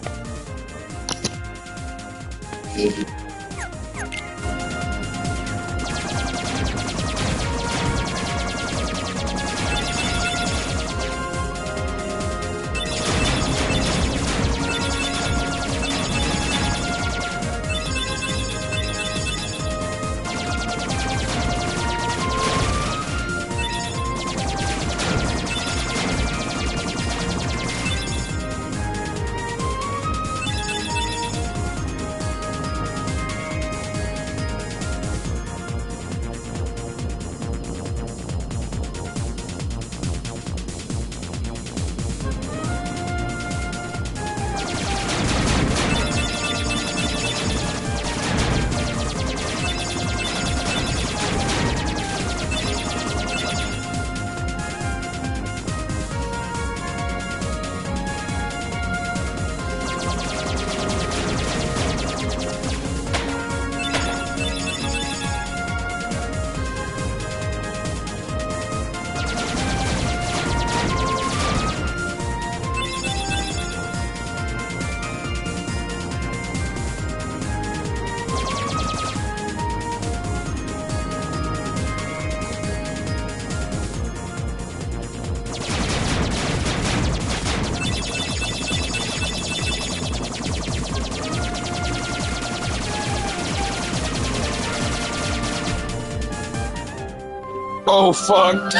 Oh, fuck.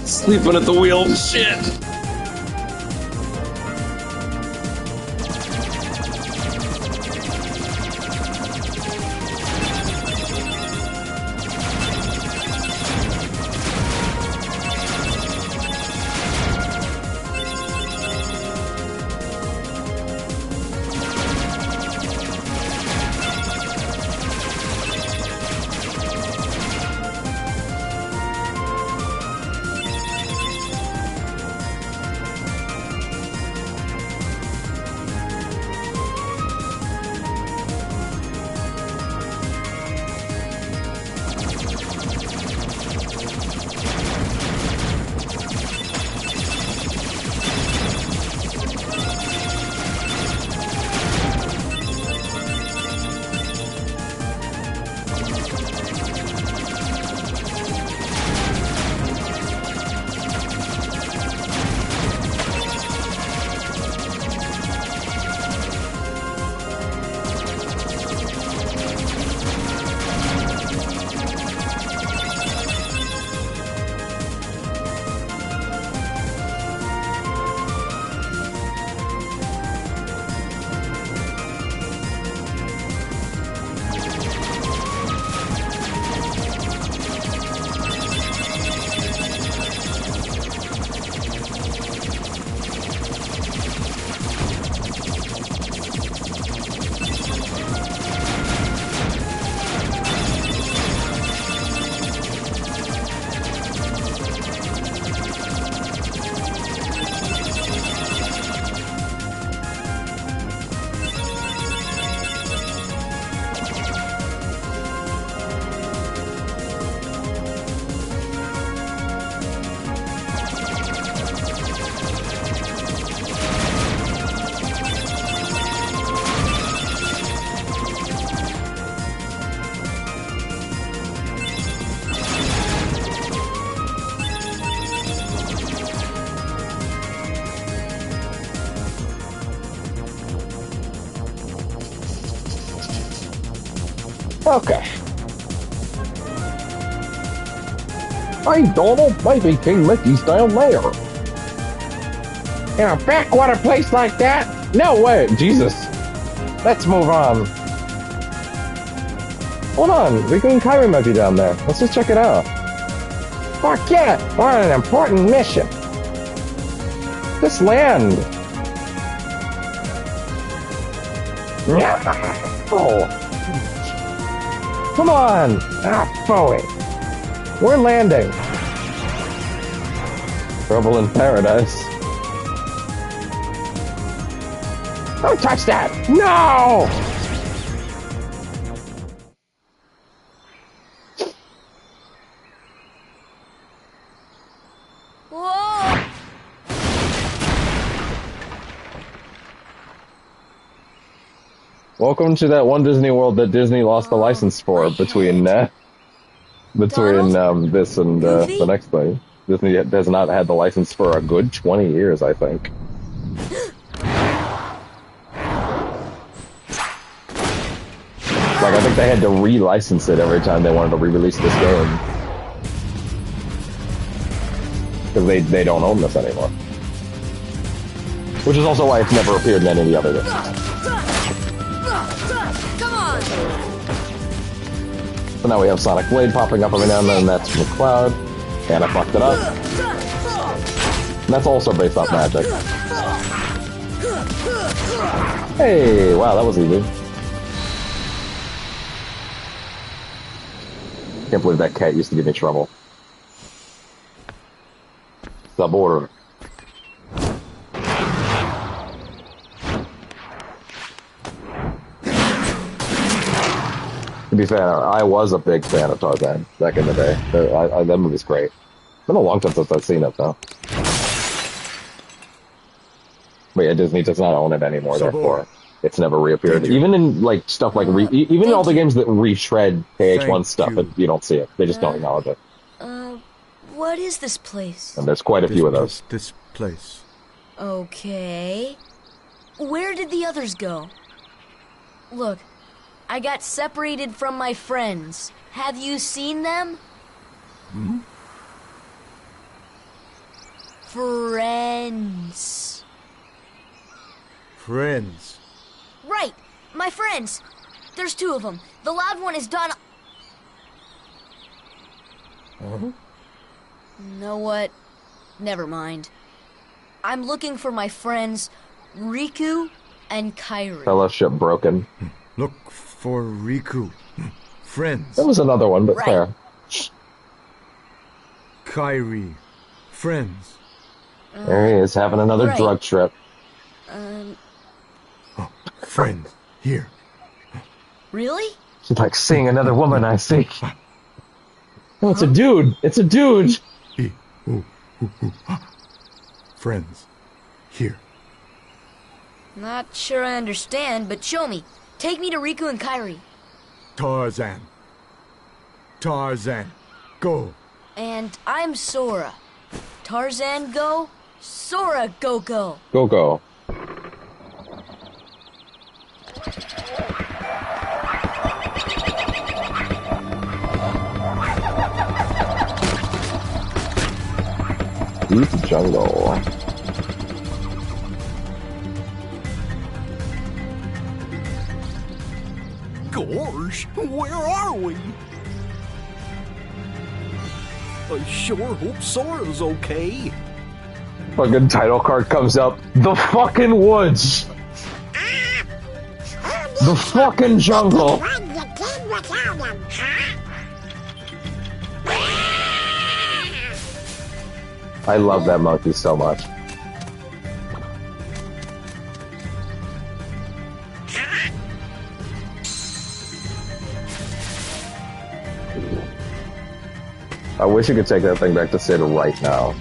Sleeping at the wheel. Shit. Okay. Hi, Donald. Might be King Mickey's down there. In a backwater place like that? No way. Jesus. Let's move on. Hold on. Riku Kairi might be down there. Let's just check it out. Fuck yeah. We're on an important mission. This land. Oh. Come on! Ah, Bowie! We're landing! Trouble in paradise. Don't touch that! No! Whoa! Welcome to that one Disney World that Disney lost the license for between this and the next thing. Disney has not had the license for a good 20 years, I think. Like, I think they had to re-license it every time they wanted to re-release this game. Because they don't own this anymore. Which is also why it's never appeared in any of the other games. Come on! So now we have Sonic Blade popping up every now and then, that's from Cloud. And I fucked it up. And that's also based off magic. Hey, wow, that was easy. Can't believe that cat used to give me trouble. Suborder. To be fair, I was a big fan of Tarzan back in the day. That movie's great. It's been a long time since I've seen it, though. But yeah, Disney does not own it anymore, therefore it's never reappeared. Even in like stuff like even all the games that reshred KH1 stuff, you don't see it. They just don't acknowledge it. What is this place? And there's quite a few of those. This place. Okay. Where did the others go? Look, I got separated from my friends. Have you seen them? Hmm? Friends. Friends. Right, my friends. There's two of them. The loud one is Don. Huh? Know what? Never mind. I'm looking for my friends Riku and Kairi. Fellowship broken. Look for Riku. Friends. That was another one, but Right. fair. Kairi. Friends. There he is, having another right. drug trip. Friends. Here. Really? She's like seeing another woman I see. Oh, it's a dude. It's a dude. Friends. Here. Not sure I understand, but show me. Take me to Riku and Kairi. Tarzan. Tarzan. Go. And I'm Sora. Tarzan go, Sora go go. Go go. Deep jungle. Gosh, where are we? I sure hope Sora's okay. Fucking title card comes up. The fucking woods. The fucking jungle. I love that monkey so much. I wish you could take that thing back to Sid right now.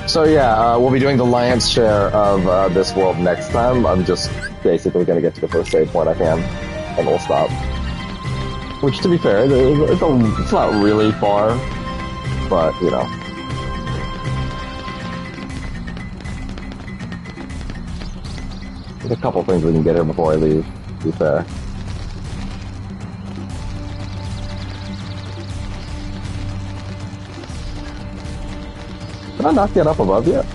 So yeah, we'll be doing the lion's share of this world next time. I'm just basically going to get to the first save point I can, and we'll stop. Which, to be fair, it's not really far, but, you know. There's a couple things we can get here before I leave, to be fair. Did I not get up above yet?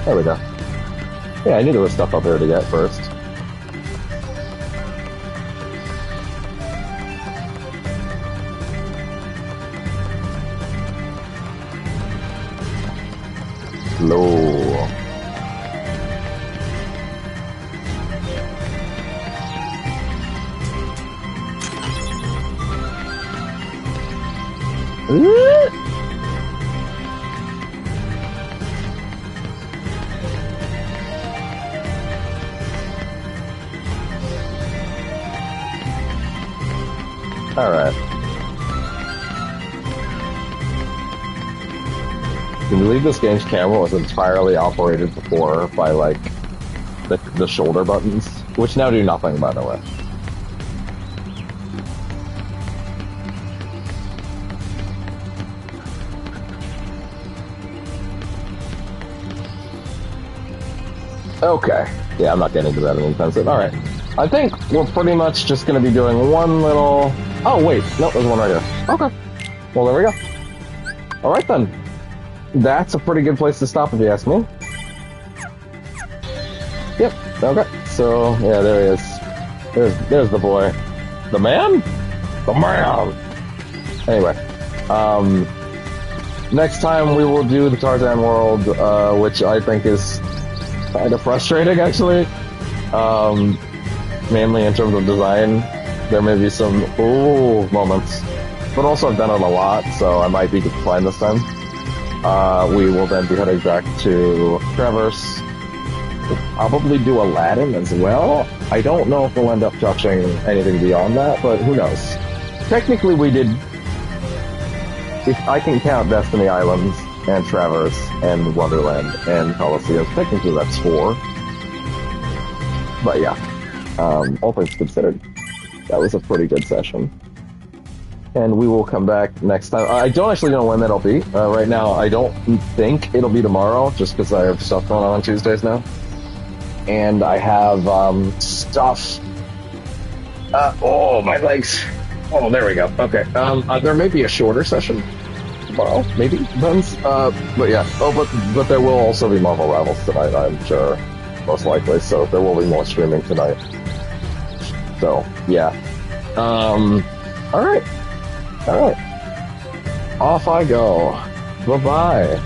There we go. Yeah, I knew there was stuff up there to get first. Low. Alright. Can you believe this game's camera was entirely operated before by, like, the shoulder buttons? Which now do nothing, by the way. Okay. Yeah, I'm not getting into that anytime soon. Alright. I think we're pretty much just going to be doing one little... Oh, wait. No, there's one right here. Okay. Well, there we go. Alright, then. That's a pretty good place to stop, if you ask me. Yep. Okay. So, yeah, there he is. There's the boy. The man? The man! Anyway. Next time we will do the Tarzan world, which I think is kind of frustrating, actually. Mainly in terms of design. There may be some ooh moments. But also I've done it a lot, so I might be fine this time. We will then be heading back to Traverse. We'll probably do Aladdin as well. I don't know if we'll end up touching anything beyond that, but who knows. Technically we did, if I can count Destiny Islands and Traverse and Wonderland and Coliseum, technically that's 4. But yeah. All things considered, that was a pretty good session. And we will come back next time. I don't actually know when that'll be. Right now, I don't think it'll be tomorrow, just because I have stuff going on Tuesdays now. And I have stuff... oh, my legs. Oh, there we go. Okay. There may be a shorter session tomorrow, maybe. Depends. But yeah. Oh, but there will also be Marvel Rivals tonight, I'm sure. Most likely. So there will be more streaming tonight. So, yeah. Alright. Alright. Off I go. Bye-bye.